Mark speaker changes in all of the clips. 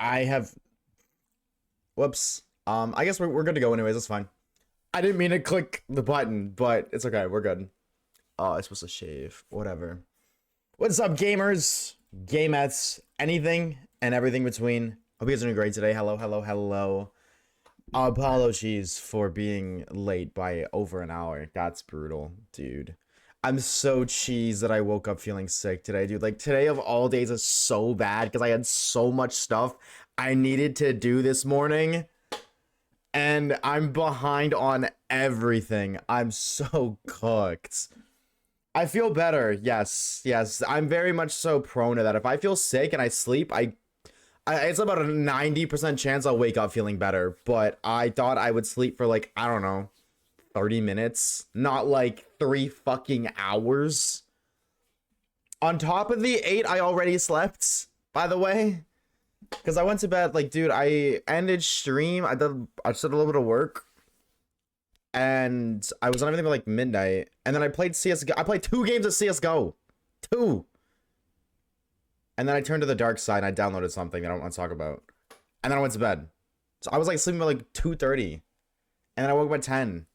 Speaker 1: I have. Whoops. I guess we're good to go anyways. That's fine. I didn't mean to click the button, but it's okay. We're good. Oh, I'm supposed to shave. Whatever. What's up, gamers, gamettes, anything and everything between? Hope you guys are doing great today. Hello, hello, hello. Apologies for being late by over an hour. That's brutal, dude. I'm so cheesed that I woke up feeling sick today, dude. Like, today of all days is so bad because I had so much stuff I needed to do this morning. And I'm behind on everything. I'm so cooked. I feel better. Yes. I'm very much so prone to that. If I feel sick and I sleep, it's about a 90% chance I'll wake up feeling better. But I thought I would sleep for like, I don't know, 30 minutes. Not like 3 fucking hours. On top of the 8 I already slept, by the way. Because I went to bed, like, dude, I ended stream. I just did a little bit of work. And I was on everything by like midnight. And then I played CSGO. I played 2 games of CSGO. 2. And then I turned to the dark side and I downloaded something that I don't want to talk about. And then I went to bed. So I was like sleeping by like 2:30. And then I woke up at 10.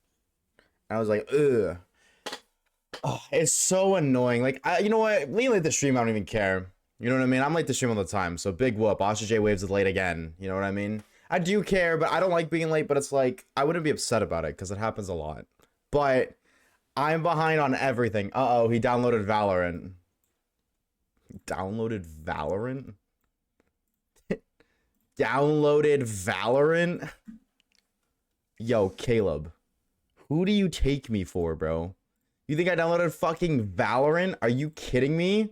Speaker 1: And I was like, ugh. Oh, it's so annoying. Like, you know what? Being late the stream, I don't even care. You know what I mean? I'm late to stream all the time. So big whoop. Oshawaves is late again. You know what I mean? I do care, but I don't like being late. But it's like, I wouldn't be upset about it because it happens a lot. But I'm behind on everything. Uh-oh, he downloaded Valorant. Downloaded Valorant? Downloaded Valorant? Yo, Caleb. Who do you take me for, bro? You think I downloaded fucking Valorant? Are you kidding me?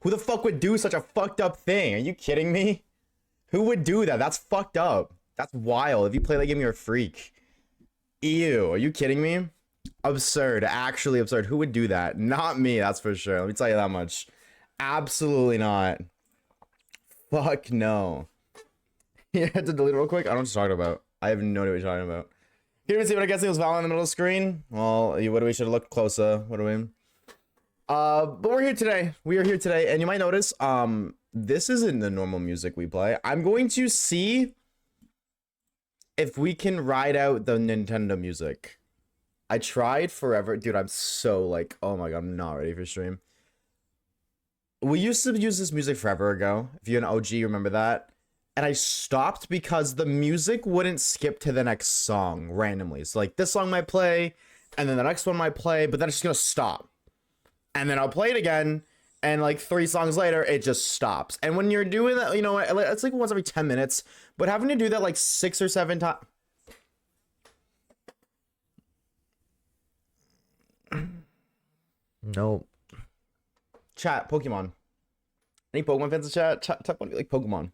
Speaker 1: Who the fuck would do such a fucked up thing? Are you kidding me? Who would do that? That's fucked up. That's wild. If you play that game, you're a freak. Ew. Are you kidding me? Absurd. Actually absurd. Who would do that? Not me, that's for sure. Let me tell you that much. Absolutely not. Fuck no. You had to delete it real quick? I don't know what you're talking about. I have no idea what you're talking about. Here to see what I guess it was Valorant in the middle of the screen. Well, what do we should have looked closer? What do we? But we're here today. We are here today, and you might notice, this isn't the normal music we play. I'm going to see if we can ride out the Nintendo music. I tried forever. Dude, I'm so like, oh my god, I'm not ready for stream. We used to use this music forever ago. If you're an OG, you remember that. And I stopped because the music wouldn't skip to the next song randomly. So like this song might play, and then the next one might play, but then it's just gonna stop. And then I'll play it again, and like 3 songs later, it just stops. And when you're doing that, you know, it's like once every 10 minutes, but having to do that like 6 or 7 times. No. Chat, Pokemon. Any Pokemon fans in chat? Type one like Pokemon.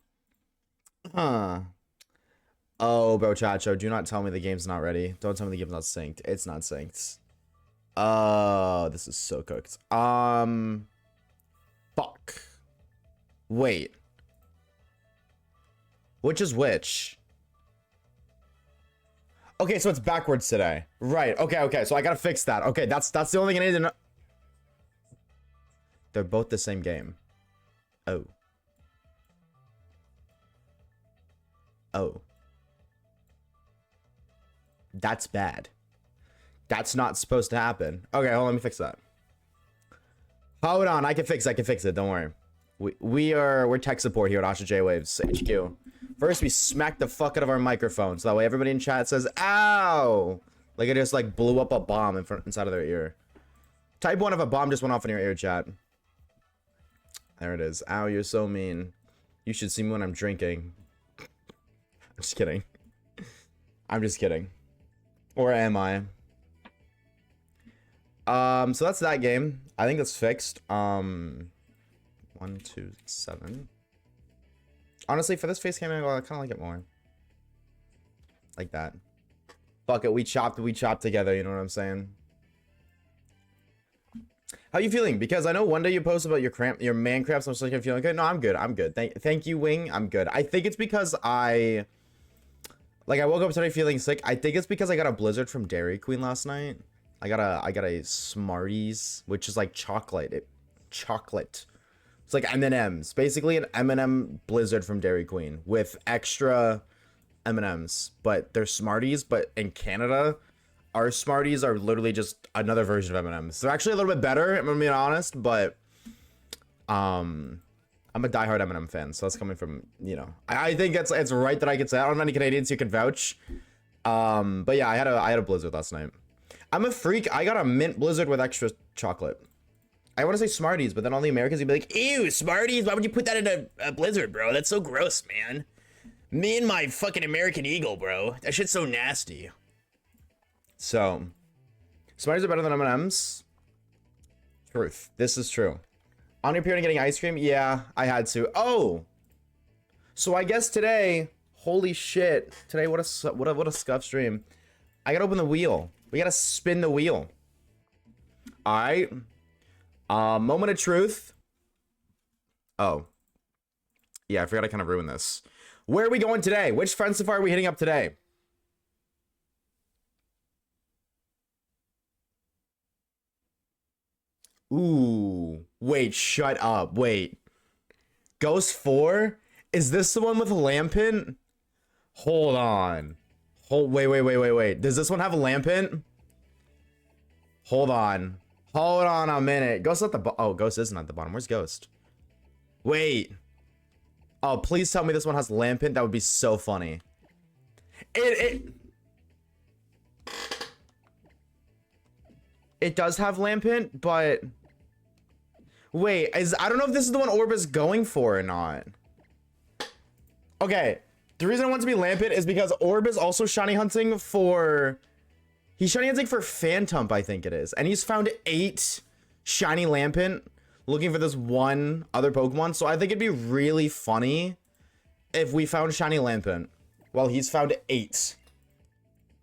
Speaker 1: Huh. Oh, bro, Chacho, do not tell me the game's not ready. Don't tell me the game's not synced. It's not synced. Oh, this is so cooked. Fuck. Wait. Which is which? Okay, so it's backwards today. Right. Okay. So I gotta fix that. Okay, that's the only thing I need to know. They're both the same game. Oh. Oh. That's bad. That's not supposed to happen. Okay, hold on, let me fix that. Hold on, I can fix it, don't worry. We're tech support here at Oshawaves HQ. First, we smack the fuck out of our microphone, so that way everybody in chat says, ow! Like it just like blew up a bomb inside of their ear. Type 1 if a bomb just went off in your ear, chat. There it is. Ow, you're so mean. You should see me when I'm drinking. I'm just kidding. I'm just kidding. Or am I? So that's that game. I think that's fixed. 1, 2, 7. Honestly, for this face cam angle, I kind of like it more. Like that. Fuck it, we chopped together, you know what I'm saying? How you feeling? Because I know one day you posted about your man cramps. I'm just like, I'm feeling good. No, I'm good. Thank you, Wing. I'm good. I think it's because I woke up today feeling sick. I think it's because I got a blizzard from Dairy Queen last night. I got a Smarties, which is like chocolate. It's like M&Ms, basically an M&M Blizzard from Dairy Queen with extra M&Ms, but they're Smarties. But in Canada, our Smarties are literally just another version of M&Ms. They're actually a little bit better, I'm gonna be honest, but I'm a diehard M&M fan, so that's coming from, you know, I think it's right that I can say. I don't know any Canadians who can vouch. But yeah, I had a Blizzard last night. I'm a freak. I got a mint Blizzard with extra chocolate. I want to say Smarties, but then all the Americans would be like, ew, Smarties, why would you put that in a Blizzard, bro? That's so gross, man. Me and my fucking American Eagle, bro. That shit's so nasty. So, Smarties are better than M&Ms. Truth. This is true. On your period getting ice cream? Yeah, I had to. Oh! So I guess today, holy shit. Today, what a scuff stream. I gotta open the wheel. We gotta spin the wheel. Alright. Moment of truth. Oh. Yeah, I forgot I kind of ruined this. Where are we going today? Which friend safari are we hitting up today? Ooh. Wait, shut up. Wait. Ghost 4? Is this the one with a lampant? Hold on. Wait. Does this one have a lampant? Hold on. Hold on a minute. Ghost at the bottom. Oh, Ghost isn't at the bottom. Where's Ghost? Wait. Oh, please tell me this one has lampant. That would be so funny. It does have lampant, but wait, I don't know if this is the one Orb is going for or not. Okay, the reason I want to be lampant is because Orb is also shiny hunting for... He's shiny hunting for Phantump, I think it is. And he's found 8 shiny lampant looking for this one other Pokemon. So I think it'd be really funny if we found shiny lampant while he's found 8.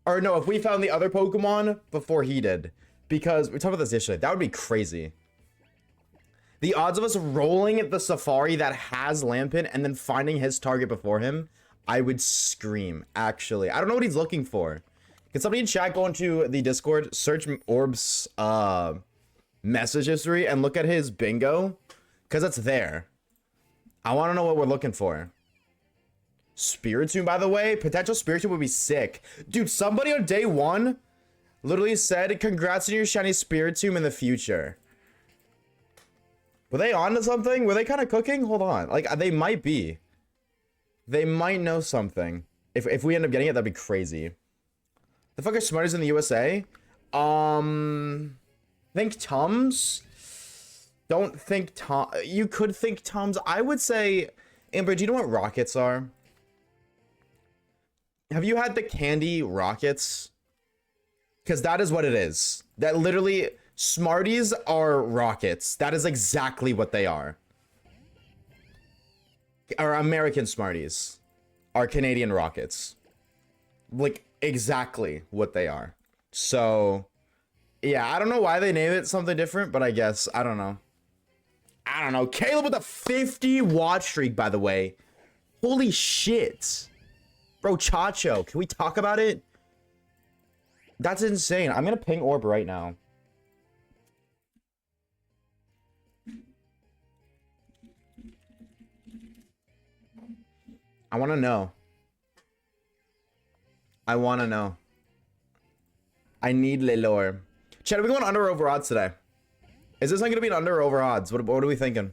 Speaker 1: Or no, if we found the other Pokemon before he did. Because we talked about this yesterday. That would be crazy. The odds of us rolling at the safari that has lampant and then finding his target before him, I would scream, actually. I don't know what he's looking for. Can somebody in chat go into the Discord, search Orb's message history and look at his bingo? Because it's there. I want to know what we're looking for. Spiritomb, by the way. Potential Spiritomb would be sick. Dude, somebody on day 1 literally said, congrats on your shiny Spiritomb in the future. Were they on to something? Were they kind of cooking? Hold on. Like, they might be. They might know something. If we end up getting it, that'd be crazy. The fuck are Smarties in the USA? Think Tums? Don't think Tom. You could think Tums. I would say, Amber, do you know what rockets are? Have you had the candy rockets? Because that is what it is. That literally, Smarties are rockets. That is exactly what they are. Our American Smarties are Canadian rockets. Like, exactly what they are. So, yeah, I don't know why they named it something different, but I guess, I don't know. I don't know. Caleb with a 50 watch streak, by the way. Holy shit. Bro, Chacho, can we talk about it? That's insane. I'm gonna ping Orb right now. I want to know. I want to know. I need Lelore. Chat, are we going under or over odds today? Is this one going to be an under or over odds? What are we thinking?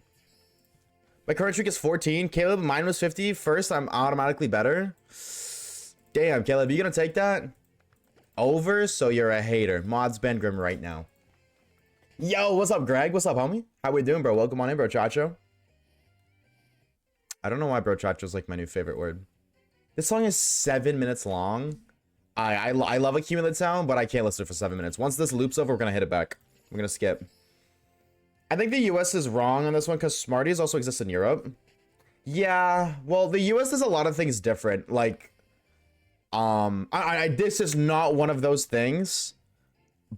Speaker 1: My current streak is 14. Caleb, mine was 50. First, I'm automatically better. Damn, Caleb, you going to take that? Over, so you're a hater. Mods Ben Grim right now. Yo, what's up, Greg? What's up, homie? How we doing, bro? Welcome on in, bro, Chacho. I don't know why bro Chacho is like my new favorite word. This song is 7 minutes long. I love Accumulate Sound, but I can't listen to it for 7 minutes. Once this loops over, we're gonna hit it back. We're gonna skip. I think the US is wrong on this one because Smarties also exist in Europe. Yeah, well, the US does a lot of things different. Like, this is not one of those things,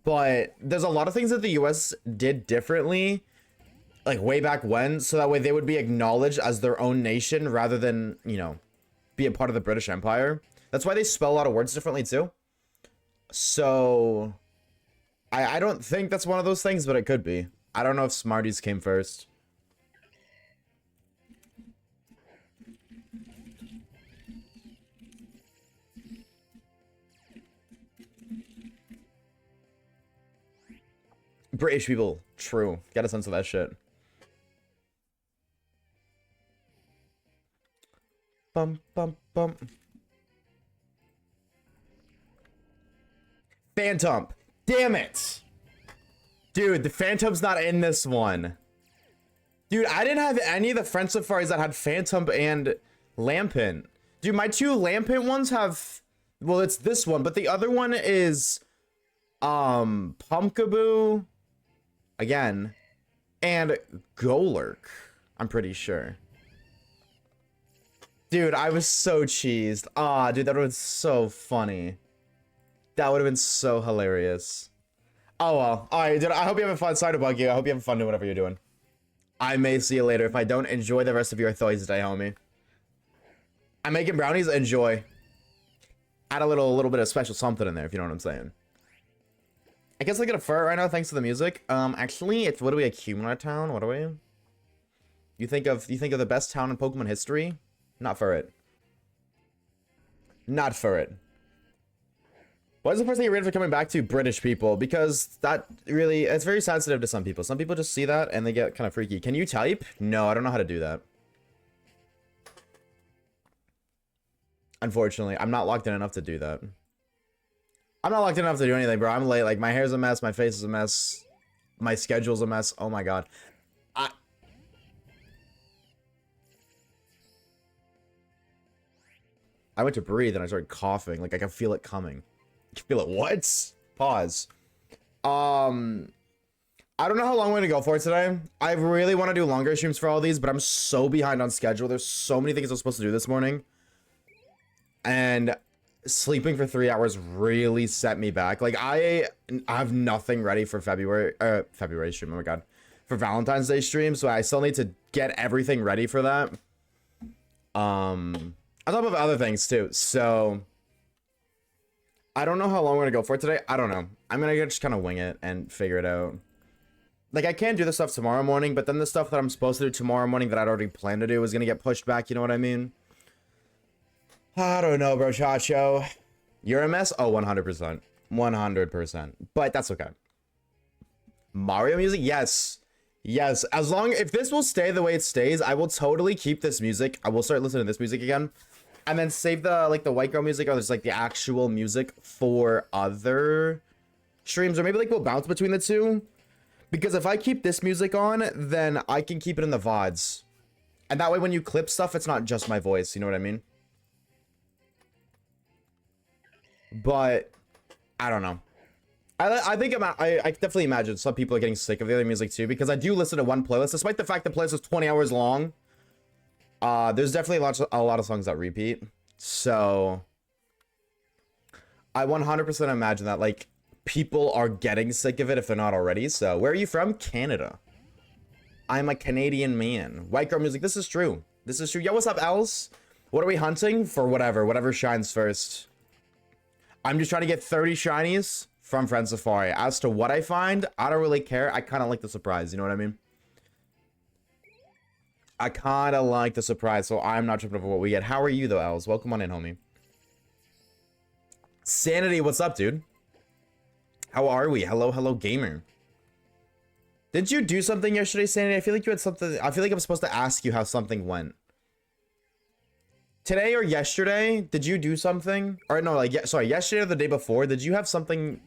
Speaker 1: but there's a lot of things that the US did differently, like way back when, so that way they would be acknowledged as their own nation rather than, you know, be a part of the British Empire. That's why they spell a lot of words differently too. So I don't think that's one of those things, but it could be. I don't know if Smarties came first. British people, true. Get a sense of that shit. Bum, bum, bum. Phantom. Damn it. Dude, the Phantom's not in this one. Dude, I didn't have any of the French safaris that had Phantom and Lampent. Dude, my two Lampent ones have... Well, it's this one, but the other one is... Pumpkaboo... Again, and Golurk, I'm pretty sure. Dude, I was so cheesed. Ah, dude, that would have been so funny. That would have been so hilarious. Oh, well. Alright, dude, I hope you have fun. Sorry to bug you. I hope you have fun doing whatever you're doing. I may see you later. If I don't, enjoy the rest of your Thursday, homie. I'm making brownies. Enjoy. Add a little bit of special something in there, if you know what I'm saying. I guess I get a fur right now thanks to the music. Actually, it's what are we, a Cumula town? What are we? You think of the best town in Pokemon history? Not for it. Not for it. What is the first thing you're ready for coming back to? British people, because that really, it's very sensitive to some people. Some people just see that and they get kind of freaky. Can you type? No, I don't know how to do that. Unfortunately, I'm not locked in enough to do that. I'm not locked in enough to do anything, bro. I'm late. Like, my hair's a mess. My face is a mess. My schedule's a mess. Oh, my God. I went to breathe and I started coughing. Like, I can feel it coming. You feel it? What? Pause. I don't know how long we're gonna go for today. I really want to do longer streams for all these, but I'm so behind on schedule. There's so many things I'm supposed to do this morning. And... sleeping for 3 hours really set me back. Like, I have nothing ready for February stream, oh my God, for Valentine's Day stream, so I still need to get everything ready for that. On top of other things too, so I don't know how long we're gonna go for today. I don't know. I'm gonna just kind of wing it and figure it out. Like, I can't do the stuff tomorrow morning, but then the stuff that I'm supposed to do tomorrow morning that I'd already planned to do is gonna get pushed back, you know what I mean? I don't know, bro, Chacho. You're a mess? Oh, 100%. 100%. But that's okay. Mario music? Yes. Yes. As long... if this will stay the way it stays, I will totally keep this music. I will start listening to this music again. And then save the, like, the white girl music, or just, like, the actual music for other streams. Or maybe, like, we'll bounce between the two. Because if I keep this music on, then I can keep it in the VODs. And that way, when you clip stuff, it's not just my voice. You know what I mean? But I don't know. I think I definitely imagine some people are getting sick of the other music too, because I do listen to one playlist, despite the fact the playlist is 20 hours long. There's definitely a lot of songs that repeat. So I 100% imagine that, like, people are getting sick of it if they're not already. So where are you from? Canada. I'm a Canadian man. White girl music. This is true. This is true. Yo, what's up, Els? What are we hunting for? Whatever shines first. I'm just trying to get 30 shinies from Friend Safari. As to what I find, I don't really care. I kind of like the surprise, you know what I mean? I kind of like the surprise, so I'm not tripping over what we get. How are you, though, Els? Welcome on in, homie. Sanity, what's up, dude? How are we? Hello, gamer. Did you do something yesterday, Sanity? I feel like you had something... I feel like I'm supposed to ask you how something went. Today or yesterday, did you do something? Or no, like, sorry, yesterday or the day before, did you have something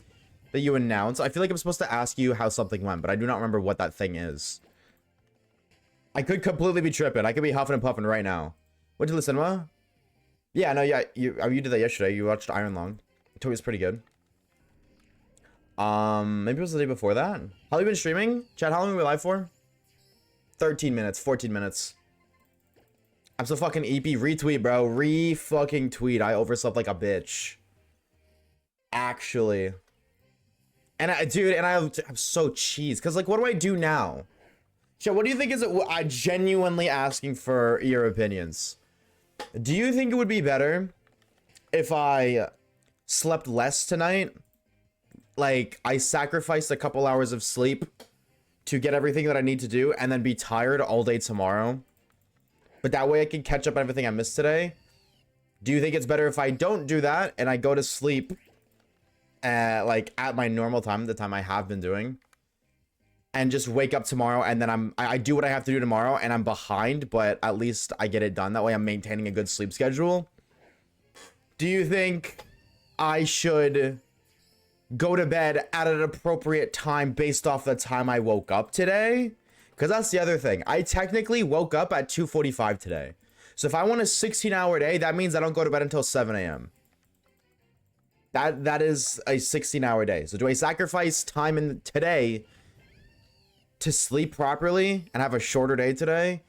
Speaker 1: that you announced? I feel like I'm supposed to ask you how something went, but I do not remember what that thing is. I could completely be tripping. I could be huffing and puffing right now. Went to the cinema? Yeah, no, yeah, you did that yesterday. You watched Iron Lung. It was pretty good. Maybe it was the day before that. How long have you been streaming? Chad, how long have we live for? 13 minutes, 14 minutes. I'm so fucking EP. Retweet, bro. Re-fucking tweet. I overslept like a bitch. Actually. And I'm so cheesed. Because, like, what do I do now? So, what do you think is it? I'm genuinely asking for your opinions. Do you think it would be better if I slept less tonight? like I sacrificed a couple hours of sleep to get everything that I need to do and then be tired all day tomorrow. But that way I can catch up on everything I missed today. Do you think it's better if I don't do that and I go to sleep like at my normal time, the time I have been doing, and just wake up tomorrow and then I do what I have to do tomorrow and I'm behind, but at least I get it done. That way I'm maintaining a good sleep schedule. Do you think I should go to bed at an appropriate time based off the time I woke up today? Because that's the other thing. I technically woke up at 2:45 today. So if I want a 16-hour day, that means I don't go to bed until 7 a.m. That is a 16-hour day. So do I sacrifice time in today to sleep properly and have a shorter day today?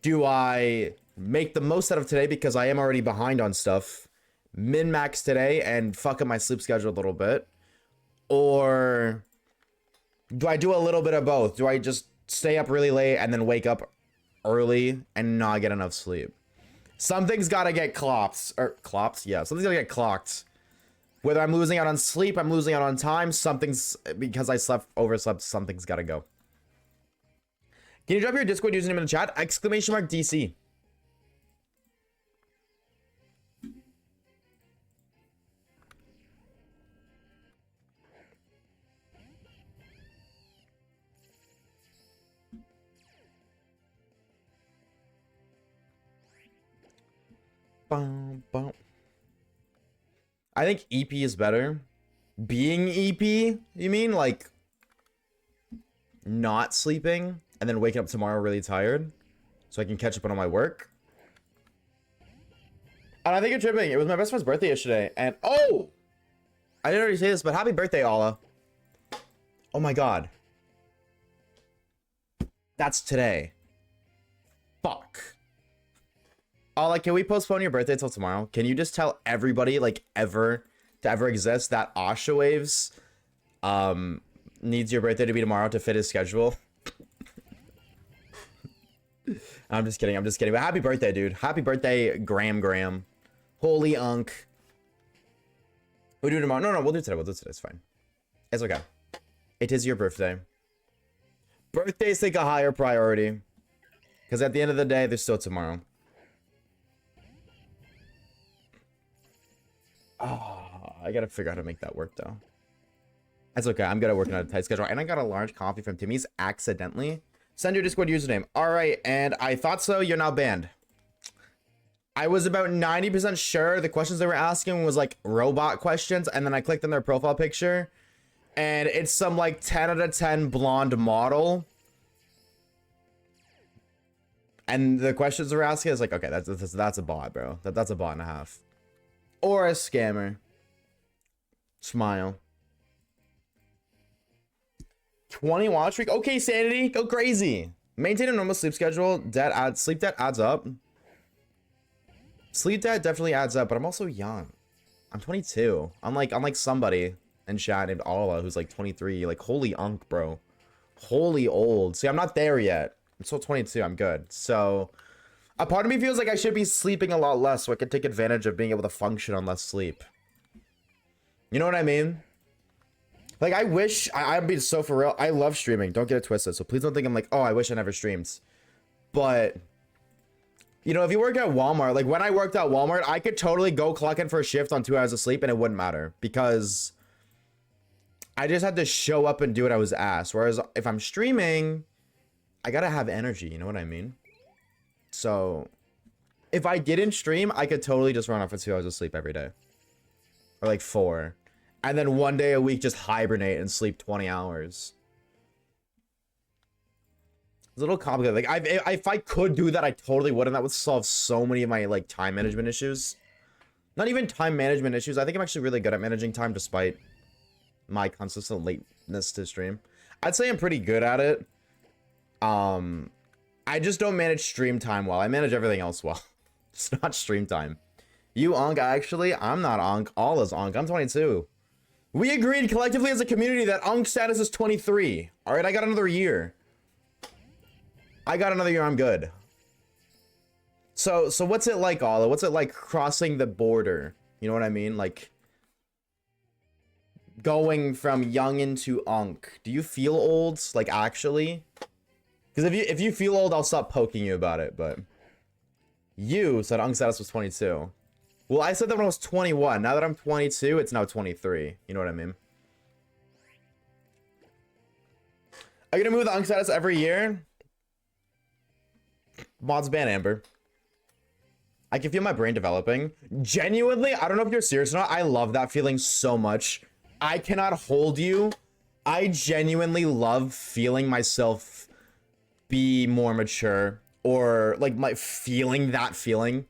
Speaker 1: Do I make the most out of today because I am already behind on stuff, min-max today and fuck up my sleep schedule a little bit? Or do I do a little bit of both? Do I just stay up really late and then wake up early and not get enough sleep? Something's gotta get clocked. Or clocked? Yeah, something's gotta get clocked. Whether I'm losing out on sleep, I'm losing out on time, something's, because I overslept, something's gotta go. Can you drop your Discord username in the chat? Exclamation mark DC. Bum, bum. I think EP is better. Being EP, you mean? Like, not sleeping and then waking up tomorrow really tired so I can catch up on all my work? And I think you're tripping. It was my best friend's birthday yesterday. And, oh! I didn't already say this, but happy birthday, Allah. Oh my god. That's today. Fuck. Allah, can we postpone your birthday till tomorrow? Can you just tell everybody, like, ever to ever exist that Oshawaves needs your birthday to be tomorrow to fit his schedule? I'm just kidding. I'm just kidding. But happy birthday, dude. Happy birthday, Graham. Holy unk. We'll do it tomorrow. No, we'll do it today. We'll do it today. It's fine. It's okay. It is your birthday. Birthdays take a higher priority. Because at the end of the day, there's still tomorrow. Oh, I gotta figure out how to make that work, though. That's okay. I'm gonna work on a tight schedule. And I got a large coffee from Timmy's accidentally. Send your Discord username. All right, and I thought so. You're now banned. I was about 90% sure the questions they were asking was like robot questions, and then I clicked on their profile picture, and it's some like 10 out of 10 blonde model. And the questions they're asking is like, okay, that's a bot, bro. That's a bot and a half. Or a scammer. Smile. 20 watch week. Okay, Sanity, go crazy. Maintain a normal sleep schedule. Sleep debt adds up. Sleep debt definitely adds up, but I'm also young. I'm 22. I'm like somebody in chat named Allah who's like 23. Like, holy unk, bro. Holy old. See, I'm not there yet. I'm still 22. I'm good. So a part of me feels like I should be sleeping a lot less so I can take advantage of being able to function on less sleep. You know what I mean? Like, I wish, I'd be so for real. I love streaming. Don't get it twisted. So please don't think I'm like, oh, I wish I never streamed. But, you know, if you work at Walmart, like when I worked at Walmart, I could totally go clock in for a shift on 2 hours of sleep and it wouldn't matter. Because I just had to show up and do what I was asked. Whereas if I'm streaming, I gotta have energy. You know what I mean? So if I didn't stream, I could totally just run off for 2 hours of sleep every day. Or like 4. And then one day a week just hibernate and sleep 20 hours. It's a little complicated. Like, if I could do that, I totally would. And that would solve so many of my, like, time management issues. Not even time management issues. I think I'm actually really good at managing time despite my consistent lateness to stream. I'd say I'm pretty good at it. I just don't manage stream time well. I manage everything else well. Just not stream time. You Onk, actually, I'm not Onk. All is Onk. I'm 22. We agreed collectively as a community that Onk status is 23. All right, I got another year. I'm good. So what's it like, Ola? What's it like crossing the border? You know what I mean? Like, going from young into unk. Do you feel old? Like, actually? Because if you feel old, I'll stop poking you about it, but... You said unk status was 22. Well, I said that when I was 21. Now that I'm 22, it's now 23. You know what I mean? Are you gonna move the unk status every year? Mods ban Amber. I can feel my brain developing. Genuinely, I don't know if you're serious or not. I love that feeling so much. I cannot hold you. I genuinely love feeling myself be more mature, or like my feeling that feeling.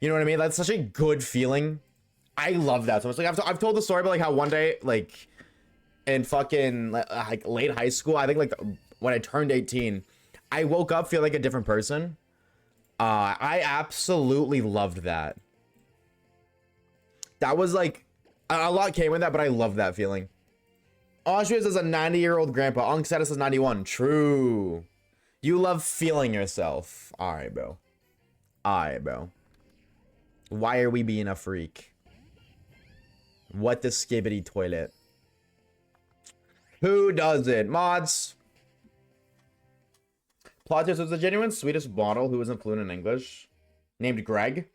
Speaker 1: You know what I mean? That's such a good feeling. I love that so much. Like I've told the story about like how one day, like in fucking like late high school, I think like when I turned 18, I woke up feeling like a different person. I absolutely loved that. That was like a lot came with that, but I love that feeling. Oshawaves is a 90-year-old grandpa. Unk status is 91. True. You love feeling yourself. Alright, bro. Alright, bro. Why are we being a freak? What the skibbity toilet? Who does it? Mods. Plot twist: was a genuine Swedish model who wasn't fluent in English, named Greg.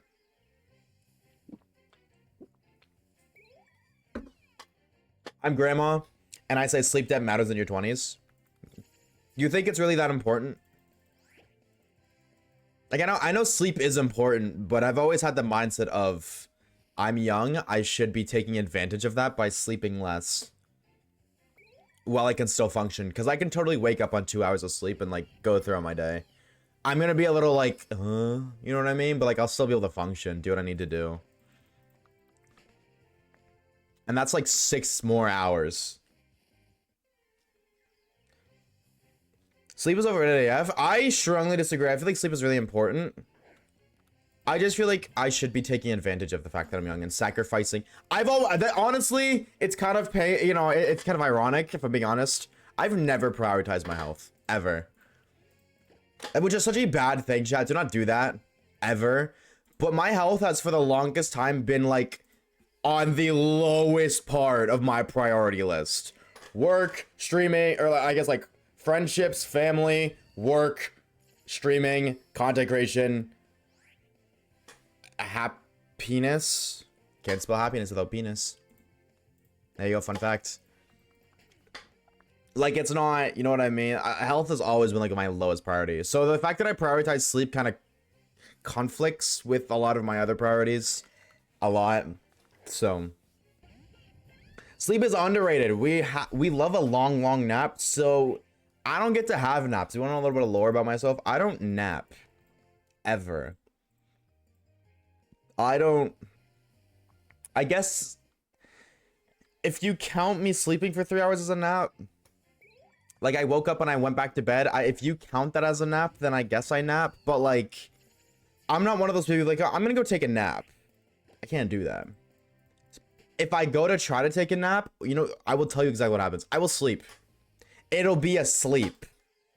Speaker 1: I'm grandma, and I say sleep debt matters in your 20s. You think it's really that important? Like, I know sleep is important, but I've always had the mindset of I'm young, I should be taking advantage of that by sleeping less while I can still function, because I can totally wake up on 2 hours of sleep and like go throughout my day. I'm gonna be a little like, you know what I mean? But like, I'll still be able to function, do what I need to do. And that's like 6 more hours. Sleep is overrated AF. I strongly disagree. I feel like sleep is really important. I just feel like I should be taking advantage of the fact that I'm young and sacrificing. Honestly, it's kind of it's kind of ironic if I'm being honest. I've never prioritized my health ever, which is such a bad thing, chat. Do not do that ever. But my health has for the longest time been like on the lowest part of my priority list. Work, streaming, or I guess like friendships, family, work, streaming, content creation, happiness. Can't spell happiness without penis. There you go, fun fact. Like, it's not, you know what I mean? Health has always been like my lowest priority. So the fact that I prioritize sleep kind of conflicts with a lot of my other priorities. A lot. So sleep is underrated. We love a long nap. So I don't get to have naps. You want to know a little bit of lore about myself? I don't nap ever. I guess if you count me sleeping for 3 hours as a nap, like I woke up and I went back to bed, if you count that as a nap, then I guess I nap. But like, I'm not one of those people like, I'm gonna go take a nap. I can't do that. If I go to try to take a nap, you know, I will tell you exactly what happens. I will sleep. It'll be a sleep.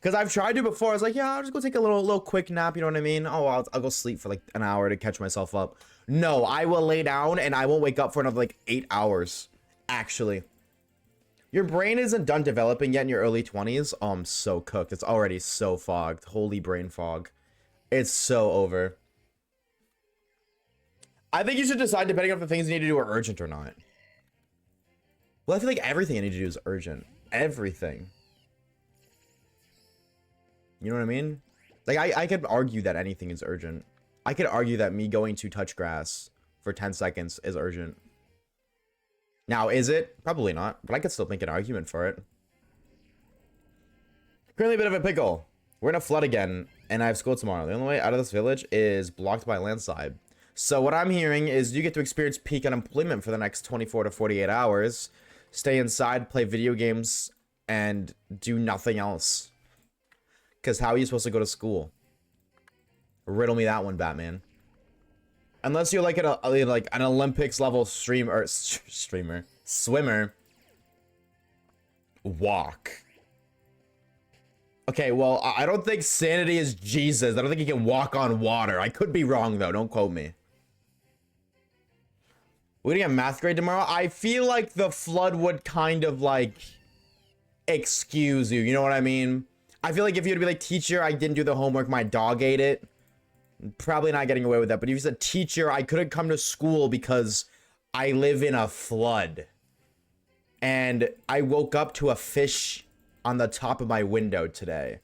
Speaker 1: Because I've tried to before. I was like, yeah, I'll just go take a little quick nap. You know what I mean? Oh, I'll go sleep for like an hour to catch myself up. No, I will lay down and I won't wake up for another like 8 hours. Actually. Your brain isn't done developing yet in your early 20s. Oh, I'm so cooked. It's already so fogged. Holy brain fog. It's so over. I think you should decide depending on if the things you need to do are urgent or not. Well, I feel like everything I need to do is urgent. Everything. You know what I mean? Like, I could argue that anything is urgent. I could argue that me going to touch grass for 10 seconds is urgent. Now, is it? Probably not, but I could still make an argument for it. Currently a bit of a pickle. We're in a flood again, and I have school tomorrow. The only way out of this village is blocked by a landslide. So what I'm hearing is you get to experience peak unemployment for the next 24 to 48 hours. Stay inside, play video games, and do nothing else. Because how are you supposed to go to school? Riddle me that one, Batman. Unless you're like an Olympics level swimmer. Walk. Okay, well, I don't think sanity is Jesus. I don't think he can walk on water. I could be wrong, though. Don't quote me. We're gonna get math grade tomorrow. I feel like the flood would kind of like excuse you. You know what I mean? I feel like if you'd be like, teacher, I didn't do the homework, my dog ate it. Probably not getting away with that. But if you said, teacher, I couldn't come to school because I live in a flood. And I woke up to a fish on the top of my window today.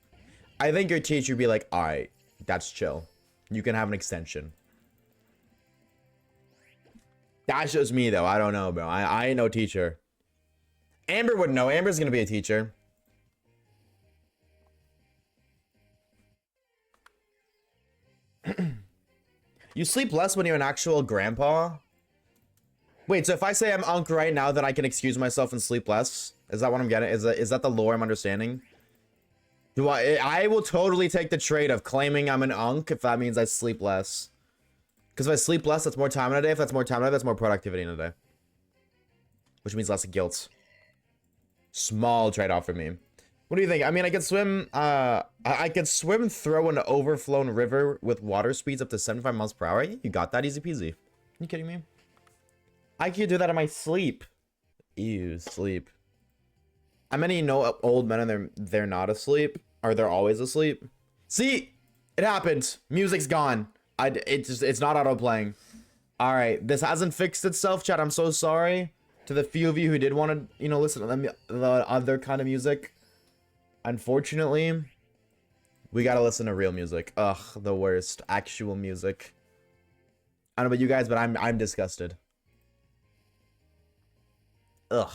Speaker 1: I think your teacher would be like, all right, that's chill. You can have an extension. That's just me, though. I don't know, bro. I ain't no teacher. Amber would know. Amber's gonna be a teacher. You sleep less when you're an actual grandpa? Wait, so if I say I'm Unc right now, then I can excuse myself and sleep less? Is that what I'm getting? Is that the lore I'm understanding? I will totally take the trade of claiming I'm an Unc if that means I sleep less. Because if I sleep less, that's more time in a day. If that's more time in a day, that's more productivity in a day. Which means less guilt. Small trade-off for me. What do you think? I mean, I could swim, I could swim through an overflown river with water speeds up to 75 miles per hour. You got that, easy peasy. Are you kidding me? I could do that in my sleep. Ew, sleep. How many know old men and they're not asleep? Or they're always asleep? See? It happened. Music's gone. It's not auto-playing. Alright, this hasn't fixed itself, chat. I'm so sorry to the few of you who did want to, you know, listen to the other kind of music. Unfortunately, we gotta listen to real music. Ugh, the worst. Actual music. I don't know about you guys, but I'm disgusted. Ugh.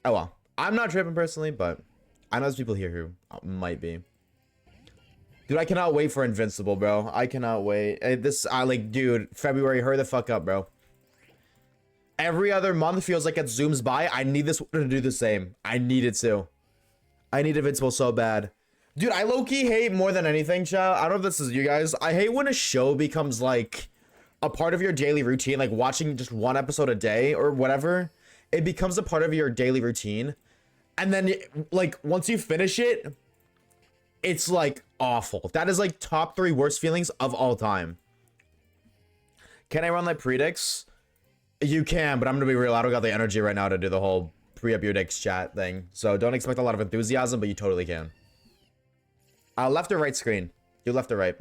Speaker 1: Oh well. I'm not tripping personally, but I know there's people here who might be. Dude, I cannot wait for Invincible, bro. I cannot wait. Like, dude, February, hurry the fuck up, bro. Every other month feels like it zooms by. I need this one to do the same. I need it to. I need Invincible so bad. Dude, I low-key hate more than anything, chat. I don't know if this is you guys. I hate when a show becomes, like, a part of your daily routine. Like, watching just one episode a day or whatever. It becomes a part of your daily routine. And then, like, once you finish it, it's, like, awful. That is, like, top 3 worst feelings of all time. Can I run, like, predicts? You can, but I'm gonna be real. I don't got the energy right now to do the whole pre-up your dicks chat thing. So don't expect a lot of enthusiasm, but you totally can. Left or right screen? You left or right?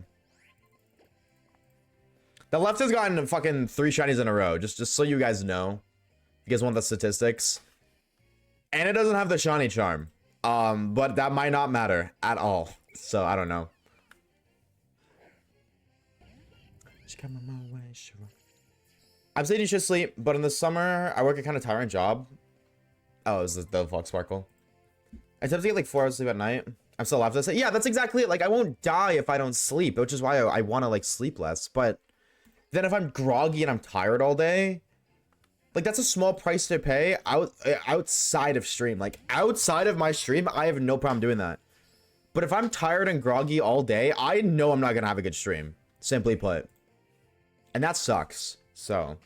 Speaker 1: The left has gotten fucking 3 shinies in a row. Just so you guys know. You guys want the statistics. And it doesn't have the shiny charm. But that might not matter at all. So I don't know. I'm saying you should sleep, but in the summer, I work a kind of tiring job. Oh, is this the Vox Sparkle? I tend to get like 4 hours of sleep at night. I'm still alive to say, yeah, that's exactly it. Like, I won't die if I don't sleep, which is why I want to like sleep less. But then if I'm groggy and I'm tired all day, like that's a small price to pay outside of stream. Like outside of my stream, I have no problem doing that. But if I'm tired and groggy all day, I know I'm not going to have a good stream. Simply put. And that sucks. So,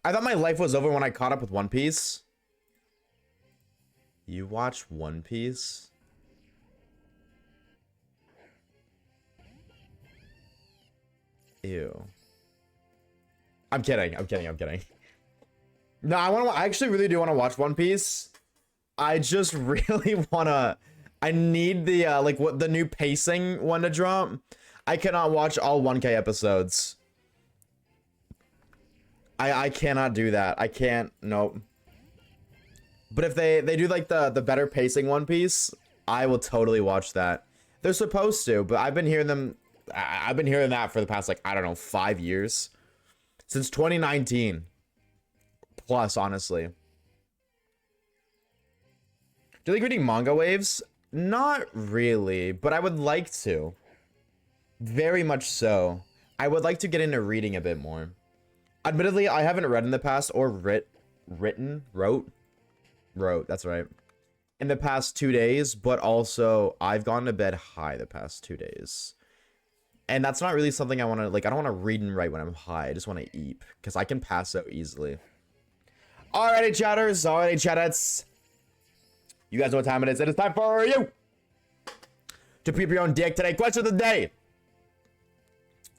Speaker 1: I thought my life was over when I caught up with One Piece. You watch One Piece? Ew. I'm kidding. No, I actually really do want to watch One Piece. I just really want to. I need the like what the new pacing one to drop. I cannot watch all 1K episodes. I cannot do that. I can't. Nope. But if they do like the better pacing One Piece, I will totally watch that. They're supposed to, but I've been hearing that for the past like I don't know 5 years, since 2019. Plus, honestly. Do you like reading manga waves? Not really, but I would like to. Very much so. I would like to get into reading a bit more. Admittedly, I haven't read in the past or wrote, that's right, in the past 2 days, but also I've gone to bed high the past 2 days. And that's not really something I want to, like, I don't want to read and write when I'm high. I just want to eat, because I can pass out easily. Alrighty, chatters. Alrighty, chattets. You guys know what time it is. It is time for you to peep your own dick today. Question of the day.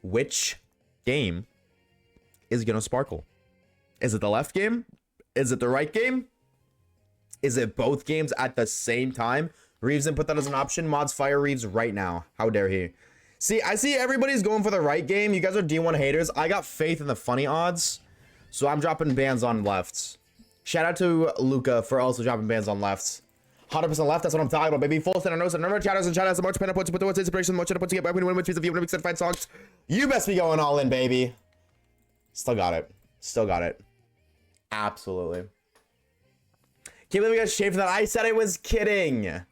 Speaker 1: Which game is gonna sparkle? Is it the left game? Is it the right game? Is it both games at the same time? Reeves didn't put that as an option. Mods fire Reeves right now. How dare he? See, I see everybody's going for the right game. You guys are D1 haters. I got faith in the funny odds, so I'm dropping bans on lefts. Shout out to Luca for also dropping bans on lefts. 100% left, that's what I'm talking about, baby. Full center, no center, number of chatters and chatters, the more pen points, put the what's inspiration, the more channel points to get back when you win, which is if you want to mix fight songs. You best be going all in, baby. Still got it. Still got it. Absolutely. Can't believe we got shaved for that. I said I was kidding.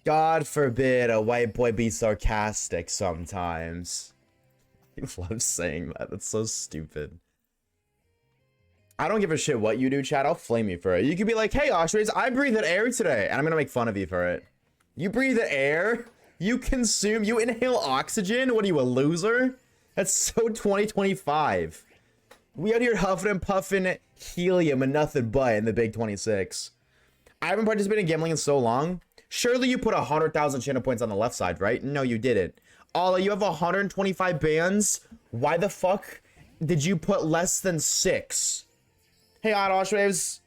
Speaker 1: God forbid a white boy be sarcastic sometimes. I love saying that. That's so stupid. I don't give a shit what you do, chat. I'll flame you for it. You could be like, hey, Oshawaves, I breathed air today, and I'm gonna make fun of you for it. You breathe air? You consume, you inhale oxygen? What are you, a loser? That's so 2025. We out here huffing and puffing helium and nothing but in the Big 26. I haven't participated in gambling in so long. Surely you put 100,000 channel points on the left side, right? No, you didn't. Alla, you have 125 bans. Why the fuck did you put less than 6? Hey, odd Oshawaves,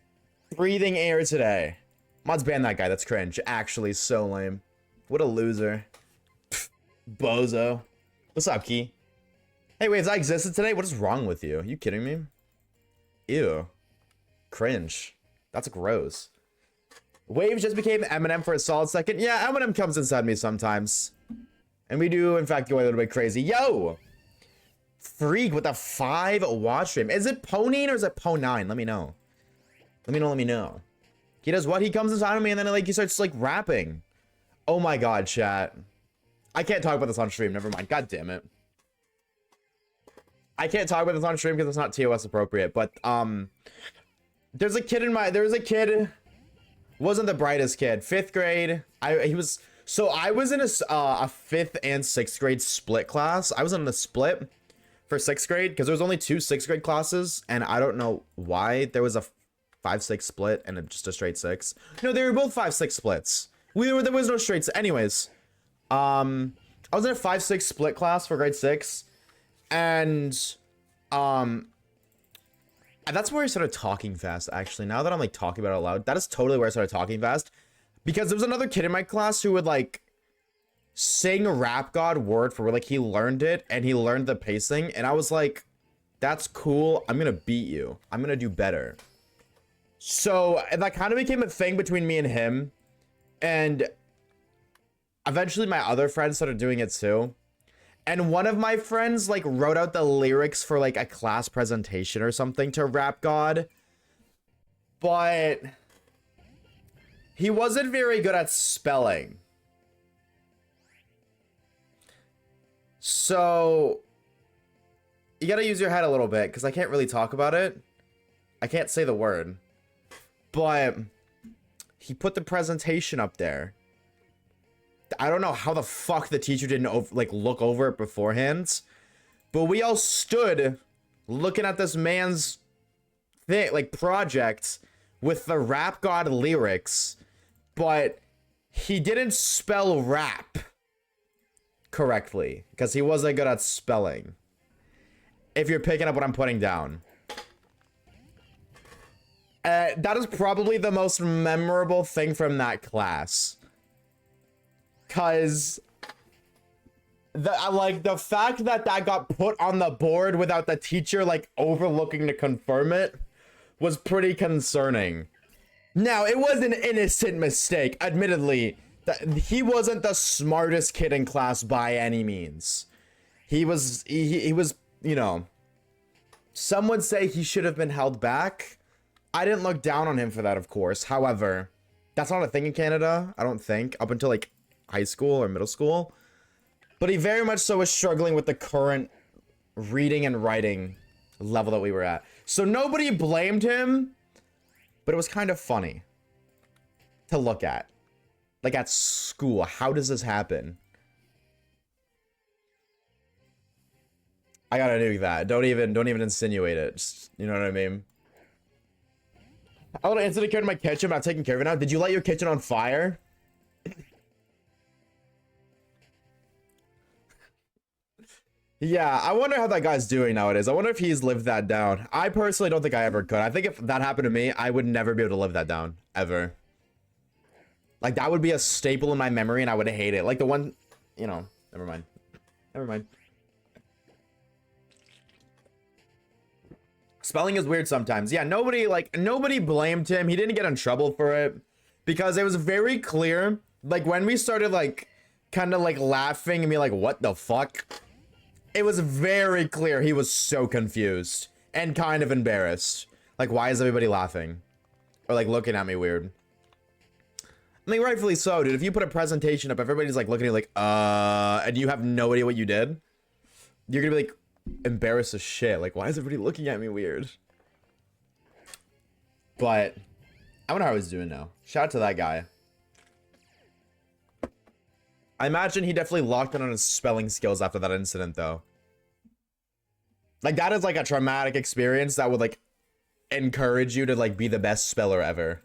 Speaker 1: breathing air today. Mods ban that guy. That's cringe. Actually, so lame. What a loser. Pfft, bozo. What's up, Key? Hey, Waves, I existed today? What is wrong with you? Are you kidding me? Ew. Cringe. That's gross. Waves just became Eminem for a solid second. Yeah, Eminem comes inside me sometimes. And we do, in fact, go a little bit crazy. Yo! Freak with a 5 watch stream. Is it Ponine or is it Po9? Let me know. Let me know. He does what? He comes inside of me and then like he starts like rapping. Oh my god, chat. I can't talk about this on stream. Never mind. God damn it. I can't talk about this on stream because it's not TOS appropriate. But there's a kid in my wasn't the brightest kid. 5th grade. I was in a 5th and 6th grade split class. I was in the split for 6th grade because there was only 2 6th grade classes, and I don't know why there was a 5-6 split and just a straight 6. No, they were both 5-6 splits. There was no straights. Anyways, I was in a 5-6 split class for grade 6, and that's where I started talking fast. Actually, now that I'm like talking about it out loud, that is totally where I started talking fast, because there was another kid in my class who would like sing Rap God word for word. Like he learned it and he learned the pacing, and I was like, that's cool. I'm gonna beat you. I'm gonna do better. So that kind of became a thing between me and him, and eventually my other friends started doing it too. And one of my friends like wrote out the lyrics for like a class presentation or something to Rap God, but he wasn't very good at spelling. So you gotta use your head a little bit because I can't really talk about it. I can't say the word. But he put the presentation up there. I don't know how the fuck the teacher didn't like look over it beforehand, but we all stood looking at this man's thing, like project with the Rap God lyrics, but he didn't spell rap correctly because he wasn't good at spelling. If you're picking up what I'm putting down. That is probably the most memorable thing from that class. Cause the fact that got put on the board without the teacher like overlooking to confirm it was pretty concerning. Now, it was an innocent mistake, admittedly. He wasn't the smartest kid in class by any means. He was, you know, some would say he should have been held back. I didn't look down on him for that, of course. However, that's not a thing in Canada, I don't think, up until like high school or middle school. But he very much so was struggling with the current reading and writing level that we were at. So nobody blamed him, but it was kind of funny to look at. Like at school, how does this happen? I gotta do that. Don't even insinuate it. Just, you know what I mean? I would have instantly carried my kitchen, but I'm taking care of it now. Did you light your kitchen on fire? Yeah, I wonder how that guy's doing nowadays. I wonder if he's lived that down. I personally don't think I ever could. I think if that happened to me, I would never be able to live that down. Ever. Like, that would be a staple in my memory, and I would hate it. Like, the one... You know, never mind. Never mind. Spelling is weird sometimes. Yeah, nobody blamed him. He didn't get in trouble for it. Because it was very clear, like, when we started, like, kind of, like, laughing and being like, what the fuck? It was very clear he was so confused and kind of embarrassed. Like, why is everybody laughing? Or, like, looking at me weird? I mean, rightfully so, dude. If you put a presentation up, everybody's, like, looking at you like, and you have no idea what you did, you're gonna be, like, embarrassed as shit. Like, why is everybody looking at me weird? But I wonder how he's doing now. Shout out to that guy. I imagine he definitely locked in on his spelling skills after that incident, though. Like, that is, like, a traumatic experience that would, like, encourage you to, like, be the best speller ever.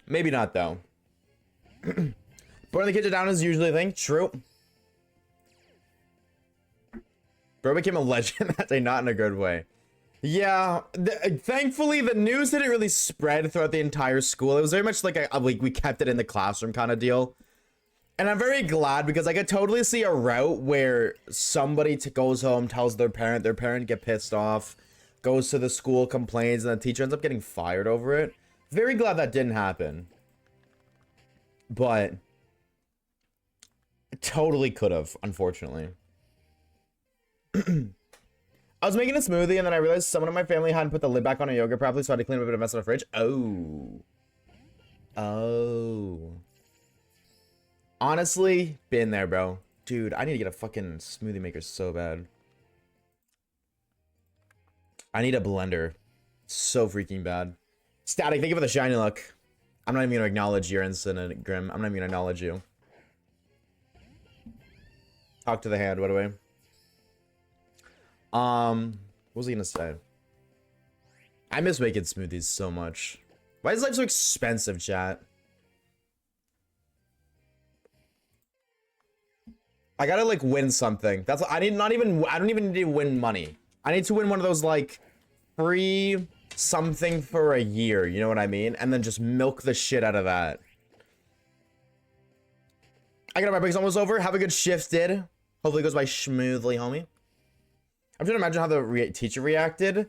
Speaker 1: Maybe not, though. Burning the kitchen down is usually a thing. True. Bro became a legend that day, not in a good way. Yeah, thankfully the news didn't really spread throughout the entire school. It was very much like we kept it in the classroom kind of deal. And I'm very glad because I could totally see a route where somebody goes home, tells their parent get pissed off, goes to the school, complains, and the teacher ends up getting fired over it. Very glad that didn't happen. But it totally could have, unfortunately. I was making a smoothie and then I realized someone in my family hadn't put the lid back on a yogurt properly, so I had to clean up a bit of mess in the fridge. Oh. Honestly, been there, bro. Dude, I need to get a fucking smoothie maker so bad. I need a blender. So freaking bad. Static, thank you for the shiny look. I'm not even gonna acknowledge your incident, Grim. I'm not even gonna acknowledge you. Talk to the hand, by the way. What was he gonna say? I miss making smoothies so much. Why is life so expensive, chat? I gotta like win something. That's I don't even need to win money. I need to win one of those like free something for a year, you know what I mean? And then just milk the shit out of that. I got my break's almost over. Have a good shift, did. Hopefully it goes by smoothly, homie. I'm trying to imagine how the teacher reacted.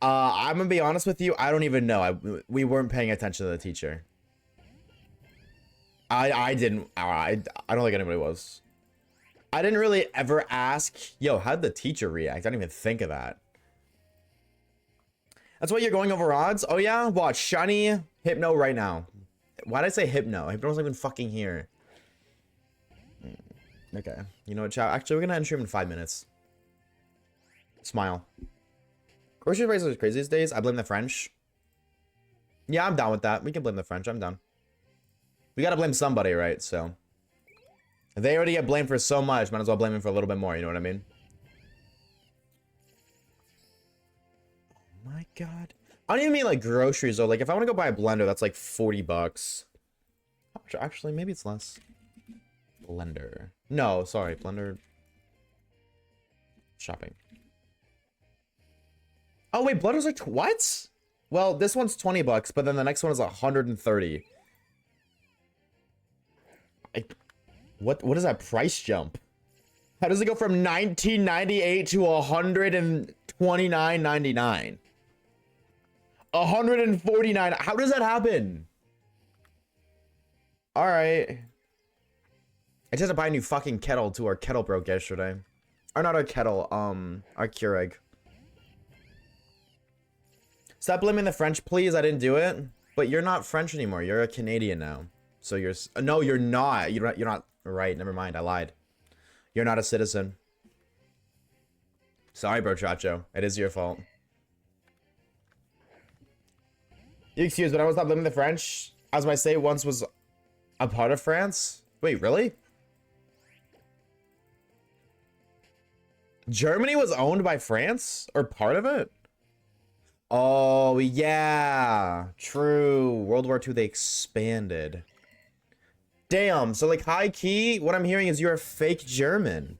Speaker 1: I'm gonna be honest with you. I don't even know. We weren't paying attention to the teacher. I didn't. I don't think anybody was. I didn't really ever ask, yo, how'd the teacher react? I didn't even think of that. That's why you're going over odds? Oh yeah? Watch, shiny Hypno right now. Why'd I say Hypno? Hypno's not even fucking here. Okay. You know what, chat? Actually, we're gonna end stream in 5 minutes. Smile. Grocery prices are crazy these days. I blame the French. Yeah, I'm down with that. We can blame the French. I'm down. We gotta blame somebody, right? So. If they already get blamed for so much, might as well blame them for a little bit more. You know what I mean? Oh my god. I don't even mean like groceries though. Like if I want to go buy a blender, that's like 40 bucks. Actually, maybe it's less. Blender. No, sorry. Blender. Shopping. Oh wait, blender's like what? Well, this one's 20 bucks, but then the next one is 130. What is that price jump? How does it go from $19.98 to $129.99? $149. How does that happen? All right. I just had to buy a new fucking kettle too. Our kettle broke yesterday. Or not our kettle, our Keurig. Stop blaming the French, please. I didn't do it. But you're not French anymore. You're a Canadian now. So you're no, you're not. You're not right. Never mind. I lied. You're not a citizen. Sorry, bro, Chacho. It is your fault. You excuse, but I was not blaming the French, as my state once was a part of France. Wait, really? Germany was owned by France? Or part of it? Oh, yeah. True. World War II, they expanded. Damn, so like high key, what I'm hearing is you're a fake German.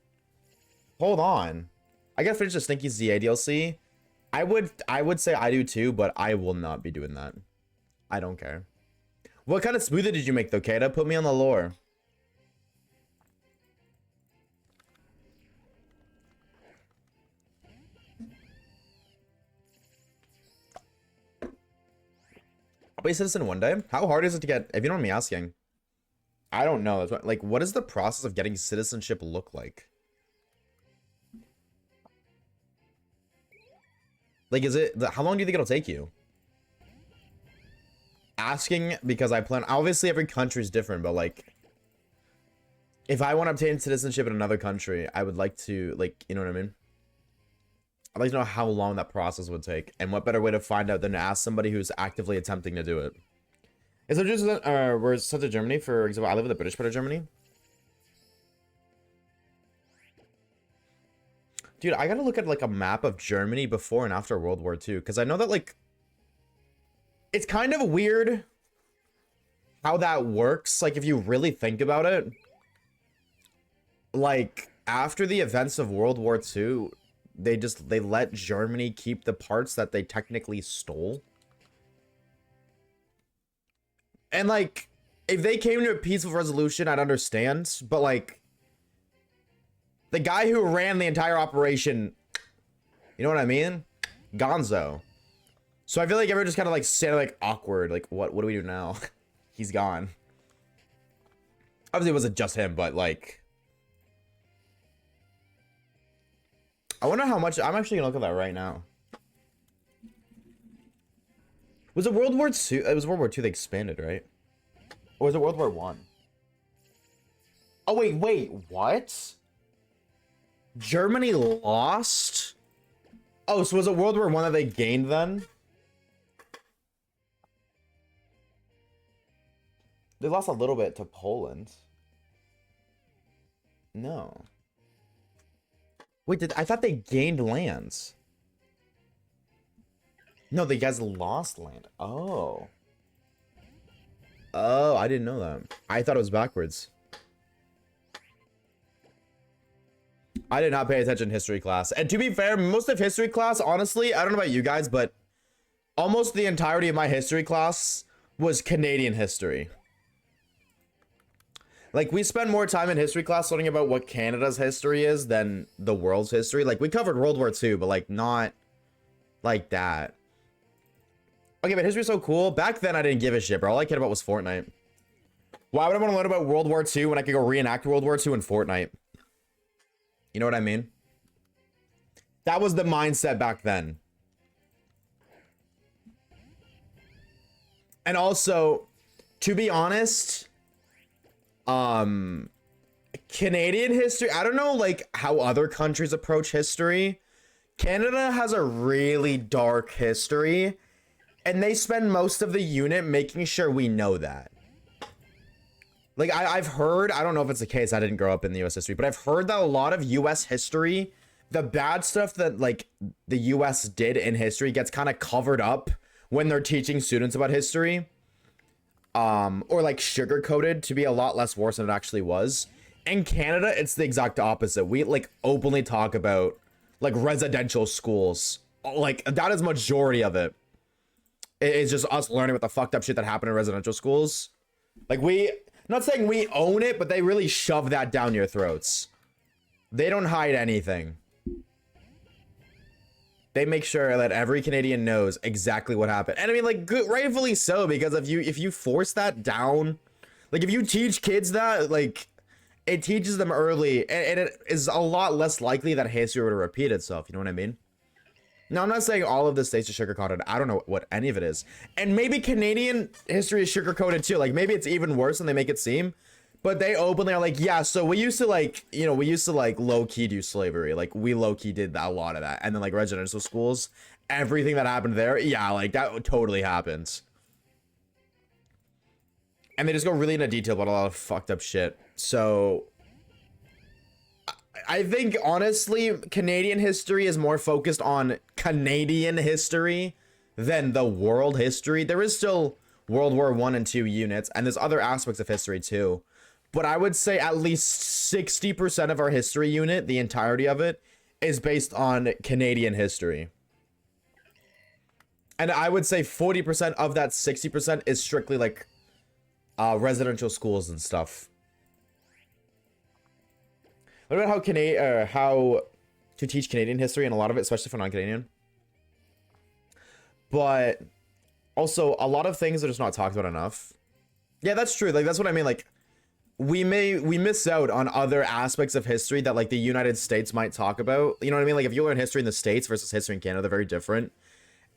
Speaker 1: Hold on. I gotta finish the Stinky ZA DLC. I would say I do too, but I will not be doing that. I don't care. What kind of smoothie did you make though, Kata? Put me on the lore. I'll be a citizen one day. How hard is it to get, if you don't mind me asking? I don't know. That's what, like, what does the process of getting citizenship look like? Like, is it, how long do you think it'll take you? Asking because I plan, obviously every country is different, but like, if I want to obtain citizenship in another country, I would like to, like, you know what I mean? I'd like to know how long that process would take, and what better way to find out than to ask somebody who's actively attempting to do it. Is there just, we're sent to Germany, for example, I live in the British part of Germany. Dude, I gotta look at, like, a map of Germany before and after World War II, because I know that, like, it's kind of weird how that works, like, if you really think about it. Like, after the events of World War II, they let Germany keep the parts that they technically stole. And, like, if they came to a peaceful resolution, I'd understand, but, like, the guy who ran the entire operation, you know what I mean? Gonzo. So I feel like everyone just kind of, like, standing, like, awkward, like, what do we do now? He's gone. Obviously, it wasn't just him, but, like, I wonder how much, I'm actually gonna look at that right now. Was it World War II? It was World War II they expanded, right? Or was it World War I? Oh, wait, what? Germany lost? Oh, so was it World War I that they gained then? They lost a little bit to Poland. No. Wait, I thought they gained lands. No, they guys lost land. Oh. Oh, I didn't know that. I thought it was backwards. I did not pay attention in history class. And to be fair, most of history class, honestly, I don't know about you guys, but almost the entirety of my history class was Canadian history. Like, we spend more time in history class learning about what Canada's history is than the world's history. Like, we covered World War II, but, like, not like that. Okay, but history's so cool. Back then, I didn't give a shit, bro. All I cared about was Fortnite. Why would I want to learn about World War II when I could go reenact World War II in Fortnite? You know what I mean? That was the mindset back then. And also, to be honest, Canadian history, I don't know, like, how other countries approach history. Canada has a really dark history, and they spend most of the unit making sure we know that. Like, I've heard, I don't know if it's the case, I didn't grow up in the US history, but I've heard that a lot of US history, the bad stuff that, like, the US did in history gets kind of covered up when they're teaching students about history. Or, like, sugar-coated to be a lot less worse than it actually was. In Canada, it's the exact opposite. We, like, openly talk about, like, residential schools. Like, that is majority of it. It's just us learning about the fucked up shit that happened in residential schools. Like, I'm not saying we own it, but they really shove that down your throats. They don't hide anything. They make sure that every Canadian knows exactly what happened. And I mean, like, rightfully so, because if you force that down, like, if you teach kids that, like, it teaches them early, and it is a lot less likely that history would repeat itself. You know what I mean? Now, I'm not saying all of the states are sugar-coated. I don't know what any of it is. And maybe Canadian history is sugar-coated too. Like, maybe it's even worse than they make it seem. But they openly are like, yeah, so we used to, like, you know, we used to, like, low-key do slavery. Like, we low-key did a lot of that. And then, like, residential schools, everything that happened there, yeah, like, that totally happens. And they just go really into detail about a lot of fucked up shit. So I think, honestly, Canadian history is more focused on Canadian history than the world history. There is still World War I and II units, and there's other aspects of history, too. but I would say at least 60% of our history unit, the entirety of it, is based on Canadian history. And I would say 40% of that 60% is strictly like residential schools and stuff. What about how to teach Canadian history, and a lot of it, especially for non-Canadian. But also a lot of things are just not talked about enough. Yeah, that's true. Like, that's what I mean. Like, we miss out on other aspects of history that like the United States might talk about. You know what I mean? Like, if you learn history in the States versus history in Canada, they're very different.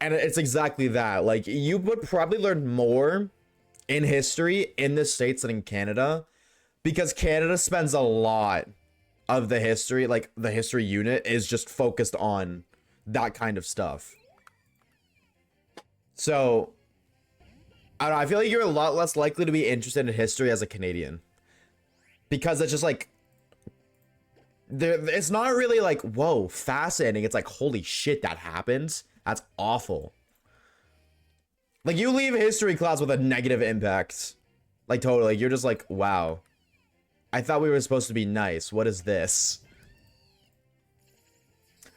Speaker 1: And it's exactly that. Like, you would probably learn more in history in the States than in Canada, because Canada spends a lot of the history, like the history unit is just focused on that kind of stuff. So I don't know, I feel like you're a lot less likely to be interested in history as a Canadian, because it's just like it's not really like, whoa, fascinating. It's like, holy shit, that happens. That's awful. Like, you leave history class with a negative impact. Like, totally. You're just like, wow. I thought we were supposed to be nice. What is this?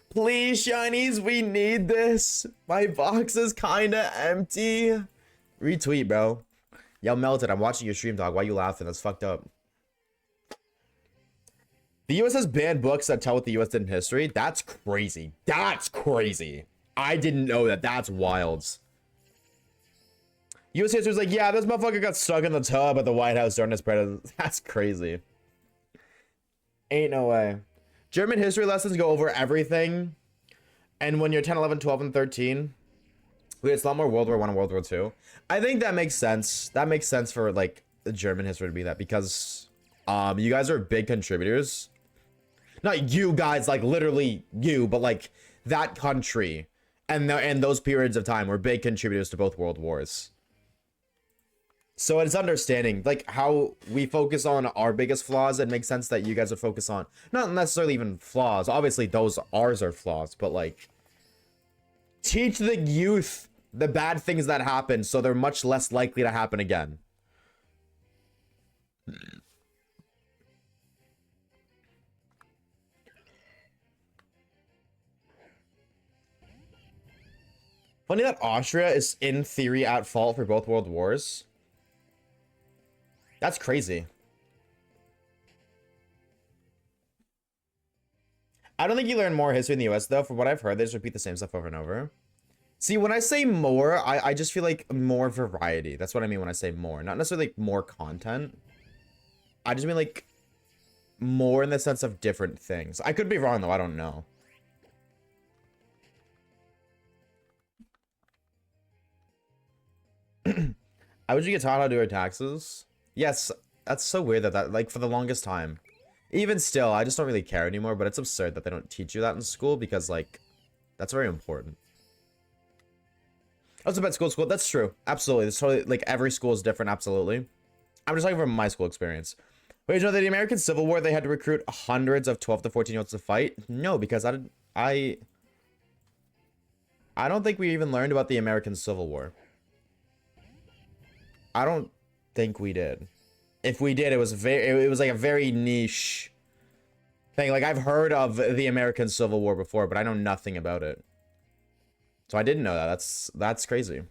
Speaker 1: Please, shinies, we need this. My box is kinda empty. Retweet, bro. Yo, Melted, I'm watching your stream, dog. Why you laughing? That's fucked up. The US has banned books that tell what the US did in history. That's crazy. That's crazy. I didn't know that. That's wild. US history's like, yeah, this motherfucker got stuck in the tub at the White House during his president. That's crazy. Ain't no way. German history lessons go over everything. And when you're 10, 11, 12, and 13, it's a lot more World War I and World War II. I think that makes sense. That makes sense for, like, the German history to be that, because you guys are big contributors. Not you guys, like, literally you, but, like, that country and those periods of time were big contributors to both world wars. So it's understanding, like, how we focus on our biggest flaws. It makes sense that you guys would focus on not necessarily even flaws. Obviously, ours are flaws, but, like, teach the youth the bad things that happen so they're much less likely to happen again. Funny that Austria is in theory at fault for both world wars. That's crazy. I don't think you learn more history in the US, though. From what I've heard, they just repeat the same stuff over and over. See, when I say more, I just feel like more variety. That's what I mean when I say more. Not necessarily like more content. I just mean like more in the sense of different things. I could be wrong, though. I don't know. How would you get taught how to do your taxes? Yes, that's so weird that like, for the longest time. Even still, I just don't really care anymore, but it's absurd that they don't teach you that in school, because, like, that's very important. I was about school. That's true. Absolutely. It's totally, like, every school is different. Absolutely. I'm just talking from my school experience. Wait, you know that the American Civil War, they had to recruit hundreds of 12 to 14-year-olds to fight? No, because I don't think we even learned about the American Civil War. I don't think we did. If we did, it was like a very niche thing. Like, I've heard of the American Civil War before, but I know nothing about it. So I didn't know that. That's crazy.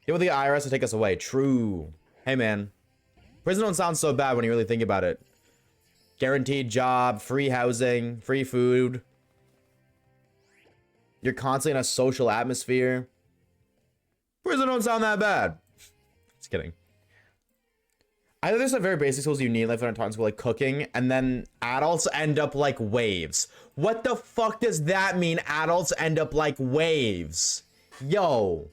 Speaker 1: Get with the IRS to take us away. True. Hey, man. Prison don't sound so bad when you really think about it. Guaranteed job, free housing, free food. You're constantly in a social atmosphere. Prison don't sound that bad. Just kidding. I know there's some very basic skills you need, like, when I'm talking school, like cooking, and then adults end up like waves. What the fuck does that mean? Adults end up like waves. Yo,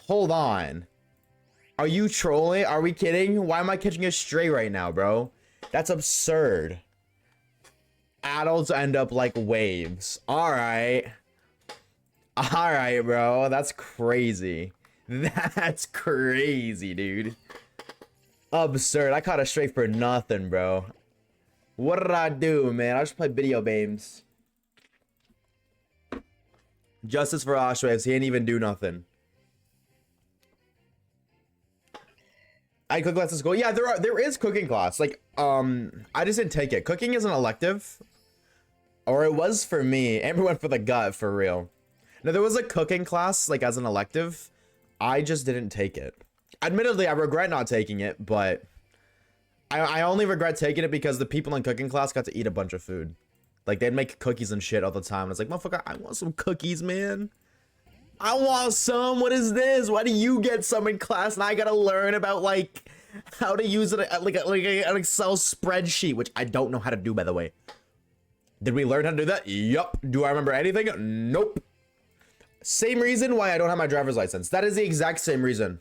Speaker 1: hold on. Are you trolling? Are we kidding? Why am I catching a stray right now, bro? That's absurd. Adults end up like waves. All right, bro. That's crazy. That's crazy, dude. Absurd. I caught a straight for nothing, bro. What did I do, man? I just play video games. Justice for Oshawaves. He didn't even do nothing. I cook class in school. Yeah, there is cooking class. Like, I just didn't take it. Cooking is an elective, or it was for me. Amber went for the gut for real. No, there was a cooking class like as an elective. I just didn't take it. Admittedly, I regret not taking it, but I only regret taking it because the people in cooking class got to eat a bunch of food. Like, they'd make cookies and shit all the time. And it's like, motherfucker, I want some cookies, man. I want some. What is this? Why do you get some in class and I gotta learn about, like, how to use it, like an Excel spreadsheet, which I don't know how to do, by the way. Did we learn how to do that? Yup. Do I remember anything? Nope. Same reason why I don't have my driver's license. That is the exact same reason.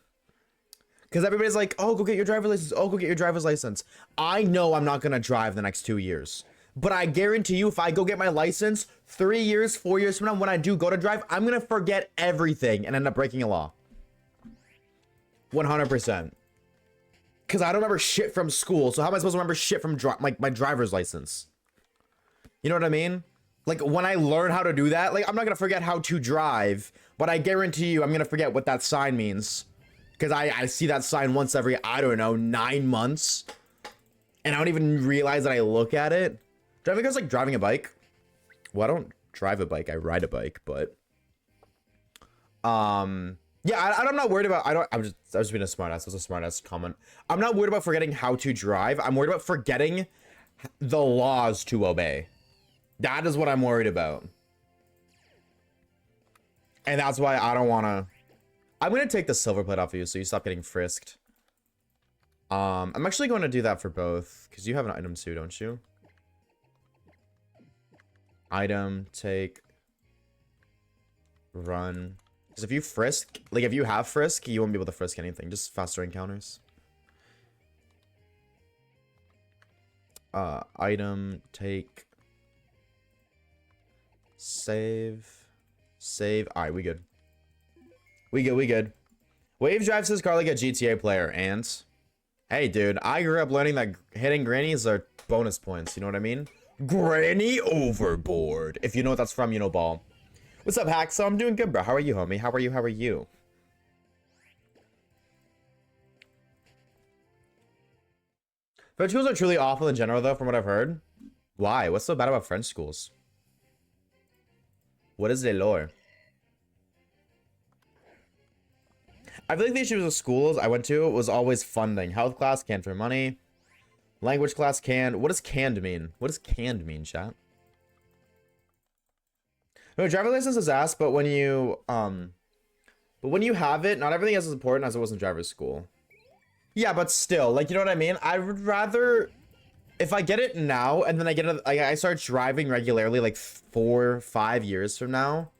Speaker 1: Because everybody's like, oh, go get your driver's license. Oh, go get your driver's license. I know I'm not gonna drive the next 2 years. But I guarantee you, if I go get my license 3 years, 4 years from now, when I do go to drive, I'm going to forget everything and end up breaking a law. 100%. Because I don't remember shit from school. So how am I supposed to remember shit from my driver's license? You know what I mean? Like, when I learn how to do that, like, I'm not going to forget how to drive. But I guarantee you, I'm going to forget what that sign means. Because I see that sign once every, I don't know, 9 months. And I don't even realize that I look at it. Driving goes like driving a bike. Well, I don't drive a bike. I ride a bike, but yeah, I'm not worried about. I was just being a smartass. That's a smartass comment. I'm not worried about forgetting how to drive. I'm worried about forgetting the laws to obey. That is what I'm worried about, and that's why I don't want to. I'm gonna take the silver plate off of you so you stop getting frisked. I'm actually going to do that for both because you have an item too, don't you? Item, take, run. Because if you frisk, like if you have frisk, you won't be able to frisk anything. Just faster encounters. Item, take, save. Alright, we good. We good. Wave drives his car like a GTA player, and hey, dude, I grew up learning that hitting grannies are bonus points. You know what I mean? Granny overboard. If you know what that's from, you know ball. What's up, Hack? So I'm doing good, bro. How are you, homie? How are you? French schools are truly awful in general, though, from what I've heard. Why? What's so bad about French schools? What is the lore? I feel like the issue with the schools I went to was always funding. Health class, canned for money. Language class, canned. What does canned mean? What does canned mean, chat? No, driver license is ass, but when you have it, not everything is as important as it was in driver's school. Yeah, but still, like, you know what I mean? I would rather, if I get it now and then I start driving regularly like 4 or 5 years from now,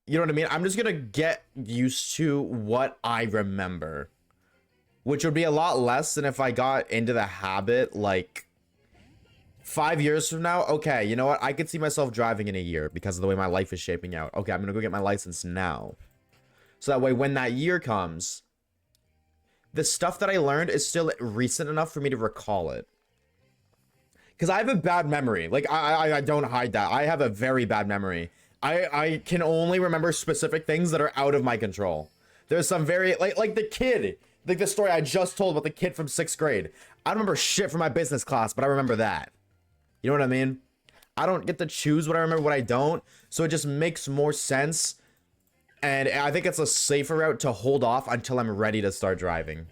Speaker 1: you know what I mean? I'm just gonna get used to what I remember, which would be a lot less than if I got into the habit like 5 years from now. Okay, you know what? I could see myself driving in a year because of the way my life is shaping out. Okay, I'm gonna go get my license now. So that way, when that year comes, the stuff that I learned is still recent enough for me to recall it. Because I have a bad memory. Like, I don't hide that. I have a very bad memory. I can only remember specific things that are out of my control. There's some very, like the kid. Like the story I just told about the kid from 6th grade. I don't remember shit from my business class, but I remember that. You know what I mean? I don't get to choose what I remember, what I don't. So it just makes more sense. And I think it's a safer route to hold off until I'm ready to start driving.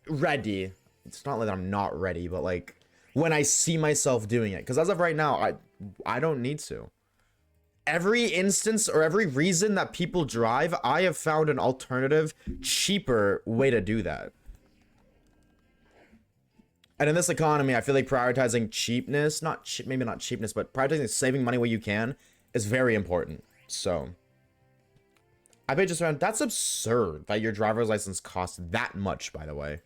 Speaker 1: Ready. It's not like I'm not ready, but like when I see myself doing it. Because as of right now, I don't need to. Every instance or every reason that people drive, I have found an alternative, cheaper way to do that. And in this economy, I feel like prioritizing cheapness, maybe not cheapness, but prioritizing saving money where you can is very important. So I paid just around, that's absurd that your driver's license costs that much, by the way.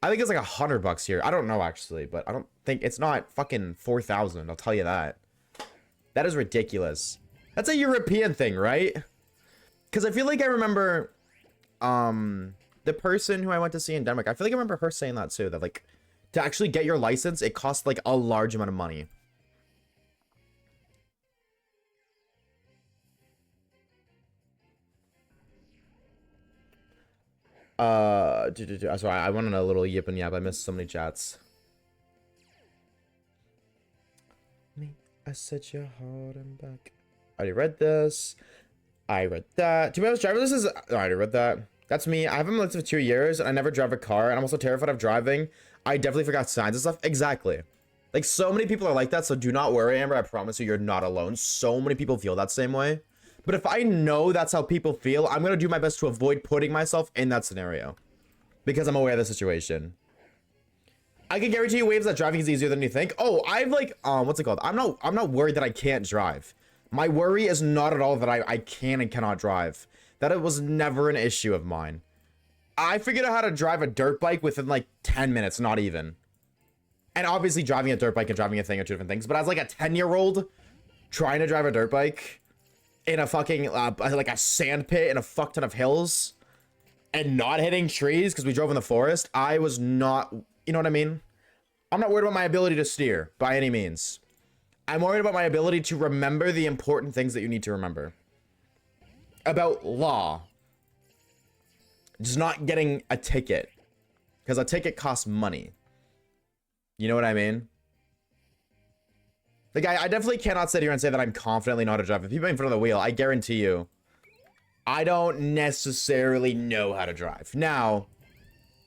Speaker 1: I think it's like $100 here. I don't know actually, but I don't think it's not fucking 4,000. I'll tell you that. That is ridiculous. That's a European thing, right? Because I feel like I remember the person who I went to see in Denmark. I feel like I remember her saying that too. That like to actually get your license, it costs like a large amount of money. Sorry, I wanted a little yip and yap. I missed so many chats. Me, I set your heart and back. I already read this. I read that. To be honest, driverless is. I already read that. That's me. I haven't lived for 2 years, and I never drive a car, and I'm also terrified of driving. I definitely forgot signs and stuff. Exactly. Like, so many people are like that, so do not worry, Amber. I promise you, you're not alone. So many people feel that same way. But if I know that's how people feel, I'm gonna do my best to avoid putting myself in that scenario. Because I'm aware of the situation. I can guarantee you, Waves, that driving is easier than you think. Oh, I've like, what's it called? I'm not worried that I can't drive. My worry is not at all that I can and cannot drive. That it was never an issue of mine. I figured out how to drive a dirt bike within like 10 minutes, not even. And obviously driving a dirt bike and driving a thing are two different things. But as like a 10-year-old trying to drive a dirt bike in a fucking, like a sand pit in a fuck ton of hills and not hitting trees because we drove in the forest, I was not, you know what I mean? I'm not worried about my ability to steer by any means. I'm worried about my ability to remember the important things that you need to remember. About law. Just not getting a ticket. Because a ticket costs money. You know what I mean? Like, I definitely cannot sit here and say that I'm confidently not a driver. If you put me in front of the wheel, I guarantee you, I don't necessarily know how to drive. Now,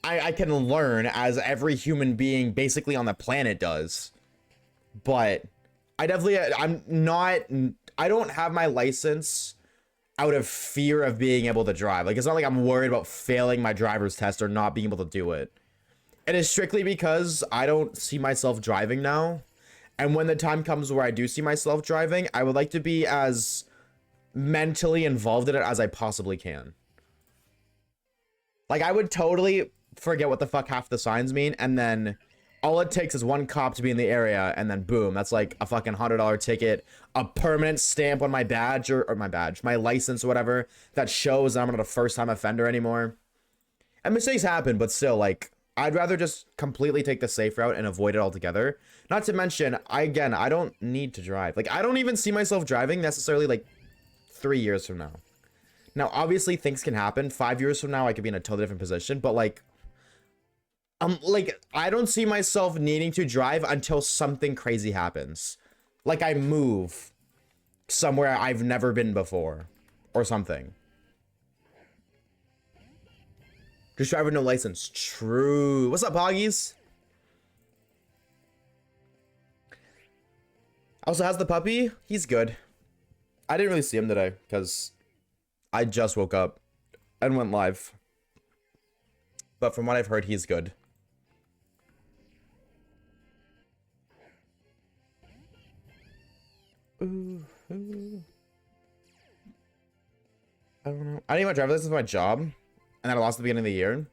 Speaker 1: I can learn, as every human being basically on the planet does. But I don't have my license out of fear of being able to drive. Like, it's not like I'm worried about failing my driver's test or not being able to do it. It is strictly because I don't see myself driving now. And when the time comes where I do see myself driving, I would like to be as mentally involved in it as I possibly can. Like, I would totally forget what the fuck half the signs mean, and then all it takes is one cop to be in the area, and then boom, that's like a fucking $100 ticket, a permanent stamp on my badge, or my license or whatever, that shows that I'm not a first-time offender anymore. And mistakes happen, but still, like, I'd rather just completely take the safe route and avoid it altogether. Not to mention, I don't need to drive. Like, I don't even see myself driving necessarily, like, 3 years from now. Now, obviously, things can happen. 5 years from now, I could be in a totally different position, but, like, I don't see myself needing to drive until something crazy happens. Like, I move somewhere I've never been before, or something. Just drive with no license. True. What's up, Poggies? Also, how's the puppy? He's good. I didn't really see him today, because I just woke up and went live. But from what I've heard, he's good. Ooh. I don't know. I didn't even drive license for my job, and then I lost at the beginning of the year.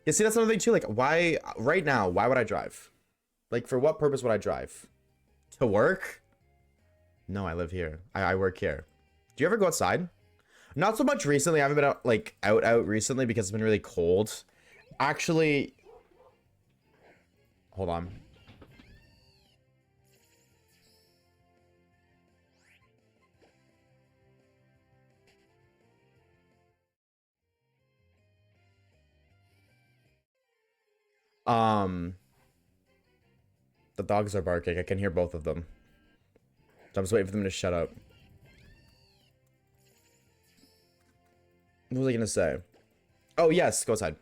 Speaker 1: You see, that's another thing too. Like, why right now? Why would I drive? Like, for what purpose would I drive? To work? No, I live here. I work here. Do you ever go outside? Not so much recently. I haven't been out out recently because it's been really cold. Actually, hold on. The dogs are barking. I can hear both of them. So I'm just waiting for them to shut up. What was I gonna say? Oh yes, go outside.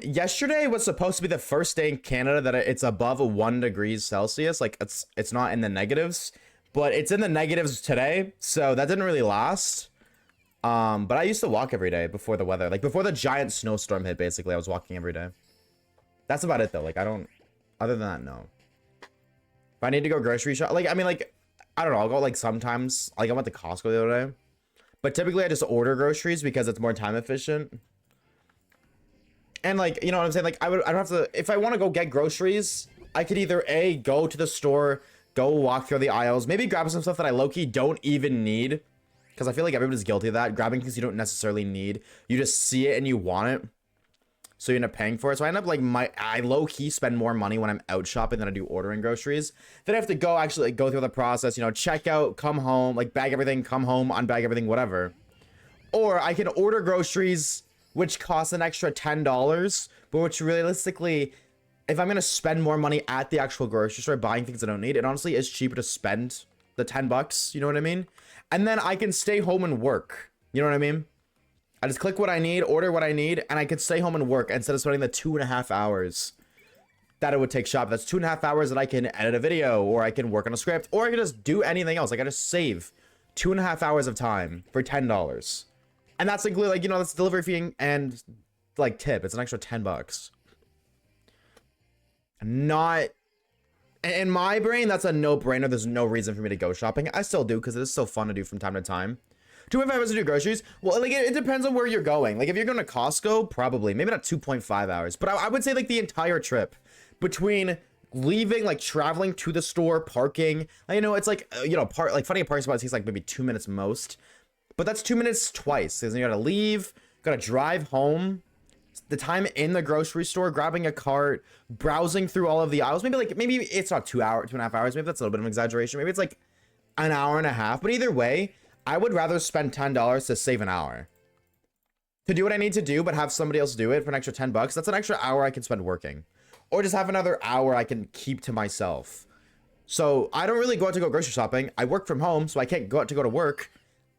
Speaker 1: Yesterday was supposed to be the first day in Canada that it's above 1 degrees Celsius. Like, it's not in the negatives, but it's in the negatives today, so that didn't really last. But I used to walk every day before the weather, like before the giant snowstorm hit. Basically, I was walking every day. That's about it though. Like, I don't, other than that, no. If I need to go grocery shop, like, I mean, like, I don't know, I'll go like sometimes. Like, I went to Costco the other day, but typically I just order groceries because it's more time efficient. And like, you know what I'm saying? Like, I don't have to, if I want to go get groceries, I could either A, go to the store, go walk through the aisles, maybe grab some stuff that I low-key don't even need. Because I feel like everybody's guilty of that. Grabbing things you don't necessarily need. You just see it and you want it, so you end up paying for it. So I end up like, I low-key spend more money when I'm out shopping than I do ordering groceries. Then I have to go actually like, go through the process, you know, check out, come home, like bag everything, come home, unbag everything, whatever. Or I can order groceries which costs an extra $10, but which realistically, if I'm gonna spend more money at the actual grocery store buying things I don't need, it honestly is cheaper to spend the $10, you know what I mean? And then I can stay home and work, you know what I mean? I just click what I need, order what I need, and I can stay home and work instead of spending the 2.5 hours that it would take shop. That's 2.5 hours that I can edit a video, or I can work on a script, or I can just do anything else. Like, I just save 2.5 hours of time for $10. And that's included, like, you know, that's delivery fee and like tip. It's an extra $10. Not in my brain, that's a no-brainer. There's no reason for me to go shopping. I still do because it is so fun to do from time to time. 2.5 hours to do groceries. Well, like, it depends on where you're going. Like, if you're going to Costco, probably maybe not 2.5 hours, but I would say like the entire trip between leaving, like traveling to the store, parking. You know, it's like, you know, like finding a parking spot takes like maybe 2 minutes most, but that's 2 minutes twice. Because you gotta leave, gotta drive home. The time in the grocery store, grabbing a cart, browsing through all of the aisles. Maybe it's not 2.5 hours. Maybe that's a little bit of an exaggeration. Maybe it's like an hour and a half. But either way, I would rather spend $10 to save an hour. To do what I need to do, but have somebody else do it for an extra $10. That's an extra hour I can spend working. Or just have another hour I can keep to myself. So I don't really go out to go grocery shopping. I work from home, so I can't go out to go to work.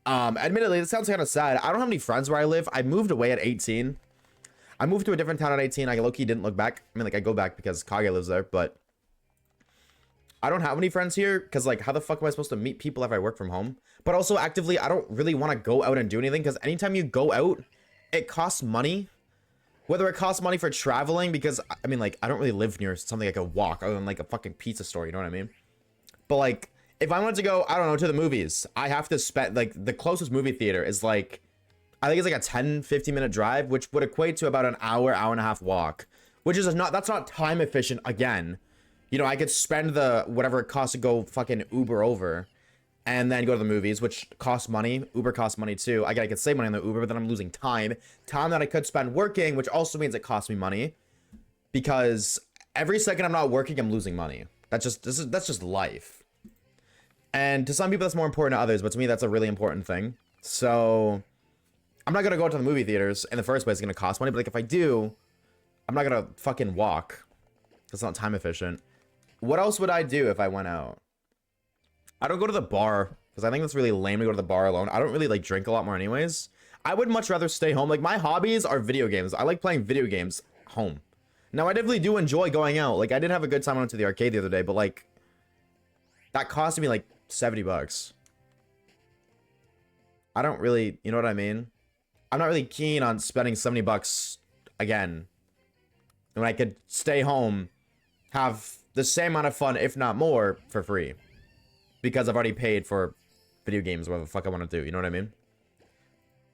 Speaker 1: Admittedly, this sounds kind of sad. I don't have any friends where I live. I moved away at 18. I moved to a different town at 18. I low-key didn't look back. I mean, like, I go back because Kage lives there, but I don't have any friends here because, like, how the fuck am I supposed to meet people if I work from home? But also, actively, I don't really want to go out and do anything because anytime you go out, it costs money. Whether it costs money for traveling, because, I mean, like, I don't really live near something I could walk other than, like, a fucking pizza store, you know what I mean? But, like, if I wanted to go, I don't know, to the movies, I have to spend, like, the closest movie theater is, like, I think it's, like, a 10-15 minute drive, which would equate to about an hour and a half walk, which is not, that's not time efficient again. You know, I could spend the, whatever it costs to go fucking Uber over, and then go to the movies, which costs money. Uber costs money too. I could save money on the Uber, but then I'm losing time that I could spend working, which also means it costs me money, because every second I'm not working, I'm losing money. That's just life. And to some people that's more important to others, but to me that's a really important thing. So I'm not gonna go to the movie theaters in the first place. It's gonna cost money, but like if I do, I'm not gonna fucking walk. That's not time efficient. What else would I do if I went out? I don't go to the bar because I think that's really lame to go to the bar alone. I don't really like drink a lot more anyways. I would much rather stay home. Like, my hobbies are video games. I like playing video games home. Now, I definitely do enjoy going out. Like, I did have a good time. I went to the arcade the other day, but like, that cost me like $70. I don't really, you know what I mean? I'm not really keen on spending $70 again when I could stay home, have the same amount of fun, if not more, for free. Because I've already paid for video games, whatever the fuck I want to do, you know what I mean?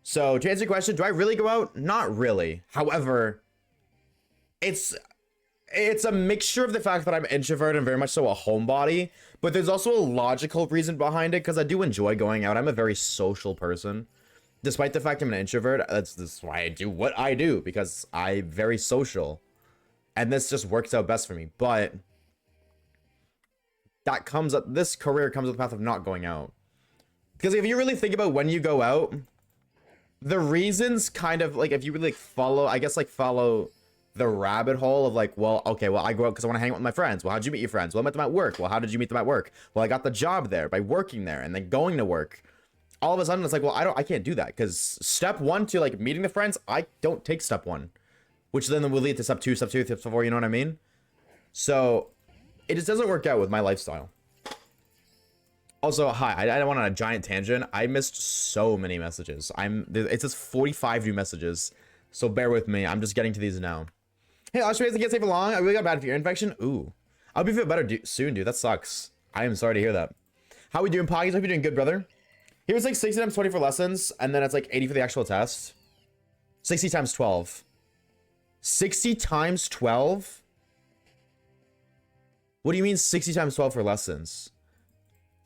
Speaker 1: So, to answer your question, do I really go out? Not really. However, it's a mixture of the fact that I'm introverted and very much so a homebody, but there's also a logical reason behind it, because I do enjoy going out. I'm a very social person. Despite the fact I'm an introvert, that's why I do what I do, because I'm very social. And this just works out best for me, but that comes up, this career comes with the path of not going out. Because if you really think about when you go out, the reasons kind of, like, if you really like follow, I guess, like, follow the rabbit hole of like, well, okay, well, I go out because I want to hang out with my friends. Well, how'd you meet your friends? Well, I met them at work. Well, how did you meet them at work? Well, I got the job there by working there and then going to work. All of a sudden, it's like, well, I can't do that, because step one to like meeting the friends, I don't take step one, which then will lead to step two, step 4, you know what I mean? So it just doesn't work out with my lifestyle. Also, hi, I went on a giant tangent. I missed so many messages. It says 45 new messages, so bear with me. I'm just getting to these now. Hey, Oshawaves, I can't stay for long. I really got bad ear infection. Ooh, I'll be feel better soon, dude. That sucks. I am sorry to hear that. How we doing, Poggies? Hope you're doing good, brother. Here was like 60 times 20 for lessons, and then it's like 80 for the actual test. 60 times 12. 60 times 12? What do you mean 60 times 12 for lessons?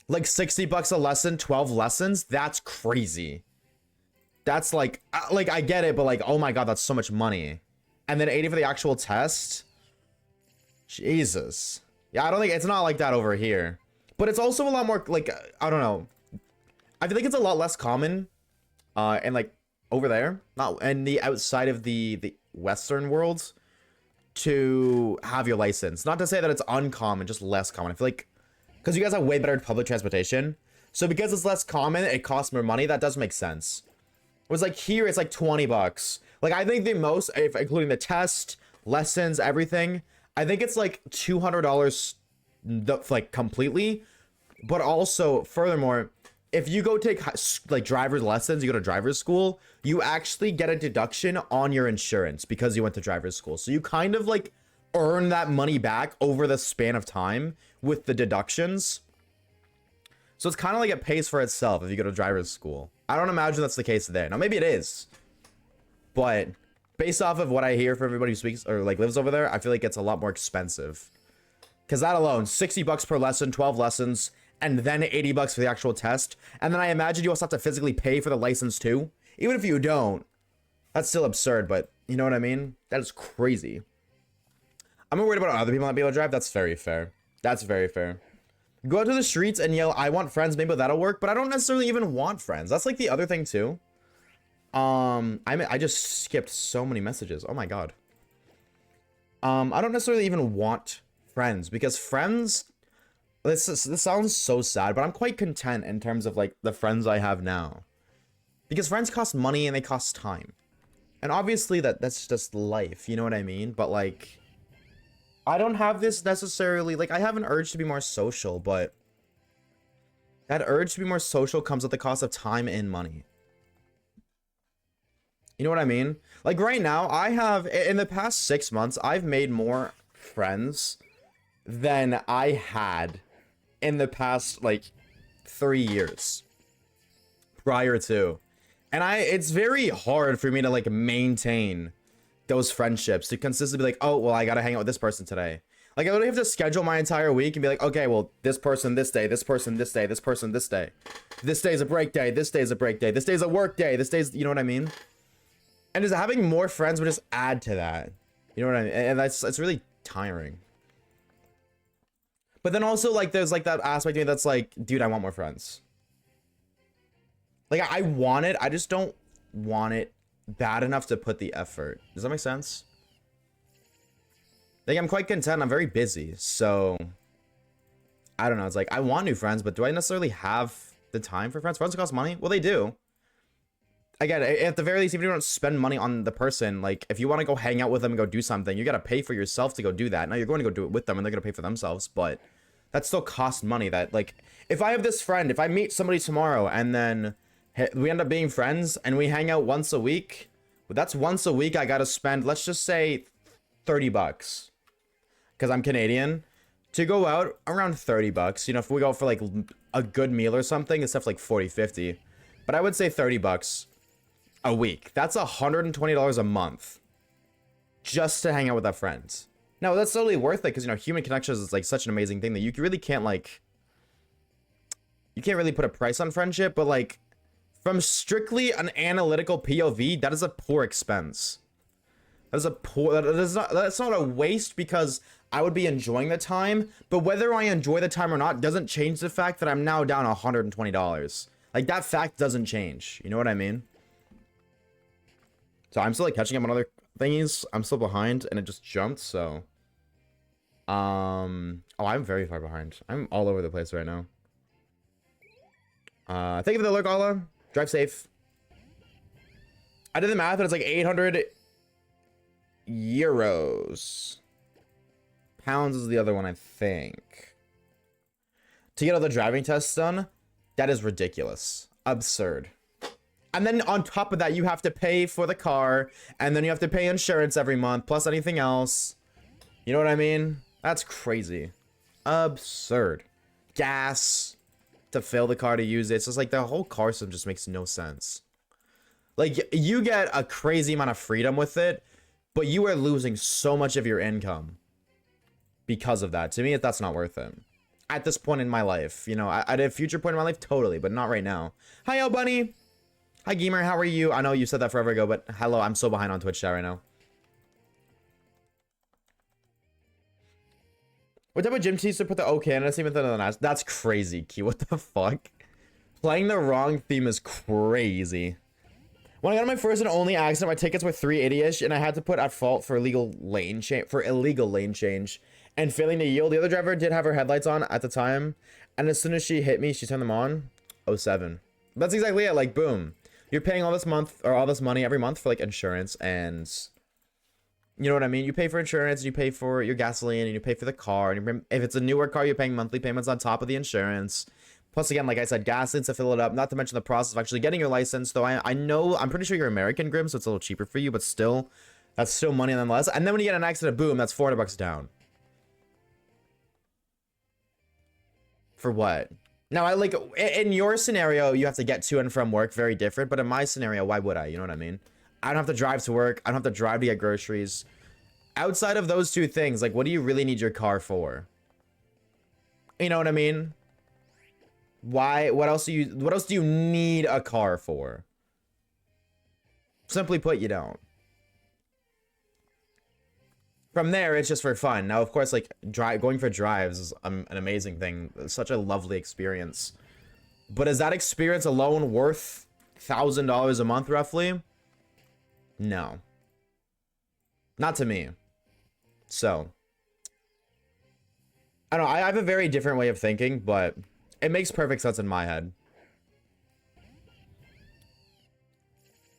Speaker 1: Like $60 a lesson, 12 lessons? That's crazy. That's like I get it, but like, oh my god, that's so much money. And then 80 for the actual test? Jesus. Yeah, I don't think, it's not like that over here. But it's also a lot more, like, I don't know. I feel like it's a lot less common in like over there, not in the outside of the Western world, to have your license. Not to say that it's uncommon, just less common. I feel like because you guys have way better public transportation, so because it's less common, it costs more money. That does make sense. It was like here, it's like 20 bucks. Like I think the most, if including the test, lessons, everything, I think it's like $200 like completely. But also, furthermore, if you go take like driver's lessons, you go to driver's school, you actually get a deduction on your insurance because you went to driver's school. So you kind of like earn that money back over the span of time with the deductions. So it's kind of like it pays for itself if you go to driver's school. I don't imagine that's the case there. Now, maybe it is. But based off of what I hear from everybody who speaks or like lives over there, I feel like it's a lot more expensive. Because that alone, 60 bucks per lesson, 12 lessons, and then 80 bucks for the actual test. And then I imagine you also have to physically pay for the license too. Even if you don't, that's still absurd, but you know what I mean? That is crazy. I'm not worried about other people not being able to drive. That's very fair. That's very fair. Go out to the streets and yell, I want friends. Maybe that'll work, but I don't necessarily even want friends. That's like the other thing too. I just skipped so many messages. Oh my God. I don't necessarily even want friends because friends, this sounds so sad, but I'm quite content in terms of like the friends I have now, because friends cost money and they cost time. And obviously that's just life. You know what I mean? But like, I don't have this necessarily, like I have an urge to be more social, but that urge to be more social comes at the cost of time and money. You know what I mean? Like right now, I have, in the past 6 months, I've made more friends than I had in the past like 3 years prior to. And it's very hard for me to like maintain those friendships, to consistently be like, oh, well, I gotta hang out with this person today. Like I literally have to schedule my entire week and be like, okay, well, this person this day, this person this day, this person this day. This day's a break day, this day's a break day, this day's a work day, this day's, you know what I mean? And just having more friends would just add to that. You know what I mean? And it's really tiring. But then also, like, there's like that aspect of me that's like, dude, I want more friends. Like, I want it, I just don't want it bad enough to put the effort. Does that make sense? Like, I'm quite content. I'm very busy. So, I don't know. It's like, I want new friends, but do I necessarily have the time for friends? Friends cost money? Well, they do. Again, at the very least, if you don't spend money on the person, like, if you want to go hang out with them and go do something, you got to pay for yourself to go do that. Now, you're going to go do it with them, and they're going to pay for themselves, but that still costs money. That, like, if I have this friend, if I meet somebody tomorrow, and then we end up being friends, and we hang out once a week, well, that's once a week I got to spend, let's just say, 30 bucks. Because I'm Canadian. To go out, around 30 bucks. You know, if we go for, like, a good meal or something, it's stuff like 40, 50. But I would say 30 bucks a week. That's $120 a month just to hang out with our friends. Now, that's totally worth it because, you know, human connections is like such an amazing thing that you really can't, like, you can't really put a price on friendship, but like from strictly an analytical POV, that is a poor expense. That's not a waste because I would be enjoying the time, but whether I enjoy the time or not doesn't change the fact that I'm now down $120. Like, that fact doesn't change. You know what I mean? So I'm still like catching up on other thingies. I'm still behind and it just jumped, so. Oh, I'm very far behind. I'm all over the place right now. Thank you for the look, Allah. Drive safe. I did the math and it's like 800 euros. Pounds is the other one, I think. To get all the driving tests done, that is ridiculous. Absurd. And then on top of that, you have to pay for the car, and then you have to pay insurance every month, plus anything else. You know what I mean? That's crazy. Absurd. Gas to fill the car to use it. It's just like the whole car system just makes no sense. Like, you get a crazy amount of freedom with it, but you are losing so much of your income because of that. To me, that's not worth it. At this point in my life, you know, at a future point in my life, totally, but not right now. Hi, yo, bunny. Hi, Gamer, how are you? I know you said that forever ago, but hello, I'm so behind on Twitch chat right now. What type of gym teacher put the OK and it's even than the That's crazy, Key. What the fuck? Playing the wrong theme is crazy. When I got on my first and only accident, my tickets were 380-ish, and I had to put at fault for illegal lane change and failing to yield. The other driver did have her headlights on at the time, and as soon as she hit me, she turned them on. 07. That's exactly it. Like, boom, you're paying all this money every month for like insurance, and you know what I mean. You pay for insurance, and you pay for your gasoline, and you pay for the car, and if it's a newer car, you're paying monthly payments on top of the insurance. Plus, again, like I said, gasoline to fill it up, not to mention the process of actually getting your license. Though I'm pretty sure you're American, Grim, so it's a little cheaper for you, but still, that's still money nonetheless. And then when you get an accident, boom, that's $400 down. For what? Now, I like, in your scenario, you have to get to and from work, very different, but in my scenario, why would I? You know what I mean? I don't have to drive to work. I don't have to drive to get groceries. Outside of those two things, like, what do you really need your car for? You know what I mean? Why? What else do you need a car for? Simply put, you don't. From there, it's just for fun. Now, of course, like going for drives is an amazing thing. It's such a lovely experience. But is that experience alone worth $1,000 a month, roughly? No. Not to me. So, I don't know. I have a very different way of thinking, but it makes perfect sense in my head.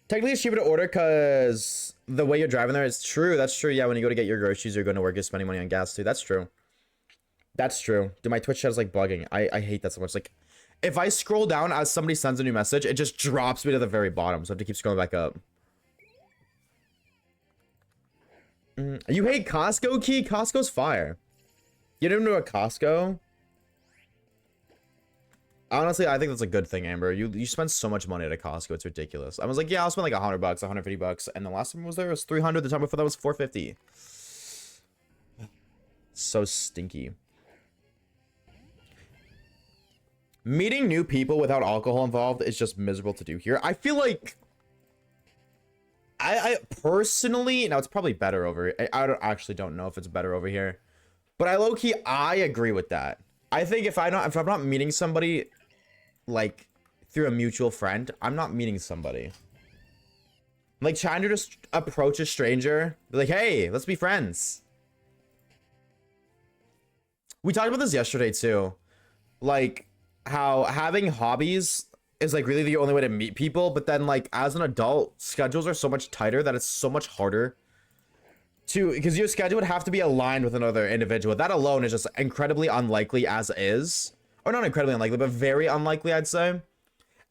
Speaker 1: Technically, it's cheaper to order because the way you're driving there is true. That's true. Yeah, when you go to get your groceries, you're going to work, you're spending money on gas too. That's true. That's true. Dude, my Twitch chat is like bugging. I hate that so much. Like, if I scroll down as somebody sends a new message, it just drops me to the very bottom. So I have to keep scrolling back up. You hate Costco, Key? Costco's fire. You didn't know a Costco? Honestly, I think that's a good thing, Amber. You spend so much money at a Costco, it's ridiculous. I was like, yeah, I'll spend like $100, $150, and the last time I was there was $300. The time before that was $450. So stinky. Meeting new people without alcohol involved is just miserable to do here. I feel like I personally, now it's probably better over. Actually don't know if it's better over here, but I agree with that. I think if I'm not meeting somebody like through a mutual friend, I'm not meeting somebody. Like trying to just approach a stranger, be like, hey, let's be friends. We talked about this yesterday too. Like how having hobbies is like really the only way to meet people, but then like as an adult, schedules are so much tighter that it's so much harder because your schedule would have to be aligned with another individual. That alone is just incredibly unlikely as is. Or not incredibly unlikely, but very unlikely, I'd say.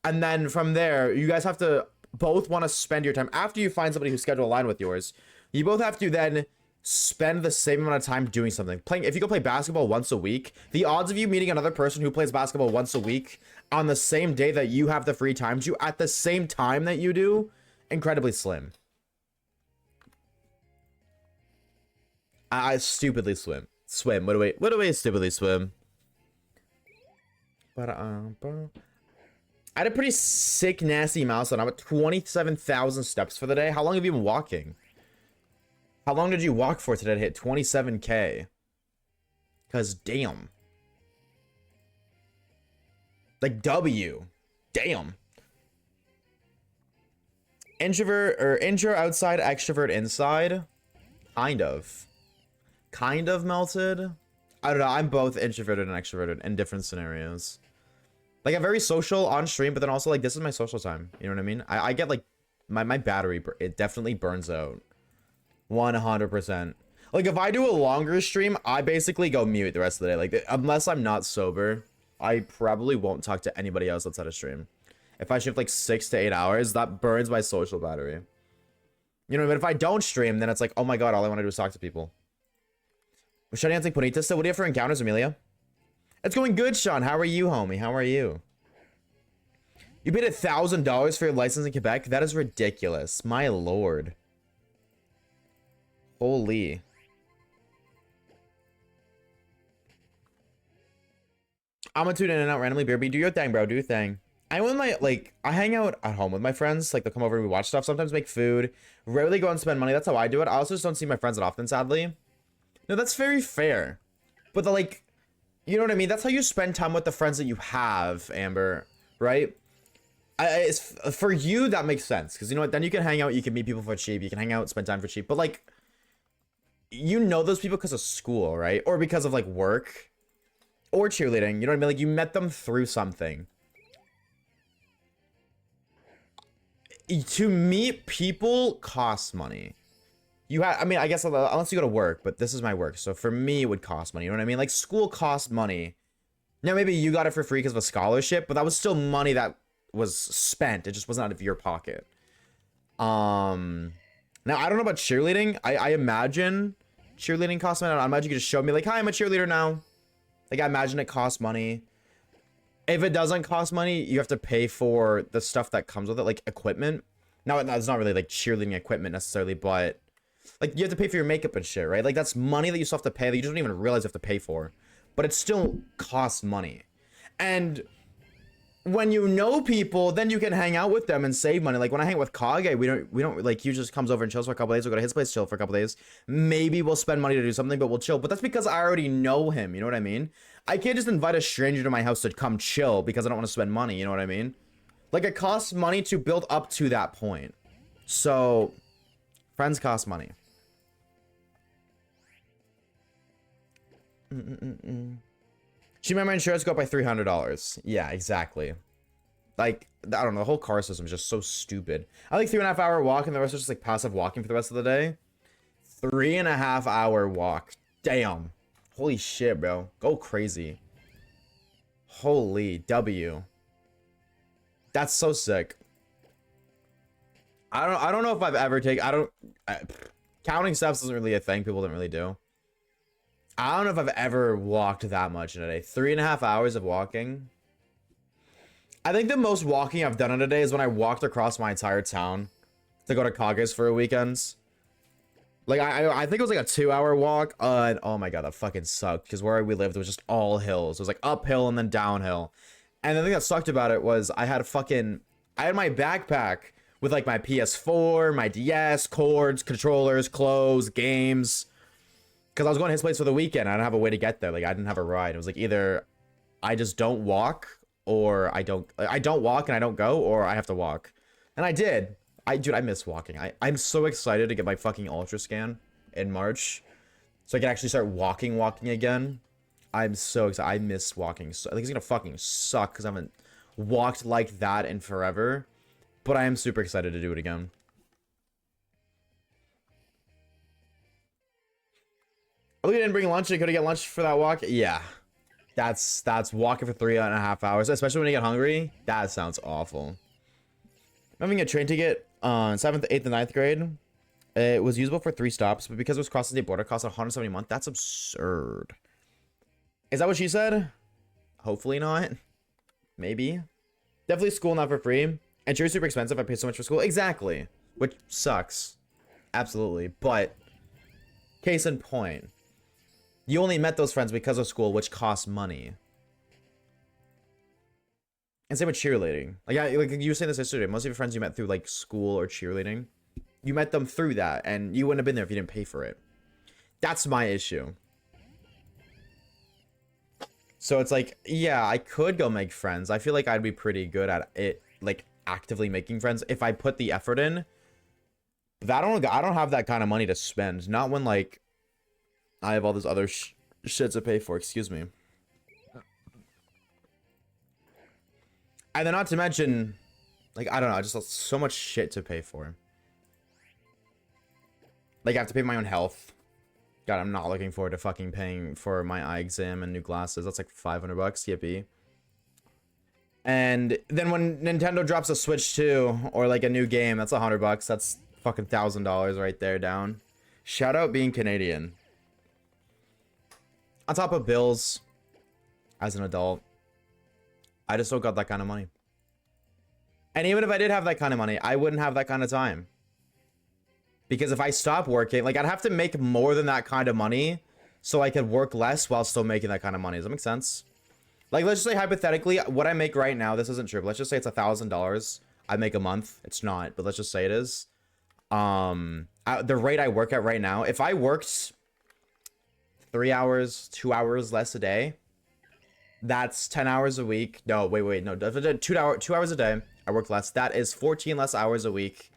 Speaker 1: And then from there, you guys have to both want to spend your time. After you find somebody whose schedule aligned with yours, you both have to then spend the same amount of time doing something. If you go play basketball once a week, the odds of you meeting another person who plays basketball once a week on the same day that you have the free time to at the same time that you do, incredibly slim. I stupidly swim. What do we stupidly swim? But I had a pretty sick, nasty milestone. I'm at 27,000 steps for the day. How long have you been walking? How long did you walk for today to hit 27K? Cause damn. Like W. Damn. Introvert or intro outside, extrovert inside. Kind of melted. I don't know. I'm both introverted and extroverted in different scenarios. Like I'm very social on stream, but then also like this is my social time. You know what I mean? I get like my battery, it definitely burns out. 100%. Like if I do a longer stream, I basically go mute the rest of the day. Like unless I'm not sober, I probably won't talk to anybody else outside of stream. If I shift like 6 to 8 hours, that burns my social battery. You know, but if I don't stream, then it's like, oh my god, all I want to do is talk to people. We're shutting out Bonita. So what do you have for encounters, Amelia? It's going good, Sean. How are you, homie? How are you? You paid $1,000 for your license in Quebec? That is ridiculous. My lord. Holy. I'm gonna tune in and out randomly, Beerby. Do your thing, bro. Do your thing. I hang out at home with my friends. Like, they'll come over and we watch stuff. Sometimes make food. Rarely go and spend money. That's how I do it. I also just don't see my friends that often, sadly. No, that's very fair. But you know what I mean? That's how you spend time with the friends that you have, Amber, right? It's for you that makes sense because you know what? Then you can hang out, you can meet people for cheap, you can hang out, spend time for cheap. But like, you know those people because of school, right? Or because of like work or cheerleading. You know what I mean? Like you met them through something. To meet people costs money. You have, I mean, I guess unless you go to work, but this is my work. So for me, it would cost money. You know what I mean? Like school costs money. Now maybe you got it for free because of a scholarship, but that was still money that was spent. It just wasn't out of your pocket. Now I don't know about cheerleading. I imagine cheerleading costs money. I imagine you could just show me like, hi, I'm a cheerleader now. Like I imagine it costs money. If it doesn't cost money, you have to pay for the stuff that comes with it, like equipment. Now it's not really like cheerleading equipment necessarily, but like you have to pay for your makeup and shit, right? Like that's money that you still have to pay that you don't even realize you have to pay for, but it still costs money. And when you know people, then you can hang out with them and save money. Like when I hang with Kage, we don't like, he just comes over and chills for a couple days. We'll go to his place, chill for a couple days. Maybe we'll spend money to do something, but we'll chill. But that's because I already know him. You know what I mean? I can't just invite a stranger to my house to come chill because I don't want to spend money. You know what I mean? Like it costs money to build up to that point. So friends cost money. She made my insurance go up by $300. Yeah, exactly. Like, I don't know, the whole car system is just so stupid. I like 3.5 hour walk and the rest is just like passive walking for the rest of the day. 3.5 hour walk. Damn. Holy shit, bro. Go crazy. Holy W. That's so sick. I don't know if I've ever taken, counting steps isn't really a thing people don't really do. I don't know if I've ever walked that much in a day. 3.5 hours of walking. I think the most walking I've done in a day is when I walked across my entire town to go to Kage's for a weekend. Like, I think it was like a 2-hour walk. And oh my god, that fucking sucked. Because where we lived, it was just all hills. It was like uphill and then downhill. And the thing that sucked about it was I had my backpack with like my PS4, my DS, cords, controllers, clothes, games. Because I was going to his place for the weekend. I didn't have a way to get there. Like, I didn't have a ride. It was like either I just don't walk or I don't walk and I don't go, or I have to walk. And I did. Dude, I miss walking. I'm so excited to get my fucking ultra scan in March so I can actually start walking again. I'm so excited. I miss walking. So I think it's going to fucking suck because I haven't walked like that in forever. But I am super excited to do it again. Oh, you didn't bring lunch? You could get lunch for that walk? Yeah. That's walking for 3.5 hours, especially when you get hungry. That sounds awful. I'm having a train ticket on 7th, 8th, and 9th grade. It was usable for 3 stops, but because it was crossing the state border, it cost $170 a month. That's absurd. Is that what she said? Hopefully not. Maybe. Definitely school not for free. And sure, super expensive. I pay so much for school. Exactly. Which sucks. Absolutely. But case in point. You only met those friends because of school, which costs money. And same with cheerleading. Like you were saying this yesterday. Most of your friends you met through like school or cheerleading. You met them through that, and you wouldn't have been there if you didn't pay for it. That's my issue. So it's like, yeah, I could go make friends. I feel like I'd be pretty good at it, like actively making friends if I put the effort in. But I don't have that kind of money to spend. Not when like I have all this other shit to pay for. Excuse me. And then not to mention, like, I don't know, just so much shit to pay for. Like, I have to pay for my own health. God, I'm not looking forward to fucking paying for my eye exam and new glasses. That's like $500, yippee. And then when Nintendo drops a Switch 2 or like a new game, that's $100. That's fucking $1,000 right there down. Shout out being Canadian. On top of bills, as an adult, I just don't got that kind of money. And even if I did have that kind of money, I wouldn't have that kind of time. Because if I stop working, like I'd have to make more than that kind of money so I could work less while still making that kind of money. Does that make sense? Like, let's just say hypothetically, what I make right now, this isn't true, but let's just say it's $1,000 I make a month. It's not, but let's just say it is. The rate I work at right now, if I worked 3 hours, 2 hours less a day, that's 10 hours a week. No, wait, no, 2 hours a day. I work less. That is 14 less hours a week.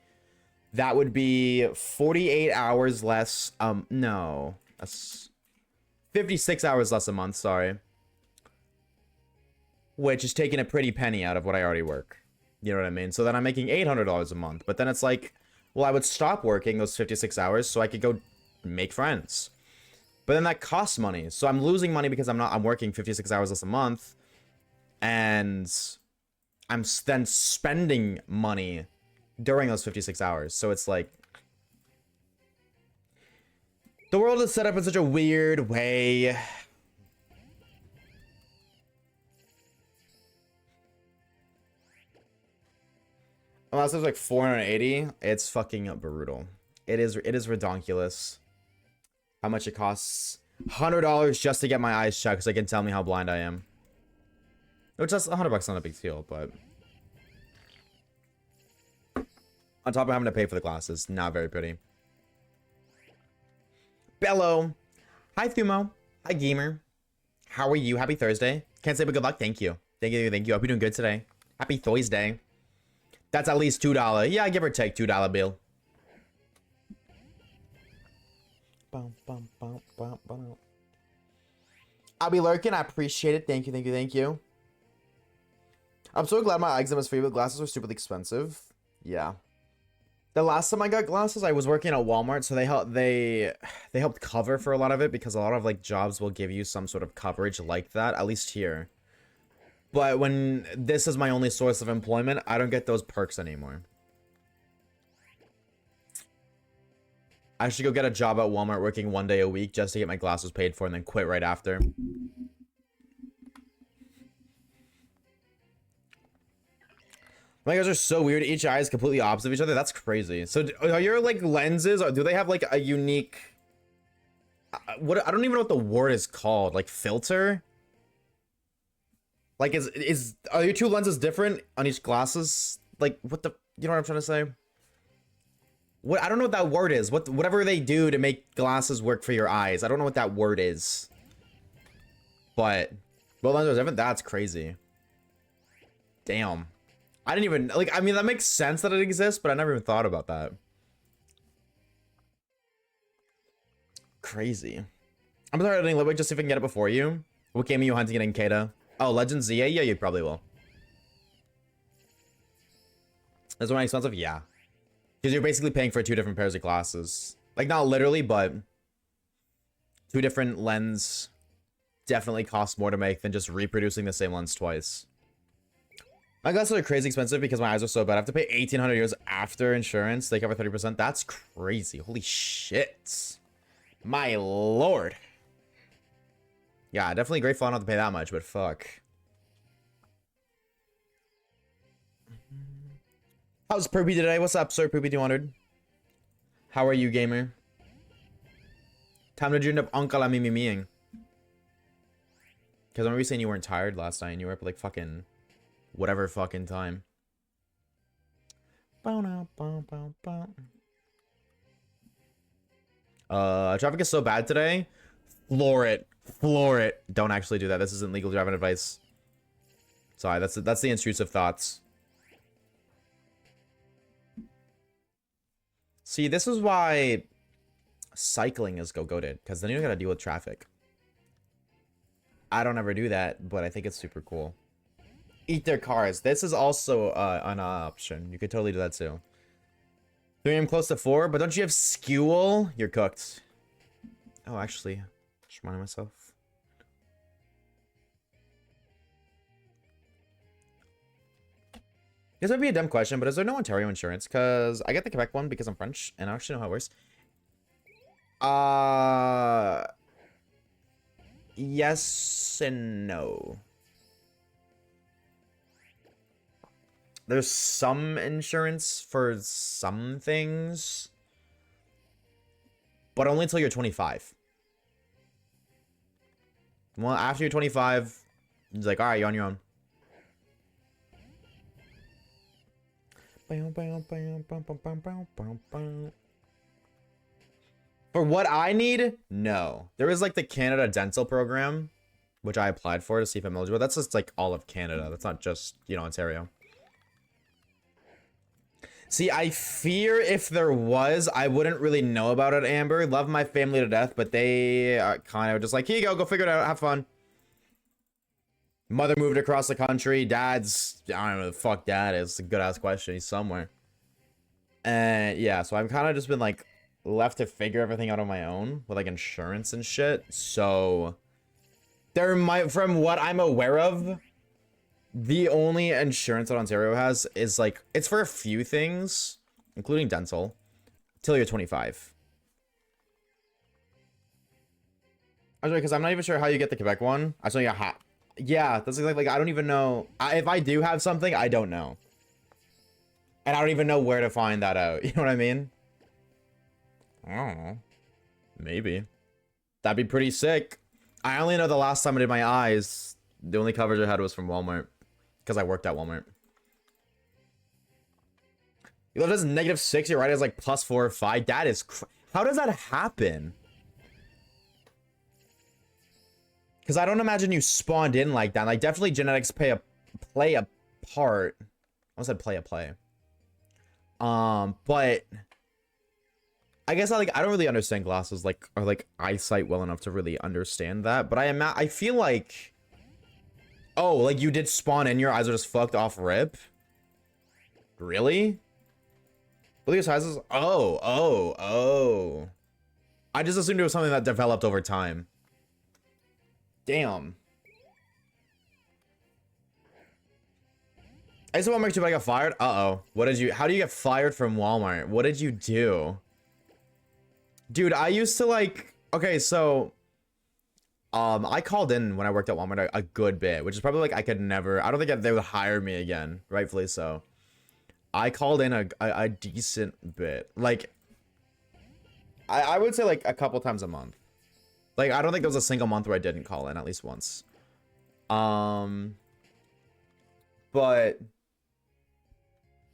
Speaker 1: That would be 48 hours less. No. That's 56 hours less a month, sorry. Which is taking a pretty penny out of what I already work. You know what I mean? So then I'm making $800 a month. But then it's like, well, I would stop working those 56 hours so I could go make friends. But then that costs money. So I'm losing money because I'm working 56 hours less a month. And I'm then spending money during those 56 hours. So it's like, the world is set up in such a weird way. Unless it's like 480, it's fucking brutal. It is redonkulous. How much it costs? $100 just to get my eyes checked so they can tell me how blind I am. Which that's $100 not a big deal, but on top of having to pay for the glasses, not very pretty. Bello. Hi, Thumo. Hi, Gamer. How are you? Happy Thursday. Can't say but good luck. Thank you. Thank you. Thank you. Hope you're doing good today. Happy Thursday. That's at least $2. Yeah, give or take $2 bill. I'll be lurking. I appreciate it. Thank you. Thank you. Thank you. I'm so glad my eczema is free, but glasses are stupidly expensive. Yeah. The last time I got glasses, I was working at Walmart, so they helped cover for a lot of it because a lot of like jobs will give you some sort of coverage like that, at least here. But when this is my only source of employment, I don't get those perks anymore. I should go get a job at Walmart working 1 day a week just to get my glasses paid for and then quit right after. My guys are so weird. Each eye is completely opposite of each other. That's crazy. So are your like lenses, or do they have like a unique what, I don't even know what the word is called, like filter? Like are your two lenses different on each glasses? Like what the, you know what I'm trying to say? What, I don't know what that word is. Whatever they do to make glasses work for your eyes. I don't know what that word is. But both lenses are different. That's crazy. Damn. I didn't even, like, I mean, that makes sense that it exists, but I never even thought about that. Crazy. I'm sorry, editing Ludwig, just see if I can get it before you. What game are you hunting in Kata? Oh, Legends Z? Yeah, you probably will. Is one expensive? Yeah. Because you're basically paying for two different pairs of glasses. Like, not literally, but two different lens definitely cost more to make than just reproducing the same lens twice. My glasses are crazy expensive because my eyes are so bad. I have to pay $1,800 after insurance. They cover 30%. That's crazy. Holy shit. My lord. Yeah, definitely grateful I don't have to pay that much, but fuck. How's Perpy today? What's up, Sir Perpy 200? How are you, gamer? Time to join up Uncle I'm mimiing. Because I remember you saying you weren't tired last night and you were up like fucking whatever fucking time. Traffic is so bad today. Floor it. Floor it. Don't actually do that. This isn't legal driving advice. Sorry, that's the intrusive thoughts. See, this is why cycling is go-goated, because then you don't gotta deal with traffic. I don't ever do that, but I think it's super cool. Eat their cars. This is also an option. You could totally do that too. 3 AM close to 4, but don't you have school? You're cooked. Oh, actually, just reminding myself. This might be a dumb question, but is there no Ontario insurance? Because I get the Quebec one because I'm French, and I actually know how it works. Yes and no. There's some insurance for some things, but only until you're 25. Well, after you're 25, it's like, all right, you're on your own. For what I need? No. There is like the Canada Dental program, which I applied for to see if I'm eligible. That's just like all of Canada. That's not just, you know, Ontario. See, I fear if there was, I wouldn't really know about it, Amber. Love my family to death, but they are kind of just like, here you go figure it out, have fun. Mother moved across the country. Dad's, I don't know who the fuck dad is. It's a good ass question. He's somewhere. And yeah, so I've kind of just been like left to figure everything out on my own with like insurance and shit. So there might, from what I'm aware of, the only insurance that Ontario has is like, it's for a few things, including dental, till you're 25. Because I'm not even sure how you get the Quebec one. I saw you got yeah, that's exactly like I don't even know. If I do have something, I don't know. And I don't even know where to find that out. You know what I mean? I don't know. Maybe. That'd be pretty sick. I only know the last time I did my eyes, the only coverage I had was from Walmart. Because I worked at Walmart. You left as -6, you're right as like +4 or 5. That is how does that happen? Because I don't imagine you spawned in like that. Like, definitely genetics play a part. I almost said play. But I guess I don't really understand glasses or like eyesight well enough to really understand that. But I feel like, oh, like you did spawn in, your eyes are just fucked off rip. Really? Look at your sizes. Oh. I just assumed it was something that developed over time. Damn. I used to Walmart too, but I got fired. Uh-oh. How do you get fired from Walmart? What did you do? Dude, I used to like, okay, so I called in when I worked at Walmart a good bit, which is probably like I don't think they would hire me again, rightfully so. I called in a decent bit. Like I would say like a couple times a month. Like, I don't think there was a single month where I didn't call in, at least once. But...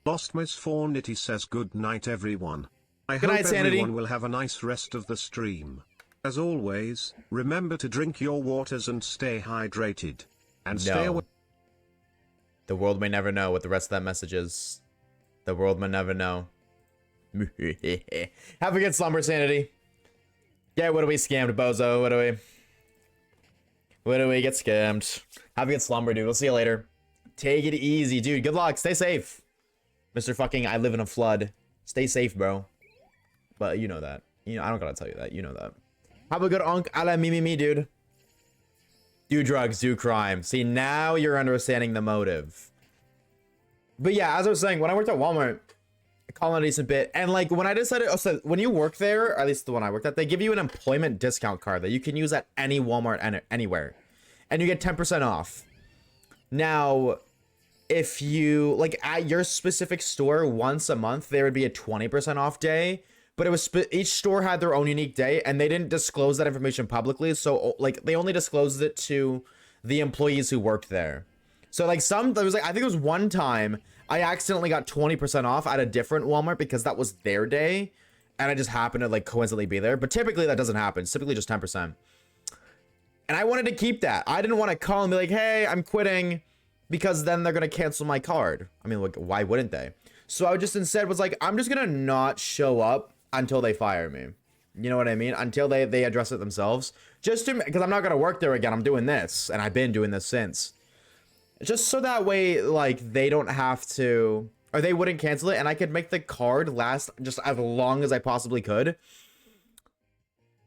Speaker 2: Lost Miss 4nitty says good night everyone. I
Speaker 1: Good
Speaker 2: hope
Speaker 1: night, Sanity.
Speaker 2: everyone will have a nice rest of the stream. As always, remember to drink your waters and stay hydrated. And stay away.
Speaker 1: The world may never know what the rest of that message is. The world may never know. Have a good slumber, Sanity. Yeah, what do we scammed, bozo? What do we get scammed? Have a good slumber, dude. We'll see you later. Take it easy, dude. Good luck. Stay safe. Mr. fucking I live in a flood. Stay safe, bro. But you know that. You know, I don't gotta tell you that. You know that. Have a good unk a la me, dude. Do drugs, do crime. See, now you're understanding the motive. But yeah, as I was saying, when I worked at Walmart, call it a decent bit, and like when I decided, so when you work there, or at least the one I worked at, they give you an employment discount card that you can use at any Walmart anywhere, and you get 10% off. Now, if you like at your specific store once a month, there would be a 20% off day, but it was each store had their own unique day, and they didn't disclose that information publicly, so like they only disclosed it to the employees who worked there. So like there was like, I think it was one time I accidentally got 20% off at a different Walmart because that was their day, and I just happened to like coincidentally be there. But typically that doesn't happen. It's typically just 10%. And I wanted to keep that. I didn't want to call and be like, hey, I'm quitting, because then they're gonna cancel my card. I mean, like, why wouldn't they? So I just instead was like, I'm just gonna not show up until they fire me. You know what I mean? Until they address it themselves. Just to, because I'm not gonna work there again. I'm doing this, and I've been doing this since. Just so that way, like, they don't have to, or they wouldn't cancel it, and I could make the card last just as long as I possibly could.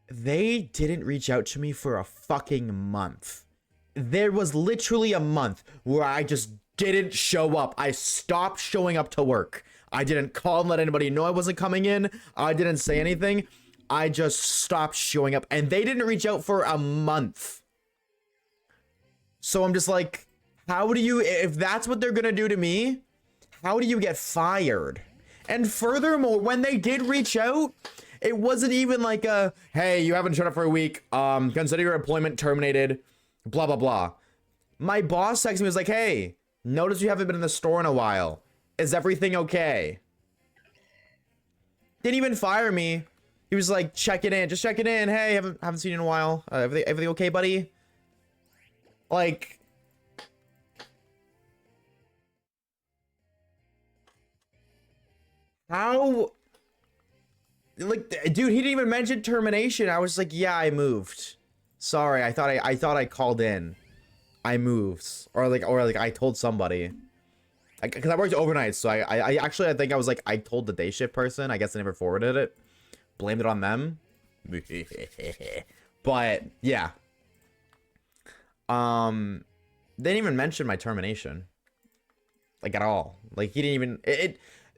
Speaker 1: They didn't reach out to me for a fucking month. There was literally a month where I just didn't show up. I stopped showing up to work. I didn't call and let anybody know I wasn't coming in. I didn't say anything. I just stopped showing up, and they didn't reach out for a month. So I'm just like, how do you, if that's what they're gonna do to me, how do you get fired? And furthermore, when they did reach out, it wasn't even like a, hey, you haven't showed up for a week, consider your employment terminated, blah, blah, blah. My boss texted me, was like, hey, notice you haven't been in the store in a while. Is everything okay? Didn't even fire me. He was like, checking in, just checking in. Hey, haven't seen you in a while. Everything okay, buddy? Like, How? Like, dude, he didn't even mention termination. I was like, yeah, I moved. Sorry, I thought I called in. I moved, or like I told somebody. Because I worked overnight, so I actually I think I was like I told the day shift person. I guess I never forwarded it. Blamed it on them. But yeah. They didn't even mention my termination. Like at all. Like he didn't even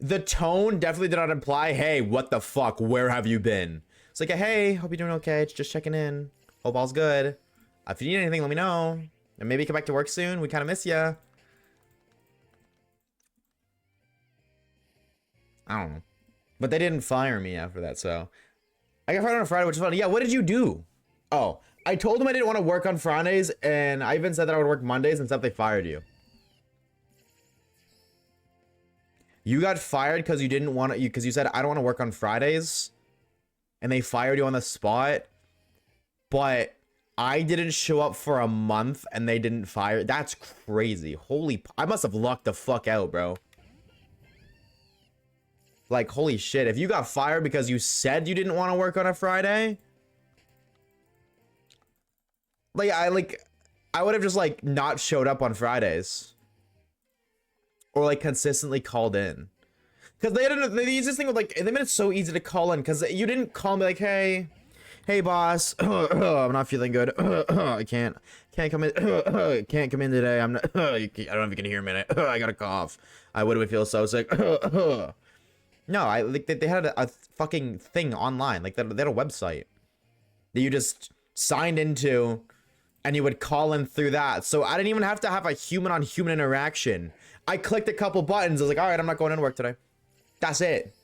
Speaker 1: the tone definitely did not imply, hey, what the fuck? Where have you been? It's like, hey, hope you're doing okay. It's just checking in. Hope all's good. If you need anything, let me know. And maybe come back to work soon. We kind of miss ya. I don't know. But they didn't fire me after that, so. I got fired on a Friday, which is funny. Yeah, what did you do? Oh, I told them I didn't want to work on Fridays, and I even said that I would work Mondays, and instead they fired you. You got fired because you didn't want to, because you said, I don't want to work on Fridays, and they fired you on the spot, but I didn't show up for a month, and they didn't fire. That's crazy. I must have lucked the fuck out, bro. Like, holy shit. If you got fired because you said you didn't want to work on a Friday, I would have just, like, not showed up on Fridays. Or, like, consistently called in. Because they used this thing with, like, they made it so easy to call in. Because you didn't call me like, hey, boss. I'm not feeling good. I can't come in. Can't come in today. I'm not. I don't know if you can hear me. I got a cough. I would feel so sick. No, they had a fucking thing online. Like, they had a website that you just signed into, and you would call in through that. So I didn't even have to have a human-on-human interaction. I clicked a couple buttons. I was like, all right, I'm not going into work today. That's it.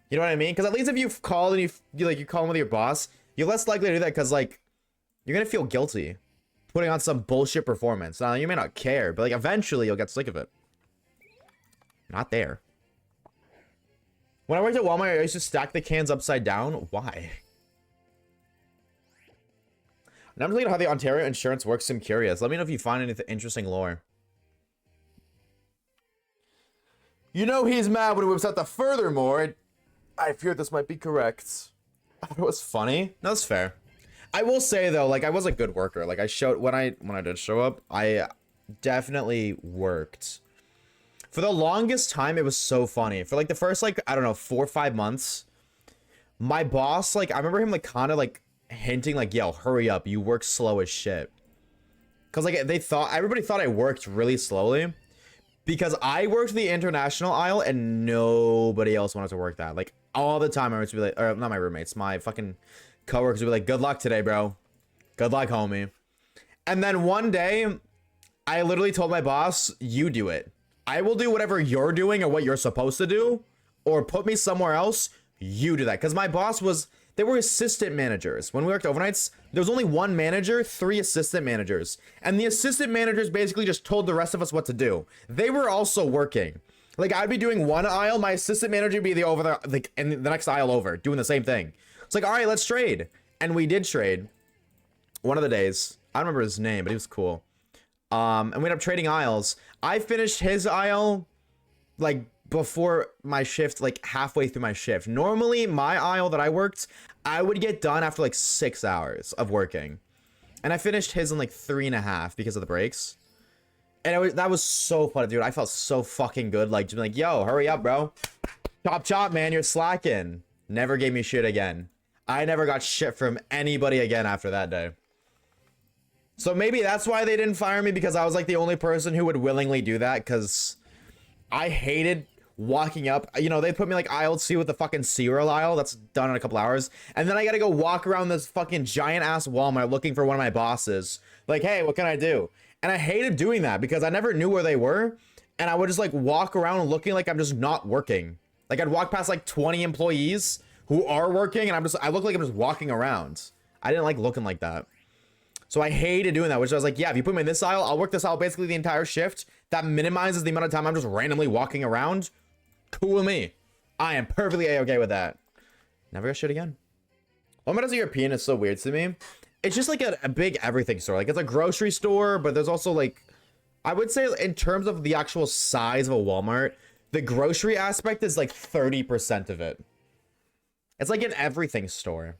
Speaker 1: You know what I mean? Because at least if you call and you call in with your boss, you're less likely to do that because, like, you're going to feel guilty putting on some bullshit performance. Now, you may not care, but, like, eventually you'll get sick of it. Not there. When I worked at Walmart, I used to stack the cans upside down. Why? Now I'm looking at how the Ontario insurance works. I'm curious. Let me know if you find anything interesting lore. You know he's mad when he whips out the furthermore. I fear this might be correct. I thought it was funny. No, that's fair. I will say though, like I was a good worker. Like I showed when I did show up, I definitely worked. For the longest time, it was so funny. For like the first, like, I don't know, 4 or 5 months, my boss, like, I remember him, like, kind of, like, hinting, like, yo, hurry up. You work slow as shit. Because, like, everybody thought I worked really slowly. Because I worked the international aisle and nobody else wanted to work that. Like, all the time, I used to be like, or not my roommates, my fucking coworkers would be like, good luck today, bro. Good luck, homie. And then one day, I literally told my boss, you do it. I will do whatever you're doing or what you're supposed to do, or put me somewhere else. You do that. Because my boss they were assistant managers. When we worked overnights, there was only one manager, 3 assistant managers. And the assistant managers basically just told the rest of us what to do. They were also working. Like, I'd be doing one aisle, my assistant manager would be over there, like, in the next aisle over, doing the same thing. It's like, all right, let's trade. And we did trade. One of the days. I don't remember his name, but he was cool. And we ended up trading aisles. I finished his aisle, like, before my shift, like, halfway through my shift. Normally, my aisle that I worked, I would get done after, like, 6 hours of working. And I finished his in, like, 3.5 because of the breaks. And that was so funny, dude. I felt so fucking good, like, just being like, yo, hurry up, bro. Chop, chop, man, you're slacking. Never gave me shit again. I never got shit from anybody again after that day. So maybe that's why they didn't fire me, because I was like the only person who would willingly do that, because I hated walking up. You know, they put me like aisle 2 with the fucking cereal aisle. That's done in a couple hours. And then I gotta go walk around this fucking giant ass Walmart looking for one of my bosses. Like, hey, what can I do? And I hated doing that because I never knew where they were. And I would just like walk around looking like I'm just not working. Like I'd walk past like 20 employees who are working and I look like I'm just walking around. I didn't like looking like that. So I hated doing that, which I was like, yeah, if you put me in this aisle, I'll work this aisle basically the entire shift. That minimizes the amount of time I'm just randomly walking around. Cool with me. I am perfectly A-okay with that. Never got shit again. Walmart as a European is so weird to me. It's just like a big everything store. Like, it's a grocery store, but there's also like, I would say in terms of the actual size of a Walmart, The grocery aspect is like 30% of it. It's like an everything store.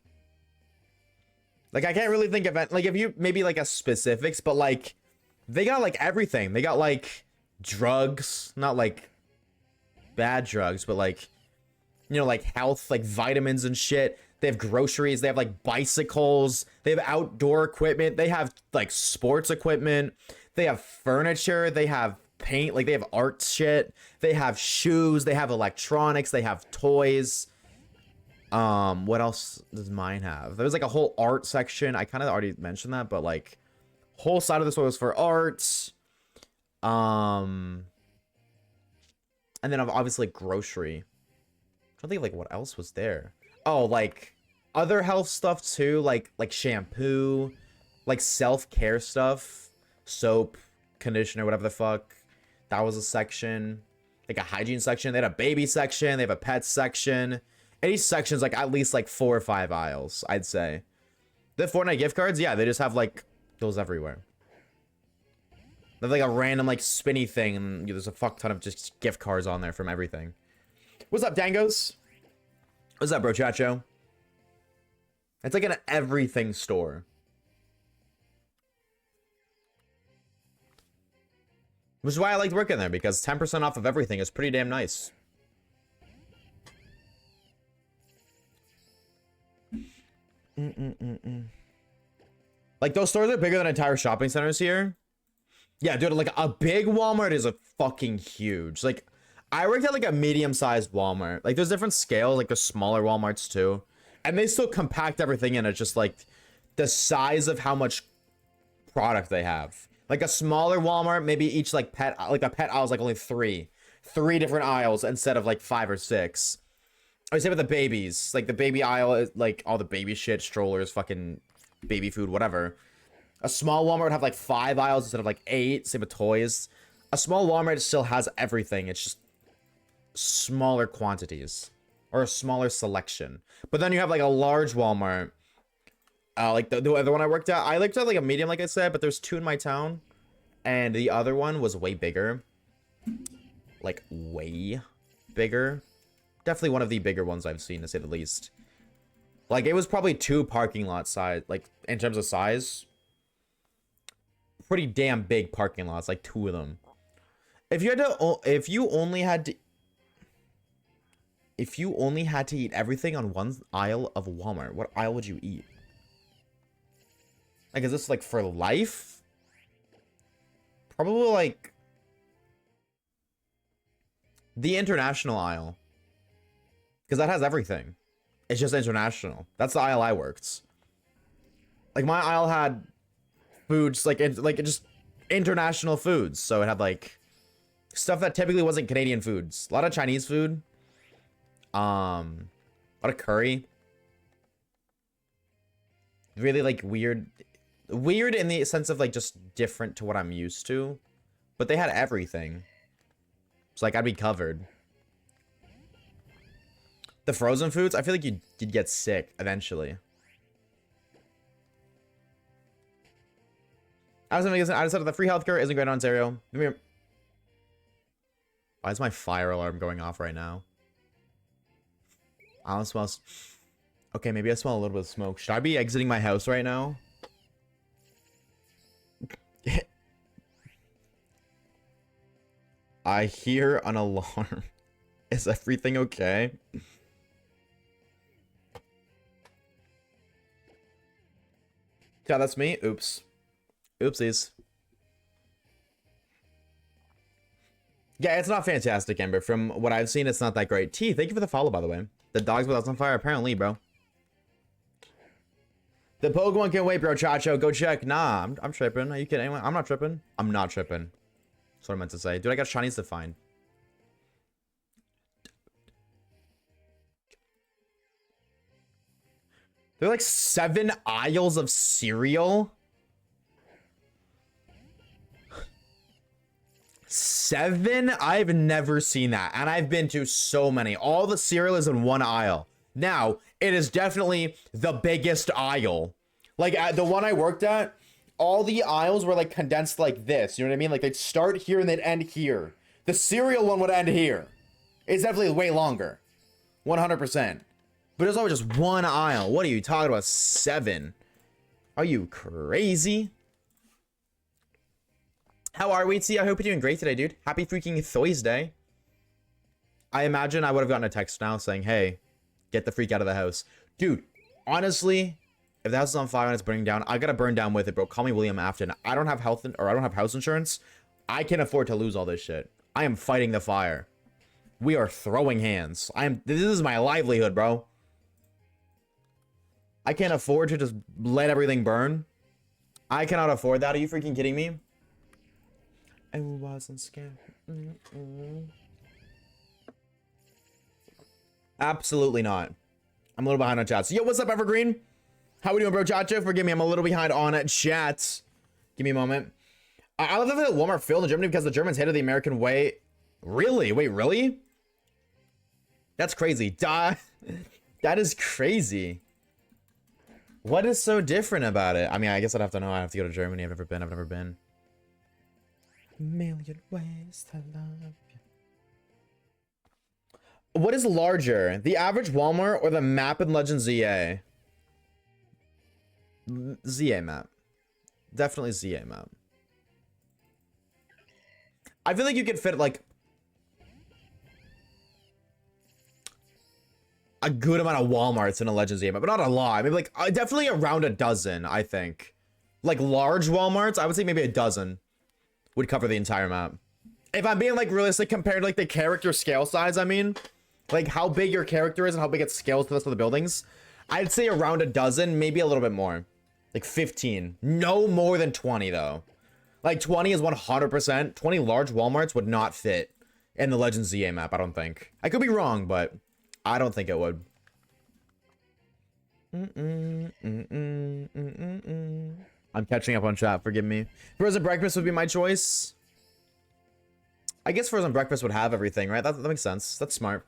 Speaker 1: Like, I can't really think of it. Like, if you maybe like a specifics, but like, they got like everything. They got like drugs, not like bad drugs, but like, you know, like health, like vitamins and shit. They have groceries. They have like bicycles. They have outdoor equipment. They have like sports equipment. They have furniture. They have paint. Like, they have art shit. They have shoes. They have electronics. They have toys. What else does mine have? There's like a whole art section. I kind of already mentioned that, but like, whole side of this was for art. And then obviously like, grocery. I don't think like what else was there. Oh, like other health stuff too, like shampoo, like self-care stuff, soap, conditioner, whatever the fuck. That was a section, like a hygiene section. They had a baby section. They have a pet section. And each section's like at least like 4 or 5 aisles, I'd say. The Fortnite gift cards, yeah, they just have like those everywhere. They have like a random like spinny thing, and there's a fuck ton of just gift cards on there from everything. What's up, Dangos? What's up, bro, Chacho? It's like an everything store. Which is why I liked working there, because 10% off of everything is pretty damn nice. Like, those stores are bigger than entire shopping centers here. Yeah, dude, like, a big Walmart is a fucking huge. Like, I worked at, like, a medium-sized Walmart. Like, there's different scales, like, there's smaller Walmarts, too. And they still compact everything in. It's just, like, the size of how much product they have. Like, a smaller Walmart, maybe each, like, pet, like, a pet aisle is, like, only 3 different aisles instead of, like, 5 or 6. I would say with the babies, like the baby aisle is like all the baby shit, strollers, fucking baby food, whatever. A small Walmart would have like 5 aisles instead of like 8. Same with toys. A small Walmart still has everything. It's just smaller quantities or a smaller selection. But then you have like a large Walmart, like the other one I worked at. I looked at like a medium, like I said, but there's 2 in my town, and the other one was way bigger, like way bigger. Definitely one of the bigger ones I've seen, to say the least. Like, it was probably 2 parking lot size, like, in terms of size. Pretty damn big parking lots, like 2 of them. If you only had to eat everything on one aisle of Walmart, what aisle would you eat? Like, is this, like, for life? Probably, like, the international aisle. Because that has everything. It's just international. That's the aisle I worked. Like, my aisle had foods, like just international foods. So it had, like, stuff that typically wasn't Canadian foods. A lot of Chinese food. A lot of curry. Really, like, weird in the sense of, like, just different to what I'm used to. But they had everything. So, like, I'd be covered. The frozen foods, I feel like you'd get sick eventually. I decided the free healthcare isn't great in Ontario. Why is my fire alarm going off right now? I don't smell. Okay, maybe I smell a little bit of smoke. Should I be exiting my house right now? I hear an alarm. Is everything okay? Yeah, that's me. Oops. Oopsies. Yeah, it's not fantastic, Ember. From what I've seen, it's not that great. T, thank you for the follow, by the way. The dog's without on fire, apparently, bro. The Pokemon can wait, bro. Chacho, go check. Nah, I'm tripping. Are you kidding? I'm not tripping. I'm not tripping. That's what I meant to say. Dude, I got shinies to find. There are like 7 aisles of cereal. 7? I've never seen that. And I've been to so many. All the cereal is in one aisle. Now, it is definitely the biggest aisle. Like, at the one I worked at, all the aisles were like condensed like this. You know what I mean? Like, they'd start here and they'd end here. The cereal one would end here. It's definitely way longer. 100%. But there's always just one aisle. What are you talking about? 7? Are you crazy? How are we, T? I hope you're doing great today, dude. Happy freaking Thursday. I imagine I would have gotten a text now saying, hey, get the freak out of the house. Dude, honestly, if the house is on fire and it's burning down, I gotta burn down with it, bro. Call me William Afton. I don't have I don't have house insurance. I can't afford to lose all this shit. I am fighting the fire. We are throwing hands. This is my livelihood, bro. I can't afford to just let everything burn. I cannot afford that. Are you freaking kidding me? I wasn't scared. Absolutely not. I'm a little behind on chat. So, yo, what's up, Evergreen? How we doing, bro? Chacho, forgive me. I'm a little behind on chat. Give me a moment. I love that Walmart failed in Germany because the Germans hated the American way. Really? Wait, really? That's crazy. That is crazy. What is so different about it? I mean, I guess I'd have to know. I have to go to Germany. I've never been. Million ways to love you. What is larger, the average Walmart or the map in Legend ZA? ZA map. Definitely ZA map. I feel like you could fit like a good amount of Walmarts in a Legend ZA map, but not a lot. Maybe like definitely around a dozen, I think. Like large Walmarts, I would say maybe a dozen would cover the entire map. If I'm being like realistic compared to like the character scale size, I mean, like how big your character is and how big it scales to the rest of the buildings, I'd say around a dozen, maybe a little bit more. Like 15. No more than 20 though. Like 20 is 100%. 20 large Walmarts would not fit in the Legends ZA map, I don't think. I could be wrong, but I don't think it would. I'm catching up on chat, forgive me. Frozen breakfast would be my choice. I guess frozen breakfast would have everything, right? That makes sense. That's smart.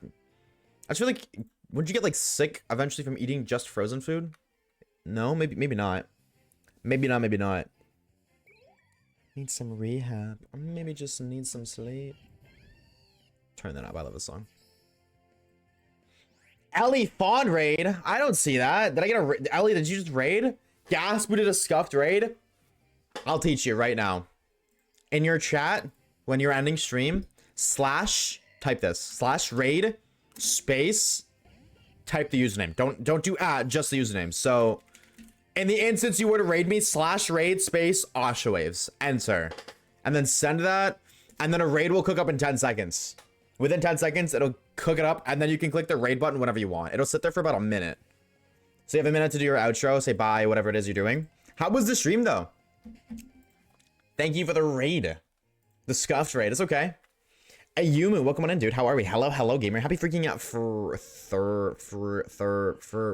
Speaker 1: I feel like, would you get like sick eventually from eating just frozen food? No, maybe not. Maybe not. Need some rehab. Or maybe just need some sleep. Turn that up. I love this song. Ellie Fawn raid? I don't see that. Did I get a Ellie, did you just raid? Gasp, we did a scuffed raid? I'll teach you right now. In your chat, when you're ending stream, type this. /raid space type the username. Don't do just the username. So in the instance you were to raid me, /raid space Oshawaves. Enter. And then send that. And then a raid will cook up in 10 seconds. Within 10 seconds, it'll cook it up. And then you can click the raid button whenever you want. It'll sit there for about a minute. So you have a minute to do your outro. Say bye, whatever it is you're doing. How was the stream, though? Thank you for the raid. The scuffed raid. It's okay. Hey, Yumu, welcome on in, dude. How are we? Hello, gamer. Happy freaking out for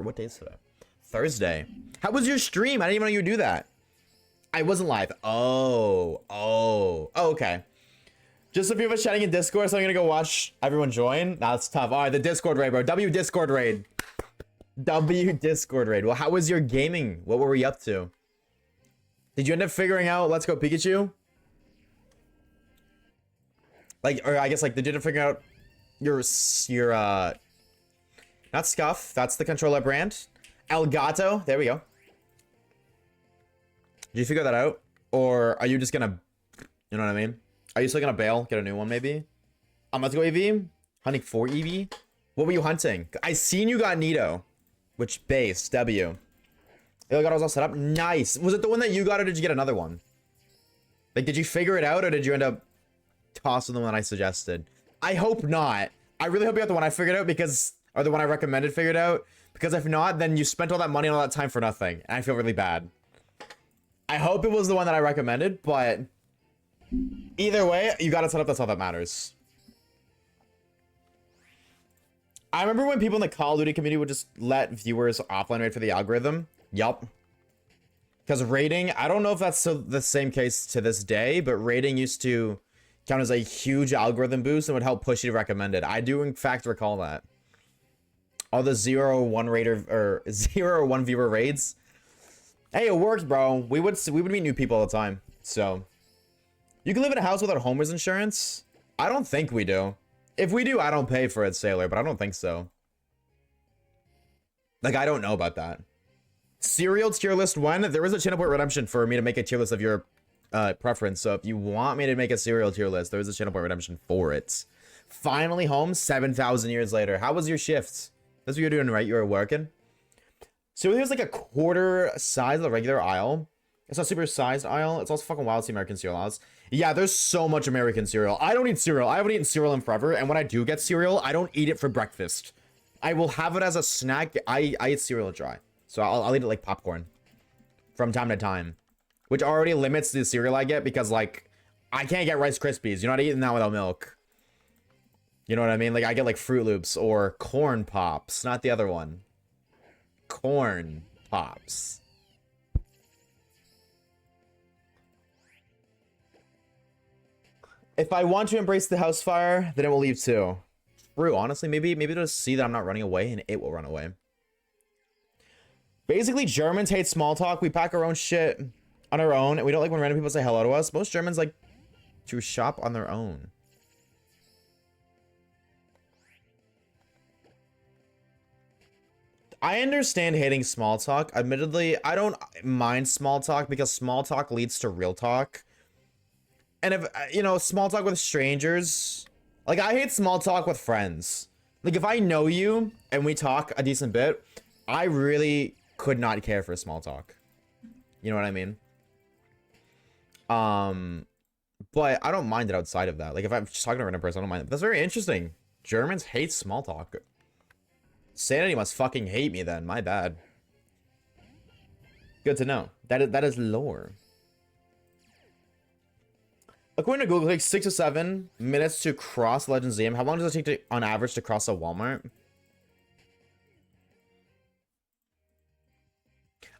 Speaker 1: what day is today? Thursday. How was your stream? I didn't even know you would do that. I wasn't live. Oh, okay. Just a few of us chatting in Discord, so I'm gonna go watch everyone join. Nah, that's tough. All right, the Discord raid, bro. W Discord raid. Well, how was your gaming? What were we up to? Did you end up figuring out Let's Go Pikachu? Like, or I guess like, did you end up figure out your not Scuff, that's the controller brand. Elgato, there we go. Did you figure that out? Or are you just gonna, you know what I mean? Are you still gonna bail, get a new one maybe? Let's Go EV? Hunting for EV? What were you hunting? I seen you got Nito. Which base? W. Elgato was all set up. Nice. Was it the one that you got or did you get another one? Like, did you figure it out or did you end up tossing the one I suggested? I hope not. I really hope you got the one I figured out because, or the one I recommended figured out. Because if not, then you spent all that money and all that time for nothing. And I feel really bad. I hope it was the one that I recommended, but either way, you got it set up. That's all that matters. I remember when people in the Call of Duty community would just let viewers offline raid for the algorithm. Yup. Because rating, I don't know if that's still the same case to this day, but rating used to count as a huge algorithm boost and would help push you to recommended. I do in fact recall that. All the 0 or 1 viewer raids. Hey, it works, bro. We would meet new people all the time. So you can live in a house without homeowner's insurance? I don't think we do. If we do, I don't pay for it, Sailor, but I don't think so. Like, I don't know about that. Cereal tier list 1. There is a channel point redemption for me to make a tier list of your preference. So if you want me to make a cereal tier list, there is a channel point redemption for it. Finally home 7,000 years later. How was your shift? That's what you're doing, right? You were working? So here's like a quarter size of the regular aisle. It's not super sized aisle. It's also fucking wild to see American cereal aisles. Yeah, there's so much American cereal. I don't eat cereal. I haven't eaten cereal in forever. And when I do get cereal, I don't eat it for breakfast. I will have it as a snack. I eat cereal dry. So I'll eat it like popcorn from time to time. Which already limits the cereal I get because, like, I can't get Rice Krispies. You're not eating that without milk. You know what I mean? Like, I get, like, Fruit Loops or Corn Pops. Not the other one. Corn Pops. If I want to embrace the house fire, then it will leave too. True, honestly, maybe they'll see that I'm not running away and it will run away. Basically, Germans hate small talk. We pack our own shit on our own, and we don't like when random people say hello to us. Most Germans like to shop on their own. I understand hating small talk. Admittedly, I don't mind small talk because small talk leads to real talk. And if, you know, small talk with strangers, like, I hate small talk with friends. Like, if I know you and we talk a decent bit, I really could not care for small talk. You know what I mean? But I don't mind it outside of that. Like, if I'm just talking to a random person, I don't mind it. That's very interesting. Germans hate small talk. Sanity must fucking hate me then. My bad. Good to know. That is lore. According to Google, it takes 6 to 7 minutes to cross Legends Museum. How long does it take on average to cross a Walmart?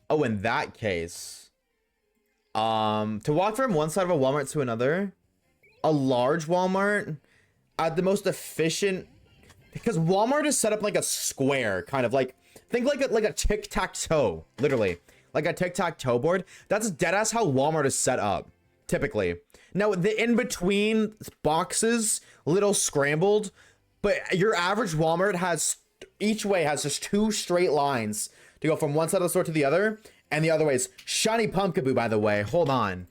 Speaker 1: Oh, in that case, to walk from one side of a Walmart to another, a large Walmart, at the most efficient, because Walmart is set up like a square, kind of like, think like a tic-tac-toe, literally, like a tic-tac-toe board. That's deadass how Walmart is set up, typically. Now, the in-between boxes, little scrambled, but your average Walmart has, each way has just 2 straight lines to go from one side of the store to the other, and the other way is Shiny Pumpkaboo, by the way. Hold on.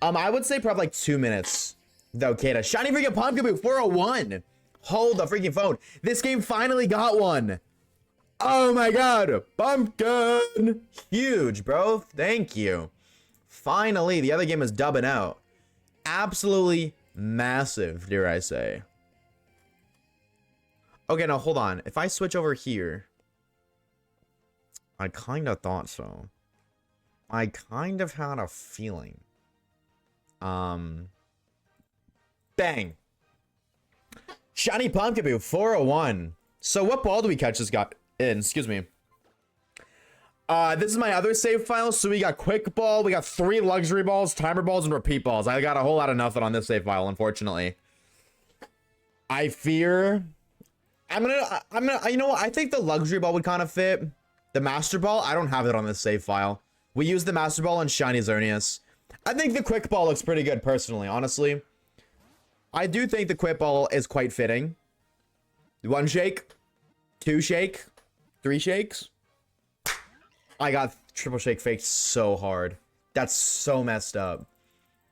Speaker 1: I would say probably like 2 minutes, though, Kata. Shiny freaking Pumpkaboo, 401. Hold the freaking phone. This game finally got one. Oh my god. Pumpkin. Huge, bro. Thank you. Finally, the other game is dubbing out. Absolutely massive, dare I say. Okay, now hold on. If I switch over here, I kind of thought so. I kind of had a feeling. Bang. Shiny Pumpkaboo, 401. So what ball do we catch this guy in? Excuse me. This is my other save file. So we got quick ball, we got 3 luxury balls, timer balls, and repeat balls. I got a whole lot of nothing on this save file, unfortunately. I fear I'm gonna, you know what? I think the luxury ball would kind of fit. The master ball, I don't have it on this save file. We use the master ball and shiny Xerneas. I think the quick ball looks pretty good, personally, honestly. I do think the quick ball is quite fitting. 1 shake, 2 shake, 3 shakes. I got triple shake faked so hard. That's so messed up.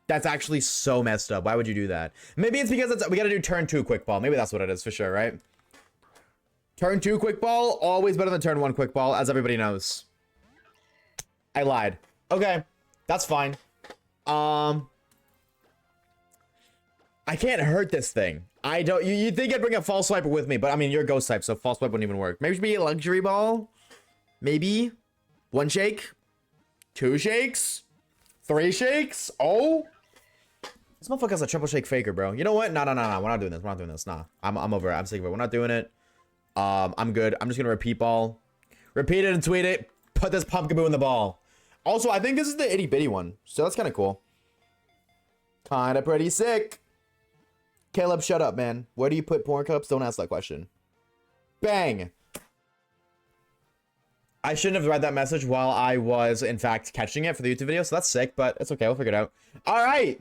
Speaker 1: That's actually so messed up. Why would you do that? Maybe it's because we gotta do turn 2 quick ball. Maybe that's what it is for sure, right? Turn 2 quick ball, always better than turn 1 quick ball, as everybody knows. I lied. Okay, that's fine. I can't hurt this thing. I don't. You'd think I'd bring a false swiper with me, but I mean, you're a ghost type, so false swipe wouldn't even work. Maybe it should be a luxury ball. Maybe 1 shake, 2 shakes, 3 shakes. Oh, this motherfucker's a triple shake faker, bro. You know what? No. We're not doing this. We're not doing this. Nah, I'm over it. I'm sick of it. We're not doing it. I'm good. I'm just gonna repeat ball, repeat it and tweet it. Put this Pumpkaboo in the ball. Also, I think this is the itty bitty one, so that's kind of cool. Kind of pretty sick. Caleb, shut up, man. Where do you put porn cups? Don't ask that question. Bang. I shouldn't have read that message while I was, in fact, catching it for the YouTube video, so that's sick, but it's okay. We'll figure it out. All right.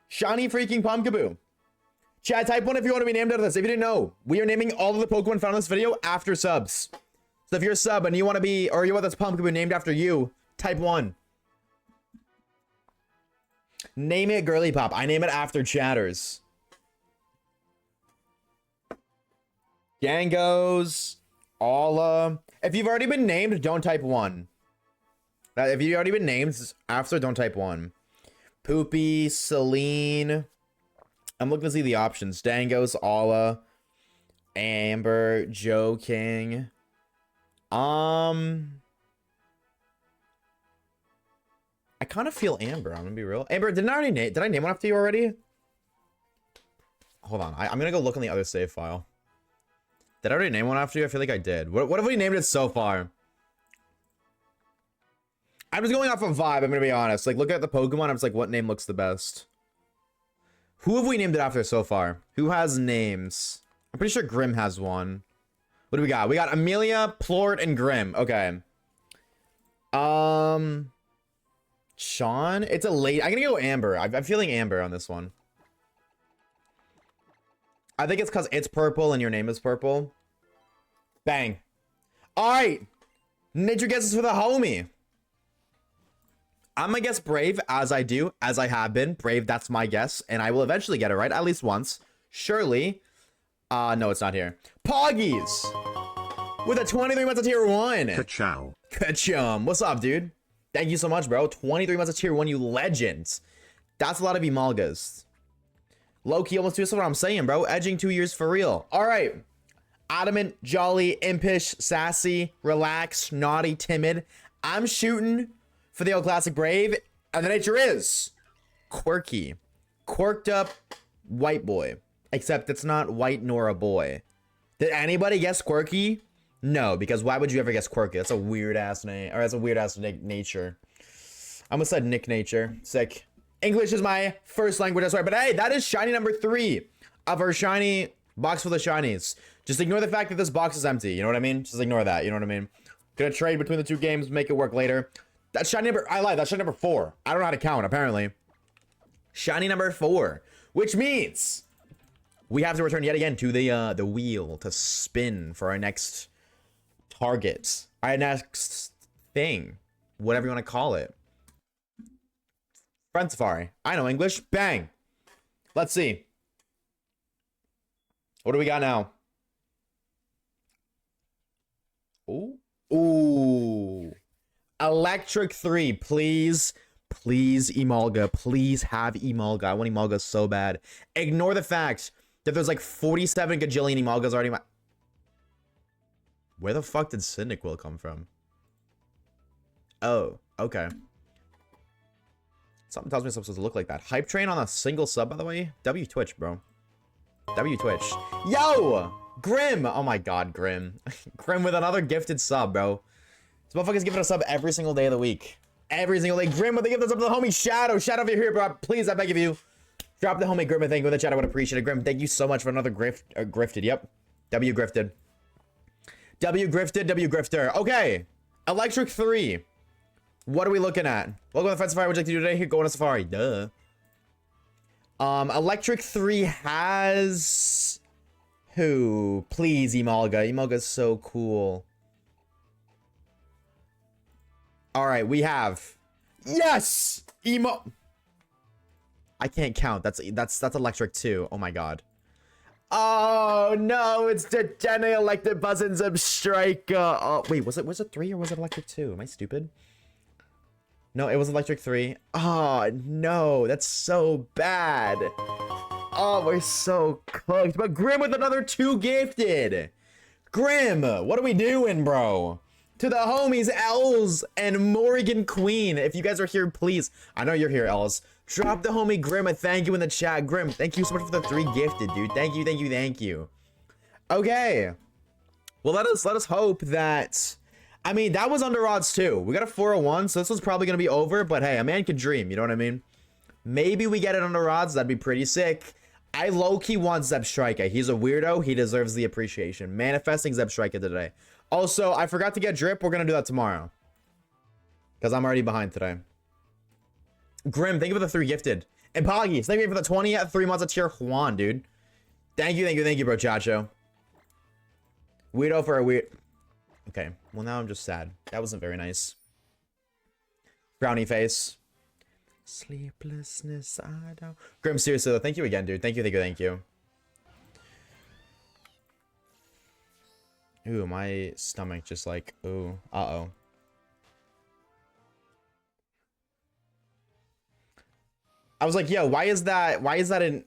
Speaker 1: Shiny freaking Pumpkaboo. Chat, type 1 if you want to be named out of this. If you didn't know, we are naming all of the Pokemon found in this video after subs. So if you're a sub and you want to be, or you want this Pokemon to be named after you, type 1. Name it Girly Pop. I name it after chatters. Gangos, Alla. If you've already been named, don't type 1. If you've already been named after, don't type 1. Poopy, Celine. I'm looking to see the options. Dangos, Alla, Amber, Joe King. I kind of feel Amber. I'm gonna be real. Amber, did I name one after you already? Hold on. I'm gonna go look on the other save file. Did I already name one after you? I feel like I did. What have we named it so far? I'm just going off of vibe. I'm gonna be honest. Like, look at the Pokemon. I'm just like, what name looks the best? Who have we named it after so far? Who has names? I'm pretty sure Grim has one. What do we got? We got Amelia, Plort, and Grim. Okay. Sean? It's a late. I'm gonna go Amber. I'm feeling Amber on this one. I think it's because it's purple and your name is purple. Bang. All right. Nature guesses for the homie. I'm gonna guess Brave, as I do, as I have been. Brave, that's my guess. And I will eventually get it right, at least once. Surely. No, it's not here. Poggies. With a 23 months of tier 1.
Speaker 2: Ka-chow.
Speaker 1: Ka-chum. What's up, dude? Thank you so much, bro. 23 months of tier 1, you legend. That's a lot of Emalgas. Low-key almost 2 is what I'm saying, bro. Edging 2 years for real. All right. Adamant, jolly, impish, sassy, relaxed, naughty, timid. I'm shooting for the old classic Brave. And the nature is quirky. Quirked up white boy. Except it's not white nor a boy. Did anybody guess quirky? No, because why would you ever guess quirky? That's a weird-ass name. Or that's a weird-ass nature. I almost said Nick Nature. Sick. English is my first language, that's right. But hey, that is shiny number 3 of our shiny box full of shinies. Just ignore the fact that this box is empty. You know what I mean? Just ignore that. You know what I mean? Gonna trade between the 2 games, make it work later. That's shiny number, I lied, that's shiny number 4. I don't know how to count, apparently. Shiny number 4, which means we have to return yet again to the wheel to spin for our next target. Our next thing. Whatever you want to call it. Friend Safari. I know English. Bang. Let's see. What do we got now? Ooh. Ooh. Electric 3. Please. Please, Emalga. Please have Emalga. I want Emalga so bad. Ignore the fact that there's like 47 gajillion Emalgas already. Where the fuck did Cyndaquil come from? Oh, okay. Something tells me it's supposed to look like that. Hype train on a single sub, by the way. W Twitch, bro. W Twitch. Yo! Grim! Oh my god, Grim. Grim with another gifted sub, bro. This motherfucker's giving a sub every single day of the week. Every single day. Grim with the gift of the homie Shadow. Shadow over here, bro. Please, I beg of you. Drop the homie Grim and thank you in the chat. I would appreciate it. Grim, thank you so much for another grifted. Yep. W grifted. W grifted, W grifter. Okay. Electric 3. What are we looking at? Welcome to the Friend Safari. What would you like to do today? Here, go on a safari. Duh. Electric 3 has... Who? Please, Emalga. Emalga's so cool. Alright, we have... Yes! I can't count. That's Electric 2. Oh my god. Oh no, it's the Jenny Electric Buzzins of Striker. Oh wait, was it 3 or was it Electric 2? Am I stupid? No, it was Electric 3. Oh no, that's so bad. Oh, we're so cooked. But Grim with another 2 gifted. Grim, what are we doing, bro? To the homies, Els and Morrigan Queen. If you guys are here, please. I know you're here, Els. Drop the homie Grim a thank you in the chat. Grim, thank you so much for the 3 gifted, dude. Thank you, thank you, thank you. Okay. Well, let us hope that... I mean, that was under odds too. We got a 401, so this was probably going to be over. But hey, a man can dream, you know what I mean? Maybe we get it under odds. That'd be pretty sick. I low-key want Zebstrika. He's a weirdo. He deserves the appreciation. Manifesting Zebstrika today. Also, I forgot to get drip. We're going to do that tomorrow. Because I'm already behind today. Grim, thank you for the 3 gifted. And Poggy, thank you for the 20 at 3 months of tier 1, dude. Thank you, bro, Chacho. Weirdo for a weird... Okay, well, now I'm just sad. That wasn't very nice. Brownie face. Sleeplessness, I don't... Grim, seriously, though, thank you again, dude. Thank you. Ooh, my stomach just like... Ooh, uh-oh. I was like, yo, why is that in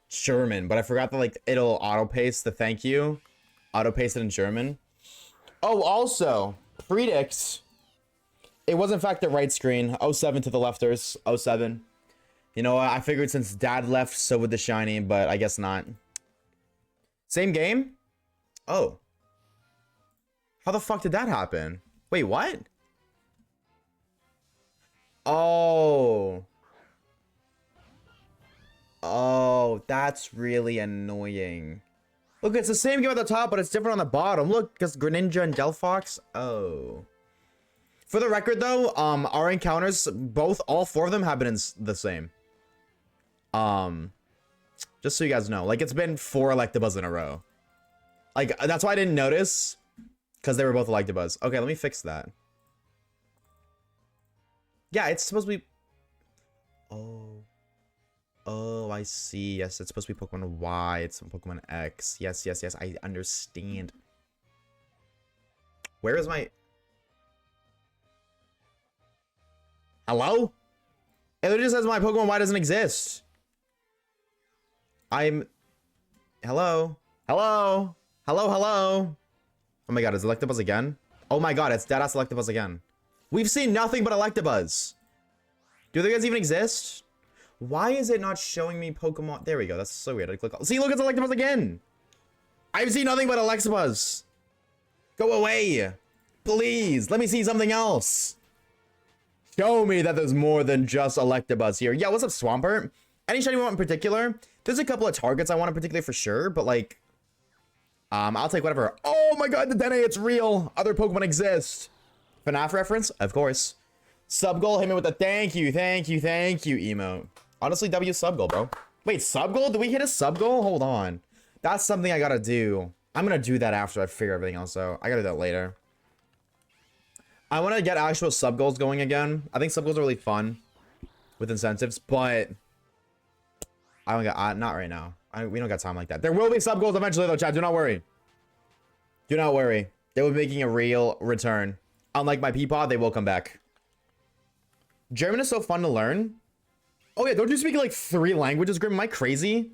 Speaker 1: German? But I forgot that, like, it'll auto-paste the thank you. Auto-paste it in German. Oh, also, predict. It was, in fact, the right screen. 07 to the lefters. 07. You know what? I figured since dad left, so would the shiny, but I guess not. Same game? Oh. How the fuck did that happen? Wait, what? Oh. Oh, that's really annoying. Look, it's the same game at the top, but it's different on the bottom. Look, because Greninja and Delphox. Oh. For the record, though, our encounters, all four of them have been the same. Just so you guys know. Like, it's been 4 Electabuzz in a row. Like, that's why I didn't notice. Because they were both Electabuzz. Okay, let me fix that. Yeah, it's supposed to be... Oh. Oh, I see. Yes, it's supposed to be Pokemon Y. It's Pokemon X. Yes. I understand. Where is my... Hello? It literally says my Pokemon Y doesn't exist. Hello? Hello? Hello? Oh my god, is Electabuzz again? Oh my god, it's deadass Electabuzz again. We've seen nothing but Electabuzz. Do they guys even exist? Why is it not showing me Pokemon? There we go. That's so weird. I click on... See, look, it's Electabuzz again. I've seen nothing but Electabuzz. Go away. Please, let me see something else. Show me that there's more than just Electabuzz here. Yeah, what's up, Swampert? Any shiny we want in particular? There's a couple of targets I want in particular for sure, but like... I'll take whatever. Oh my god, the Dene, it's real. Other Pokemon exist. FNAF reference? Of course. Subgoal, hit me with a thank you emote. Honestly, W Subgoal, bro. Wait, Subgoal? Did we hit a Subgoal? Hold on. That's something I gotta do. I'm gonna do that after I figure everything else out. I gotta do that later. I want to get actual Subgoals going again. I think Subgoals are really fun with incentives, but I don't got not right now. We don't got time like that. There will be Subgoals eventually, though, chat. Do not worry. Do not worry. They will be making a real return. Unlike my Peapod, they will come back. German is so fun to learn. Oh yeah, don't you speak like 3 languages, Grim? Am I crazy?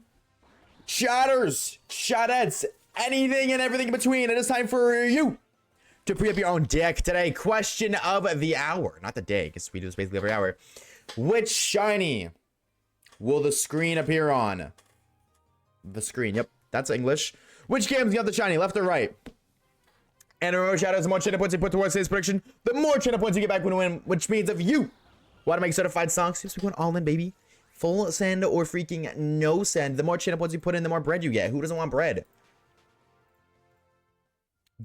Speaker 1: Chatters, chattettes, anything and everything in between. It is time for you to pre-up your own deck today. Question of the hour. Not the day, because we do this basically every hour. Which shiny will the screen appear on? The screen, yep, that's English. Which games got the shiny, left or right? And remember, shadows, the more channel points you put towards today's prediction, the more channel points you get back when you win, which means if you want to make certified songs, just going all in, baby. Full send or freaking no send. The more channel points you put in, the more bread you get. Who doesn't want bread?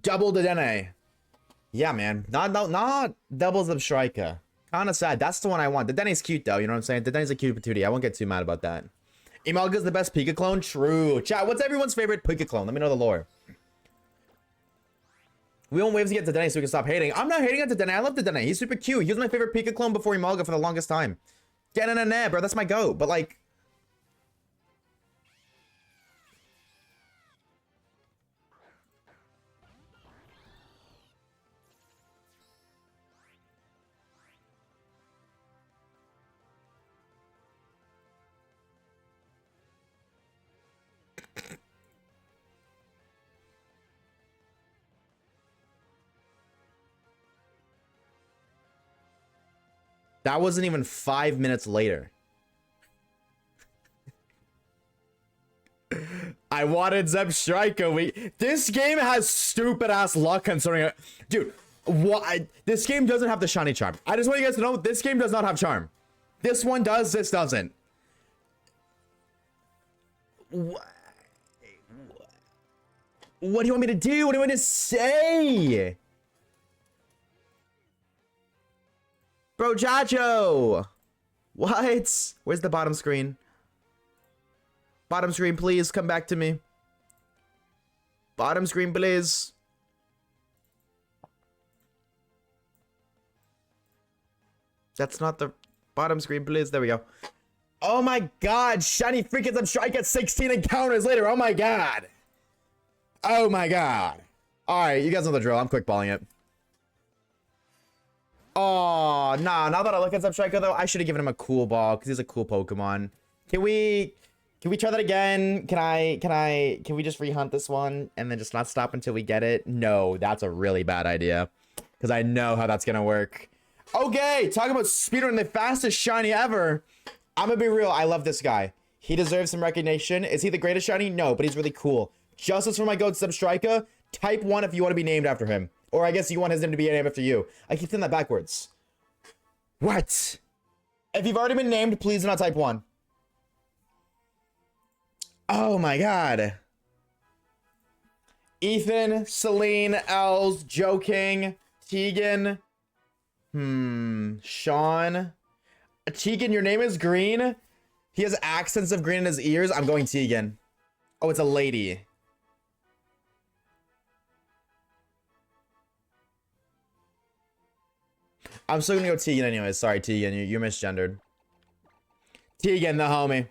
Speaker 1: Double the Dene. Yeah, man. Not doubles of Shrika. Kind of sad. That's the one I want. The Dene's cute, though. You know what I'm saying? The Dene's a cute patootie. I won't get too mad about that. Imalga's the best Pika clone? True. Chat, what's everyone's favorite Pika clone? Let me know the lore. We want waves to get to Dene so we can stop hating. I'm not hating on the Dene. I love the Dene. He's super cute. He was my favorite Pika clone before Imalga for the longest time. Get in a net, bro. That's my goat. But like... That wasn't even 5 minutes later. I wanted Zeb Striker. This game has stupid ass luck concerning it. Dude, what? This game doesn't have the shiny charm. I just want you guys to know this game does not have charm. This one does, this doesn't. What do you want me to do? What do you want me to say? Bro, Chacho! What? Where's the bottom screen? Bottom screen, please come back to me. Bottom screen, please. That's not the bottom screen, please. There we go. Oh my god, shiny freaking Substrike at 16 encounters later. Oh my god. Oh my god. Alright, you guys know the drill. I'm quick balling it. Oh, nah, now that I look at Substriker though, I should have given him a cool ball because he's a cool Pokemon. Can we try that again? Can we just rehunt this one and then just not stop until we get it? No, that's a really bad idea because I know how that's gonna work. Okay, talking about speedrunning the fastest shiny ever. I'm gonna be real, I love this guy. He deserves some recognition. Is he the greatest shiny? No, but he's really cool. Justice for my goat Substriker. Type 1 if you want to be named after him. Or I guess you want his name to be named after you. I keep saying that backwards. What? If you've already been named, please do not type 1. Oh my god. Ethan, Celine, Els, Joking, Tegan. Sean. Tegan, your name is Green? He has accents of green in his ears. I'm going Tegan. Oh, it's a lady. I'm still gonna go Tegan anyways. Sorry, Tegan. You misgendered. Tegan, the homie.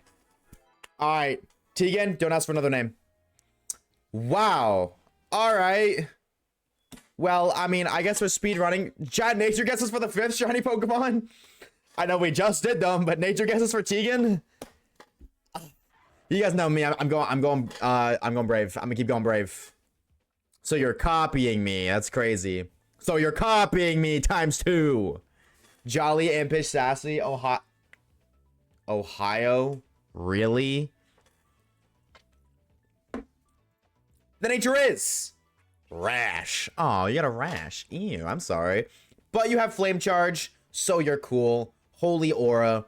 Speaker 1: Alright. Tegan, don't ask for another name. Wow. Alright. Well, I mean, I guess we're speed running. Chad, nature guesses for the 5th shiny Pokemon? I know we just did them, but nature guesses for Tegan? You guys know me. I'm going brave. I'm gonna keep going brave. So you're copying me. That's crazy. So you're copying me times 2. Jolly, Impish, Sassy, Ohio? Really? The nature is Rash. Oh, you got a rash. Ew, I'm sorry. But you have Flame Charge, so you're cool. Holy Aura.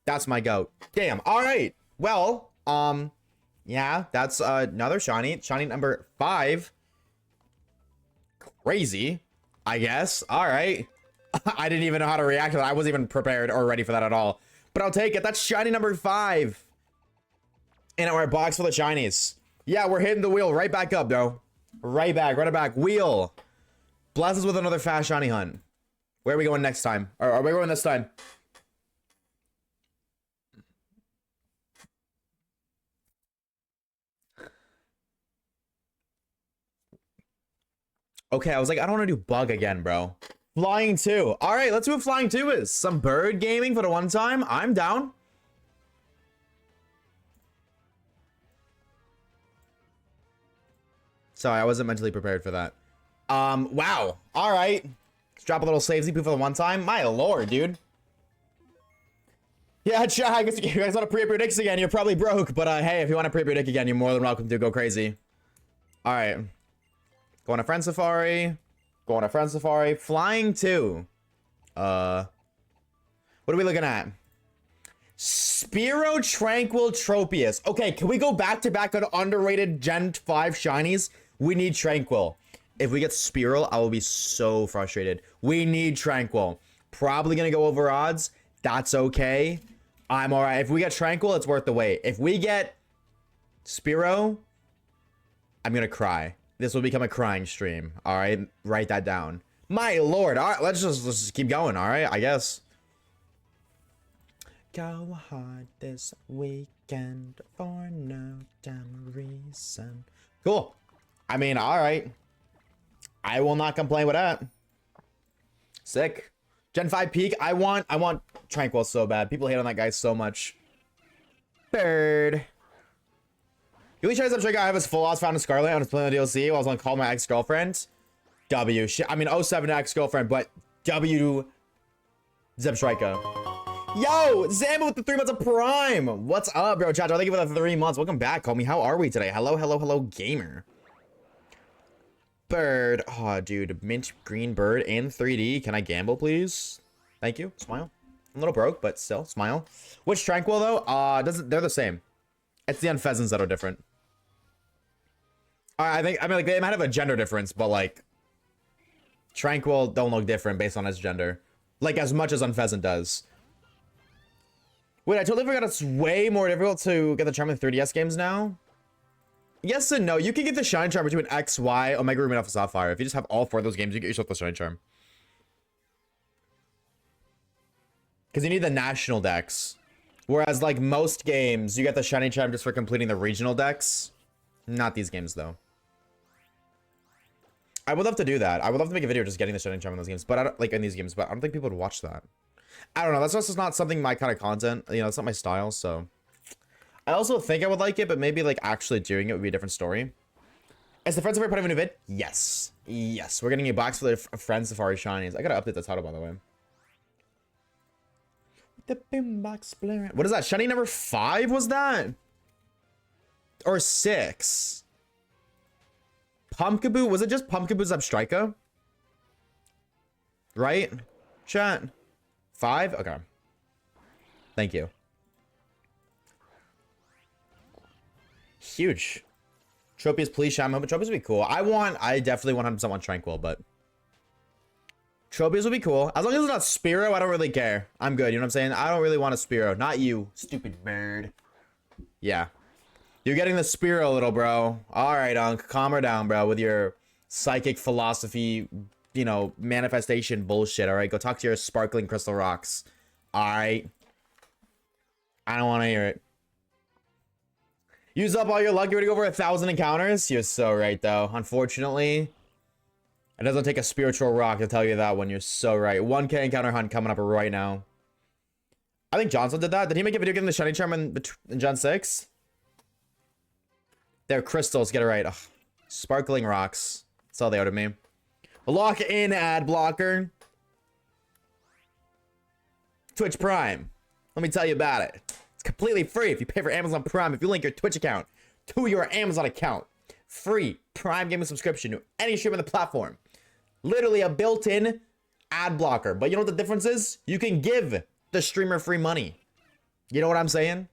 Speaker 1: That's my goat. Damn. All right. Well, yeah, that's another shiny. Shiny number 5. Crazy, I guess. All right. I didn't even know how to react to that. I wasn't even prepared or ready for that at all. But I'll take it. That's shiny number 5. In our box full of shinies. Yeah, we're hitting the wheel right back up, though. Right back. Wheel. Bless us with another fast shiny hunt. Where are we going next time? Or are we going this time? Okay, I was like, I don't want to do bug again, bro. Flying 2. All right, let's see what Flying 2 is. Some bird gaming for the one time. I'm down. Sorry, I wasn't mentally prepared for that. Wow. All right. Let's drop a little save ZP for the one time. My lord, dude. Yeah, chat, I guess you guys want to pre-up your dicks again. You're probably broke, but hey, if you want to pre-up your dick again, you're more than welcome to go crazy. All right. Going to Friend Safari. Flying 2. What are we looking at? Spearow, Tranquil, Tropius. Okay, can we go back to back on underrated Gen 5 shinies? We need Tranquil. If we get Spearow, I will be so frustrated. We need Tranquil. Probably gonna go over odds. That's okay. I'm alright. If we get Tranquil, it's worth the wait. If we get Spearow, I'm gonna cry. This will become a crying stream. Alright? Write that down. My lord. Alright, let's just keep going, alright? I guess. Go hard this weekend for no damn reason. Cool. I mean, alright. I will not complain with that. Sick. Gen 5 peak. I want Tranquil so bad. People hate on that guy so much. Bird. The only chance I'm sure I have is full loss found in Scarlet. I was playing the DLC while I was on call my ex-girlfriend. W. I mean, 07 ex-girlfriend, but W. Zebstrika. Yo, Zamba with the 3 months of Prime. What's up, bro? Chat, thank you for the 3 months. Welcome back, homie. How are we today? Hello, gamer. Bird. Oh, dude. Mint green bird in 3D. Can I gamble, please? Thank you. Smile. I'm a little broke, but still, smile. Which Tranquil, though? They're the same. It's the Unpheasants that are different. I mean, like, they might have a gender difference, but, like, Tranquil don't look different based on its gender. Like, as much as Unpheasant does. Wait, I totally forgot it's way more difficult to get the charm in 3DS games now. Yes and no. You can get the Shine Charm between X, Y, Omega Ruby, and Alpha Sapphire. If you just have all 4 of those games, you get yourself the Shine Charm. Because you need the national decks. Whereas, like, most games, you get the Shiny Charm just for completing the regional decks. Not these games, though. I would love to do that. I would love to make a video just getting the Shiny Charm in those games. But I don't, like, in these games. But I don't think people would watch that. I don't know. That's just not something my kind of content. You know, it's not my style, so... I also think I would like it, but maybe, like, actually doing it would be a different story. Is the Friends ever part of a new vid? Yes. Yes. We're getting a box for the Friends Safari Shinies. I gotta update the title, by the way. The box blaring. What is that? Shiny number 5 was that? Or 6? Pumpkaboo? Was it just Pumpkaboo Zebstrika? Right? Chat. 5? Okay. Thank you. Huge. Tropius, please shine. But Tropius would be cool. I definitely 100% want Tranquil, but Tropius would be cool. As long as it's not Spearow, I don't really care. I'm good, you know what I'm saying? I don't really want a Spearow. Not you, stupid bird. Yeah. You're getting the Spearow, little bro. Alright, Unc. Calm her down, bro, with your psychic philosophy, you know, manifestation bullshit, alright? Go talk to your sparkling crystal rocks. Alright. I don't want to hear it. Use up all your luck. You're going to go over 1,000 encounters? You're so right, though. Unfortunately, it doesn't take a spiritual rock to tell you that one. You're so right. 1K encounter hunt coming up right now. I think Johnson did that. Did he make a video giving the Shiny Charm in Gen 6? They're crystals. Get it right. Ugh. Sparkling rocks. That's all they are to me. Lock in ad blocker. Twitch Prime. Let me tell you about it. It's completely free if you pay for Amazon Prime. If you link your Twitch account to your Amazon account. Free Prime gaming subscription to any stream on the platform. Literally a built-in ad blocker. But you know what the difference is? You can give the streamer free money. You know what I'm saying?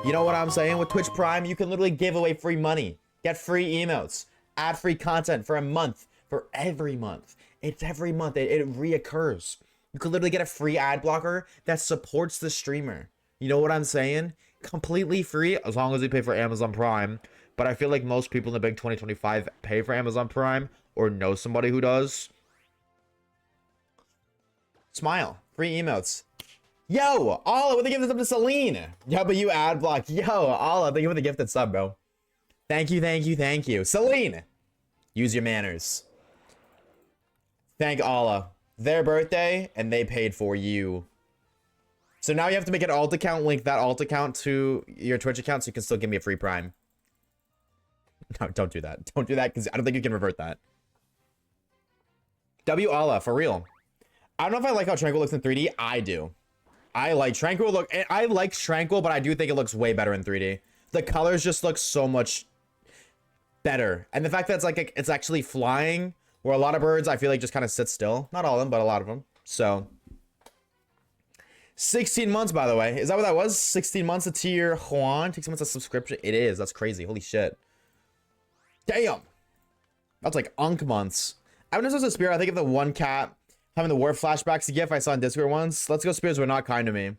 Speaker 1: You know what I'm saying? With Twitch Prime, you can literally give away free money. Get free emotes. Ad-free content for a month. For every month. It's every month. It reoccurs. You could literally get a free ad blocker that supports the streamer. You know what I'm saying? Completely free as long as you pay for Amazon Prime. But I feel like most people in the big 2025 pay for Amazon Prime or know somebody who does. Smile. Free emotes. Yo, Alla with the gifted sub to Celine. Yeah, but you ad block. Yo, Alla, thank you for the gifted sub, bro. Thank you, thank you, thank you. Celine, use your manners. Thank Alla. Their birthday, and they paid for you. So now you have to make an alt account, link that alt account to your Twitch account so you can still give me a free Prime. No, don't do that. Don't do that because I don't think you can revert that. W Alla, for real. I don't know if I like how Tranquil looks in 3D. I do. I like Tranquil look. I like Tranquil, but I do think it looks way better in 3D. The colors just look so much better. And the fact that it's like it's actually flying, where a lot of birds I feel like just kind of sit still. Not all of them, but a lot of them. So 16 months, by the way. Is that what that was? 16 months of tier Juan? 16 months of subscription? It is. That's crazy. Holy shit. Damn. That's like Unk months. I haven't noticed a Spear. I think of the one cat having the war flashbacks gif I saw in Discord once. Let's go Spears were not kind to me.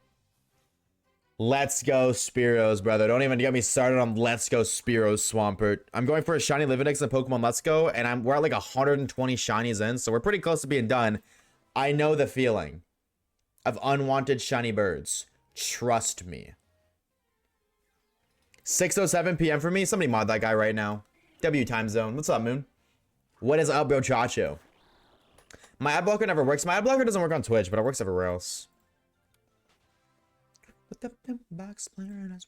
Speaker 1: Let's go Spearows, brother. Don't even get me started on Let's Go Spearows, Swampert. I'm going for a shiny Livinix in Pokemon Let's Go, and we're at like 120 shinies in, so we're pretty close to being done. I know the feeling of unwanted shiny birds. Trust me. 6:07 p.m. for me. Somebody mod that guy right now. W time zone. What's up, Moon? What is up, bro, Chacho? My ad blocker never works. My ad blocker doesn't work on Twitch, but it works everywhere else. With the box player as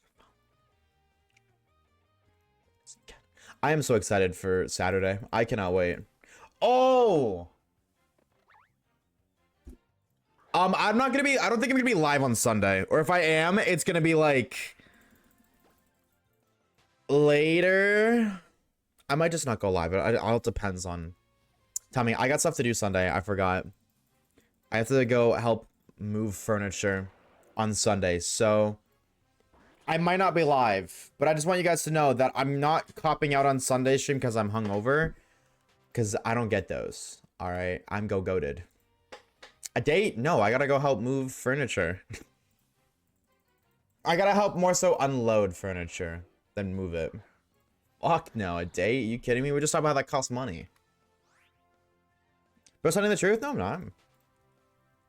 Speaker 1: I am so excited for Saturday. I cannot wait. Oh! I'm not gonna be, I don't think I'm gonna be live on Sunday. Or if I am, it's gonna be like later. I might just not go live. It all depends on timing. I got stuff to do Sunday. I forgot. I have to go help move furniture on Sunday, so I might not be live, but I just want you guys to know that I'm not copping out on Sunday stream because I'm hungover, because I don't get those. All right, I'm goated. A date? No, I gotta go help move furniture. I gotta help more so unload furniture than move it. Fuck no, a date? Are you kidding me? We're just talking about how that costs money. Bro, telling the truth? No, I'm not.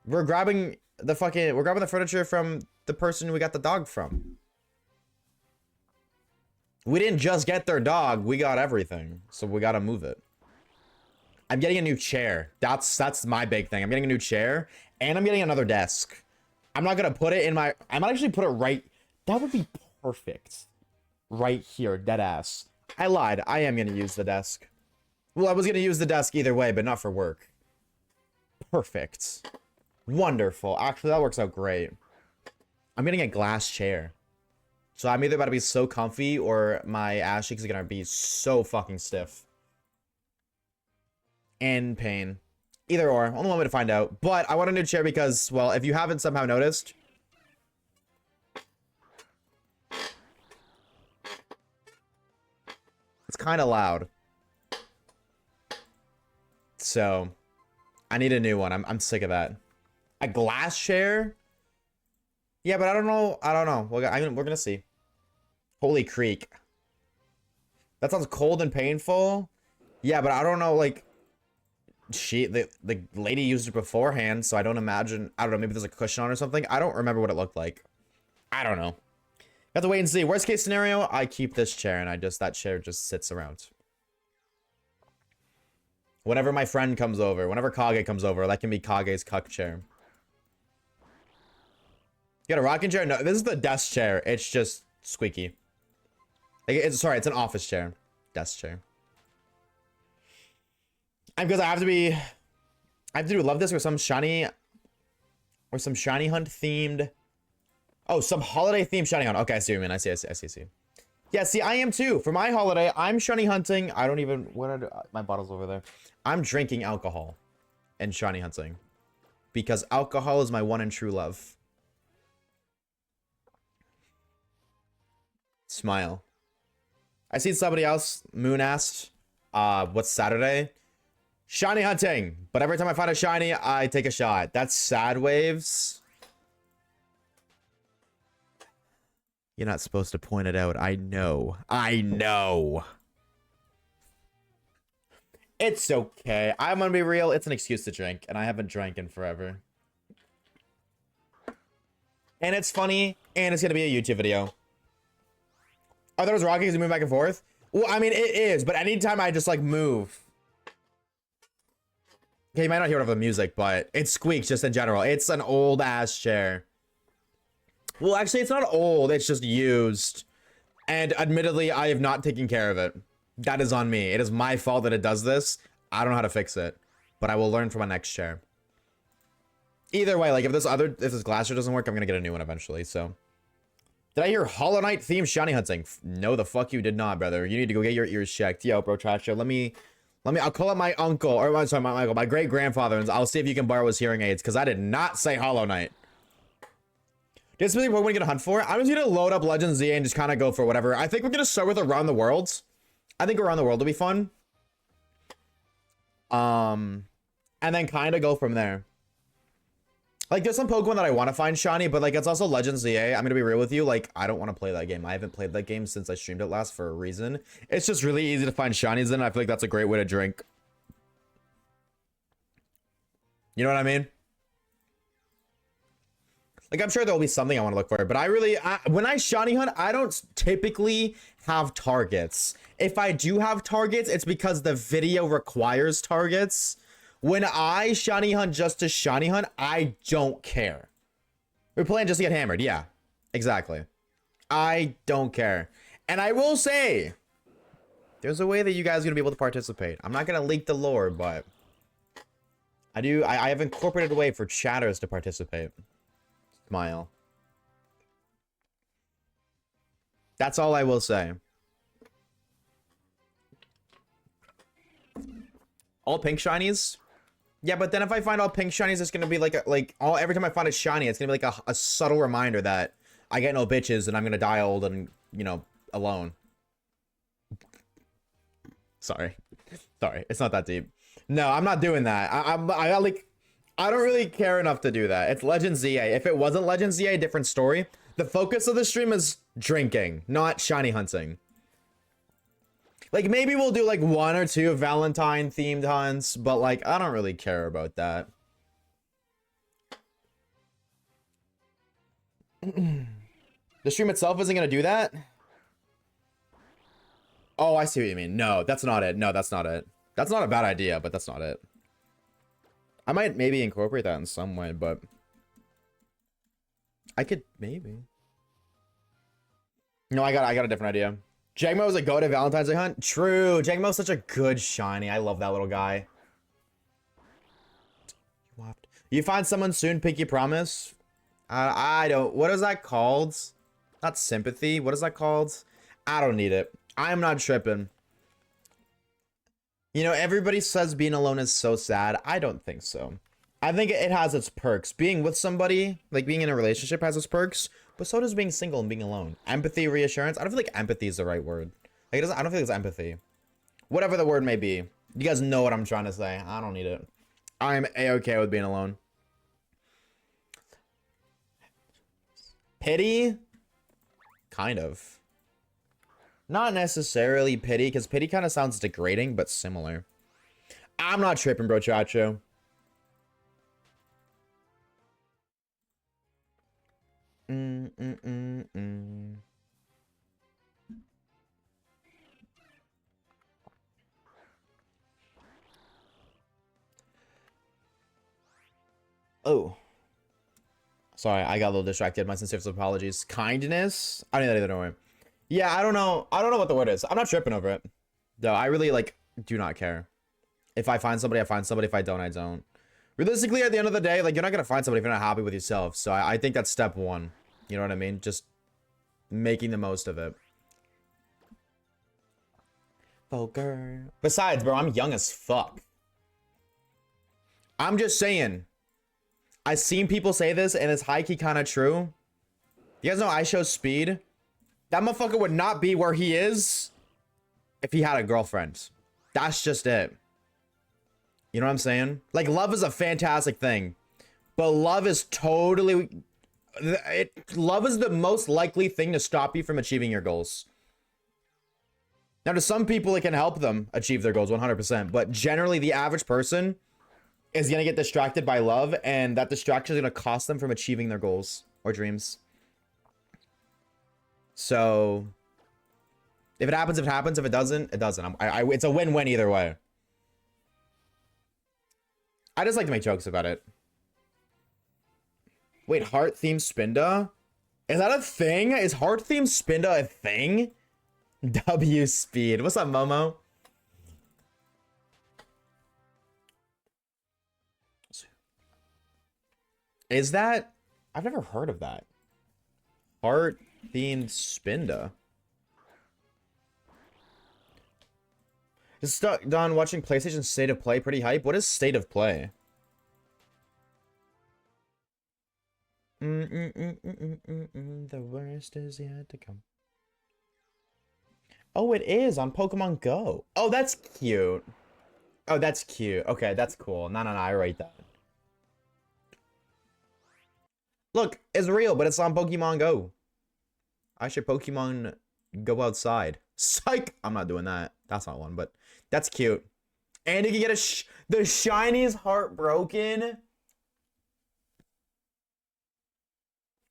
Speaker 1: We're grabbing the furniture from the person we got the dog from. We didn't just get their dog, we got everything. So we gotta move it. I'm getting a new chair. That's my big thing. I'm getting a new chair, and I'm getting another desk. I'm not gonna put it in my... I might actually put it right... That would be perfect. Right here, dead ass. I lied. I am gonna use the desk. Well, I was gonna use the desk either way, but not for work. Perfect. Wonderful. Actually, that works out great. I'm getting a glass chair. So I'm either about to be so comfy or my ass cheeks are gonna be so fucking stiff. And pain. Either or. Only one way to find out. But I want a new chair because, well, if you haven't somehow noticed... It's kind of loud. So, I need a new one. I'm sick of that. A glass chair? Yeah, but I don't know. We're gonna see. Holy creek. That sounds cold and painful. Yeah, but I don't know, like... the lady used it beforehand, so I don't imagine... I don't know, maybe there's a cushion on or something. I don't remember what it looked like. I don't know. Have to wait and see. Worst case scenario, I keep this chair and that chair just sits around. Whenever my friend comes over, whenever Kage comes over, that can be Kage's cuck chair. You got a rocking chair? No, this is the desk chair. It's just squeaky. Sorry, it's an office chair. Desk chair. Because I have to do Love This or some shiny hunt themed. Oh, some holiday themed shiny hunt. Okay, I see what you mean. I see. Yeah, see, I am too. For my holiday, I'm shiny hunting. I don't even... my bottle's over there. I'm drinking alcohol and shiny hunting. Because alcohol is my one and true love. Smile. I seen somebody else, Moon asked, what's Saturday? Shiny hunting. But every time I find a shiny, I take a shot. That's sad waves. You're not supposed to point it out. I know. It's okay. I'm gonna be real. It's an excuse to drink, and I haven't drank in forever. And it's funny, and it's gonna be a YouTube video. Are those rocking as you move back and forth? Well, I mean, it is, but anytime I just, like, move... Okay, you might not hear it over the music, but it squeaks just in general. It's an old-ass chair. Well, actually, it's not old. It's just used. And admittedly, I have not taken care of it. That is on me. It is my fault that it does this. I don't know how to fix it. But I will learn from my next chair. Either way, like, if this glass chair doesn't work, I'm gonna get a new one eventually, so... Did I hear Hollow Knight themed shiny hunting? No, the fuck you did not, brother. You need to go get your ears checked. Yo, bro, trash show. I'll call up my uncle, or I'm sorry, my great-grandfather, and I'll see if you can borrow his hearing aids, because I did not say Hollow Knight. This really what we're gonna hunt for? I'm just gonna load up Legends ZA and just kind of go for whatever. I think we're gonna start with Around the World. I think Around the World will be fun. And then kind of go from there. Like, there's some Pokemon that I want to find shiny, but, like, it's also Legends ZA. I'm gonna be real with you. Like, I don't want to play that game. I haven't played that game since I streamed it last for a reason. It's just really easy to find shinies in, and I feel like that's a great way to drink. You know what I mean? Like, I'm sure there'll be something I want to look for, but when I shiny hunt, I don't typically have targets. If I do have targets, it's because the video requires targets. When I shiny hunt just to shiny hunt, I don't care. We're playing just to get hammered. Yeah, exactly. I don't care. And I will say, there's a way that you guys are going to be able to participate. I'm not going to leak the lore, but I have incorporated a way for chatters to participate. Smile. That's all I will say. All pink shinies? Yeah, but then if I find all pink shinies, it's gonna be like every time I find a shiny, it's gonna be like a subtle reminder that I get no bitches and I'm gonna die old and, you know, alone. Sorry, it's not that deep. No, I'm not doing that. I don't really care enough to do that. It's Legends ZA. If it wasn't Legends ZA, different story. The focus of the stream is drinking, not shiny hunting. Like, maybe we'll do like 1 or 2 Valentine themed hunts, but like, I don't really care about that. The stream itself isn't gonna do that? Oh, I see what you mean. No, that's not it. No, that's not it. That's not a bad idea, but that's not it. I might maybe incorporate that in some way, but I could maybe. No, I got a different idea. Jagmo is a go-to Valentine's Day hunt. True. Jagmo's such a good shiny. I love that little guy. You find someone soon, Pinky Promise? I don't. What is that called? Not sympathy. What is that called? I don't need it. I'm not tripping. You know, everybody says being alone is so sad. I don't think so. I think it has its perks. Being with somebody, like being in a relationship, has its perks, but so does being single and being alone. Empathy, reassurance. I don't feel like empathy is the right word. Like, it doesn't. I don't feel like it's empathy. Whatever the word may be. You guys know what I'm trying to say. I don't need it. I'm a-okay with being alone. Pity? Kind of. Not necessarily pity, because pity kind of sounds degrading, but similar. I'm not tripping, bro, Chacho. Oh. Sorry, I got a little distracted. My sincerest apologies. Kindness? I don't know that either way. Yeah, I don't know. I don't know what the word is. I'm not tripping over it. Though, I really, like, do not care. If I find somebody, I find somebody. If I don't, I don't. Realistically, at the end of the day, like, you're not going to find somebody if you're not happy with yourself. So I think that's step one. You know what I mean? Just making the most of it. Poker. Besides, bro, I'm young as fuck. I'm just saying. I've seen people say this, and it's high-key kind of true. You guys know I show speed? That motherfucker would not be where he is if he had a girlfriend. That's just it. You know what I'm saying? Like, love is a fantastic thing. But love is totally... love is the most likely thing to stop you from achieving your goals. Now, to some people, it can help them achieve their goals 100%. But generally, the average person is going to get distracted by love. And that distraction is going to cost them from achieving their goals or dreams. So, if it happens, it happens. If it doesn't, it doesn't. It's a win-win either way. I just like to make jokes about it. Wait, heart-themed Spinda? Is that a thing? Is heart-themed Spinda a thing? W Speed. What's up, Momo? Is that... I've never heard of that. Heart-themed Spinda. Just done watching PlayStation State of Play. Pretty hype. What is State of Play? The worst is yet to come. Oh, it is on Pokemon Go. Oh, that's cute. Oh, that's cute. Okay, that's cool. No, I rate that. Look, it's real, but it's on Pokemon Go. I should Pokemon go outside. Psych! I'm not doing that. That's not one, but that's cute. And you can get the shiniest heartbroken.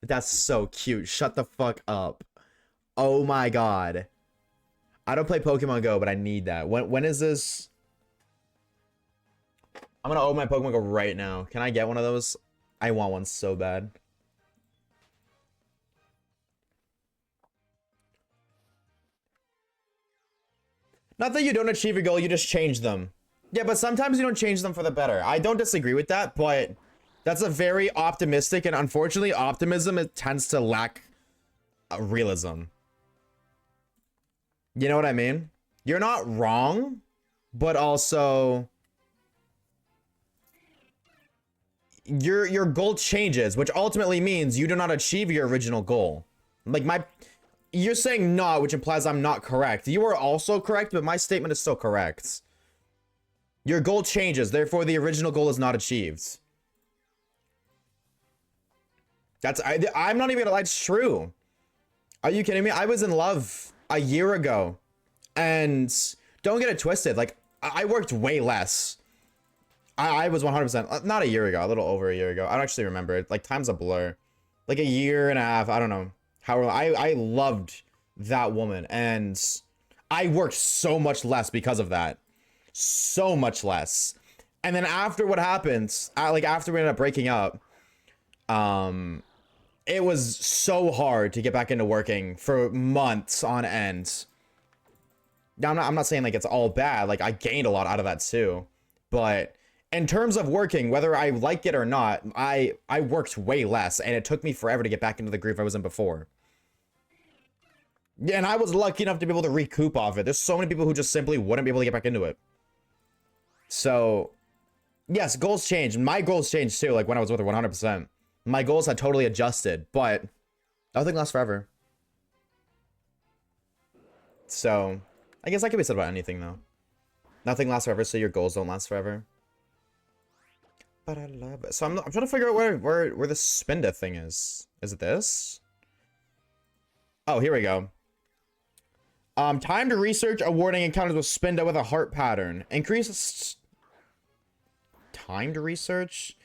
Speaker 1: That's so cute. Shut the fuck up. Oh my god. I don't play Pokemon Go, but I need that. When is this? I'm gonna open my Pokemon Go right now. Can I get one of those? I want one so bad. Not that you don't achieve your goal, you just change them. Yeah, but sometimes you don't change them for the better. I don't disagree with that, but that's a very optimistic, and unfortunately, optimism, it tends to lack realism. You know what I mean? You're not wrong, but also your goal changes, which ultimately means you do not achieve your original goal. Like you're saying not, which implies I'm not correct. You are also correct, but my statement is still correct. Your goal changes, therefore the original goal is not achieved. I'm not even gonna lie, it's true. Are you kidding me? I was in love a year ago. And don't get it twisted. Like, I worked way less. I was 100%, not a year ago, a little over a year ago. I don't actually remember it. Like, time's a blur. Like a year and a half, I don't know. How I loved that woman. And I worked so much less because of that. So much less. And then after what happened, like after we ended up breaking up, it was so hard to get back into working for months on end. Now, I'm not saying like it's all bad. Like I gained a lot out of that too. But in terms of working, whether I like it or not, I worked way less, and it took me forever to get back into the groove I was in before. Yeah, and I was lucky enough to be able to recoup off it. There's so many people who just simply wouldn't be able to get back into it. So, yes, goals changed. My goals changed too, like when I was with her 100%. My goals had totally adjusted, but nothing lasts forever. So, I guess that could be said about anything, though. Nothing lasts forever, so your goals don't last forever. But I love it. So I'm trying to figure out where the Spinda thing is. Is it this? Oh, here we go. Time to research awarding encounters with Spinda with a heart pattern. Increases time to research.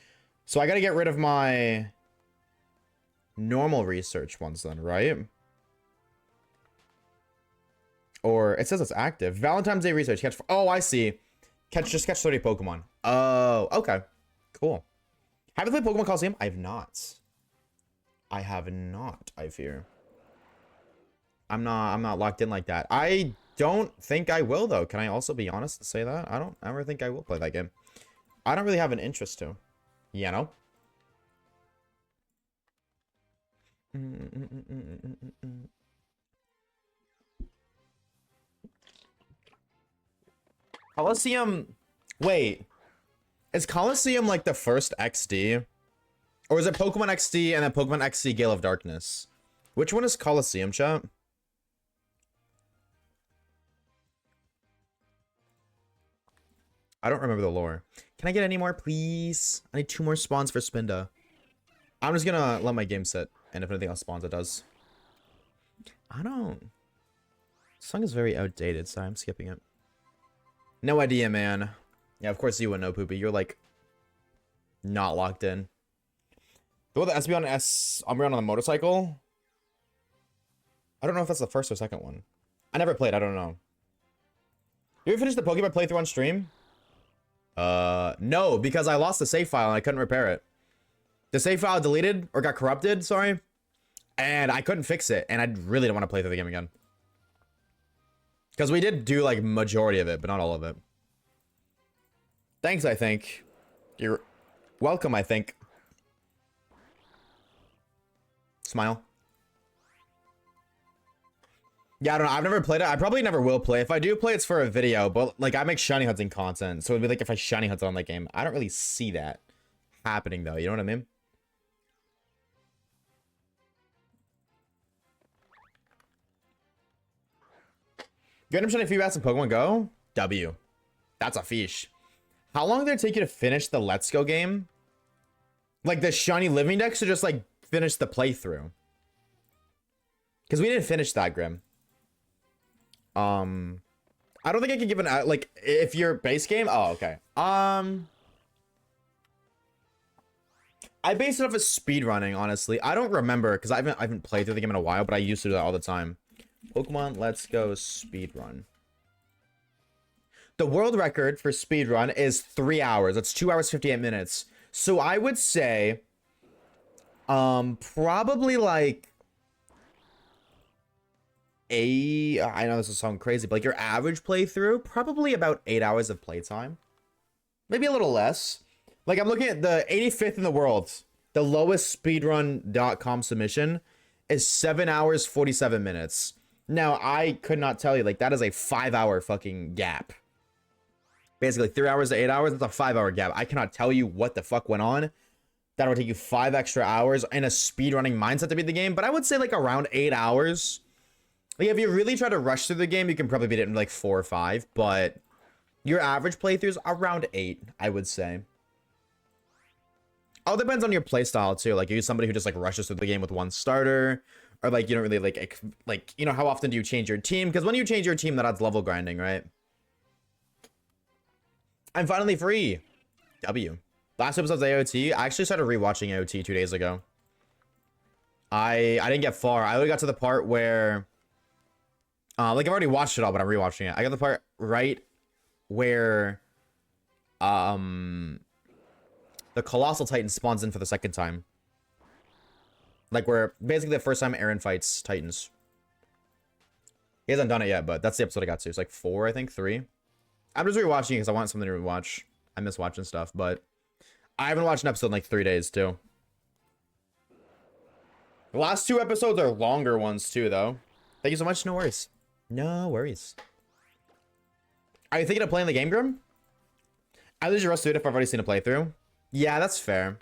Speaker 1: So I gotta get rid of my normal research ones then, right? Or it says it's active. Valentine's Day research. Catch. Oh, I see. Just catch 30 Pokemon. Oh, okay. Cool. Have you played Pokemon Coliseum? I have not. I have not, I fear. I'm not locked in like that. I don't think I will, though. Can I also be honest and say that? I don't ever think I will play that game. I don't really have an interest to. You know? Coliseum. Wait. Is Coliseum like the first XD? Or is it Pokemon XD and then Pokemon XD Gale of Darkness? Which one is Coliseum, chat? I don't remember the lore. Can I get any more, please? I need 2 more spawns for Spinda. I'm just gonna let my game sit, and if anything else spawns, it does. I don't... This song is very outdated, so I'm skipping it. No idea, man. Yeah, of course you wouldn't know, Poopy. You're, like, not locked in. The one that SB on I'm on the motorcycle? I don't know if that's the first or second one. I never played, I don't know. You ever finish the Pokemon playthrough on stream? No, because I lost the save file and I couldn't repair it. The save file deleted, or got corrupted, sorry. And I couldn't fix it, and I really don't want to play through the game again. Because we did do, like, majority of it, but not all of it. Thanks, I think. You're welcome, I think. Smile. Yeah, I don't know. I've never played it. I probably never will play. If I do play, it's for a video. But, like, I make shiny hunting content. So it'd be like if I shiny hunt on that game. I don't really see that happening, though. You know what I mean? You end up shiny feedbacks in Pokemon Go? W. That's a fish. How long did it take you to finish the Let's Go game? Like the shiny living decks, or just like finish the playthrough? Because we didn't finish that, Grim. I don't think I can give an like if your base game. Oh, okay. I base it off of speedrunning, honestly. I don't remember because I haven't played through the game in a while, but I used to do that all the time. Pokemon Let's Go speedrun. The world record for speedrun is 3 hours. That's 2 hours 58 minutes. So I would say probably like I know this will sound crazy, but like your average playthrough, probably about 8 hours of playtime. Maybe a little less. Like I'm looking at the 85th in the world. The lowest speedrun.com submission is 7 hours 47 minutes. Now, I could not tell you, like, that is a 5-hour fucking gap. Basically, 3 hours to 8 hours, that's a 5-hour gap. I cannot tell you what the fuck went on. That would take you 5 extra hours in a speedrunning mindset to beat the game. But I would say, like, around 8 hours. Like, if you really try to rush through the game, you can probably beat it in, like, 4 or 5. But your average playthrough is around 8, I would say. All depends on your playstyle, too. Like, are you somebody who just, like, rushes through the game with one starter? Or like you don't really like you know, how often do you change your team? Because when you change your team, that adds level grinding, right? I'm finally free. W. Last episode's AOT. I actually started rewatching AOT 2 days ago. I didn't get far. I only got to the part where like I've already watched it all, but I'm rewatching it. I got the part right where the Colossal Titan spawns in for the second time. Like where basically the first time Aaron fights Titans. He hasn't done it yet, but that's the episode I got to. It's like 4, I think, 3. I'm just rewatching it because I want something to rewatch. I miss watching stuff, but I haven't watched an episode in like 3 days too. The last 2 episodes are longer ones too, though. Thank you so much. No worries. No worries. Are you thinking of playing the game, Grim? I lose your rest of it if I've already seen a playthrough. Yeah, that's fair.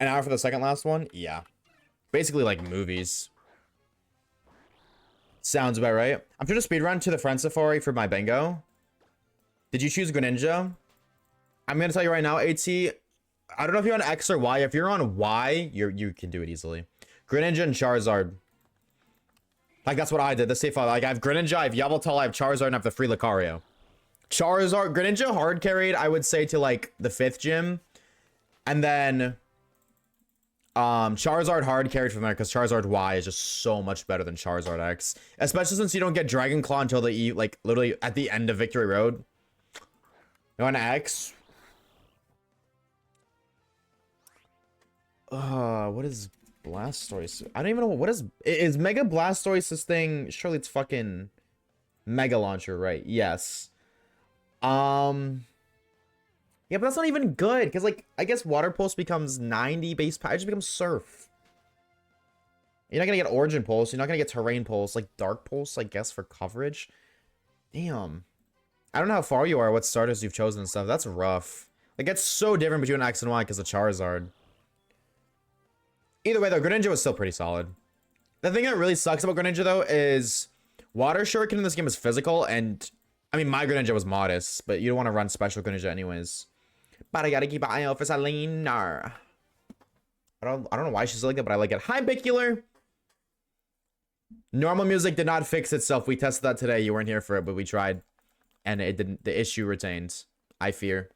Speaker 1: An hour for the second last one? Yeah. Basically like movies. Sounds about right. I'm trying to speedrun to the Friend Safari for my bingo. Did you choose Greninja? I'm gonna tell you right now, AT. I don't know if you're on X or Y. If you're on Y, you can do it easily. Greninja and Charizard. Like that's what I did. The safe file. Like I have Greninja, I have Yveltal, I have Charizard, and I have the free Lucario. Charizard, Greninja hard carried, I would say, to like the 5th gym. And then Charizard hard carried from there because Charizard Y is just so much better than Charizard X. Especially since you don't get Dragon Claw until the E, like literally at the end of Victory Road. You want X? What is Blastoise? I don't even know what is Mega Blastoise this thing? Surely it's fucking Mega Launcher, right? Yes. Yeah, but that's not even good, because, like, I guess Water Pulse becomes 90 base power. It just becomes Surf. You're not going to get Origin Pulse. You're not going to get Terrain Pulse. Like, Dark Pulse, I guess, for coverage. Damn. I don't know how far you are, what starters you've chosen and stuff. That's rough. Like, it's so different between X and Y because of Charizard. Either way, though, Greninja was still pretty solid. The thing that really sucks about Greninja, though, is Water Shuriken in this game is physical, and, I mean, my Greninja was modest, but you don't want to run Special Greninja anyways. But I gotta keep an eye out for Selena. I don't know why she's like that, but I like it. Hi, Bicular. Normal music did not fix itself. We tested that today. You weren't here for it, but we tried. And it didn't. The issue retained. I fear.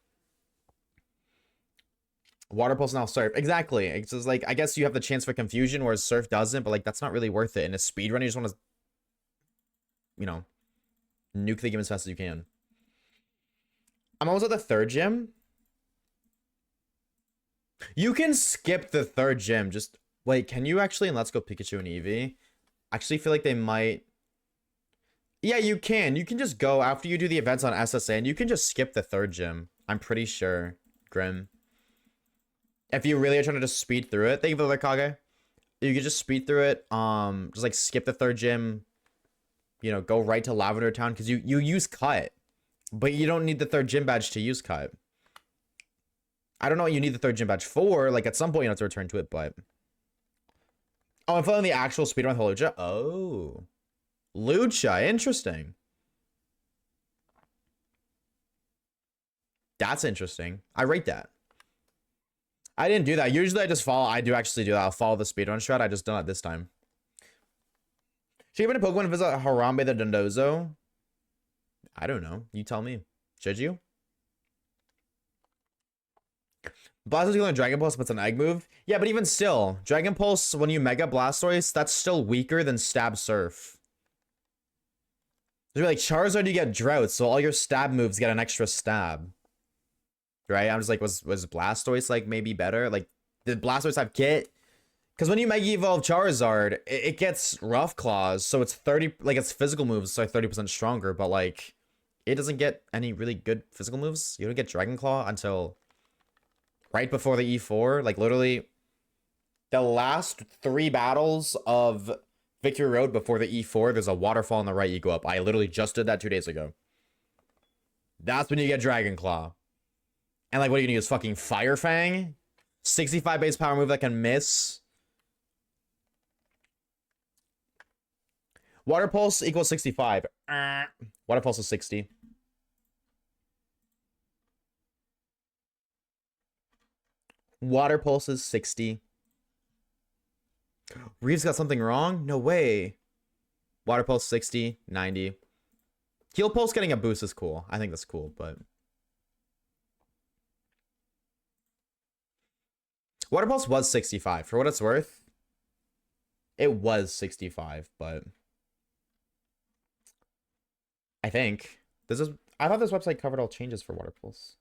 Speaker 1: Water Pulse now Surf. Exactly. It's just like, I guess you have the chance for confusion, whereas Surf doesn't, but like, that's not really worth it. In a speedrun, you just want to, you know, nuke the game as fast as you can. I'm almost at the 3rd gym. You can skip the 3rd gym. Just wait, can you actually? And Let's Go Pikachu and Eevee. I actually feel like they might. Yeah, you can. You can just go after you do the events on SSA, and you can just skip the 3rd gym. I'm pretty sure, Grim. If you really are trying to just speed through it, thank you for the Kage. You can just speed through it. Just like skip the 3rd gym. You know, go right to Lavender Town because you use Cut, but you don't need the 3rd gym badge to use Cut. I don't know what you need the 3rd gym badge for. Like, at some point, you have to return to it, but... Oh, I'm following the actual speedrun with Lucha. Oh. Lucha. Interesting. That's interesting. I rate that. I didn't do that. Usually, I just follow... I do actually do that. I'll follow the speedrun strat. I just done it this time. Should you have been a Pokemon visit Harambe the Dondozo? I don't know. You tell me. Should you? Blastoise going to Dragon Pulse, but it's an egg move. Yeah, but even still, Dragon Pulse, when you Mega Blastoise, that's still weaker than Stab Surf. You're like, Charizard, you get Drought, so all your stab moves get an extra stab. Right? I'm just like, was Blastoise, like, maybe better? Like, did Blastoise have Kit? Because when you Mega Evolve Charizard, it gets Rough Claws, so it's 30, like, its physical moves are 30% stronger, but, like, it doesn't get any really good physical moves. You don't get Dragon Claw until... right before the E4, like literally the last 3 battles of Victory Road before the E4, there's a waterfall on the right you go up. I literally just did that 2 days ago. That's when you get Dragon Claw. And like, what are you gonna use? Fucking Fire Fang? 65 base power move that can miss. Water Pulse equals 65. Water Pulse is 60. Water Pulse is 60. Reeves got something wrong? No way. Water Pulse 60, 90. Heal Pulse getting a boost is cool. I think that's cool, but... Water Pulse was 65. For what it's worth, it was 65, but... I think. I thought this website covered all changes for Water Pulse.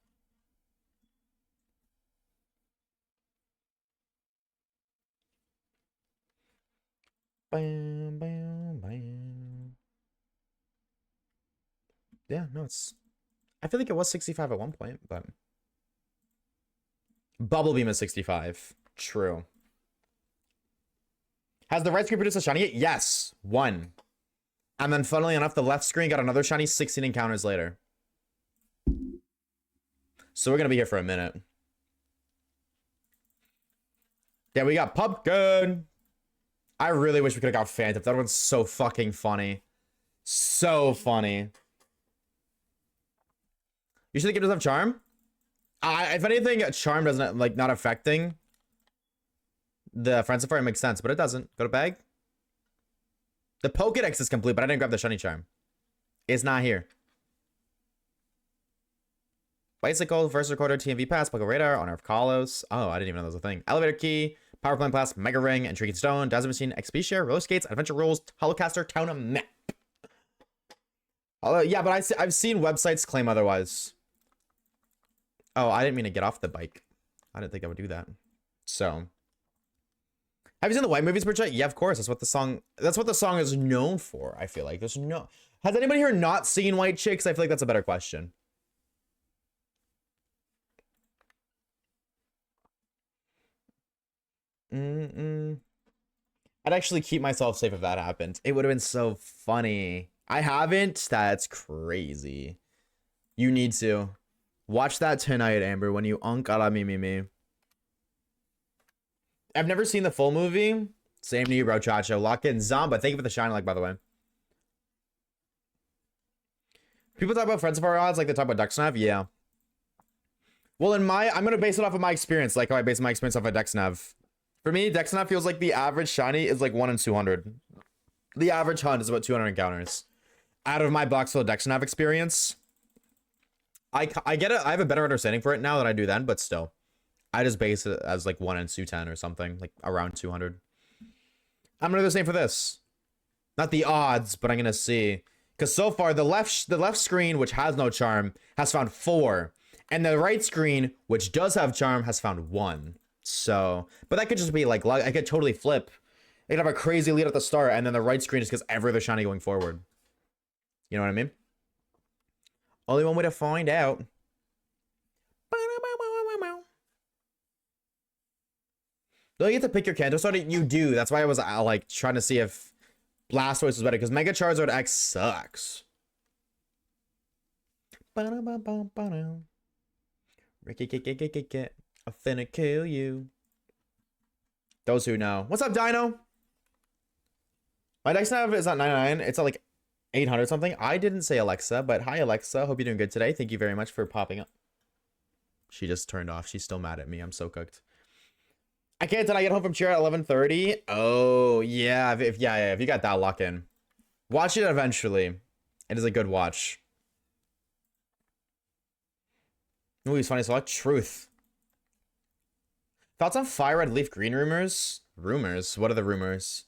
Speaker 1: Bam, bam, bam. Yeah, no, it's... I feel like it was 65 at one point, but... Bubble Beam is 65. True. Has the right screen produced a shiny yet? Yes. 1. And then, funnily enough, the left screen got another shiny 16 encounters later. So we're going to be here for a minute. Yeah, we got Pumpkin. I really wish we could have got Phantom. That one's so fucking funny. So funny. You should give us have Charm? If anything, Charm doesn't, like, not affecting the Friend Safari makes sense, but it doesn't. Go to bag. The Pokedex is complete, but I didn't grab the shiny Charm. It's not here. Bicycle, First Recorder, TMV Pass, Poke Radar, Honor of Kalos. Oh, I didn't even know that was a thing. Elevator Key, Power Plant Blast, Mega Ring, Intriguing Stone, Dazzle Machine, XP Share, Roller Skates, Adventure Rules, Holocaster, Town Map. Yeah, but I've seen websites claim otherwise. Oh, I didn't mean to get off the bike. I didn't think I would do that. So, have you seen the White Movies, Bridget? Yeah, of course. That's what the song is known for. I feel like has anybody here not seen White Chicks? I feel like that's a better question. I'd actually keep myself safe if that happened. It would have been so funny. I haven't. That's crazy. You need to. Watch that tonight, Amber, when you Ankara me. I've never seen the full movie. Same to you, bro, Chacho. Lock in Zomba. Thank you for the shine like, by the way. People talk about Friends of our odds like they talk about Ducksnav. Yeah. Well, I'm going to base it off of my experience, like how I base my experience off of Dexnav. For me, Dexnav feels like the average shiny is like 1 in 200. The average hunt is about 200 encounters. Out of my box full of Dexnav experience, I get it. I have a better understanding for it now than I do then, but still. I just base it as like 1 in 210 or something, like around 200. I'm gonna do the same for this. Not the odds, but I'm gonna see. Because so far, the left screen, which has no charm, has found 4. And the right screen, which does have charm, has found 1. So, but that could just be like, I could totally flip. I could have a crazy lead at the start, and then the right screen just gets every other shiny going forward. You know what I mean? Only one way to find out. Don't you get to pick your Kanto Sword? You do. That's why I was like trying to see if Blastoise was better, because Mega Charizard X sucks. Ricky, I'm finna kill you. Those who know. What's up, Dino? My Dexnav is at 99. It's at like 800 something. I didn't say Alexa, but hi, Alexa. Hope you're doing good today. Thank you very much for popping up. She just turned off. She's still mad at me. I'm so cooked. I can't. Did I get home from cheer at 11:30? Oh, yeah. If you got that lock in. Watch it eventually. It is a good watch. Ooh, he's funny. So like truth. Thoughts on Fire Red Leaf Green rumors? Rumors? What are the rumors?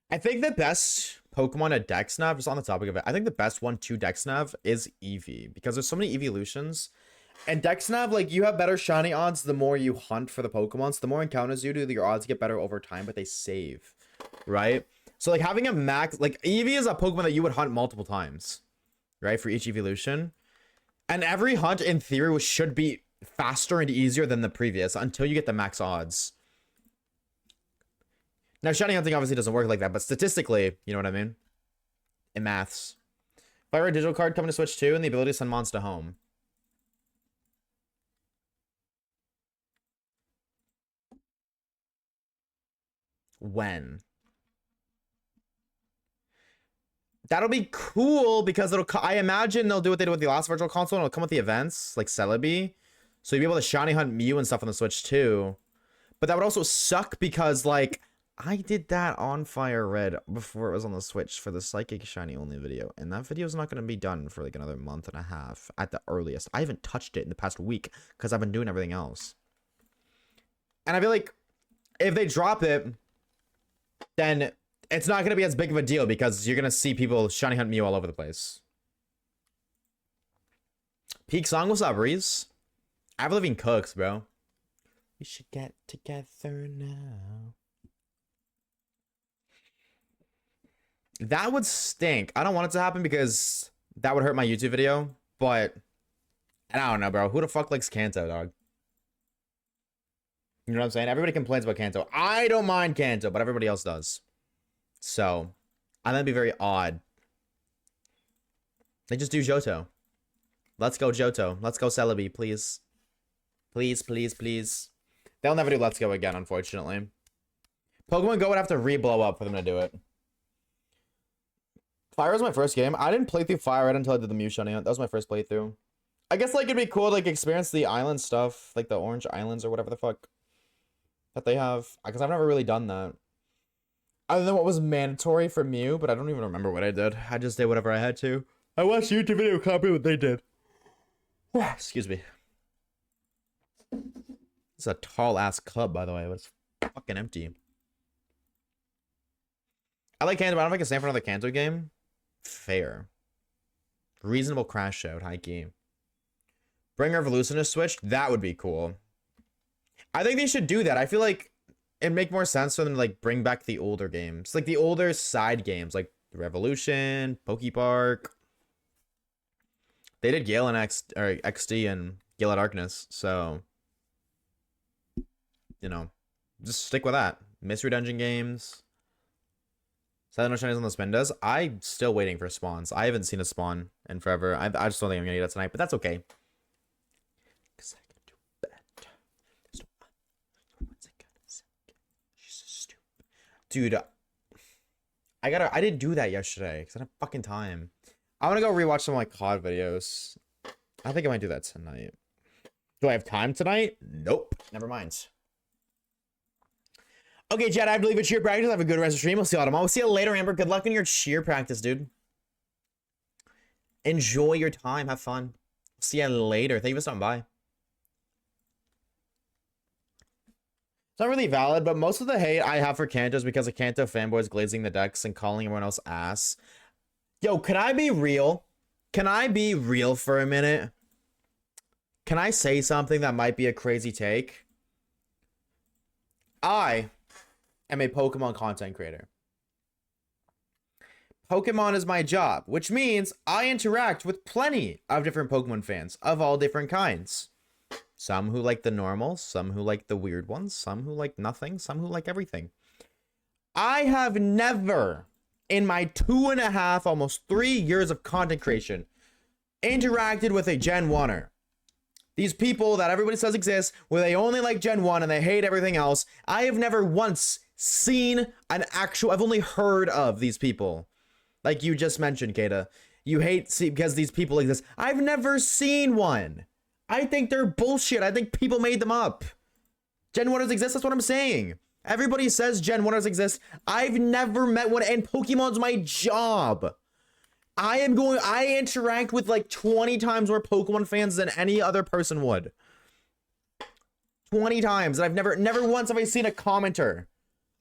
Speaker 1: I think the best Pokemon at Dexnav, just on the topic of it, I think the best one to Dexnav is Eevee, because there's so many evolutions. And Dexnav, like, you have better shiny odds the more you hunt for the Pokemon. So the more encounters you do, your odds get better over time, but they save, right? So, like, having a max... Like, Eevee is a Pokemon that you would hunt multiple times, right? For each evolution. And every hunt, in theory, should be faster and easier than the previous until you get the max odds. Now, shiny hunting obviously doesn't work like that, but statistically, you know what I mean? In maths. Fire digital card coming to Switch 2 and the ability to send mons to home. When? That'll be cool because I imagine they'll do what they did with the last Virtual Console and it'll come with the events, like Celebi. So you'll be able to shiny hunt Mew and stuff on the Switch too. But that would also suck because, like, I did that on Fire Red before it was on the Switch for the Psychic Shiny only video. And that video is not going to be done for like another month and a half at the earliest. I haven't touched it in the past week because I've been doing everything else. And I feel like if they drop it, then it's not going to be as big of a deal because you're going to see people shiny hunt Mew all over the place. Peak Song, what's up, Reese? Avril Lavigne cooks, bro. We should get together now. That would stink. I don't want it to happen because that would hurt my YouTube video, but I don't know, bro. Who the fuck likes Kanto, dog? You know what I'm saying? Everybody complains about Kanto. I don't mind Kanto, but everybody else does. So, I think it'd be very odd. They just do Johto. Let's go Johto. Let's go Celebi, please. Please, please, please. They'll never do Let's Go again, unfortunately. Pokemon Go would have to re-blow up for them to do it. Fire was my first game. I didn't play through Fire Red until I did the Mew Shiny Hunt. That was my first playthrough. I guess, like, it'd be cool to, like, experience the island stuff. Like, the Orange Islands or whatever the fuck that they have. Because I've never really done that. Other than what was mandatory for Mew, but I don't even remember what I did. I just did whatever I had to. I watched YouTube video copy what they did. Excuse me. It's a tall-ass club, by the way, but it's fucking empty. I like Kanto, but I don't think it's time for another Kanto game. Fair. Reasonable Crash Out, high key. Bring Revolutionist Switch? That would be cool. I think they should do that. I feel like it'd make more sense for them to, like, bring back the older games. Like, the older side games, like Revolution, Pokepark. They did Gale and XD and Gale of Darkness, so... You know, just stick with that. Mystery Dungeon games. Silent No Shinies on the Spindas. I'm still waiting for spawns. I haven't seen a spawn in forever. I just don't think I'm gonna get it tonight, but that's okay. Cause I can do better. She's so stupid. Dude, I didn't do that yesterday because I didn't have fucking time. I want to go rewatch some like COD videos. I think I might do that tonight. Do I have time tonight? Nope. Never mind. Okay, Chad, I have to leave a cheer practice. Have a good rest of the stream. We'll see you all tomorrow. We'll see you later, Amber. Good luck in your cheer practice, dude. Enjoy your time. Have fun. See you later. Thank you for stopping by. It's not really valid, but most of the hate I have for Kanto is because of Kanto fanboys glazing the decks and calling everyone else ass. Yo, can I be real? Can I be real for a minute? Can I say something that might be a crazy take? I am a Pokemon content creator. Pokemon is my job, which means I interact with plenty of different Pokemon fans of all different kinds. Some who like the normal, some who like the weird ones, some who like nothing, some who like everything. I have never, in my 2.5, almost 3 years of content creation, interacted with a Gen 1er. These people that everybody says exist, where they only like Gen 1 and they hate everything else. I have never once seen an actual... I've only heard of these people. Like you just mentioned, Kata. You hate because these people exist. I've never seen one. I think they're bullshit. I think people made them up. Gen 1ers exist, that's what I'm saying. Everybody says Gen 1ers exist. I've never met one, and Pokemon's my job. I interact with like 20 times more Pokemon fans than any other person would. 20 times. And I've never once have I seen a commenter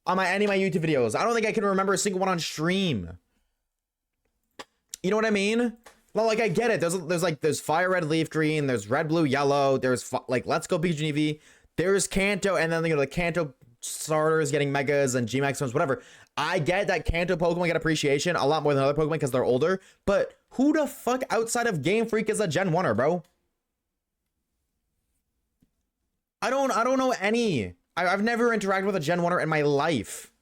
Speaker 1: on any of my YouTube videos. I don't think I can remember a single one on stream. You know what I mean? Well, like I get it. There's Fire Red, Leaf Green. There's Red, Blue, Yellow. There's like Let's Go Pikachu and Eevee. There's Kanto, and then the Kanto starters getting Megas and G-Maximums, whatever. I get that Kanto Pokemon get appreciation a lot more than other Pokemon because they're older, but who the fuck outside of Game Freak is a Gen 1er, bro? I don't know any. I've never interacted with a Gen 1er in my life.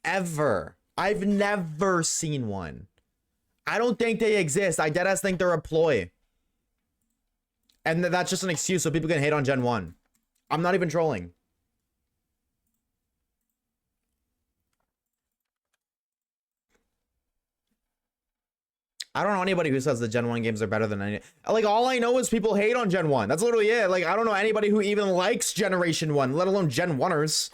Speaker 1: Ever. I've never seen one. I don't think they exist. I deadass think they're a ploy. And that's just an excuse so people can hate on Gen 1. I'm not even trolling. I don't know anybody who says the Gen 1 games are better than any. Like, all I know is people hate on Gen 1. That's literally it. Like, I don't know anybody who even likes Generation 1, let alone Gen 1ers.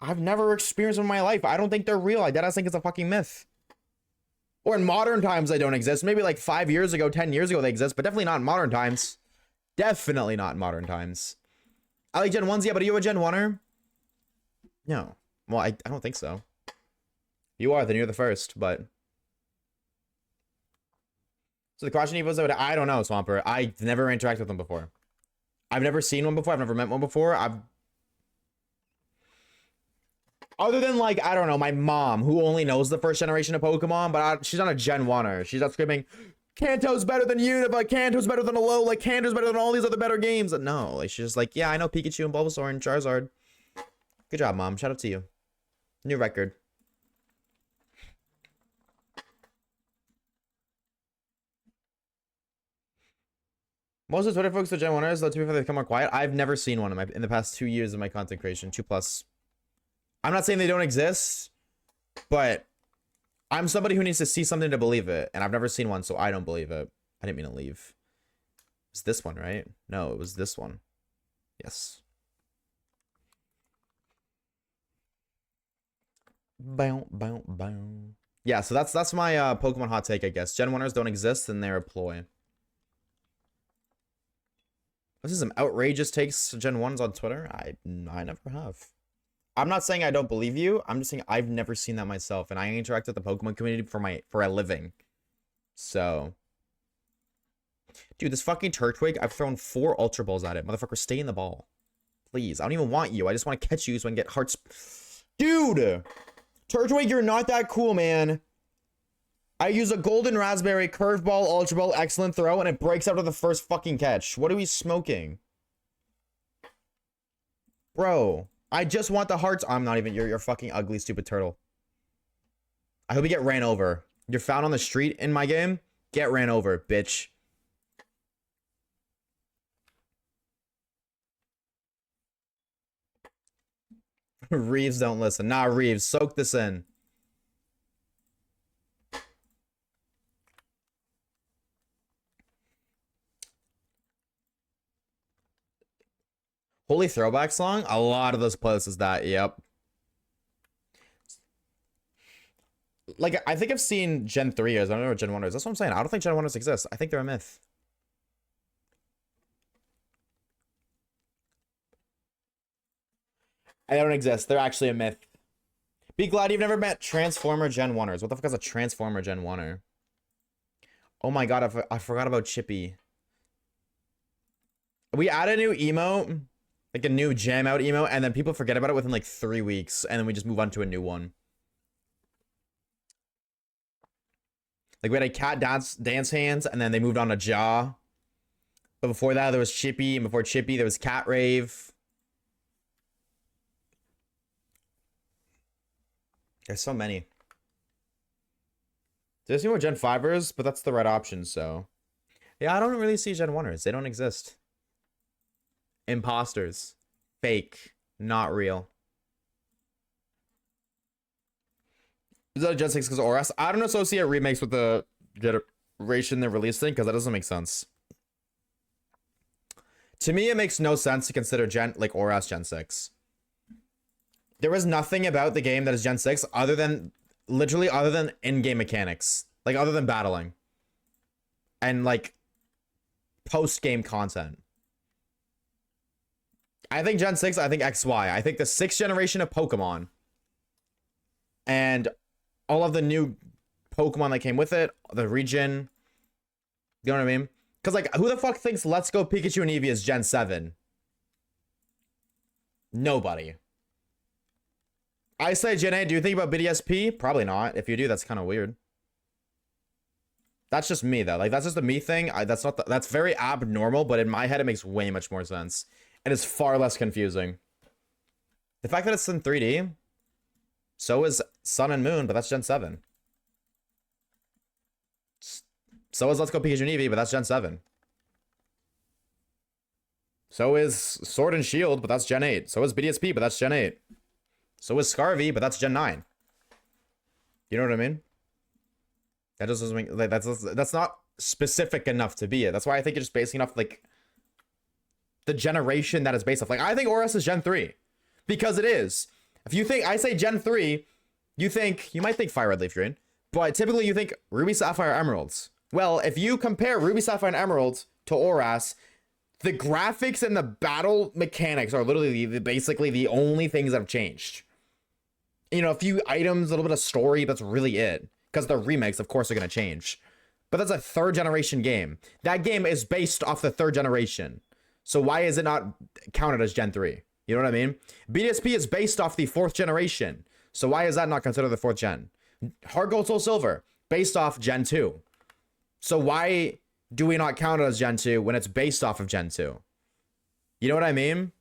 Speaker 1: I've never experienced them in my life. I don't think they're real. I deadass think it's a fucking myth. Or in modern times, they don't exist. Maybe like 5 years ago, 10 years ago, they exist, but definitely not in modern times. Definitely not in modern times. I like Gen 1s, yeah, but are you a Gen 1er? No. Well, I don't think so. You are, then you're the first, but... So the Crash and Evos, I don't know, Swamper. I've never interacted with them before. I've never seen one before. I've never met one before. Other than, like, I don't know, my mom, who only knows the first generation of Pokemon, but she's not a Gen 1er. She's not screaming, Kanto's better than Unova, Kanto's better than Alola, Kanto's better than all these other better games. No, like, she's just like, yeah, I know Pikachu and Bulbasaur and Charizard. Good job, Mom. Shout out to you. New record. Most of the Twitter folks are Gen 1ers, though to be fair, they become more quiet. I've never seen one in the past 2 years of my content creation, 2+. I'm not saying they don't exist, but I'm somebody who needs to see something to believe it, and I've never seen one, so I don't believe it. I didn't mean to leave. It's this one, right? No, it was this one. Yes. Bow, bow, bow. Yeah, so that's my Pokemon hot take, I guess. Gen 1ers don't exist, and they're a ploy. This is some outrageous takes Gen 1s on Twitter. I never have. I'm not saying I don't believe you. I'm just saying I've never seen that myself, and I interact with the Pokemon community for a living. So, dude, this fucking Turtwig, I've thrown 4 Ultra Balls at it. Motherfucker, stay in the ball. Please, I don't even want you. I just want to catch you so I can get hearts. Dude! Turtwig, you're not that cool, man. I use a Golden Raspberry, Curveball, Ultra Ball, excellent throw, and it breaks out of the first fucking catch. What are we smoking? Bro, I just want the hearts. I'm not even. You're fucking ugly, stupid turtle. I hope you get ran over. You're found on the street in my game. Get ran over, bitch. Reeves don't listen. Nah, Reeves, soak this in. Holy Throwback Song? A lot of those playlists is that, yep. Like, I think I've seen Gen 3ers. I don't know what Gen 1ers. That's what I'm saying. I don't think Gen 1ers exist. I think they're a myth. They don't exist. They're actually a myth. Be glad you've never met Transformer Gen 1ers. What the fuck is a Transformer Gen 1er? Oh my god, I forgot about Chippy. We add a new emote. Like a new jam out emote, and then people forget about it within like 3 weeks, and then we just move on to a new one. Like we had a cat dance hands, and then they moved on to Jaw. But before that, there was Chippy, and before Chippy, there was Cat Rave. There's so many. There's more Gen 5ers, but that's the right option, so. Yeah, I don't really see Gen 1ers. They don't exist. Imposters. Fake. Not real. Is that a Gen 6 because of ORAS? I don't associate remakes with the generation they're releasing because that doesn't make sense. To me, it makes no sense to consider ORAS Gen 6. There was nothing about the game that is Gen 6 other than in-game mechanics. Like, other than battling. And, like, post-game content. I think Gen 6, I think XY. I think the 6th generation of Pokemon and all of the new Pokemon that came with it, the region, you know what I mean? Because, like, who the fuck thinks Let's Go Pikachu and Eevee is Gen 7? Nobody. I say Gen 8, do you think about BDSP? Probably not. If you do, that's kind of weird. That's just me, though. Like, that's just a me thing. That's very abnormal, but in my head, it makes way much more sense. And it's far less confusing. The fact that it's in 3D, so is Sun and Moon, but that's Gen 7. So is Let's Go Pikachu and Eevee, but that's Gen 7. So is Sword and Shield, but that's Gen 8. So is BDSP, but that's Gen 8. So is Scarvy, but that's Gen 9. You know what I mean? That just doesn't make, like, that's not specific enough to be it. That's why I think it's just basing off like the generation that is based off. Like I think ORAS is Gen 3 because it is. If you think I say Gen 3, you might think Fire Red Leaf Green, but typically you think Ruby Sapphire Emeralds. Well, if you compare Ruby Sapphire and Emeralds to ORAS, the graphics and the battle mechanics are literally basically the only things that have changed. You know, a few items, a little bit of story, that's really it. Because the remakes, of course, are going to change. But that's a third generation game. That game is based off the third generation. So why is it not counted as Gen 3? You know what I mean? BDSP is based off the fourth generation. So why is that not considered the fourth gen? Heart Gold Soul Silver, based off Gen 2. So why do we not count it as Gen 2 when it's based off of Gen 2? You know what I mean?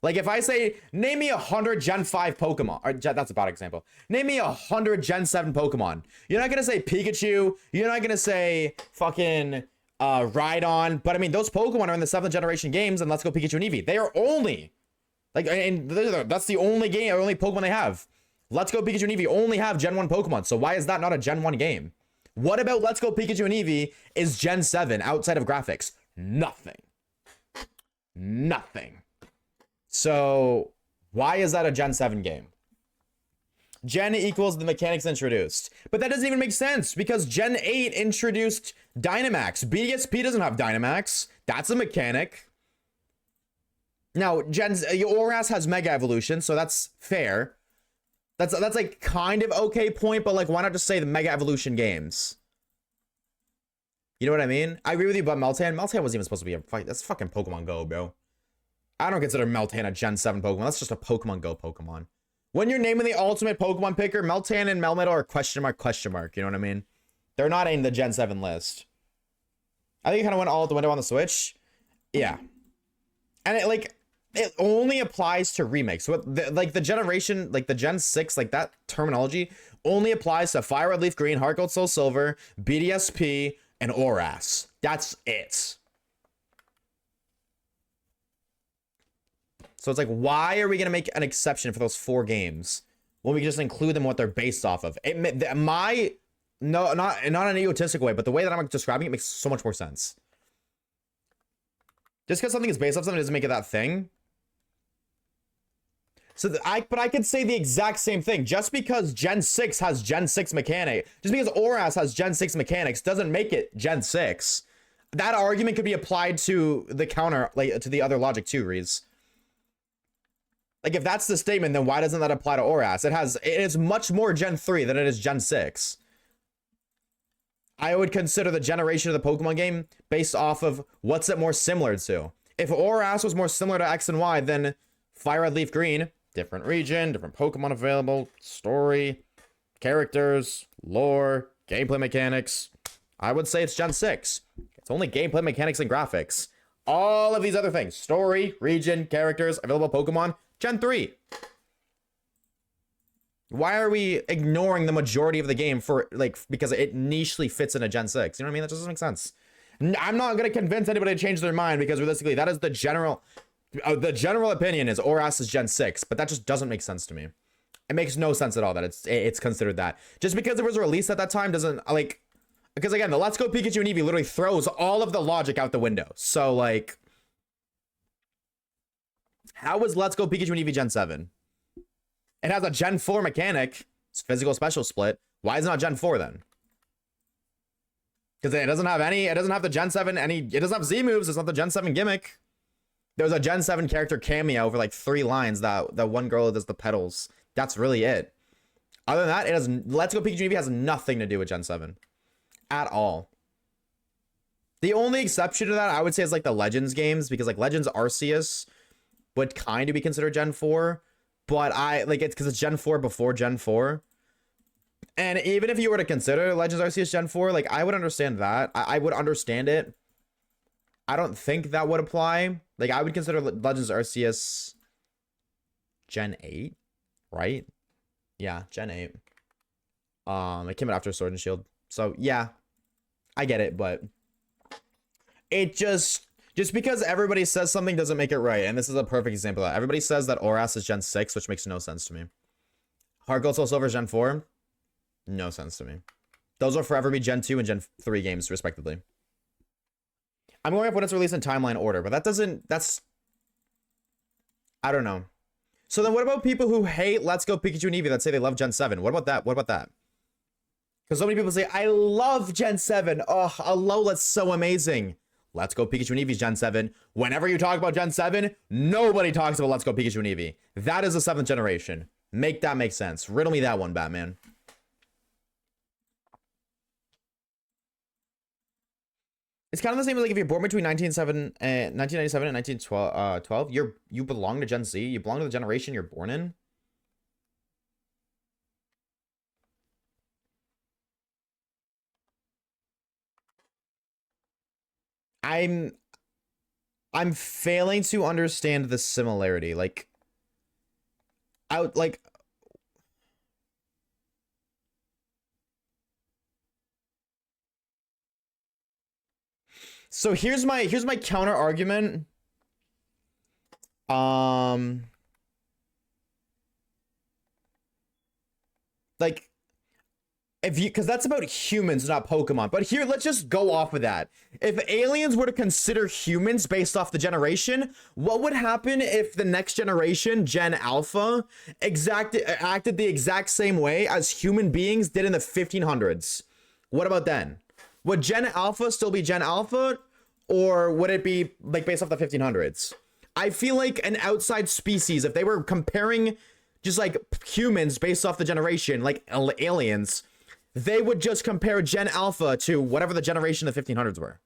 Speaker 1: Like if I say, name me 100 Gen 5 Pokemon, or that's a bad example. Name me 100 Gen 7 Pokemon. You're not gonna say Pikachu. You're not gonna say fucking Rhydon. But I mean, those Pokemon are in the 7th generation games, and Let's Go Pikachu and Eevee. They are only, like, and that's the only game, or only Pokemon they have. Let's Go Pikachu and Eevee only have Gen 1 Pokemon. So why is that not a Gen 1 game? What about Let's Go Pikachu and Eevee is Gen 7 outside of graphics? Nothing. Nothing. So why is that a Gen 7 game? Gen equals the mechanics introduced. But that doesn't even make sense because Gen 8 introduced Dynamax. BDSP doesn't have Dynamax. That's a mechanic. Now, ORAS has Mega Evolution, so that's fair. That's like kind of okay point, but like why not just say the Mega Evolution games? You know what I mean? I agree with you about Meltan. Meltan wasn't even supposed to be a fight. That's fucking Pokemon Go, bro. I don't consider Meltan a Gen 7 Pokemon. That's just a Pokemon Go Pokemon. When you're naming the ultimate Pokemon picker, Meltan and Melmetal are question mark. You know what I mean? They're not in the Gen 7 list. I think it kind of went all out the window on the Switch. Yeah. And it only applies to remakes. So the generation, like the Gen 6, like that terminology only applies to Fire Red Leaf Green, Heart Gold Soul Silver, BDSP, and ORAS. That's it. So it's like, why are we going to make an exception for those 4 games when we can just include them what they're based off of? Not in an egotistical way, but the way that I'm describing it makes so much more sense. Just because something is based off something doesn't make it that thing. So but I could say the exact same thing. Just because Gen 6 has Gen 6 mechanic, just because ORAS has Gen 6 mechanics doesn't make it Gen 6. That argument could be applied to the counter, like to the other logic too, Reese. Like if that's the statement, then why doesn't that apply to ORAS? It is much more Gen 3 than it is Gen 6. I would consider the generation of the Pokemon game based off of what's it more similar to. If ORAS was more similar to X and Y, then Fire Red Leaf Green, different region, different Pokemon available, story, characters, lore, gameplay mechanics. I would say it's Gen 6. It's only gameplay mechanics and graphics. All of these other things, story, region, characters, available Pokemon, Gen 3. Why are we ignoring the majority of the game for because it nichely fits in a Gen 6? You know what I mean? That just doesn't make sense. I'm not going to convince anybody to change their mind because realistically, that is the general opinion is ORAS is Gen 6, but that just doesn't make sense to me. It makes no sense at all that it's considered that. Just because it was released at that time doesn't because again, the Let's Go Pikachu and Eevee literally throws all of the logic out the window. So like, how is Let's Go Pikachu and Eevee Gen 7? It has a Gen 4 mechanic. It's physical special split. Why is it not Gen 4 then? Because it doesn't have the Gen 7 it doesn't have Z moves. It's not the Gen 7 gimmick. There was a Gen 7 character cameo for like 3 lines that one girl does the pedals. That's really it. Other than that, Let's Go Pikachu and Eevee has nothing to do with Gen 7. At all. The only exception to that, I would say, is like the Legends games, because like Legends Arceus would kind of be considered Gen 4. But it's because it's Gen 4 before Gen 4. And even if you were to consider Legends Arceus Gen 4, like I would understand that. I would understand it. I don't think that would apply. Like I would consider Legends Arceus Gen 8, right? Yeah, Gen 8. It came out after Sword and Shield. So yeah, I get it, but it just because everybody says something doesn't make it right. And this is a perfect example of that. Everybody says that ORAS is Gen 6, which makes no sense to me. Heart Gold Soul Silver is Gen 4. No sense to me. Those will forever be Gen 2 and Gen 3 games, respectively. I'm going up when it's released in timeline order, but that's... I don't know. So then what about people who hate Let's Go Pikachu and Eevee that say they love Gen 7? What about that? What about that? Because so many people say, I love Gen 7. Oh, Alola's so amazing. Let's Go Pikachu and Eevee's Gen 7. Whenever you talk about Gen 7, nobody talks about Let's Go Pikachu and Eevee. That is the 7th generation. Make that make sense. Riddle me that one, Batman. It's kind of the same as like if you're born between 1997 and 1912, you belong to Gen Z. You belong to the generation you're born in. I'm failing to understand the similarity. Like, I would like. So here's my counter argument. Like, if you, because that's about humans, not Pokemon. But here, let's just go off of that. If aliens were to consider humans based off the generation, what would happen if the next generation, Gen Alpha, acted the exact same way as human beings did in the 1500s? What about then? Would Gen Alpha still be Gen Alpha, or would it be like based off the 1500s? I feel like an outside species, if they were comparing just like humans based off the generation, like aliens, they would just compare Gen Alpha to whatever the generation of the 1500s were.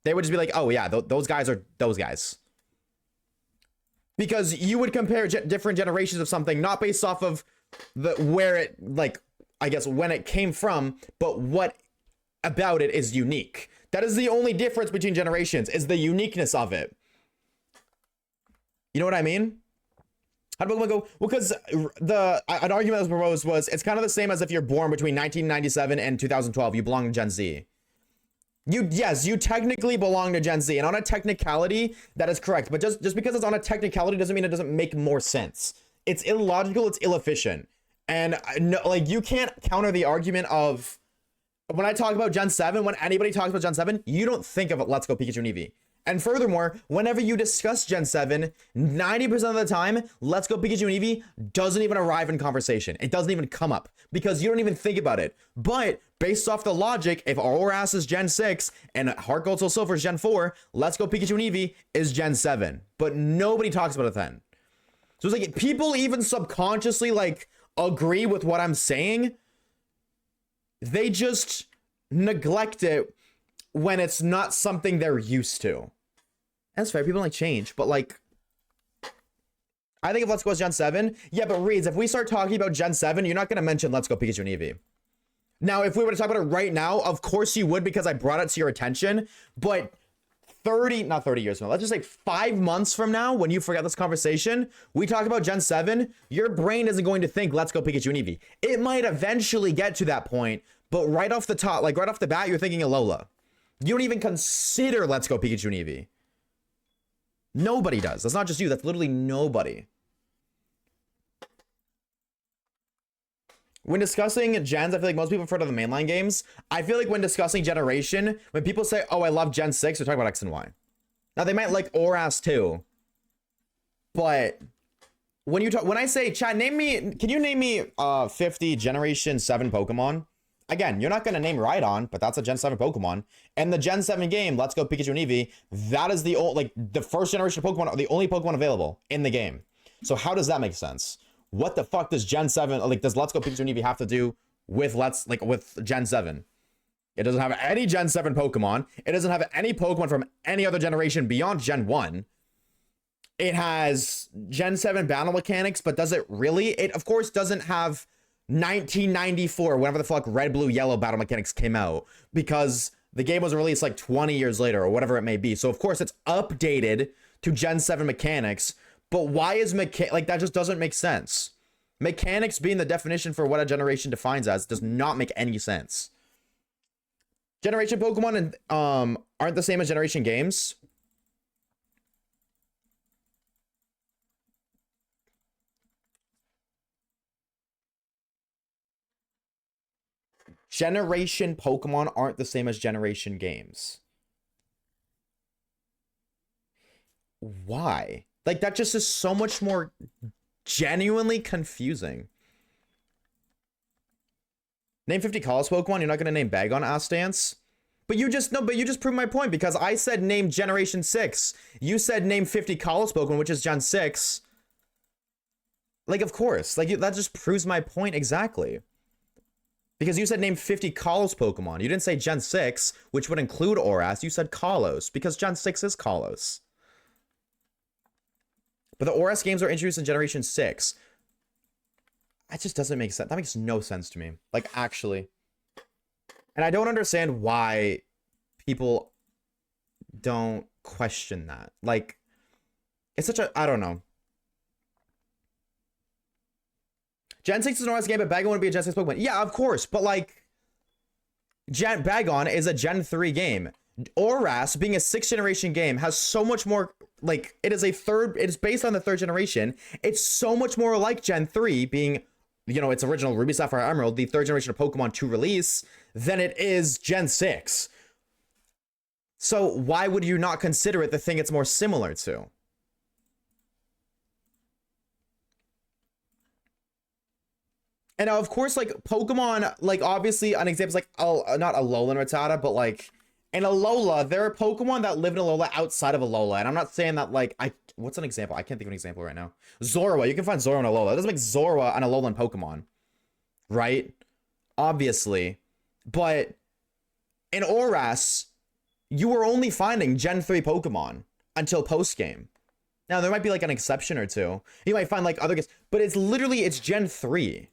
Speaker 1: They would just be like, oh yeah, those guys are those guys. Because you would compare different generations of something, not based off of where it, like, I guess when it came from, but what about it is unique. That is the only difference between generations, is the uniqueness of it. You know what I mean? How do Pokemon go? Well, because an argument that was proposed was, it's kind of the same as if you're born between 1997 and 2012. You belong to Gen Z. Yes, you technically belong to Gen Z, and on a technicality, that is correct. But just because it's on a technicality doesn't mean it doesn't make more sense. It's illogical. It's inefficient, and no, like, you can't counter the argument of, when I talk about Gen 7, when anybody talks about Gen 7, you don't think of it, Let's Go Pikachu and Eevee. And furthermore, whenever you discuss Gen 7, 90% of the time, Let's Go Pikachu and Eevee doesn't even arrive in conversation. It doesn't even come up because you don't even think about it. But based off the logic, if Aurorus is Gen 6 and Heart Gold Soul Silver is Gen 4, Let's Go Pikachu and Eevee is Gen 7. But nobody talks about it then. So it's like, people even subconsciously like agree with what I'm saying. They just neglect it when it's not something they're used to. That's fair. People like change, but like, I think if Let's Go is Gen 7, yeah, but Reeds, if we start talking about Gen 7, you're not going to mention Let's Go Pikachu and Eevee. Now, if we were to talk about it right now, of course you would, because I brought it to your attention, but not 30 years from now, let's just say 5 months from now, when you forget this conversation, we talk about Gen 7, your brain isn't going to think Let's Go Pikachu and Eevee. It might eventually get to that point, but right off the top, like right off the bat, you're thinking Alola. You don't even consider Let's Go Pikachu and Eevee. Nobody does. That's not just you. That's literally nobody. When discussing gens, I feel like most people refer to the mainline games. I feel like when discussing generation, when people say, oh, I love Gen 6, they're talking about X and Y. Now, they might like Aurorus too. But when I say, chat, can you name me 50 Generation 7 Pokemon? Again, you're not going to name Rhydon, but that's a Gen 7 Pokemon. And the Gen 7 game, Let's Go Pikachu and Eevee, that is the first generation of Pokemon, the only Pokemon available in the game. So how does that make sense? What the fuck does Gen 7, like, does Let's Go Pikachu and Eevee have to do with with Gen 7? It doesn't have any Gen 7 Pokemon. It doesn't have any Pokemon from any other generation beyond Gen 1. It has Gen 7 battle mechanics, but does it really? It, of course, doesn't have 1994, whenever the fuck red, blue, yellow battle mechanics came out, because the game was released like 20 years later or whatever it may be. So of course it's updated to Gen 7 mechanics, but why is like, that just doesn't make sense. Mechanics being the definition for what a generation defines as does not make any sense. Generation Pokemon aren't the same as generation games. Generation Pokemon aren't the same as generation games. Why? Like, that just is so much more genuinely confusing. Name 50 Kalos Pokemon. You're not going to name Bagon Astance? But you just proved my point, because I said name Generation 6. You said name 50 Kalos Pokemon, which is Gen 6. Like, of course. Like, that just proves my point exactly. Because you said name 50 Kalos Pokemon. You didn't say Gen 6, which would include Oras. You said Kalos, because Gen 6 is Kalos. But the Oras games are introduced in Generation 6. That just doesn't make sense. That makes no sense to me. Like, actually. And I don't understand why people don't question that. Like, it's such a... I don't know. Gen 6 is an OS game, but Bagon wouldn't be a Gen 6 Pokemon. Yeah, of course. But, like, Bagon is a Gen 3 game. Oras, being a 6th generation game, has so much more... Like, it is it's based on the 3rd generation. It's so much more like Gen 3, being... You know, its original Ruby, Sapphire, Emerald, the 3rd generation of Pokemon to release, than it is Gen 6. So why would you not consider it the thing it's more similar to? And now, of course, like, Pokemon, like, obviously, an example is, like, not Alolan Rattata, but, like, in Alola, there are Pokemon that live in Alola outside of Alola. And I'm not saying that, like, what's an example? I can't think of an example right now. Zorua. You can find Zorua in Alola. That doesn't make Zorua an Alolan Pokemon. Right? Obviously. But in Oras, you were only finding Gen 3 Pokemon until post-game. Now, there might be, like, an exception or two. You might find, like, other games. But it's Gen 3.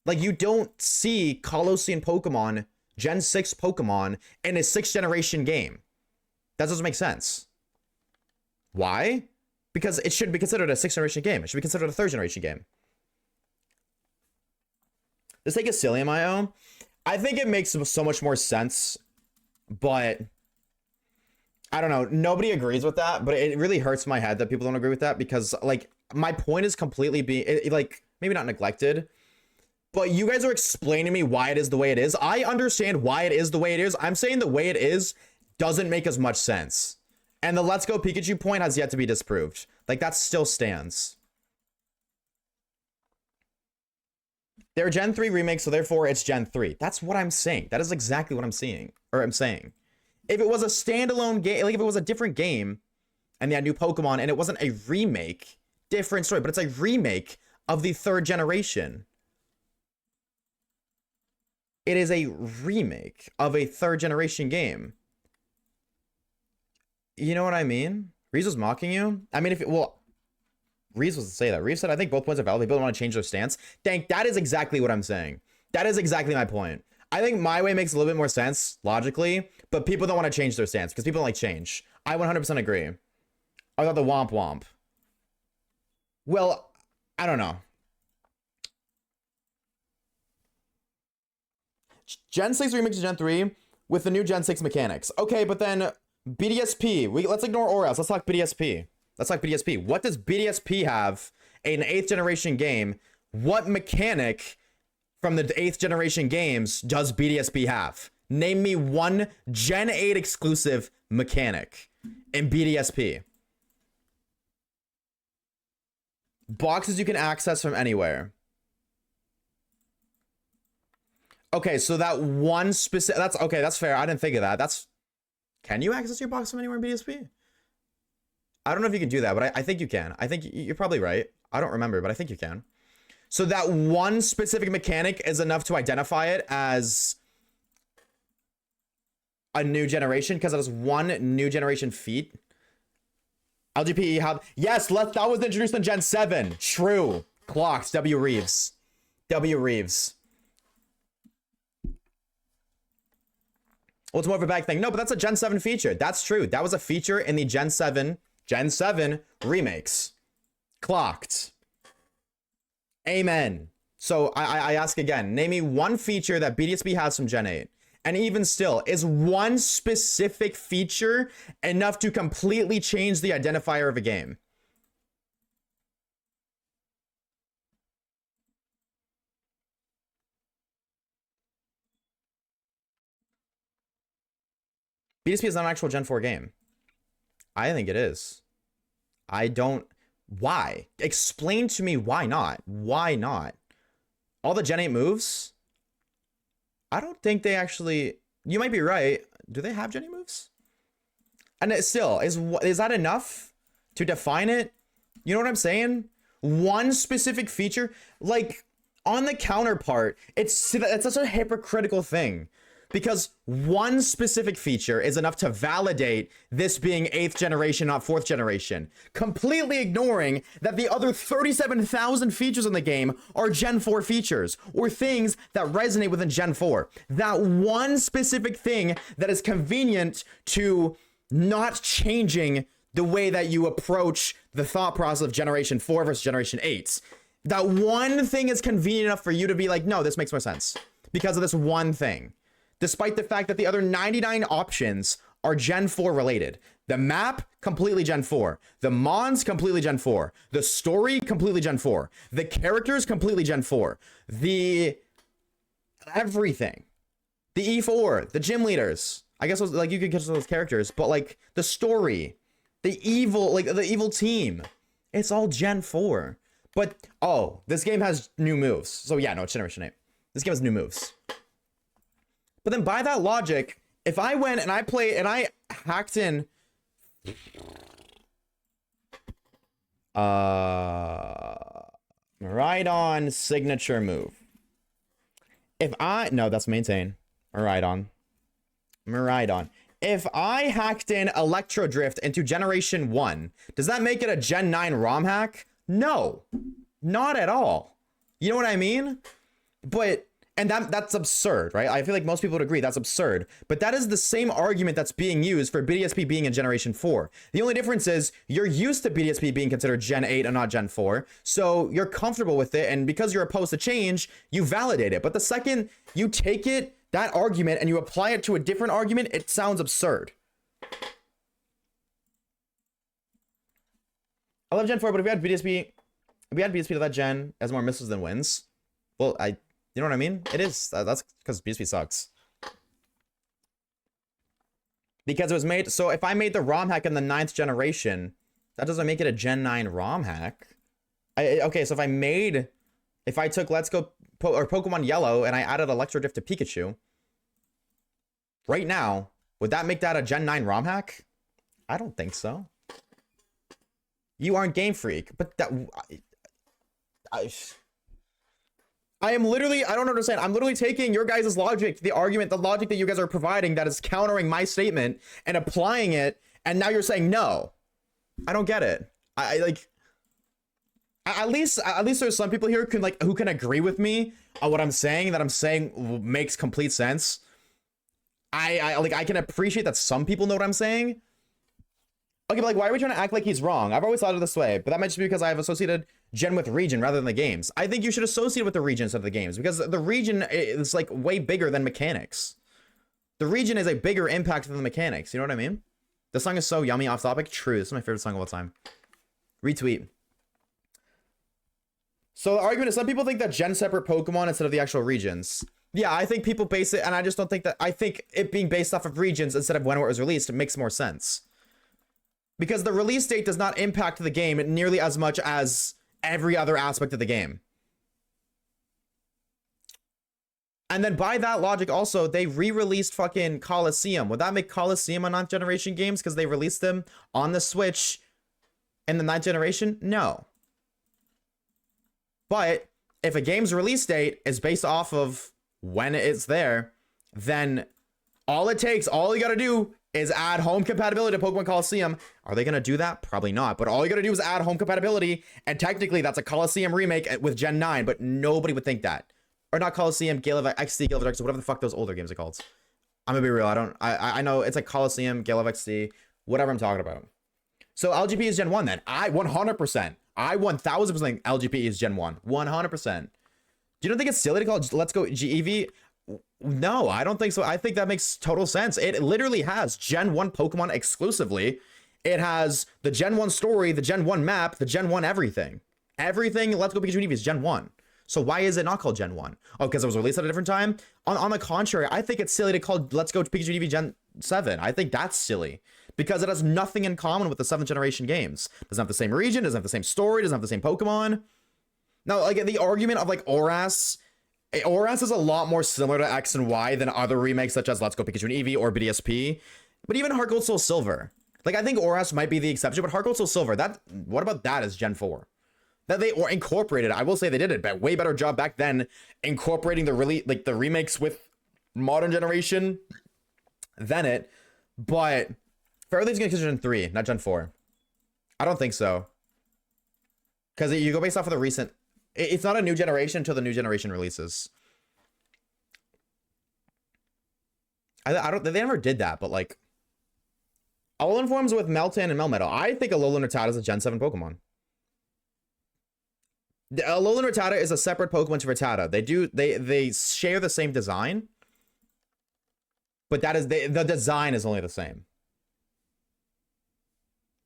Speaker 1: Like, you don't see Colossean Pokemon, Gen 6 Pokemon, in a 6th generation game. That doesn't make sense. Why? Because it should be considered a 6th generation game. It should be considered a 3rd generation game. Let's take a Cillium IO. I think it makes so much more sense, but I don't know. Nobody agrees with that, but it really hurts my head that people don't agree with that, because, like, my point is completely being, like, maybe not neglected, but you guys are explaining to me why it is the way it is. I understand why it is the way it is. I'm saying the way it is doesn't make as much sense. And the Let's Go Pikachu point has yet to be disproved. Like, that still stands. They're Gen 3 remakes, so therefore it's Gen 3. That's what I'm saying. That is exactly what I'm saying. If it was a standalone game, like if it was a different game, and they had new Pokemon, and it wasn't a remake, different story, but it's a remake of the 3rd generation. It is a remake of a 3rd generation game. You know what I mean? Reese was mocking you? I mean, Reese was to say that. Reese said, I think both points are valid. People don't want to change their stance. That is exactly what I'm saying. That is exactly my point. I think my way makes a little bit more sense, logically, but people don't want to change their stance, because people don't like change. I 100% agree. I thought the womp womp. Well, I don't know. Gen 6 remix to Gen 3 with the new Gen 6 mechanics. Okay, but then BDSP. Let's ignore Oras. Let's talk BDSP. What does BDSP have in an 8th generation game? What mechanic from the 8th generation games does BDSP have? Name me one Gen 8 exclusive mechanic in BDSP. Boxes you can access from anywhere. Okay, so that one specific... That's fair. I didn't think of that. Can you access your box from anywhere in BDSP? I don't know if you can do that, but I think you can. I think you're probably right. I don't remember, but I think you can. So that one specific mechanic is enough to identify it as a new generation, because it has one new generation feat. LGPE hub. Yes, that was introduced in Gen 7. True. Clocks. W. Reeves. Well, it's more of a bag thing. No, but that's a Gen 7 feature. That's true. That was a feature in the Gen 7 remakes. Clocked. Amen. So I ask again, name me one feature that BDSP has from Gen 8. And even still, is one specific feature enough to completely change the identifier of a game? BDSP is not an actual Gen 4 game. I think it is. I don't... Why? Explain to me why not. Why not? All the Gen 8 moves? I don't think they actually... You might be right. Do they have Gen 8 moves? And it still, is that enough to define it? You know what I'm saying? One specific feature? Like, on the counterpart, it's such a hypocritical thing. Because one specific feature is enough to validate this being 8th generation, not 4th generation. Completely ignoring that the other 37,000 features in the game are Gen 4 features, or things that resonate within Gen 4. That one specific thing that is convenient to not changing the way that you approach the thought process of Generation 4 versus Generation 8. That one thing is convenient enough for you to be like, no, this makes more sense. Because of this one thing. Despite the fact that the other 99 options are Gen 4 related. The map, completely Gen 4. The mons, completely Gen 4. The story, completely Gen 4. The characters, completely Gen 4. The... everything. The E4, the gym leaders. I guess like you could catch those characters, but like the story, the evil team. It's all Gen 4. But, oh, this game has new moves. So yeah, no, it's Generation 8. This game has new moves. But then by that logic, if I went and I hacked in right on signature move. No, that's maintain. Right on. If I hacked in Electro Drift into Generation 1, does that make it a Gen 9 ROM hack? No. Not at all. You know what I mean? But... And that's absurd, right? I feel like most people would agree that's absurd. But that is the same argument that's being used for BDSP being in Generation 4. The only difference is you're used to BDSP being considered Gen 8 and not Gen 4. So you're comfortable with it. And because you're opposed to change, you validate it. But the second you take that argument, and you apply it to a different argument, it sounds absurd. I love Gen 4, but if we had BDSP to that gen as more misses than wins, well, you know what I mean? It is. That's because BSP sucks. Because it was made... So if I made the ROM hack in the 9th generation, that doesn't make it a Gen 9 ROM hack. Okay, so if I took Let's Go... or Pokemon Yellow and I added Electro Drift to Pikachu, right now, would that make that a Gen 9 ROM hack? I don't think so. You aren't Game Freak. But that... I don't understand. I'm literally taking your guys' logic, the logic that you guys are providing that is countering my statement and applying it, and now you're saying no. I don't get it. At least there's some people here who can agree with me on what I'm saying, that I'm saying makes complete sense. I can appreciate that some people know what I'm saying. Okay, but why are we trying to act like he's wrong? I've always thought of it this way, but that might just be because I have associated gen with region rather than the games. I think you should associate with the region instead of the games, because the region is way bigger than mechanics. The region is a bigger impact than the mechanics. You know what I mean? The song is so yummy. Off topic. True. This is my favorite song of all time. Retweet. So the argument is some people think that gen separate Pokemon instead of the actual regions. Yeah, I think people base it, and I just don't think that. I think it being based off of regions instead of when it was released, it makes more sense. Because the release date does not impact the game nearly as much as every other aspect of the game. And then by that logic also, they re-released fucking Coliseum. Would that make Coliseum a 9th generation games because they released them on the Switch in the 9th generation? No. But if a game's release date is based off of when it's there, then all you gotta do is add home compatibility to Pokemon Coliseum. Are they gonna do that? Probably not. But all you gotta do is add home compatibility, and technically that's a Coliseum remake with Gen 9, but nobody would think that. Or not Coliseum, Gale of XD, Gale of XD, whatever the fuck those older games are called. I'm gonna be real, I know it's like Coliseum, Gale of XD, whatever I'm talking about. So LGP is Gen 1 then. 100%. 1000% LGP is Gen 1. 100%. Do you don't think it's silly to call it Let's Go GEV? No, I don't think so. I think that makes total sense. It literally has Gen 1 Pokemon exclusively. It has the Gen 1 story, the Gen 1 map, the Gen 1 everything. Everything Let's Go Pikachu and Eevee is Gen 1. So why is it not called Gen 1? Oh, because it was released at a different time? On the contrary, I think it's silly to call Let's Go Pikachu and Eevee 7. I think that's silly because it has nothing in common with the 7th generation games. Doesn't have the same region, doesn't have the same story, doesn't have the same Pokemon. Now, like, the argument of, like, Oras is a lot more similar to X and Y than other remakes such as Let's Go Pikachu and Eevee or BDSP. But even Heart Gold Soul Silver. Like, I think Oras might be the exception, but Heart Gold Soul Silver, what about that as Gen 4? That they incorporated, I will say they did it, but way better job back then incorporating the remakes with modern generation than it. But Fairly's gonna consider Gen 3, not Gen 4. I don't think so. Because you go based off of the recent... It's not a new generation until the new generation releases. I don't... They never did that, but like... Alolan forms with Meltan and Melmetal. I think Alolan Rattata is a Gen 7 Pokemon. Alolan Rattata is a separate Pokemon to Rattata. They share the same design. But that is... the design is only the same.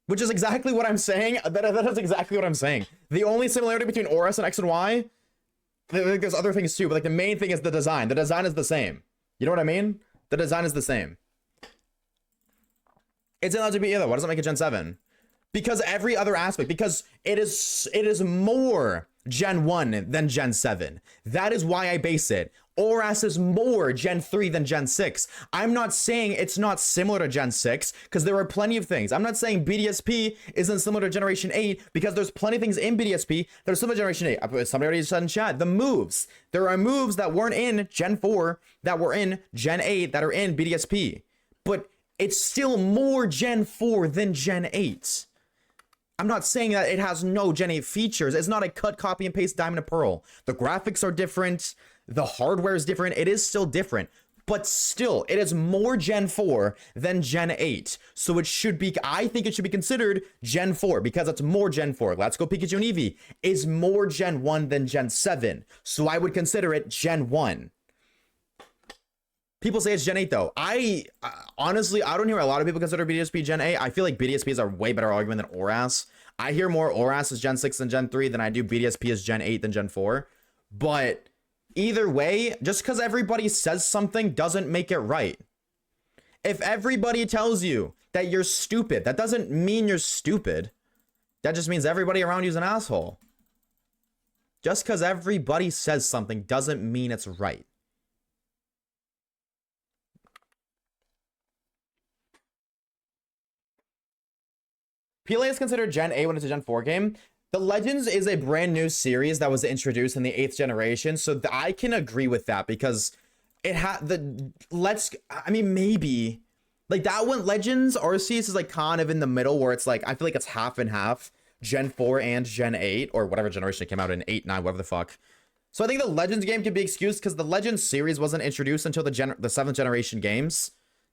Speaker 1: Which is exactly what I'm saying. That is exactly what I'm saying. The only similarity between Oras and X and Y, there's other things too, but like the main thing is the design. The design is the same. You know what I mean? The design is the same. It's allowed to be either. Why does it make it Gen 7? Because every other aspect, because it is more Gen 1 than Gen 7. That is why I base it. Oras is more Gen 3 than Gen 6. I'm not saying it's not similar to Gen 6, because there are plenty of things. I'm not saying BDSP isn't similar to Generation 8, because there's plenty of things in BDSP that are similar to Generation 8. Somebody already said in chat, the moves. There are moves that weren't in Gen 4, that were in Gen 8, that are in BDSP. But it's still more Gen 4 than Gen 8. I'm not saying that it has no Gen 8 features. It's not a cut, copy, and paste Diamond and Pearl. The graphics are different. The hardware is different. It is still different. But still, it is more Gen 4 than Gen 8. So it should be, I think it should be considered Gen 4 because it's more Gen 4. Let's Go Pikachu and Eevee is more Gen 1 than Gen 7. So I would consider it Gen 1. People say it's Gen 8 though. Honestly, I don't hear a lot of people consider BDSP Gen 8. I feel like BDSP is a way better argument than Oras. I hear more Oras is Gen 6 than Gen 3 than I do BDSP is Gen 8 than Gen 4. But either way, just because everybody says something doesn't make it right. If everybody tells you that you're stupid, that doesn't mean you're stupid. That just means everybody around you is an asshole. Just because everybody says something doesn't mean it's right. PLA is considered Gen 8 when it's a Gen 4 game. The Legends is a brand new series that was introduced in the 8th generation, so I can agree with that because it had maybe like that one. Legends Arceus is like kind of in the middle where it's like I feel like it's half and half, Gen 4 and Gen 8 or whatever generation it came out in, 8, 9, whatever the fuck. So I think the Legends game can be excused because the Legends series wasn't introduced until the 7th generation games.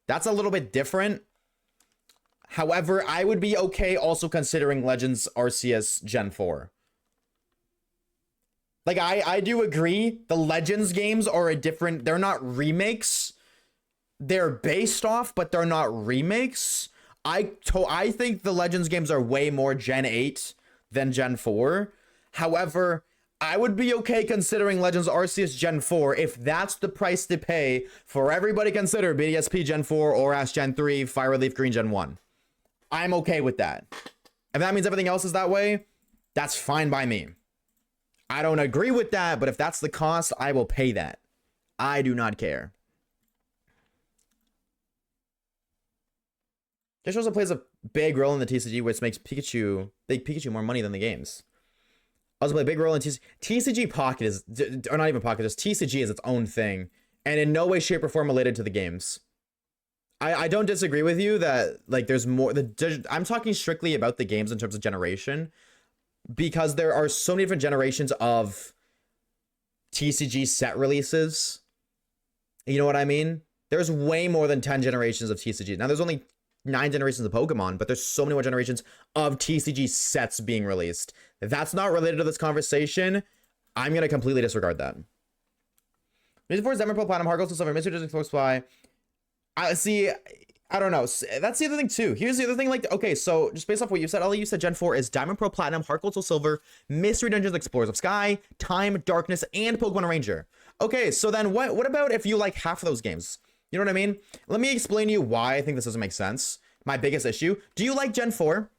Speaker 1: That's a little bit different. However, I would be okay also considering Legends Arceus Gen 4. Like, I do agree the Legends games are they're not remakes. They're based off, but they're not remakes. I think the Legends games are way more Gen 8 than Gen 4. However, I would be okay considering Legends Arceus Gen 4 if that's the price to pay for everybody consider BDSP Gen 4, Oras Gen 3, Fire Leaf Green Gen 1. I'm okay with that. If that means everything else is that way, that's fine by me. I don't agree with that, but if that's the cost, I will pay that. I do not care. This also plays a big role in the TCG, which makes Pikachu more money than the games. Also play a big role in TCG Pocket is, or not even Pocket, just TCG is its own thing, and in no way, shape, or form related to the games. I don't disagree with you that like there's more. I'm talking strictly about the games in terms of generation, because there are so many different generations of TCG set releases. You know what I mean? There's way more than 10 generations of TCG. Now there's only 9 generations of Pokemon, but there's so many more generations of TCG sets being released. If that's not related to this conversation, I'm gonna completely disregard that. Music for Diamond Pearl Platinum, Heart Gold Silver, Mystery Explore Supply. I don't know. That's the other thing too. Here's the other thing. Like, okay, so just based off what you said, Ellie, you said Gen 4 is Diamond Pearl Platinum, Heart Gold Soul Silver, Mystery Dungeons, Explorers of Sky, Time, Darkness, and Pokemon Ranger. Okay, so then what about if you like half of those games? You know what I mean? Let me explain to you why I think this doesn't make sense. My biggest issue. Do you like Gen 4?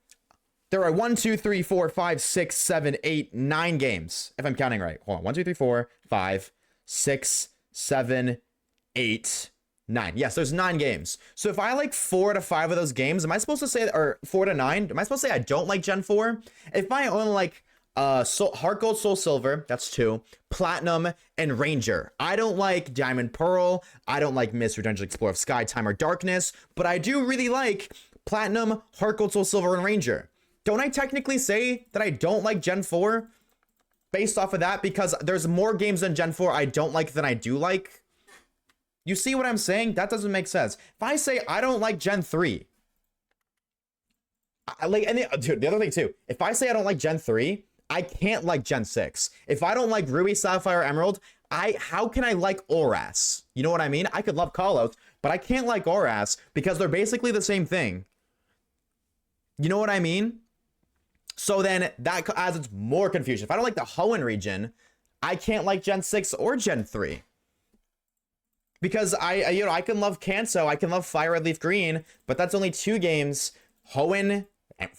Speaker 1: There are 1, 2, 3, 4, 5, 6, 7, 8, 9 games. If I'm counting right. Hold on. 1, 2, 3, 4, 5, 6, 7, 8, 9. Yes, there's 9 games. So if I like 4 to 5 of those games, am I supposed to say, or 4 to 9, am I supposed to say I don't like Gen 4? If I only like Heart Gold, Soul Silver, that's 2, Platinum, and Ranger. I don't like Diamond Pearl. I don't like Mystery Dungeon Explorer of Sky, Time, or Darkness, but I do really like Platinum, Heart Gold, Soul Silver, and Ranger. Don't I technically say that I don't like Gen 4 based off of that? Because there's more games than Gen 4 I don't like than I do like. You see what I'm saying? That doesn't make sense. If I say I don't like Gen 3, dude, the other thing too, if I say I don't like Gen 3, I can't like Gen 6. If I don't like Ruby, Sapphire, Emerald, how can I like ORAS? You know what I mean? I could love callouts, but I can't like ORAS because they're basically the same thing. You know what I mean? So then that adds more confusion. If I don't like the Hoenn region, I can't like Gen 6 or Gen 3. Because I can love Kanto, I can love Fire Red Leaf Green, but that's only 2 games. Hoenn,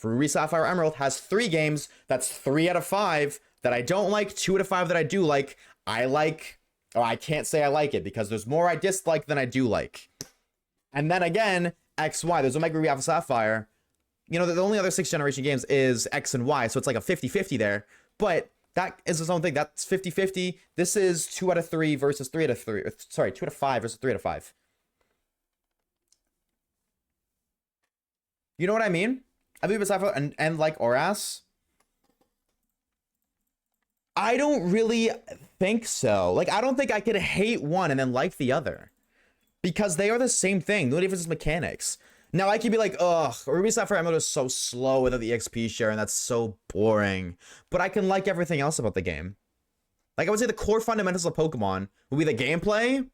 Speaker 1: Ruby, Sapphire, Emerald has 3 games. That's 3 out of 5 that I don't like, 2 out of 5 that I do like. I can't say I like it because there's more I dislike than I do like. And then again, XY, there's Omega Ruby, Alpha Sapphire. You know, the only other 6th generation games is X and Y, so it's like a 50-50 there. But that is its own thing. That's 50-50. This is 2 out of 3 versus 3 out of 3. Sorry, 2 out of 5 versus 3 out of 5. You know what I mean? I believe it's and like ORAS. I don't really think so. Like, I don't think I could hate one and then like the other. Because they are the same thing. The only difference is mechanics. Now, I could be like, ugh, Ruby Sapphire Emerald is so slow without the XP share, and that's so boring. But I can like everything else about the game. Like, I would say the core fundamentals of Pokemon would be the gameplay,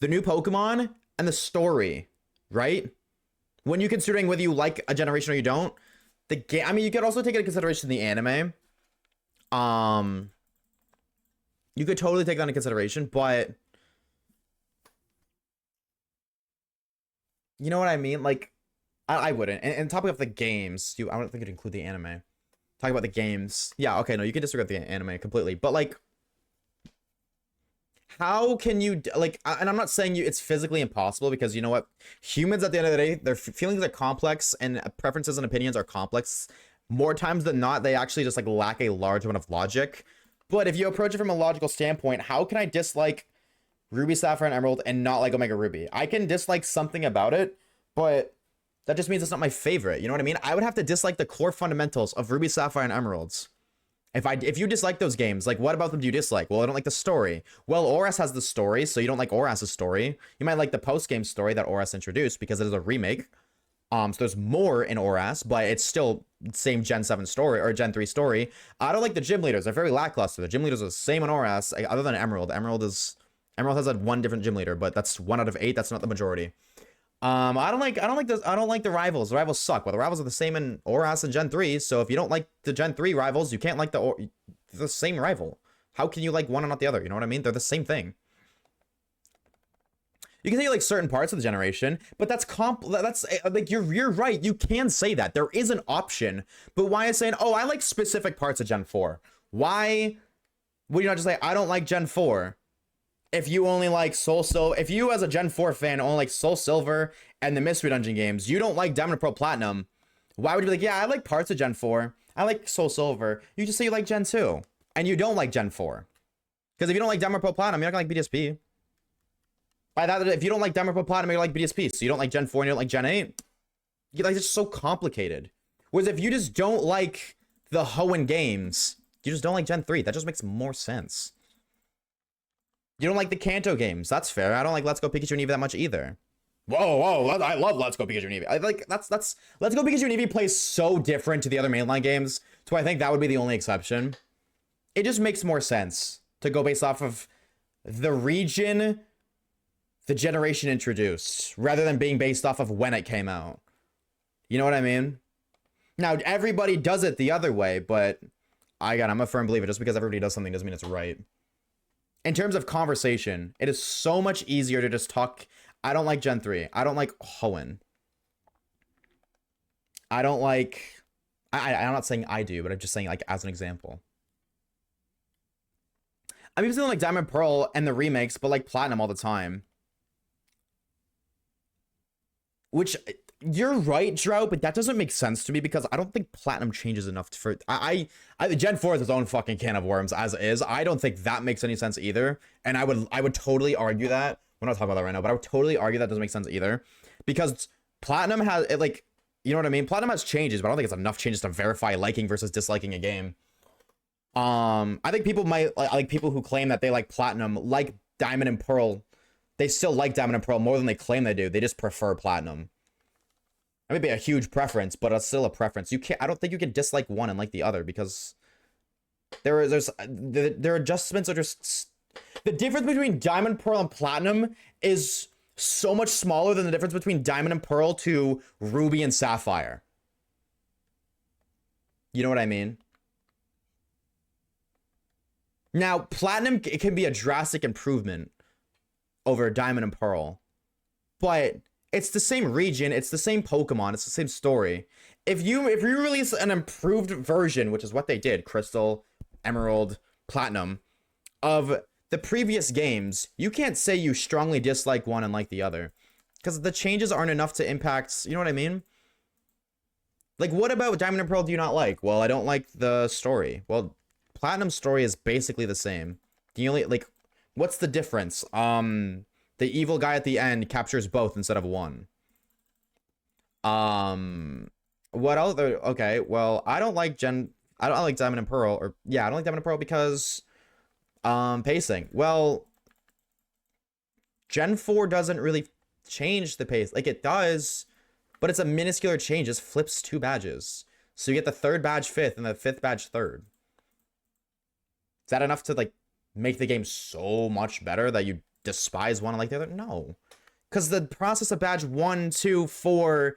Speaker 1: the new Pokemon, and the story, right? When you're considering whether you like a generation or you don't, the game, I mean, you could also take into consideration the anime. You could totally take that into consideration, but you know what I mean? Like, I wouldn't. And topic of the games, I don't think it'd include the anime. Talking about the games. Yeah, okay, no, you can disregard the anime completely. But, like, how can you, like, and I'm not saying it's physically impossible because you know what? Humans, at the end of the day, their feelings are complex and preferences and opinions are complex. More times than not, they actually just, like, lack a large amount of logic. But if you approach it from a logical standpoint, how can I dislike Ruby, Sapphire, and Emerald and not like Omega Ruby? I can dislike something about it, but that just means it's not my favorite. You know what I mean? I would have to dislike the core fundamentals of Ruby, Sapphire, and Emeralds. If you dislike those games, like, what about them do you dislike? Well, I don't like the story. Well, ORAS has the story, so you don't like ORAS's story. You might like the post-game story that ORAS introduced because it is a remake. So there's more in ORAS, but it's still same Gen 7 story or Gen 3 story. I don't like the gym leaders. They're very lackluster. The gym leaders are the same in ORAS, other than Emerald. Emerald has had one different gym leader, but that's 1 out of 8. That's not the majority. I don't like the rivals. The rivals suck. Well, the rivals are the same in ORAS and Gen 3. So if you don't like the Gen 3 rivals, you can't like the same rival. How can you like one and not the other? You know what I mean? They're the same thing. You can say like certain parts of the generation, but that's like you're right. You can say that. There is an option. But why is saying, "Oh, I like specific parts of Gen 4." Why would you not just say, "I don't like Gen 4"? If you only like Soul Silver, if you as a Gen 4 fan only like Soul Silver and the Mystery Dungeon games, you don't like Diamond Pearl Platinum, why would you be like, yeah, I like parts of Gen 4, I like Soul Silver, you just say you like Gen 2, and you don't like Gen 4. Because if you don't like Diamond Pearl Platinum, you're not gonna like BDSP. By that, if you don't like Diamond Pearl Platinum, you like BDSP, so you don't like Gen 4 and you don't like Gen 8, it's just so complicated. Whereas if you just don't like the Hoenn games, you just don't like Gen 3, that just makes more sense. You don't like the Kanto games. That's fair. I don't like Let's Go Pikachu and Eevee that much either. Whoa, I love Let's Go Pikachu and Eevee. I like that's Let's Go Pikachu and Eevee plays so different to the other mainline games, so I think that would be the only exception. It just makes more sense to go based off of the region, the generation introduced, rather than being based off of when it came out. You know what I mean? Now, everybody does it the other way, but I'm a firm believer. Just because everybody does something doesn't mean it's right. In terms of conversation, it is so much easier to just talk I don't like Gen 3. I don't like Hoenn. I don't like... I'm not saying I do, but I'm just saying, like, as an example. I'm even saying, like, Diamond Pearl and the remakes, but, like, Platinum all the time. Which... You're right, Drought, but that doesn't make sense to me because I don't think Platinum changes enough for... Gen 4 is its own fucking can of worms as is. I don't think that makes any sense either. And I would totally argue that. We're not talking about that right now, but I would totally argue that doesn't make sense either. Because Platinum has... like, you know what I mean? Platinum has changes, but I don't think it's enough changes to verify liking versus disliking a game. I think people might... like people who claim that they like Platinum, like Diamond and Pearl. They still like Diamond and Pearl more than they claim they do. They just prefer Platinum. That may be a huge preference, but it's still a preference. You can't. I don't think you can dislike one and like the other because their adjustments are just the difference between Diamond, Pearl, and Platinum is so much smaller than the difference between Diamond and Pearl to Ruby and Sapphire. You know what I mean? Now, Platinum, it can be a drastic improvement over Diamond and Pearl, but it's the same region, it's the same Pokemon, it's the same story. If you release an improved version, which is what they did, Crystal, Emerald, Platinum, of the previous games, you can't say you strongly dislike one and like the other. Because the changes aren't enough to impact, you know what I mean? Like, what about Diamond and Pearl do you not like? Well, I don't like the story. Well, Platinum's story is basically the same. The only, like, what's the difference? The evil guy at the end captures both instead of one. What other... Okay, well, I don't like Diamond and Pearl, or... Yeah, I don't like Diamond and Pearl because... pacing. Well... Gen 4 doesn't really change the pace. Like, it does, but it's a minuscule change. It just flips 2 badges. So you get the 3rd badge 5th and the 5th badge 3rd. Is that enough to, like, make the game so much better that you despise one like the other? No, because the process of badge 1, 2, 4,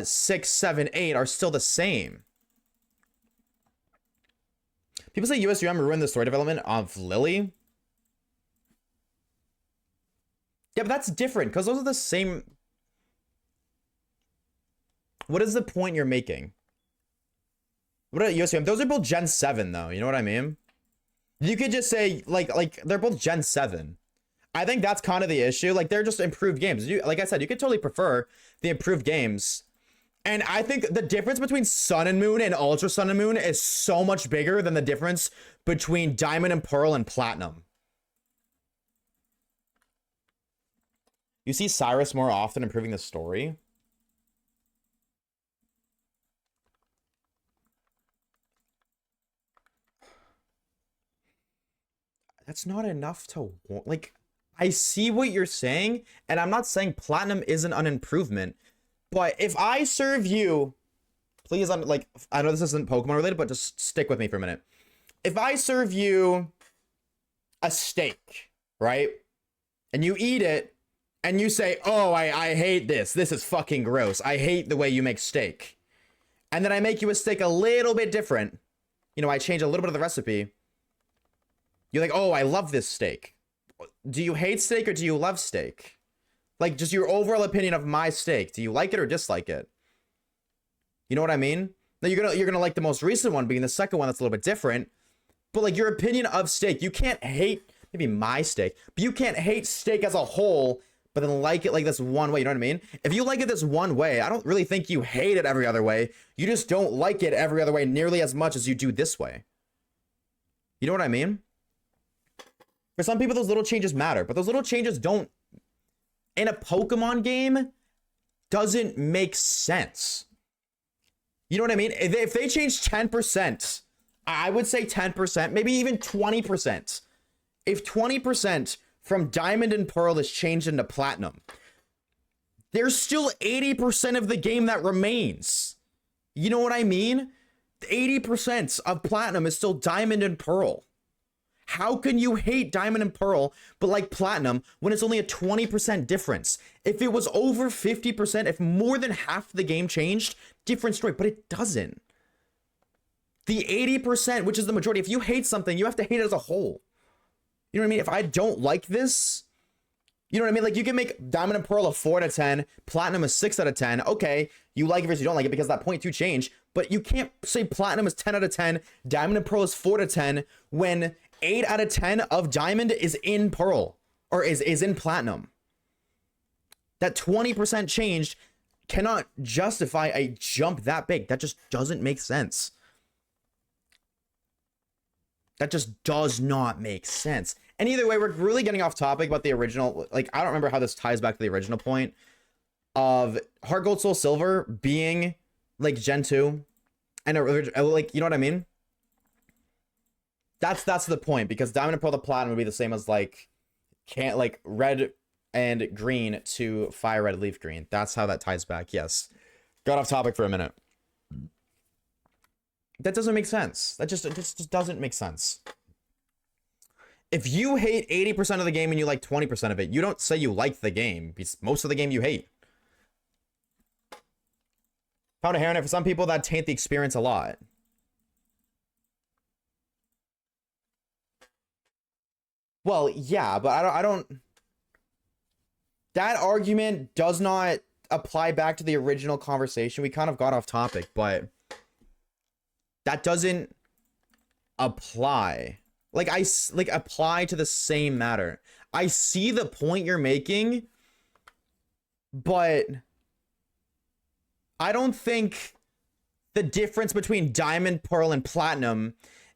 Speaker 1: 6, 7, 8 are still the same. People say USUM ruined the story development of Lily. Yeah, but that's different because those are the same. What is the point you're making? What about USUM? Those are both Gen 7 though, you know what I mean? You could just say, like they're both Gen 7. I think that's kind of the issue. Like, they're just improved games. Like I said, you could totally prefer the improved games. And I think the difference between Sun and Moon and Ultra Sun and Moon is so much bigger than the difference between Diamond and Pearl and Platinum. You see Cyrus more often improving the story. That's not enough to... Like, I see what you're saying, and I'm not saying Platinum isn't an improvement, but if I serve you... Please, like, I know this isn't Pokemon related, but just stick with me for a minute. If I serve you a steak, right? And you eat it, and you say, oh, I hate this. This is fucking gross. I hate the way you make steak. And then I make you a steak a little bit different. You know, I change a little bit of the recipe. You're like, oh, I love this steak. Do you hate steak or do you love steak? Like, just your overall opinion of my steak. Do you like it or dislike it? You know what I mean? Now, you're gonna like the most recent one being the second one that's a little bit different. But, like, your opinion of steak, you can't hate, maybe my steak, but you can't hate steak as a whole, but then like it like this one way, you know what I mean? If you like it this one way, I don't really think you hate it every other way. You just don't like it every other way nearly as much as you do this way. You know what I mean? For some people, those little changes matter, but those little changes don't, in a Pokemon game, doesn't make sense. You know what I mean? If they change 10%, I would say 10%, maybe even 20%. If 20% from Diamond and Pearl is changed into Platinum, there's still 80% of the game that remains. You know what I mean? 80% of Platinum is still Diamond and Pearl. How can you hate Diamond and Pearl but like Platinum when it's only a 20% difference? If it was over 50%, if more than half the game changed, different story, but it doesn't. The 80%, which is the majority, if you hate something, you have to hate it as a whole. You know what I mean? If I don't like this, You know what I mean? Like, you can make Diamond and Pearl a 4 out of 10, Platinum a 6 out of 10. Okay, you like it versus you don't like it because that 0.2 change, but you can't say Platinum is 10 out of 10, Diamond and Pearl is 4 out of 10 when 8 out of 10 of Diamond is in Pearl or is in Platinum. That 20% change cannot justify a jump that big. That just doesn't make sense. That just does not make sense. And either way, we're really getting off topic about the original. Like, I don't remember how this ties back to the original point of Heart Gold Soul Silver being like Gen 2 and like, you know what I mean? That's the point, because Diamond and Pearl to Platinum would be the same as like red and green to Fire Red Leaf Green. That's how that ties back. Yes. Got off topic for a minute. That doesn't make sense. It just doesn't make sense. If you hate 80% of the game and you like 20% of it, you don't say you like the game. It's most of the game you hate. Pound of hair, and for some people that taint the experience a lot. Well, yeah, but I don't. That argument does not apply back to the original conversation. We kind of got off topic, but that doesn't apply. Like, apply to the same matter. I see the point you're making, but I don't think the difference between Diamond, Pearl, and Platinum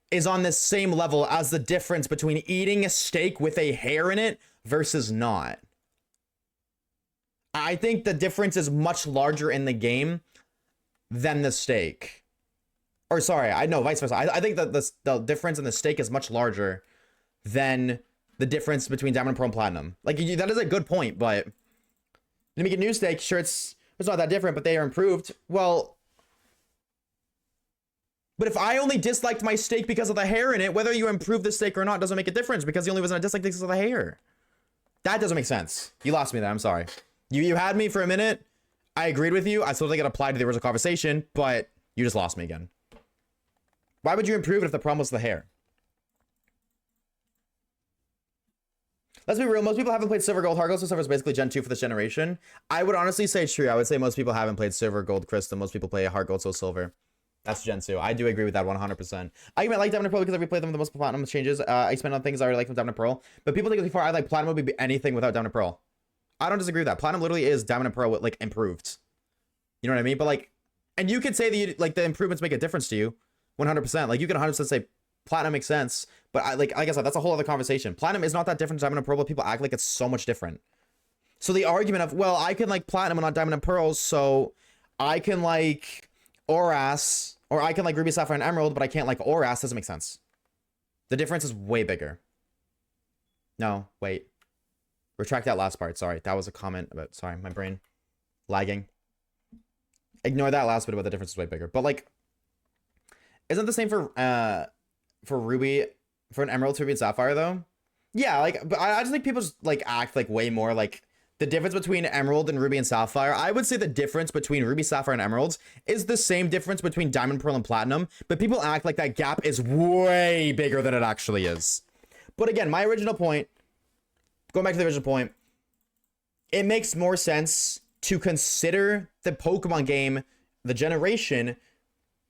Speaker 1: is on the same level as the difference between eating a steak with a hair in it versus not. I think the difference is much larger in the game than the steak. Or sorry, I know, vice versa. I think that the difference in the steak is much larger than the difference between Diamond, Pearl, and Platinum. Like, that is a good point, but to make a new steak, sure, it's not that different, but they are improved. Well, but if I only disliked my steak because of the hair in it, whether you improve the steak or not doesn't make a difference, because the only reason I dislike because of the hair. That doesn't make sense. You lost me there. I'm sorry. You had me for a minute. I agreed with you. I still think it applied to the original conversation, but you just lost me again. Why would you improve it if the problem was the hair? Let's be real. Most people haven't played Silver Gold. Heart Gold Soul Silver is basically Gen 2 for this generation. I would honestly say true. I would say most people haven't played Silver Gold Crystal. Most people play Heart Gold Soul Silver. That's Gen 2. I do agree with that 100%. I even like Diamond and Pearl because I replayed them with the most Platinum changes. I spent on things I already like from Diamond and Pearl. But people think before I like Platinum would be anything without Diamond and Pearl. I don't disagree with that. Platinum literally is Diamond and Pearl with, like, improved. You know what I mean? But, like, and you could say that, you, like, the improvements make a difference to you. 100%. Like, you can 100% say Platinum makes sense. But, like I said, that's a whole other conversation. Platinum is not that different to Diamond and Pearl, but people act like it's so much different. So the argument of, well, I can like Platinum and not Diamond and Pearl, so I can like Oras, or I can like Ruby, Sapphire, and Emerald, but I can't like Oras, doesn't make sense. The difference is way bigger. No, wait. Retract that last part. Sorry, that was a comment about, sorry, my brain lagging. Ignore that last bit about the difference is way bigger. But like, isn't the same for Ruby, for an Emerald, Ruby, and Sapphire though? Yeah, like, but I just think people just like act like way more like the difference between Emerald and Ruby and Sapphire. I would say the difference between Ruby, Sapphire, and Emeralds is the same difference between Diamond, Pearl, and Platinum, but people act like that gap is way bigger than it actually is. But again, my original point, going back to the original point, it makes more sense to consider the Pokemon game, the generation,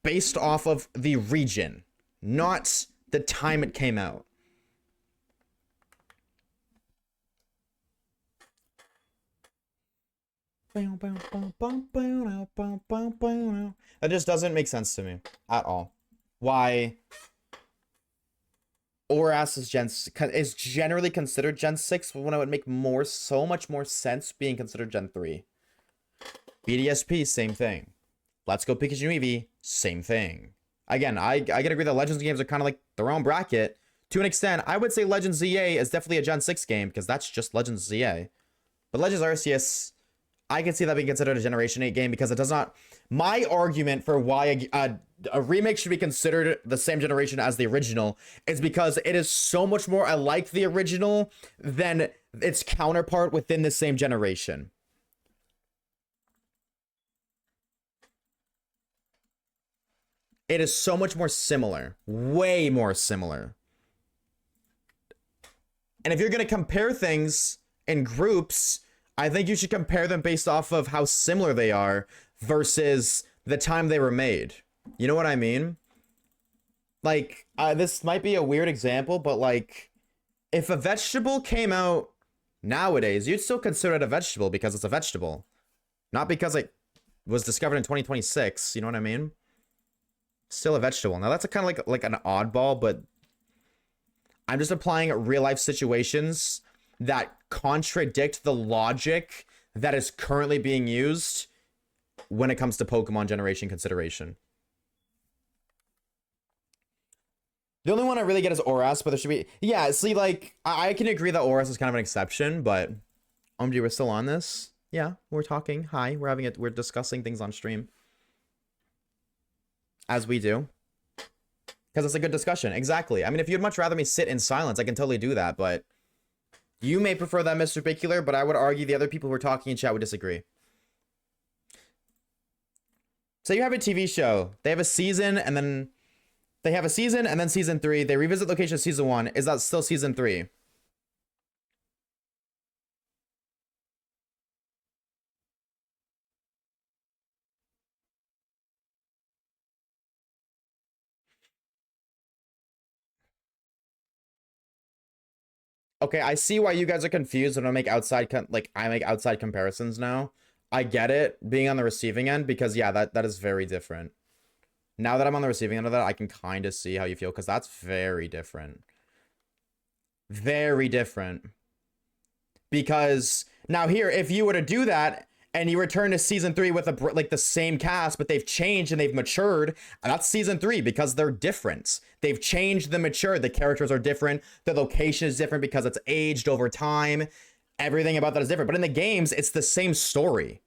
Speaker 1: based off of the region, not the time it came out. That just doesn't make sense to me at all. Why Oras is generally considered Gen 6 when it would make so much more sense being considered Gen 3. BDSP, same thing. Let's Go Pikachu and Eevee, same thing. Again, I can agree that Legends games are kind of like their own bracket. To an extent, I would say Legends ZA is definitely a Gen 6 game, because that's just Legends ZA. But Legends Arceus, I can see that being considered a Generation 8 game, because it does not... My argument for why a remake should be considered the same generation as the original is because it is so much more alike the original than its counterpart within the same generation. It is so much more similar. Way more similar. And if you're going to compare things in groups, I think you should compare them based off of how similar they are versus the time they were made. You know what I mean? Like, this might be a weird example, but like, if a vegetable came out nowadays, you'd still consider it a vegetable because it's a vegetable. Not because it was discovered in 2026, you know what I mean? Still a vegetable. Now that's a kind of like an oddball, but I'm just applying real life situations that contradict the logic that is currently being used when it comes to Pokemon generation consideration. The only one I really get is Oras, but there should be... Yeah, see, like, I can agree that Oras is kind of an exception, but... OMG, we're still on this? Yeah, we're talking. Hi, we're having it. We're discussing things on stream. As we do. Because it's a good discussion. Exactly. I mean, if you'd much rather me sit in silence, I can totally do that, but... You may prefer that, Mr. Bicular, but I would argue the other people who are talking in chat would disagree. So you have a TV show. They have a season, and then... They have a season, and then season 3. They revisit location of season 1. Is that still season 3? Okay, I see why you guys are confused when I make outside comparisons now. I get it, being on the receiving end, because yeah, that is very different. Now that I'm on the receiving end of that, I can kind of see how you feel, because that's very different. Very different. Because now here, if you were to do that and you return to season 3 with the same cast, but they've changed and they've matured, that's season 3 because they're different. They've changed, the matured, the characters are different, the location is different because it's aged over time. Everything about that is different. But in the games, it's the same story.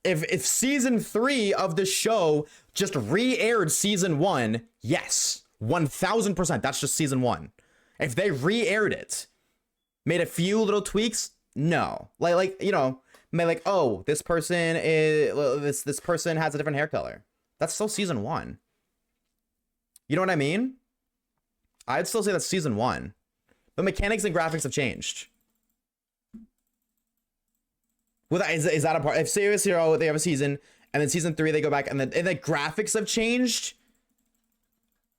Speaker 1: If season 3 of the show just re-aired season 1, yes, 1000%, that's just season 1. If they re-aired it, made a few little tweaks, no. Like you know, made like, oh, this person is this person has a different hair color. That's still season 1. You know what I mean? I'd still say that's season 1. The mechanics and graphics have changed. Well, is that a part? If Serious Hero, they have a season, and then season 3 they go back, and the graphics have changed,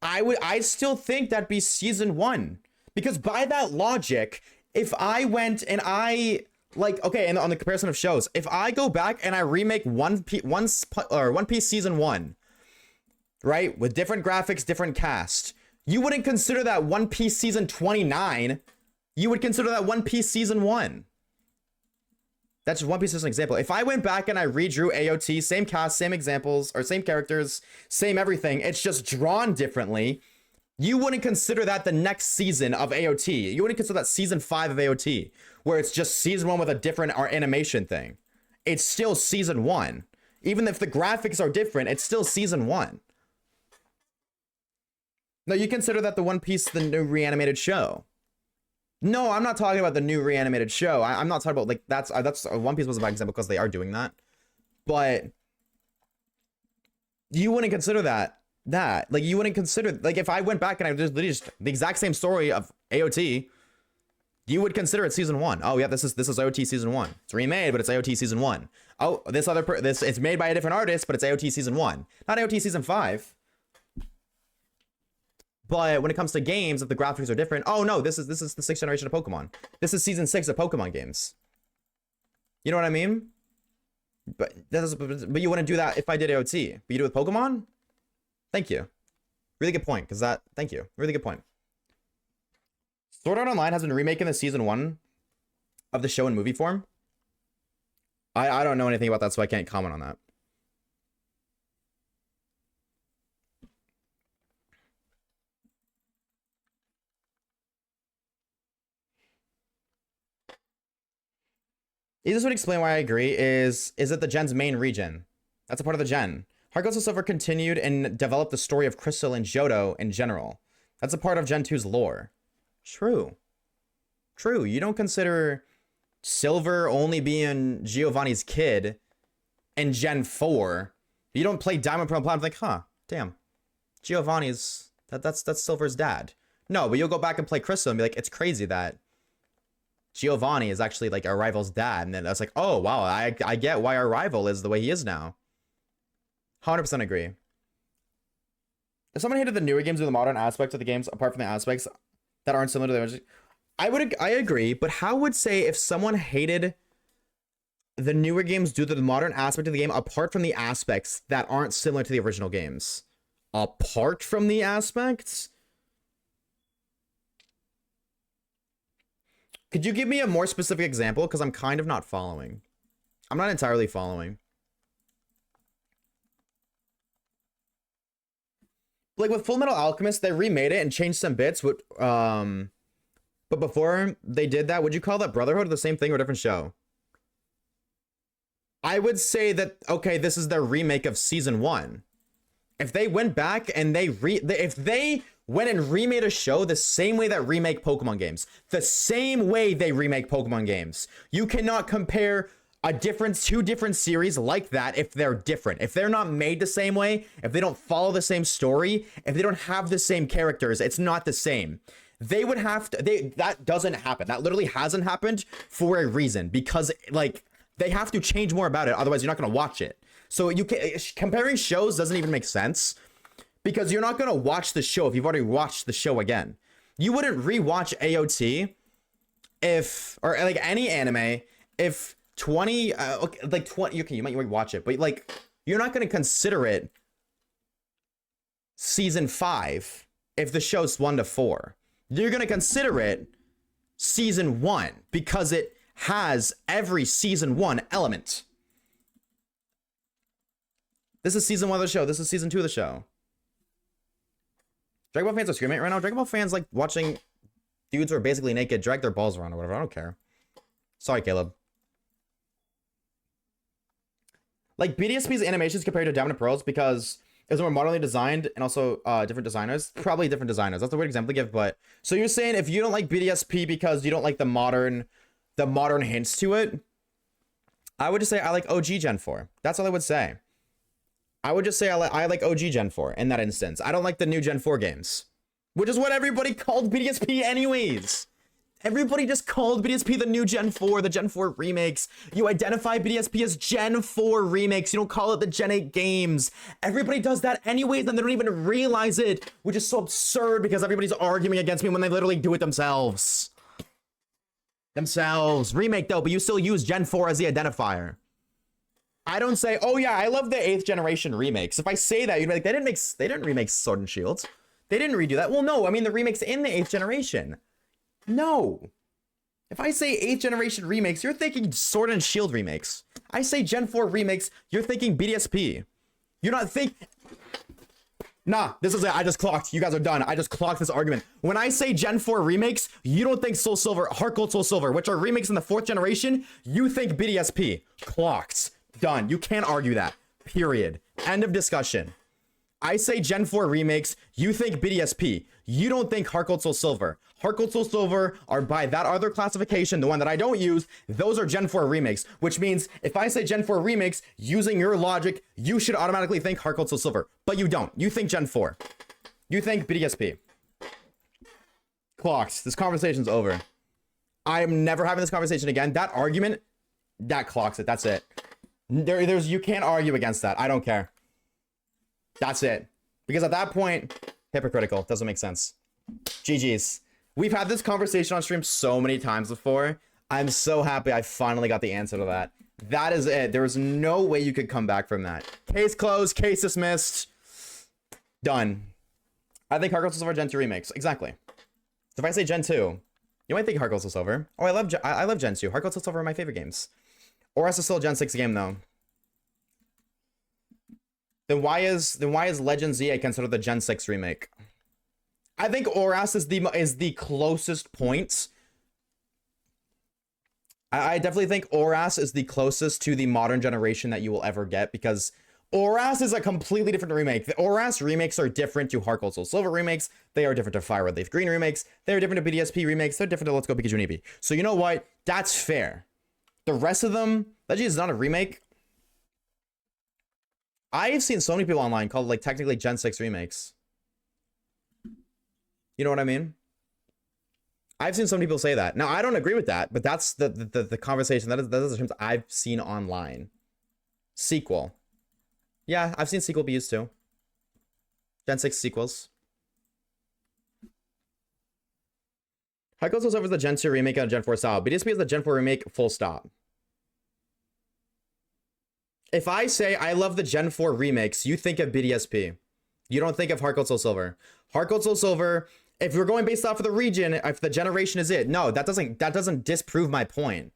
Speaker 1: I still think that'd be season 1. Because by that logic, if I went and okay, and on the comparison of shows, if I go back and I remake One Piece season 1, right, with different graphics, different cast, you wouldn't consider that One Piece season 29. You would consider that One Piece season 1. That's just One Piece as an example. If I went back and I redrew AOT, same cast, same examples, or same characters, same everything, it's just drawn differently, you wouldn't consider that the next season of AOT. You wouldn't consider that season 5 of AOT, where it's just season 1 with a different animation thing. It's still season 1. Even if the graphics are different, it's still season 1. No, you consider that the One Piece, the new reanimated show. No, I'm not talking about the new reanimated show. I'm not talking about, like, that's One Piece was a bad example because they are doing that. But you wouldn't consider that. Like, you wouldn't consider, like, if I went back and I just literally just the exact same story of AOT, you would consider it season 1. Oh yeah, this is AOT season 1. It's remade, but it's AOT season 1. Oh, this it's made by a different artist, but it's AOT season 1, not AOT season 5. But when it comes to games, if the graphics are different, oh no, this is the 6th generation of Pokemon. This is season 6 of Pokemon games. You know what I mean? But you wouldn't do that if I did AOT. But you do it with Pokemon? Thank you. Really good point, thank you. Really good point. Sword Art Online has been remaking the season 1 of the show in movie form. I don't know anything about that, so I can't comment on that. This would explain why I agree. Is it the gen's main region? That's a part of the gen. Heart Gold Soul Silver continued and developed the story of Crystal and Johto in general. That's a part of Gen 2's lore. True. True. You don't consider Silver only being Giovanni's kid in Gen 4. You don't play Diamond Pearl and Platinum like, huh, damn. Giovanni's, that's Silver's dad. No, but you'll go back and play Crystal and be like, it's crazy that Giovanni is actually like our rival's dad. And then I was like, oh, wow, I get why our rival is the way he is now. 100% agree. If someone hated the newer games or the modern aspects of the games, apart from the aspects that aren't similar to the original, I agree, but how would say if someone hated the newer games due to the modern aspect of the game, apart from the aspects that aren't similar to the original games? Apart from the aspects? Could you give me a more specific example? Because I'm kind of not following. I'm not entirely following. Like with Full Metal Alchemist, they remade it and changed some bits. But before they did that, would you call that Brotherhood or the same thing or a different show? I would say that, okay, this is their remake of season 1. If they went back and if they went and remade a show the same way that remake Pokemon games, the same way they remake Pokemon games, you cannot compare two different series like that if they're different. If they're not made the same way, if they don't follow the same story, if they don't have the same characters, it's not the same. They would have to, that doesn't happen. That literally hasn't happened for a reason, because like they have to change more about it. Otherwise you're not going to watch it. So comparing shows doesn't even make sense, because you're not going to watch the show if you've already watched the show again. You wouldn't rewatch AOT or like any anime if 20, okay, you might watch it, but like, you're not going to consider it season 5 if the show's 1 to 4. You're going to consider it season 1 because it has every season 1 element. This is season 1 of the show. This is season 2 of the show. Dragon Ball fans are screaming right now. Dragon Ball fans like watching dudes who are basically naked drag their balls around or whatever. I don't care. Sorry, Caleb. Like BDSP's animations compared to Diamond and Pearls because it was more modernly designed and also different designers. Probably different designers. That's a weird example to give, but so you're saying if you don't like BDSP because you don't like the modern hints to it, I would just say I like OG Gen 4. That's all I would say. I would just say I like OG Gen 4 in that instance. I don't like the new Gen 4 games, which is what everybody called BDSP anyways. Everybody just called BDSP the new Gen 4, the Gen 4 remakes. You identify BDSP as Gen 4 remakes. You don't call it the Gen 8 games. Everybody does that anyways, and they don't even realize it, which is so absurd because everybody's arguing against me when they literally do it themselves. Remake though, but you still use Gen 4 as the identifier. I don't say, oh yeah, I love the 8th generation remakes. If I say that, you'd be like, they didn't remake Sword and Shield. They didn't redo that. Well, no, I mean the remakes in the 8th generation. No. If I say 8th generation remakes, you're thinking Sword and Shield remakes. I say Gen 4 remakes, you're thinking BDSP. You're not Nah, this is it. I just clocked. You guys are done. I just clocked this argument. When I say Gen 4 remakes, you don't think Soul Silver, Heart Gold Soul Silver, which are remakes in the 4th generation, you think BDSP. Clocked. Done. You can't argue that. Period. End of discussion. I say Gen 4 remakes, you think BDSP. You don't think Heart Gold Soul Silver. Heart Gold Soul Silver are by that other classification, the one that I don't use, those are Gen 4 remakes, which means if I say Gen 4 remakes, using your logic, you should automatically think Heart Gold Soul Silver. But you don't. You think Gen 4. You think BDSP. Clocked. This conversation's over. I am never having this conversation again. That argument, that clocks it. That's it. You can't argue against that. I don't care. That's it. Because at that point, hypocritical. Doesn't make sense. GG's. We've had this conversation on stream so many times before. I'm so happy I finally got the answer to that. That is it. There was no way you could come back from that. Case closed. Case dismissed. Done. I think Heart Gold Soul Silver Gen 2 remakes. Exactly. So if I say Gen 2, you might think Heart Gold Soul Silver. Oh, I love Gen 2. Heart Gold Soul Silver are my favorite games. Oras is still a Gen 6 game though. Then why is Legend ZA considered the Gen 6 remake? I think Oras is the closest point. I definitely think Oras is the closest to the modern generation that you will ever get, because Oras is a completely different remake. The Oras remakes are different to Heart Gold Soul Silver remakes. They are different to Fire Red Leaf Green remakes. They're different to BDSP remakes. They're different to Let's Go Pikachu and Eevee. So you know what? That's fair. The rest of them, Legend is not a remake. I've seen so many people online call it like technically Gen 6 remakes. You know what I mean? I've seen some people say that. Now, I don't agree with that, but that's the conversation. That is the terms I've seen online. Sequel. Yeah, I've seen sequel be used too. Gen 6 sequels. How goes over the Gen 2 remake on Gen 4 style? BDSP is the Gen 4 remake, full stop. If I say I love the Gen 4 remakes, you think of BDSP. You don't think of Heart Gold Soul Silver. Heart Gold Soul Silver, if you're going based off of the region, if the generation is it, no, that doesn't disprove my point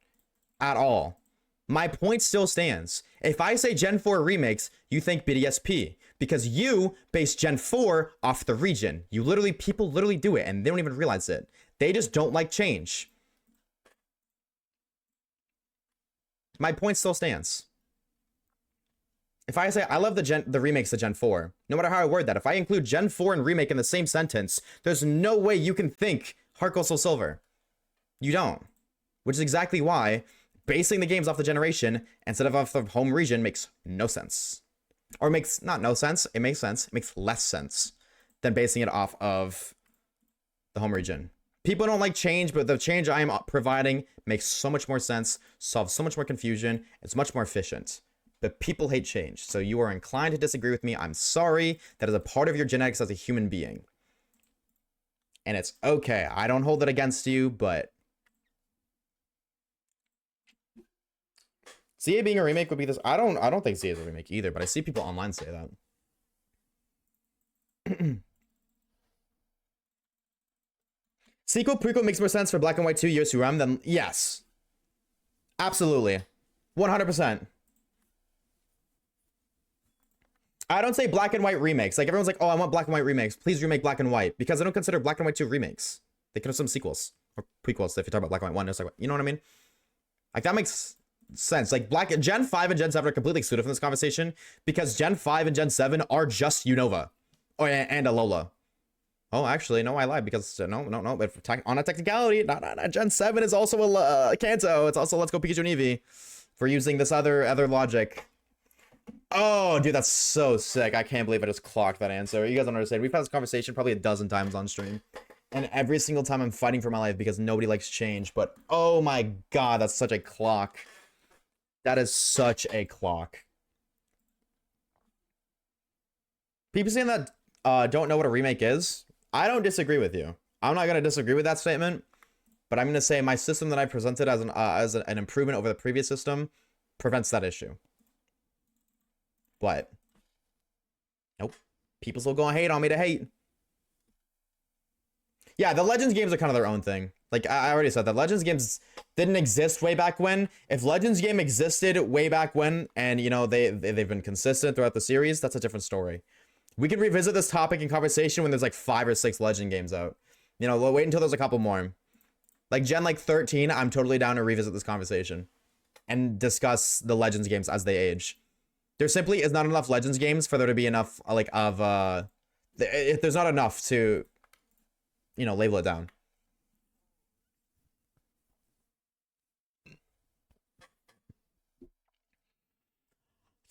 Speaker 1: at all. My point still stands. If I say Gen 4 remakes, you think BDSP because you base Gen 4 off the region. People literally do it and they don't even realize it. They just don't like change. My point still stands. If I say I love the remakes of Gen 4, no matter how I word that, if I include Gen 4 and remake in the same sentence, there's no way you can think Heart Gold Soul Silver. You don't. Which is exactly why basing the games off the generation instead of off the home region makes no sense. Or makes not no sense, it makes sense. It makes less sense than basing it off of the home region. People don't like change, but the change I am providing makes so much more sense, solves so much more confusion, it's much more efficient. But people hate change, so you are inclined to disagree with me. I'm sorry. That is a part of your genetics as a human being. And it's okay. I don't hold it against you, but CA being a remake would be this. I don't think CA is a remake either, but I see people online say that. Sequel prequel makes more sense for Black and White 2 years to RAM than yes. Absolutely. 100%. I don't say Black and White remakes. Like everyone's like, oh, I want Black and White remakes. Please remake Black and White. Because I don't consider Black and White 2 remakes. They can have some sequels. Or prequels if you talk about Black and White 1. You know what I mean? Like that makes sense. Like Gen 5 and Gen 7 are completely excluded from this conversation. Because Gen 5 and Gen 7 are just Unova. Oh, and Alola. Oh, actually, no, I lied. Because no. But on a technicality, Gen 7 is also a Kanto. It's also Let's Go Pikachu and Eevee. For using this other logic. Oh, dude, that's so sick. I can't believe I just clocked that answer. You guys don't understand. We've had this conversation probably a dozen times on stream. And every single time I'm fighting for my life because nobody likes change. But, oh my god, that's such a clock. That is such a clock. People saying that don't know what a remake is. I don't disagree with you. I'm not going to disagree with that statement. But I'm going to say my system that I presented as an improvement over the previous system prevents that issue. But nope, people still gonna hate on me to hate. Yeah, the Legends games are kind of their own thing. Like I already said, that Legends games didn't exist way back when. If Legends game existed way back when, and you know they've been consistent throughout the series, that's a different story. We can revisit this topic in conversation when there's like 5 or 6 Legend games out. You know, we'll wait until there's a couple more. Like Gen 13, I'm totally down to revisit this conversation and discuss the Legends games as they age. There simply is not enough Legends games for there to be enough, like, of, if there's not enough to, you know, label it down.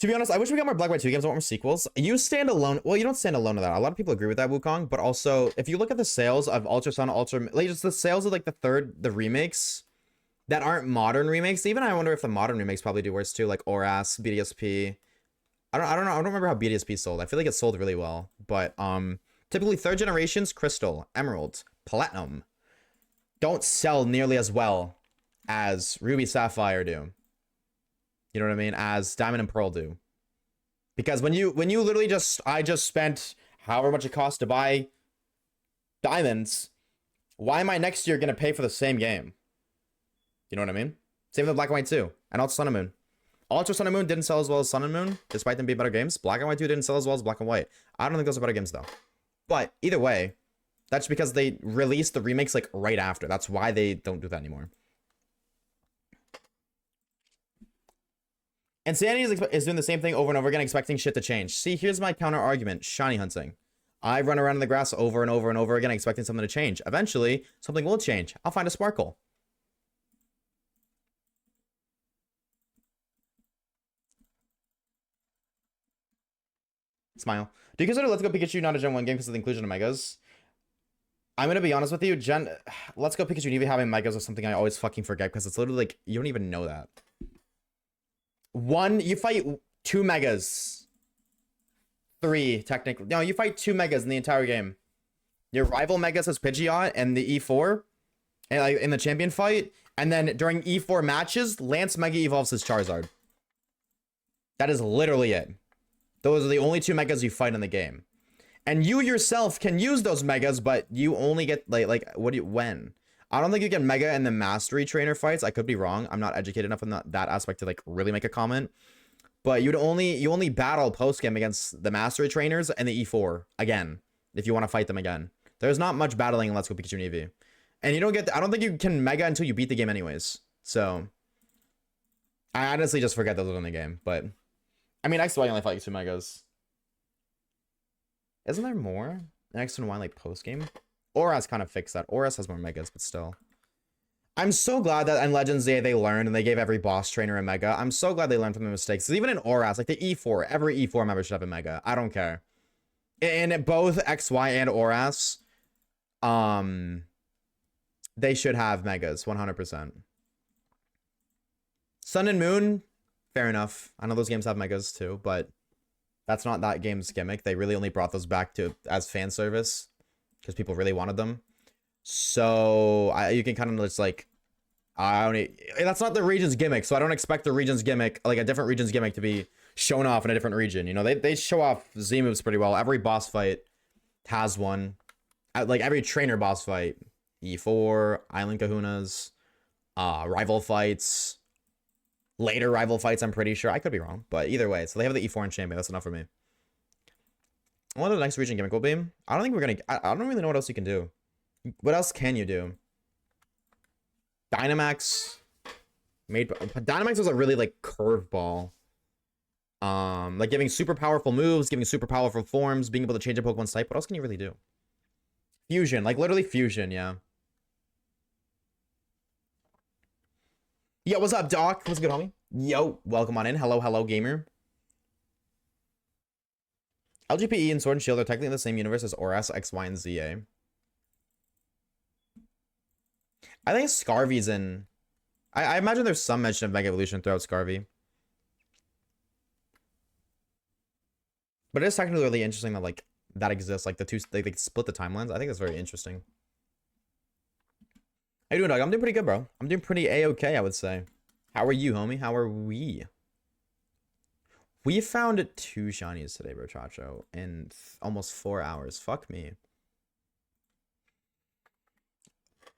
Speaker 1: To be honest, I wish we got more Black White 2 games. I want more sequels. You stand alone. Well, you don't stand alone to that. A lot of people agree with that, Wukong. But also, if you look at the sales of Ultra Sun, like, just the sales of, like, the remakes that aren't modern remakes. Even I wonder if the modern remakes probably do worse, too. Like, ORAS, BDSP. I don't know. I don't remember how BDSP sold. I feel like it sold really well. But typically 3rd generations, Crystal, Emerald, Platinum don't sell nearly as well as Ruby, Sapphire do. You know what I mean? As Diamond and Pearl do. Because when you literally I just spent however much it costs to buy diamonds, why am I next year gonna pay for the same game? You know what I mean? Same with Black and White 2 and also Sun and Moon. Ultra Sun and Moon didn't sell as well as Sun and Moon, despite them being better games. Black and White 2 didn't sell as well as Black and White. I don't think those are better games, though. But either way, that's because they released the remakes, like, right after. That's why they don't do that anymore. Insanity is doing the same thing over and over again, expecting shit to change. See, here's my counter argument. Shiny hunting. I run around in the grass over and over and over again, expecting something to change. Eventually, something will change. I'll find a sparkle. Smile. Do you consider Let's Go Pikachu not a Gen 1 game because of the inclusion of Megas? I'm gonna be honest with you, Jen. Let's Go Pikachu and Eevee having megas is something I always fucking forget because it's literally like you don't even know that. One, you fight 2 megas. 3 technically. No, you fight 2 megas in the entire game. Your rival megas is Pidgeot and the E4, and like in the champion fight, and then during E4 matches, Lance mega evolves his Charizard. That is literally it. Those are the only 2 megas you fight in the game. And you yourself can use those megas, but you only get like what do you when? I don't think you get mega in the mastery trainer fights. I could be wrong. I'm not educated enough in that aspect to like really make a comment. But you only battle post game against the mastery trainers and the E4 again if you want to fight them again. There's not much battling in Let's Go Pikachu and Eevee. And you don't get I don't think you can mega until you beat the game anyways. So I honestly just forget those are in the game, but I mean XY only fight 2 megas. Isn't there more? X and Y like post game? Auras kind of fixed that. Auras has more megas, but still. I'm so glad that in Legends they learned and they gave every boss trainer a mega. I'm so glad they learned from the mistakes. Even in Auras, like the E4, every E4 member should have a mega. I don't care. In both XY and Auras, they should have megas, 100%. Sun and Moon, fair enough. I know those games have megas too, but that's not that game's gimmick. They really only brought those back to as fan service because people really wanted them. So you can kind of just like, that's not the region's gimmick. So I don't expect the region's gimmick, like a different region's gimmick, to be shown off in a different region. You know, they show off Z moves pretty well. Every boss fight has one. Like every trainer boss fight, E4, Island Kahunas, rival fights. Later rival fights, I'm pretty sure. I could be wrong, but either way. So they have the E4 and champion. That's enough for me. What the next region gimmick will be? I don't think we're gonna. I don't really know what else you can do. What else can you do? Dynamax. Dynamax was a really like curveball. Like giving super powerful moves, giving super powerful forms, being able to change a Pokemon's type. What else can you really do? Fusion, like literally fusion, yeah. Yo, what's up, Doc? What's good, homie? Yo, welcome on in. Hello, hello, gamer. LGPE and Sword and Shield are technically in the same universe as Auras, X, Y, and ZA. I think Scarvy's in... I imagine there's some mention of Mega Evolution throughout Scarvy. But it is technically really interesting that, like, that exists. Like, the two... They split the timelines. I think that's very interesting. How you doing, dog? I'm doing pretty good, bro. I'm doing pretty A-okay, I would say. How are you, homie? How are we? We found 2 shinies today, bro, Chacho, in almost 4 hours. Fuck me.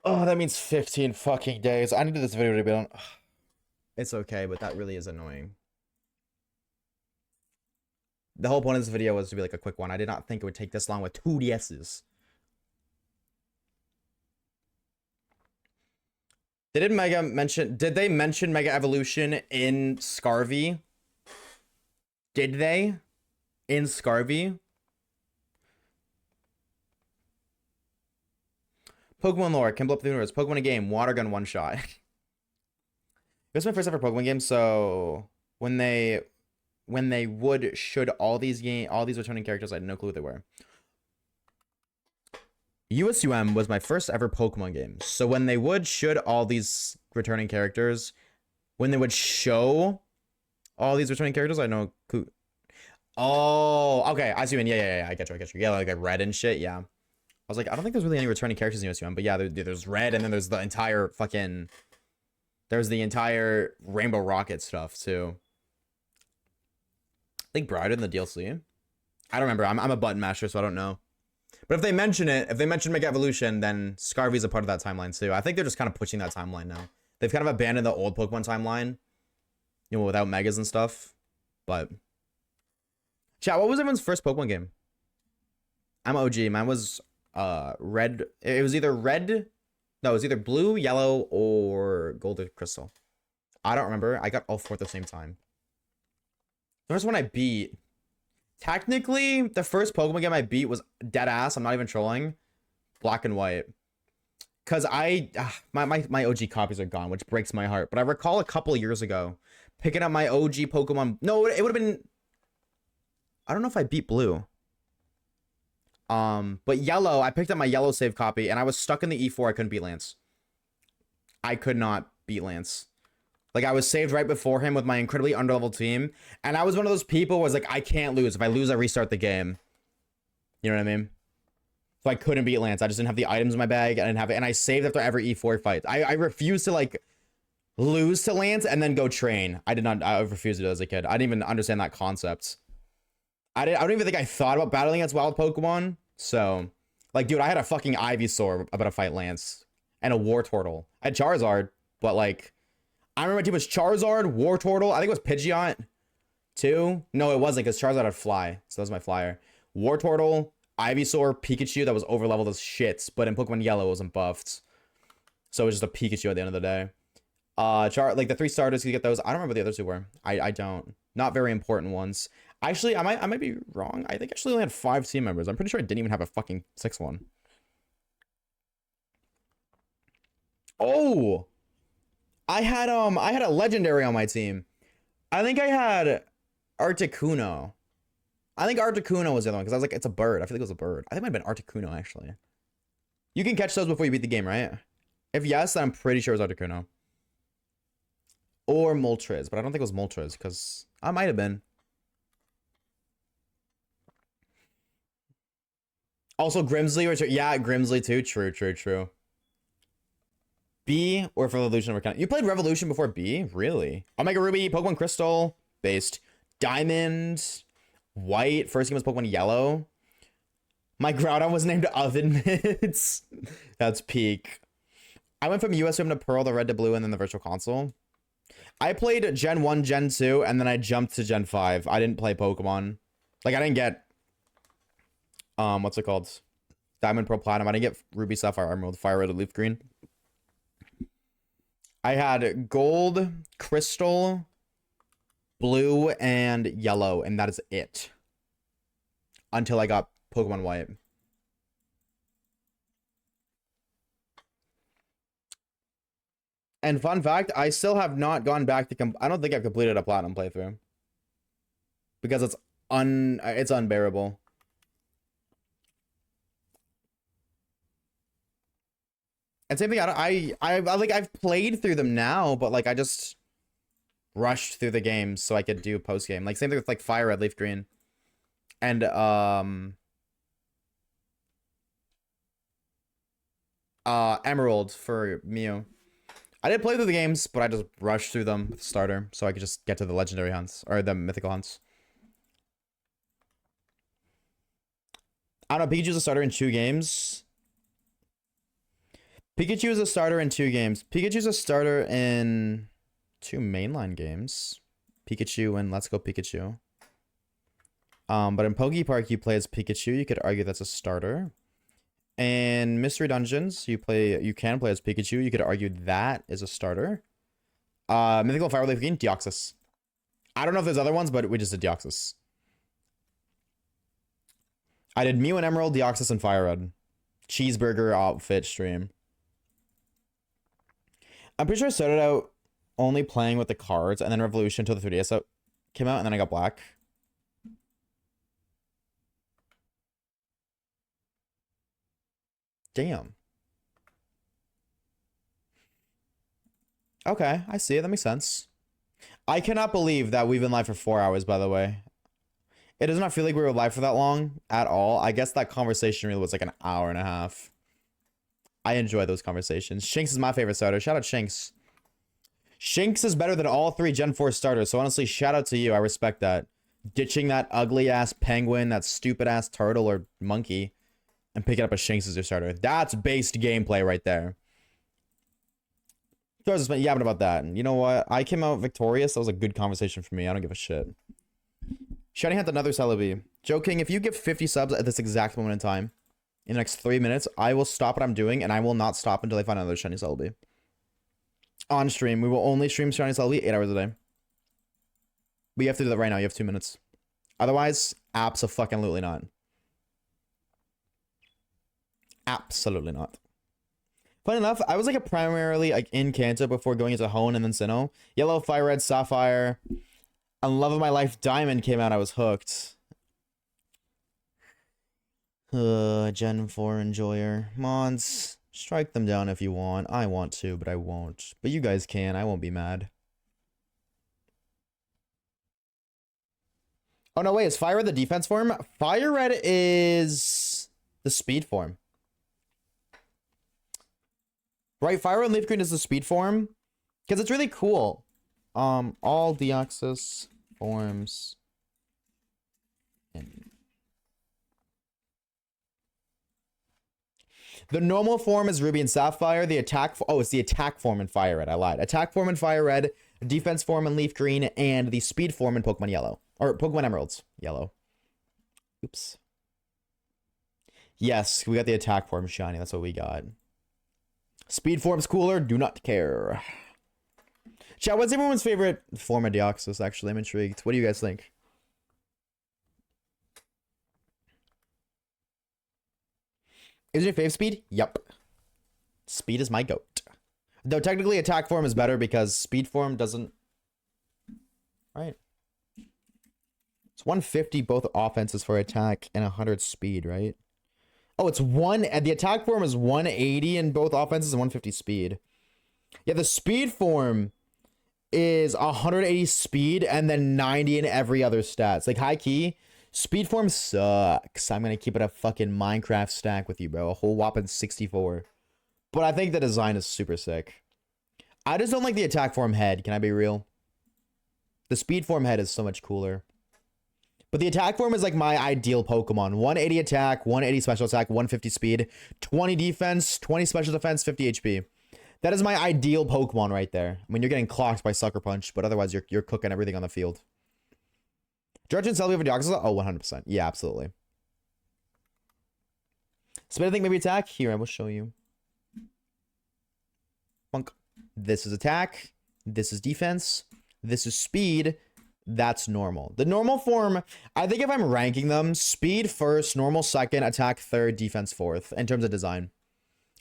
Speaker 1: Oh, that means 15 fucking days. I needed this video to be on. It's okay, but that really is annoying. The whole point of this video was to be like a quick one. I did not think it would take this long with 2 DSs. Did they mention Mega Evolution in Scarvy? Did they? In Scarvy? Pokemon lore, can blow up the universe. Pokemon a game, water gun one shot. It was my first ever Pokemon game, so when they should all these returning characters, I had no clue what they were. USUM was my first ever Pokemon game. So when they should all these returning characters, when they would show all these returning characters, I know. Oh, okay. I see. Yeah. I get you. Yeah, like red and shit. Yeah. I was like, I don't think there's really any returning characters in USUM, but yeah, there's red, and then there's the entire fucking. There's the entire Rainbow Rocket stuff too. I think Brighter than the DLC. I don't remember. I'm a button masher, so I don't know. But if they mention Mega Evolution, then Scarvy's a part of that timeline too. I think they're just kind of pushing that timeline now. They've kind of abandoned the old Pokemon timeline, you know, without Megas and stuff. But chat, what was everyone's first Pokemon game? I'm OG. Mine was red. It was either red. No, it was either blue, yellow, or gold or crystal. I don't remember. I got all 4 at the same time. The first one I beat. Technically, the first Pokemon game I beat was dead ass. I'm not even trolling. Black and White. Cause my OG copies are gone, which breaks my heart. But I recall a couple years ago picking up my OG Pokemon. No, it would have been. I don't know if I beat Blue. But yellow, I picked up my yellow save copy, and I was stuck in the E4. I couldn't beat Lance. I could not beat Lance. Like, I was saved right before him with my incredibly underleveled team, and I was one of those people who was like, I can't lose. If I lose, I restart the game. You know what I mean? So I couldn't beat Lance. I just didn't have the items in my bag. I didn't have it, and I saved after every E4 fight. I refused to, like, lose to Lance and then go train. I refused to do it as a kid. I didn't even understand that concept. I don't even think I thought about battling against wild Pokemon. So, like, dude, I had a fucking Ivysaur about to fight Lance and a Wartortle. I had Charizard, but, like, I remember my team was Charizard, Wartortle. I think it was Pidgeot, too. No, it wasn't, because Charizard had Fly. So that was my flyer. Wartortle, Ivysaur, Pikachu that was overleveled as shit. But in Pokemon Yellow, it wasn't buffed. So it was just a Pikachu at the end of the day. Like, the 3 starters, you get those. I don't remember what the other 2 were. I don't. Not very important ones. Actually, I might be wrong. I think I actually only had 5 team members. I'm pretty sure I didn't even have a fucking 6th one. Oh! I had a legendary on my team. I think I had Articuno. I think Articuno was the other one, because I was like, it's a bird. I feel like it was a bird. I think it might have been Articuno, actually. You can catch those before you beat the game, right? If yes, then I'm pretty sure it was Articuno. Or Moltres, but I don't think it was Moltres, because I might have been. Also, Grimsley, yeah, Grimsley too. True. B or for Revolution overcount. You played Revolution before B? Really? Omega Ruby, Pokemon Crystal, based. Diamond, White. First game was Pokemon Yellow. My Groudon was named Oven Mitts. That's peak. I went from US to Pearl, the Red to Blue, and then the Virtual Console. I played Gen 1, Gen 2, and then I jumped to Gen 5. I didn't play Pokemon. Like, I didn't get... what's it called? Diamond, Pearl, Platinum. I didn't get Ruby, Sapphire, Emerald, Fire Red, Leaf Green. I had Gold, Crystal, Blue, and Yellow, and that is it. Until I got Pokemon White. And fun fact, I still have not gone back to... I don't think I've completed a Platinum playthrough. Because it's unbearable. And same thing, I've played through them now, but like I just rushed through the games so I could do post game. Like same thing with like Fire Red, Leaf Green, and Emerald for Mew. I did play through the games, but I just rushed through them with the starter so I could just get to the legendary hunts or the mythical hunts. I don't know. Pikachu's a starter in 2 games. Pikachu is a starter in 2 games. Pikachu's a starter in 2 mainline games. Pikachu and Let's Go Pikachu. But in Poke Park, you play as Pikachu. You could argue that's a starter. And Mystery Dungeons, you can play as Pikachu. You could argue that is a starter. Mythical Fire Leaf Green, Deoxys. I don't know if there's other ones, but we just did Deoxys. I did Mew and Emerald, Deoxys, and Fire Red. Cheeseburger outfit stream. I'm pretty sure I started out only playing with the cards, and then Revolution until the 3DS came out, and then I got Black. Damn. Okay, I see it. That makes sense. I cannot believe that we've been live for 4 hours, by the way. It does not feel like we were live for that long at all. I guess that conversation really was like an hour and a half. I enjoy those conversations. Shinx is my favorite starter. Shout out Shinx. Shinx is better than all 3 Gen 4 starters. So honestly, shout out to you. I respect that. Ditching that ugly ass penguin, that stupid ass turtle or monkey, and picking up a Shinx as your starter. That's based gameplay right there. So I was just been yapping about that. And you know what? I came out victorious. That was a good conversation for me. I don't give a shit. Shiny Hunt another Celebi. Joe King, if you give 50 subs at this exact moment in time, in the next 3 minutes, I will stop what I'm doing, and I will not stop until I find another Shiny Celebi. On stream, we will only stream Shiny Celebi 8 hours a day. We have to do that right now. You have 2 minutes. Otherwise, abso-fucking-lutely not. Absolutely not. Funny enough, I was like primarily like in Kanto before going into Hone and then Sinnoh. Yellow, Fire Red, Sapphire, and Love of My Life Diamond came out. I was hooked. Gen 4 enjoyer. Mods, strike them down if you want. I want to, but I won't. But you guys can. I won't be mad. Oh, no, wait. Is Fire Red the defense form? Fire Red is the speed form. Right, Fire Red and Leaf Green is the speed form. Because it's really cool. All Deoxys forms. The normal form is Ruby and Sapphire. The attack... Oh, it's the attack form in Fire Red. I lied. Attack form in Fire Red. Defense form in Leaf Green. And the speed form in Pokemon Yellow. Or Pokemon Emeralds. Yellow. Oops. Yes, we got the attack form shiny. That's what we got. Speed form's cooler. Do not care. Chat, what's everyone's favorite form of Deoxys, actually? I'm intrigued. What do you guys think? Is it your fave speed? Yep. Speed is my goat. Though technically attack form is better because speed form doesn't... Right. It's 150 both offenses for attack and 100 speed, right? Oh, it's the attack form is 180 in both offenses and 150 speed. Yeah, the speed form is 180 speed and then 90 in every other stats. Like, high key, speed form sucks. I'm gonna keep it a fucking Minecraft stack with you, bro. A whole whopping 64. But I think the design is super sick. I just don't like the attack form head. Can I be real? The speed form head is so much cooler. But the attack form is like my ideal Pokemon. 180 attack, 180 special attack, 150 speed, 20 defense, 20 special defense, 50 HP. That is my ideal Pokemon right there. I mean, you're getting clocked by Sucker Punch, but otherwise you're cooking everything on the field. George and Selby over Deoxys? Oh, 100%. Yeah, absolutely. Speed, I think maybe attack. Here, I will show you. Funk. This is attack. This is defense. This is speed. That's normal. The normal form, I think if I'm ranking them, speed first, normal second, attack third, defense fourth, in terms of design.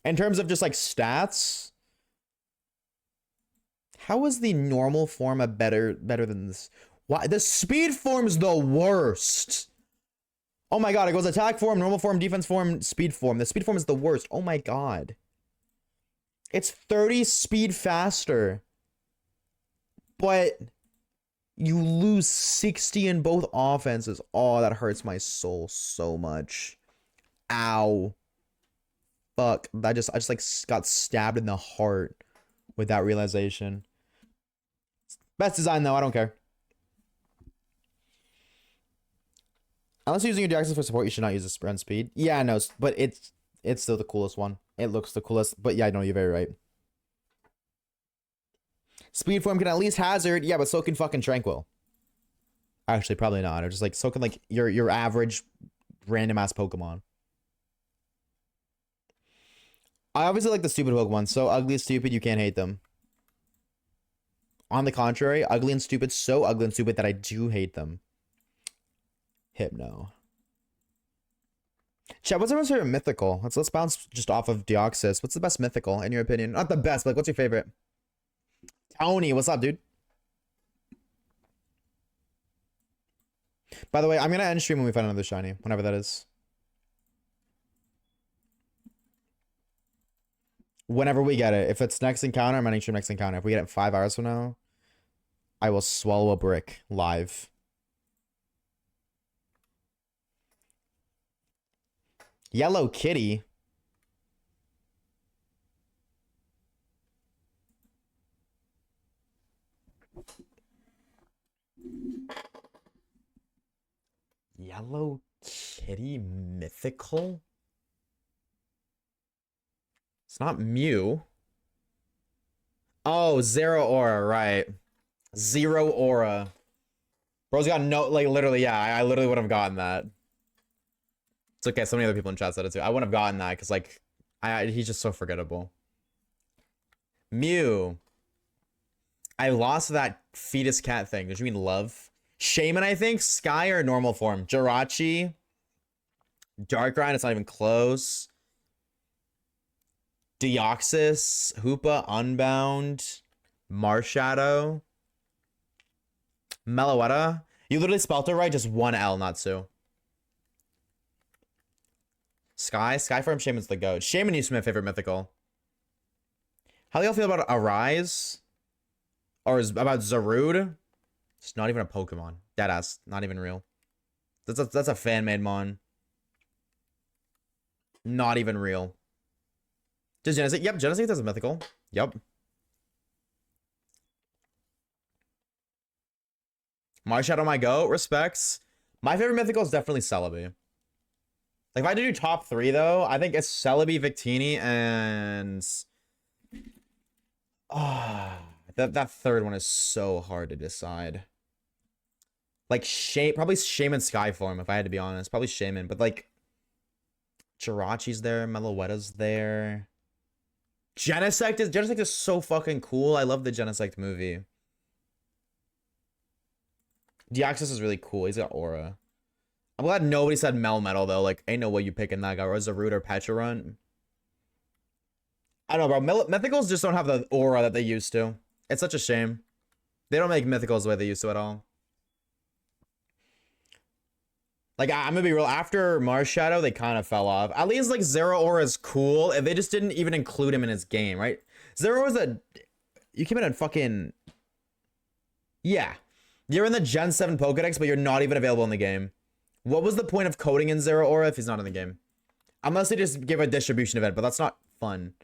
Speaker 1: In terms of just like stats, how is the normal form a better than this? Why? The speed form is the worst. Oh my god, it goes attack form, normal form, defense form, speed form. The speed form is the worst. Oh my god. It's 30 speed faster. But you lose 60 in both offenses. Oh, that hurts my soul so much. Ow. Fuck. I just like got stabbed in the heart with that realization. Best design though, I don't care. Unless you're using your Deoxys for support, you should not use the sprint speed. Yeah, no, but it's still the coolest one. It looks the coolest, but yeah, no, you're very right. Speed form can at least hazard, yeah, but so can fucking tranquil. Actually, probably not. Or just like so can like your average random ass Pokemon. I obviously like the stupid Pokemon. So ugly and stupid, you can't hate them. On the contrary, ugly and stupid, so ugly and stupid that I do hate them. Hypno. Chat, what's everyone's favorite mythical? Let's bounce just off of Deoxys. What's the best mythical in your opinion? Not the best, but like, what's your favorite? Tony, what's up, dude? By the way, I'm gonna end stream when we find another shiny, whenever that is. Whenever we get it. If it's next encounter, I'm ending stream next encounter. If we get it in 5 hours from now, I will swallow a brick live. Yellow Kitty. Yellow Kitty mythical? It's not Mew. Oh, Zero Aura, right. Zero Aura. Bro's got no, like, literally, yeah, I literally would have gotten that. It's okay, so many other people in chat said it too. I wouldn't have gotten that, because, like, he's just so forgettable. Mew. I lost that fetus cat thing. Did you mean love? Shaman, I think. Sky or normal form. Jirachi. Darkrai, it's not even close. Deoxys. Hoopa. Unbound. Marshadow. Meloetta. You literally spelled it right, just one L, not two. Skyform Shaman's the goat. Shaman used to be my favorite mythical. How do y'all feel about Arise? Or about Zarude? It's not even a Pokemon. Deadass. Not even real. That's a fan-made mon. Not even real. Does Genesect? Yep, Genesect is a mythical. Yep. Marshadow my goat. Respects. My favorite mythical is definitely Celebi. Like, if I had to do top 3, though, I think it's Celebi, Victini, and... that third one is so hard to decide. Like, probably Shaman Skyform, if I had to be honest. Probably Shaman, but, like... Jirachi's there. Meloetta's there. Genesect is so fucking cool. I love the Genesect movie. Deoxys is really cool. He's got aura. I'm glad nobody said Melmetal, though. Like, ain't no way you picking that guy. Or Zarude or Pecharunt. I don't know, bro. Mythicals just don't have the aura that they used to. It's such a shame. They don't make Mythicals the way they used to at all. Like, I'm gonna be real. After Marshadow, they kind of fell off. At least, like, Zeraora is cool. And they just didn't even include him in his game, right? Zeraora's a... You came in and fucking... Yeah. You're in the Gen 7 Pokedex, but you're not even available in the game. What was the point of coding in Zeraora if he's not in the game? Unless they just give a distribution event, but that's not fun.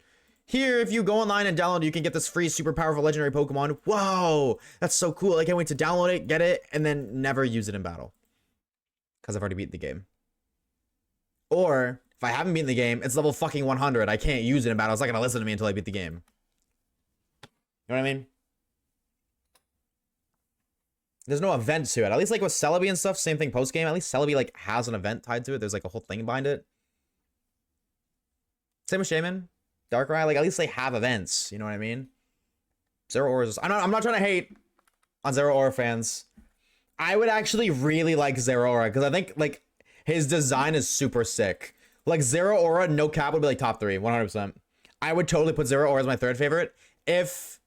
Speaker 1: Here, if you go online and download, you can get this free super powerful legendary Pokemon. Whoa! That's so cool. I can't wait to download it, get it, and then never use it in battle. Because I've already beaten the game. Or, if I haven't beaten the game, it's level fucking 100. I can't use it in battle. It's not going to listen to me until I beat the game. You know what I mean? There's no event to it. At least like with Celebi and stuff, same thing post-game. At least Celebi like has an event tied to it. There's like a whole thing behind it. Same with Shaman. Darkrai, like at least they have events. You know what I mean? Zeraora is... I'm not trying to hate on Zeraora fans. I would actually really like Zeraora because I think like his design is super sick. Like Zeraora, no cap, would be like top 3, 100%. I would totally put Zeraora as my 3rd favorite if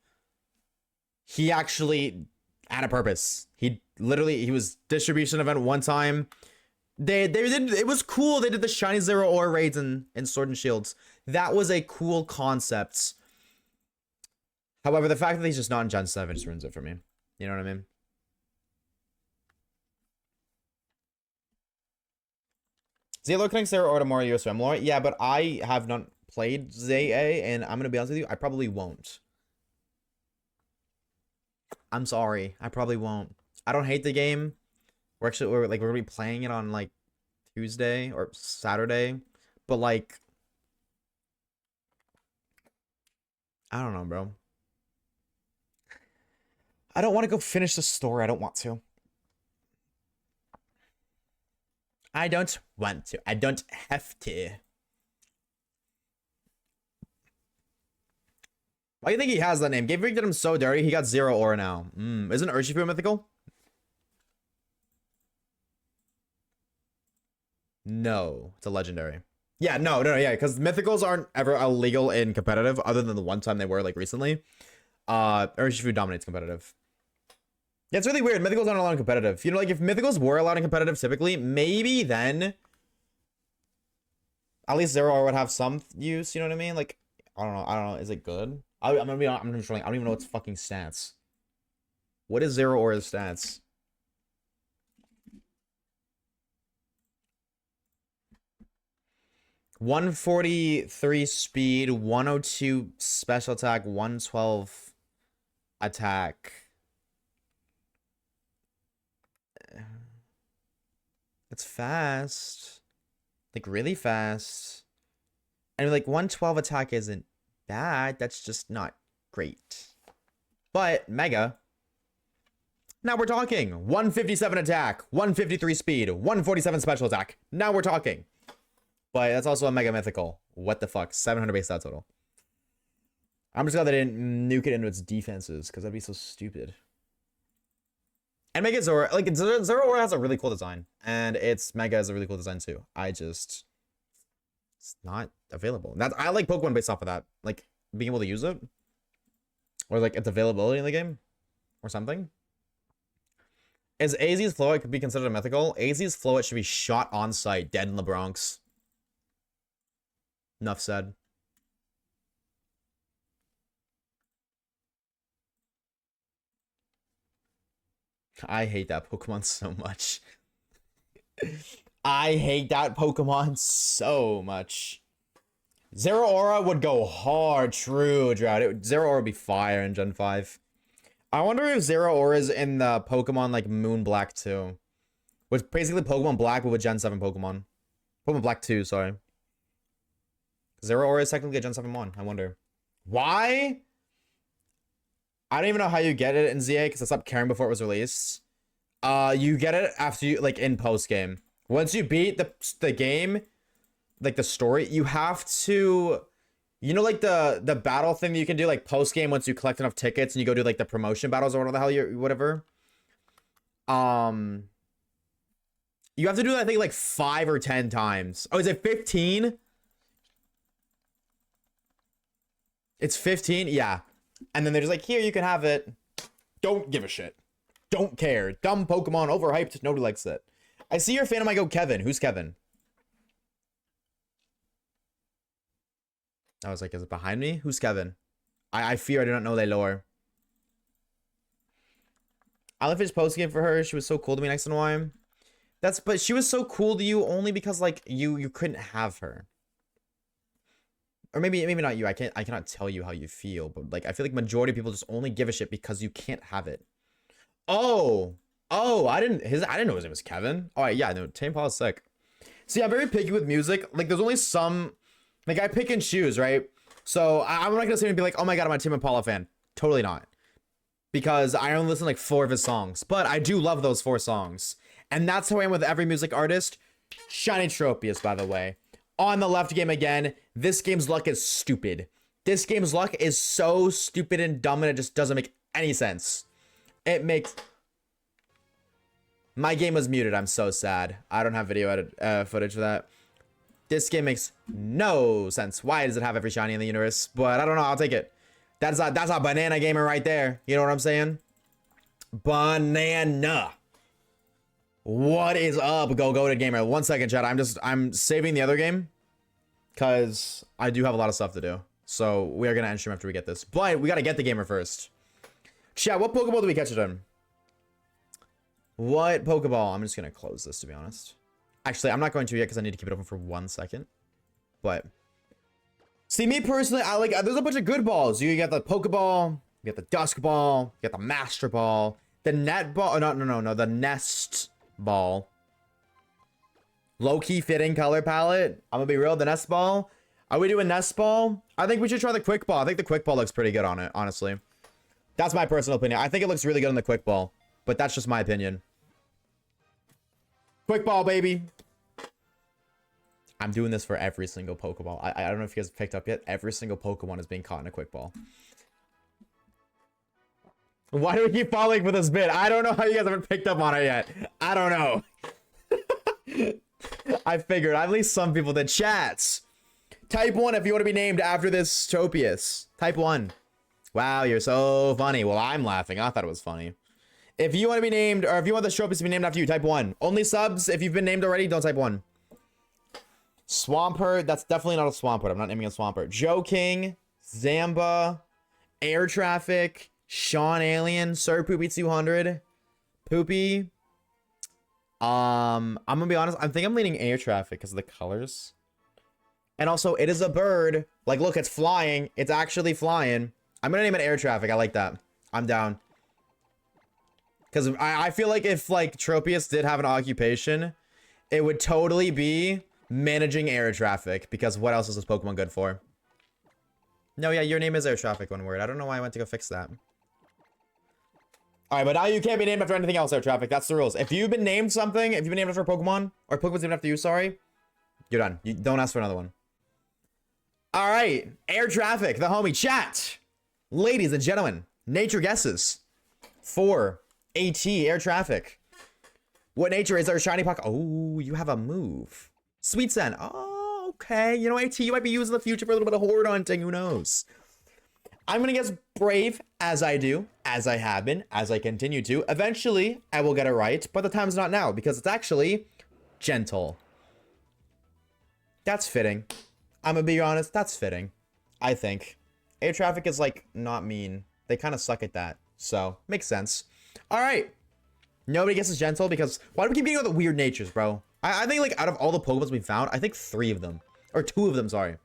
Speaker 1: he actually had a purpose. He was distribution event one time. They did, it was cool. They did the shiny Zeraora raids in Sword and Shields. That was a cool concept. However, the fact that he's just not in Gen 7 just ruins it for me. You know what I mean? Zalo connects Zeraora to more USM lore. Yeah, but I have not played ZA, and I'm gonna be honest with you, I probably won't. I'm sorry, I probably won't. I don't hate the game. We're gonna be playing it on like Tuesday or Saturday, but like I don't know, bro. I don't want to go finish the story. I don't want to. I don't want to. I don't have to. Why do you think he has that name? Game Freak did him so dirty. He got 0 aura now. Isn't Urshifu mythical? No, it's a legendary. Yeah, no, yeah, because mythicals aren't ever illegal in competitive, other than the one time they were like recently. Urshifu dominates competitive. Yeah, it's really weird. Mythicals aren't allowed in competitive. You know, like if mythicals were allowed in competitive typically, maybe then at least Zeraora would have some use. You know what I mean? Like, I don't know. Is it good? I'm gonna be honest. I'm just like, I don't even know its fucking stats. What is Zeraora's stats? .143 speed, 102 special attack, 112 attack. It's fast. Like, really fast. And, like, 112 attack isn't bad. That's just not great. But, Mega. Now we're talking. 157 attack, 153 speed, 147 special attack. Now we're talking. But that's also a Mega Mythical. What the fuck? 700 base stat total. I'm just glad they didn't nuke it into its defenses, because that'd be so stupid. And Mega Zora, like, Zeraora has a really cool design. And its Mega has a really cool design, too. It's not available. I like Pokemon based off of that. Like, being able to use it. Or, like, its availability in the game. Or something. Is AZ's Float could be considered a mythical? AZ's Float should be shot on site, dead in the Bronx. Enough said. I hate that Pokemon so much. I hate that Pokemon so much. Zero Aura would go hard, true, Drought. Zero Aura would be fire in Gen 5. I wonder if Zero Aura is in the Pokemon like Moon Black 2. Which basically Pokemon Black but with Gen 7 Pokemon. Pokemon Black 2, sorry. Zero Aura is technically a Gen 7 one. I wonder. Why? I don't even know how you get it in ZA because I stopped caring before it was released. You get it after you, like, in post-game. Once you beat the game, like, the story, you have to... You know, like, the battle thing that you can do, like, post-game once you collect enough tickets and you go do, like, the promotion battles or whatever the hell you... Whatever. You have to do that, I think, like, 5 or 10 times. Oh, is it 15? It's 15? Yeah. And then they're just like, here, you can have it. Don't give a shit. Don't care. Dumb Pokemon, overhyped. Nobody likes it. I see you're a fan of my go Kevin. Who's Kevin? I was like, is it behind me? Who's Kevin? I fear I do not know their lore. I left his post game for her. She was so cool to me next in Y. But she was so cool to you only because like you couldn't have her. Or maybe not you. I cannot tell you how you feel, but like I feel like majority of people just only give a shit because you can't have it. Oh, I didn't know his name was Kevin. All right, yeah, no, Tame Paul is sick. See, I'm very picky with music. Like, there's only some, like, I pick and choose, right? So I'm not gonna sit here and be like, oh my god, I'm a Tame Impala fan. Totally not, because I only listen to like 4 of his songs, but I do love those 4 songs, and that's how I am with every music artist. Shiny Tropius, by the way. On the left game again. This game's luck is stupid. This game's luck is so stupid and dumb, and it just doesn't make any sense. It makes... My game was muted. I'm so sad. I don't have video edit footage for that. This game makes no sense. Why does it have every shiny in the universe? But I don't know. I'll take it. That's a banana gamer right there. You know what I'm saying? Banana. What is up, go-go gamer? 1 second, chat. I'm saving the other game because I do have a lot of stuff to do. So we are gonna end stream after we get this, but we gotta get the gamer first. Chat, what Pokeball do we catch it in? What Pokeball? I'm just gonna close this, to be honest. Actually, I'm not going to yet because I need to keep it open for 1 second. But see, me personally, I like. There's a bunch of good balls. You got the Pokeball, you got the Dusk Ball, you got the Master Ball, the Net Ball. Oh, no, the Nest Ball. Low-key fitting color palette. I'm gonna be real. The Nest Ball. Are we doing Nest Ball? I think we should try the Quick Ball. I think the Quick Ball looks pretty good on it, honestly. That's my personal opinion. I think it looks really good on the Quick Ball, but that's just my opinion. Quick Ball, baby. I'm doing this for every single Pokeball. I don't know if you guys picked up yet. Every single Pokemon is being caught in a Quick Ball. Why do we keep falling for this bit? I don't know how you guys haven't picked up on it yet. I don't know. I figured at least some people that chats. Type 1 if you want to be named after this Tropius. Type 1. Wow, you're so funny. Well, I'm laughing. I thought it was funny. If you want to be named, or if you want the Tropius to be named after you, type 1. Only subs, if you've been named already, don't type 1. Swampert, that's definitely not a Swampert. I'm not naming a Swampert. Joe King, Zamba, Air Traffic, Sean Alien, Sir Poopy 200, Poopy. I'm gonna be honest, I think I'm leaning Air Traffic because of the colors. And also, it is a bird. Like, look, it's flying. It's actually flying. I'm gonna name it Air Traffic. I like that. I'm down. Because I feel like if, like, Tropius did have an occupation, it would totally be managing air traffic. Because what else is this Pokemon good for? No, yeah, your name is Air Traffic, one word. I don't know why I went to go fix that. Alright, but now you can't be named after anything else, Air Traffic. That's the rules. If you've been named something, if you've been named after a Pokemon, or Pokemon's named after you, sorry, you're done. You don't ask for another one. Alright, Air Traffic, the homie. Chat! Ladies and gentlemen, nature guesses. For AT, Air Traffic. What nature is our shiny puck? Oh, you have a move. Sweet Scent. Oh, okay. You know, AT, you might be using the future for a little bit of horde hunting. Who knows? I'm going to guess Brave, as I do, as I have been, as I continue to. Eventually, I will get it right, but the time's not now, because it's actually Gentle. That's fitting. I'm gonna be honest, that's fitting. I think. Air traffic is like not mean. They kind of suck at that. So, makes sense. Alright. Nobody guesses gentle because why do we keep getting all the weird natures, bro? I think like out of all the Pokemons we found, I think 3 of them, or 2 of them, sorry,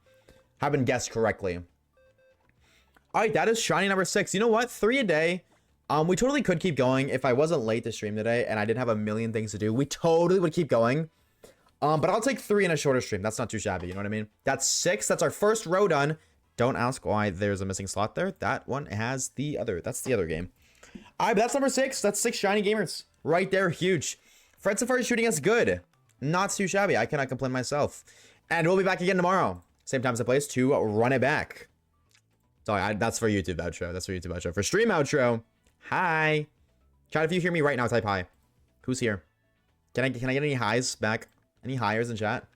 Speaker 1: have been guessed correctly. Alright, that is shiny number 6. You know what? 3 a day. We totally could keep going if I wasn't late to stream today and I didn't have a million things to do. We totally would keep going. But I'll take 3 in a shorter stream. That's not too shabby, you know what I mean? That's 6. That's our first row done. Don't ask why there's a missing slot there. That one has the other. That's the other game. Alright, but that's number 6. That's 6 shiny gamers. Right there, huge. Fred Safari shooting us good. Not too shabby. I cannot complain myself. And we'll be back again tomorrow. Same time, same place to run it back. Sorry, that's for YouTube outro. That's for YouTube outro. For stream outro, hi. Chat, if you hear me right now, type hi. Who's here? Can I get any highs back? Any hires in chat?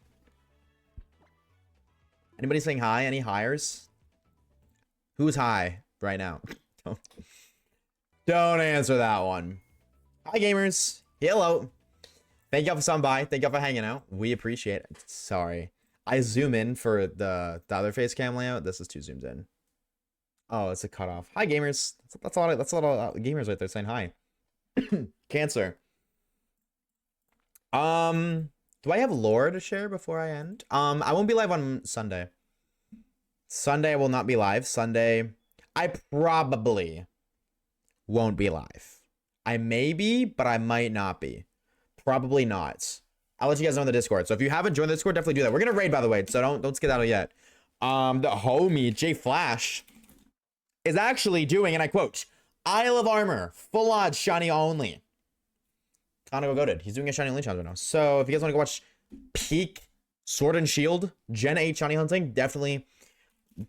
Speaker 1: Anybody saying hi? Any hires? Who's high right now? Don't answer that one. Hi, gamers. Hello. Thank y'all for stopping by. Thank y'all for hanging out. We appreciate it. Sorry. I zoom in for the other face cam layout. This is too zoomed in. Oh, it's a cutoff. Hi, gamers. That's a lot of gamers right there saying hi. Cancer. Do I have lore to share before I end? I won't be live on Sunday. Sunday I will not be live. Sunday, I probably won't be live. I may be, but I might not be. Probably not. I'll let you guys know in the Discord. So if you haven't joined the Discord, definitely do that. We're gonna raid, by the way, so don't skedaddle yet. The homie J Flash is actually doing, and I quote, Isle of Armor, full odds, shiny only. Kind of goated. He's doing a shiny only challenge right now. So if you guys want to go watch peak Sword and Shield Gen 8 shiny hunting, definitely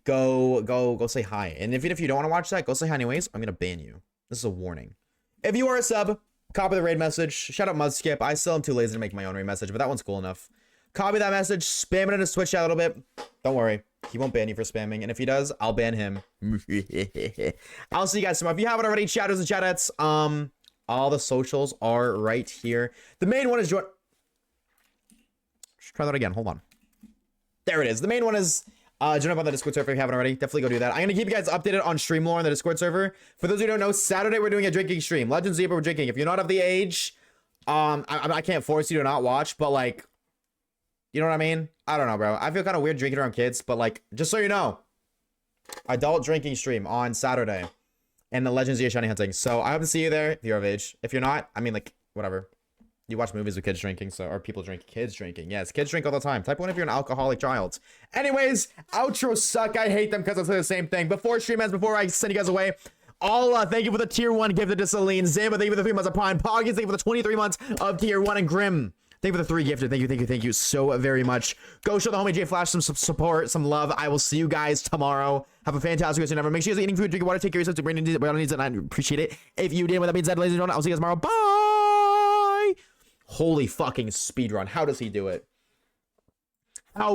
Speaker 1: go say hi. And if you don't want to watch that, go say hi anyways. I'm gonna ban you. This is a warning. If you are a sub, copy the raid message. Shout out Mudskip. I still am too lazy to make my own raid message, but that one's cool enough. Copy that message, spam it in his Twitch chat a little bit. Don't worry, he won't ban you for spamming, and if he does, I'll ban him. I'll see you guys tomorrow. If you haven't already, chatters and chatettes, all the socials are right here. The main one is join. Let's try that again. Hold on. There it is. The main one is join up on the Discord server if you haven't already. Definitely go do that. I'm gonna keep you guys updated on stream lore on the Discord server. For those who don't know, Saturday we're doing a drinking stream. Legends Zebra, we're drinking. If you're not of the age, I can't force you to not watch, but like, you know what I mean? I don't know, bro. I feel kind of weird drinking around kids, but like, just so you know, adult drinking stream on Saturday. And the Legends of Shiny Hunting. So I hope to see you there if you're of age. If you're not, I mean, like, whatever. You watch movies with kids drinking, so, or people drink, kids drinking. Yes, kids drink all the time. Type 1 if you're an alcoholic child. Anyways, outros suck. I hate them because I say the same thing. Before stream ends, before I send you guys away, thank you for the tier 1 gifted to Celine. Zamba, thank you for the 3 months of Prime. Poggins, thank you for the 23 months of tier 1. And Grim, thank you for the 3 gifted. Thank you so very much. Go show the homie J Flash some support, some love. I will see you guys tomorrow. Have a fantastic rest of your night. Make sure you're eating food, drinking water, take care of yourself, to bring needs it, and I appreciate it. If you did, with that being said, ladies and gentlemen, I'll see you guys tomorrow. Bye! Holy fucking speedrun. How does he do it? How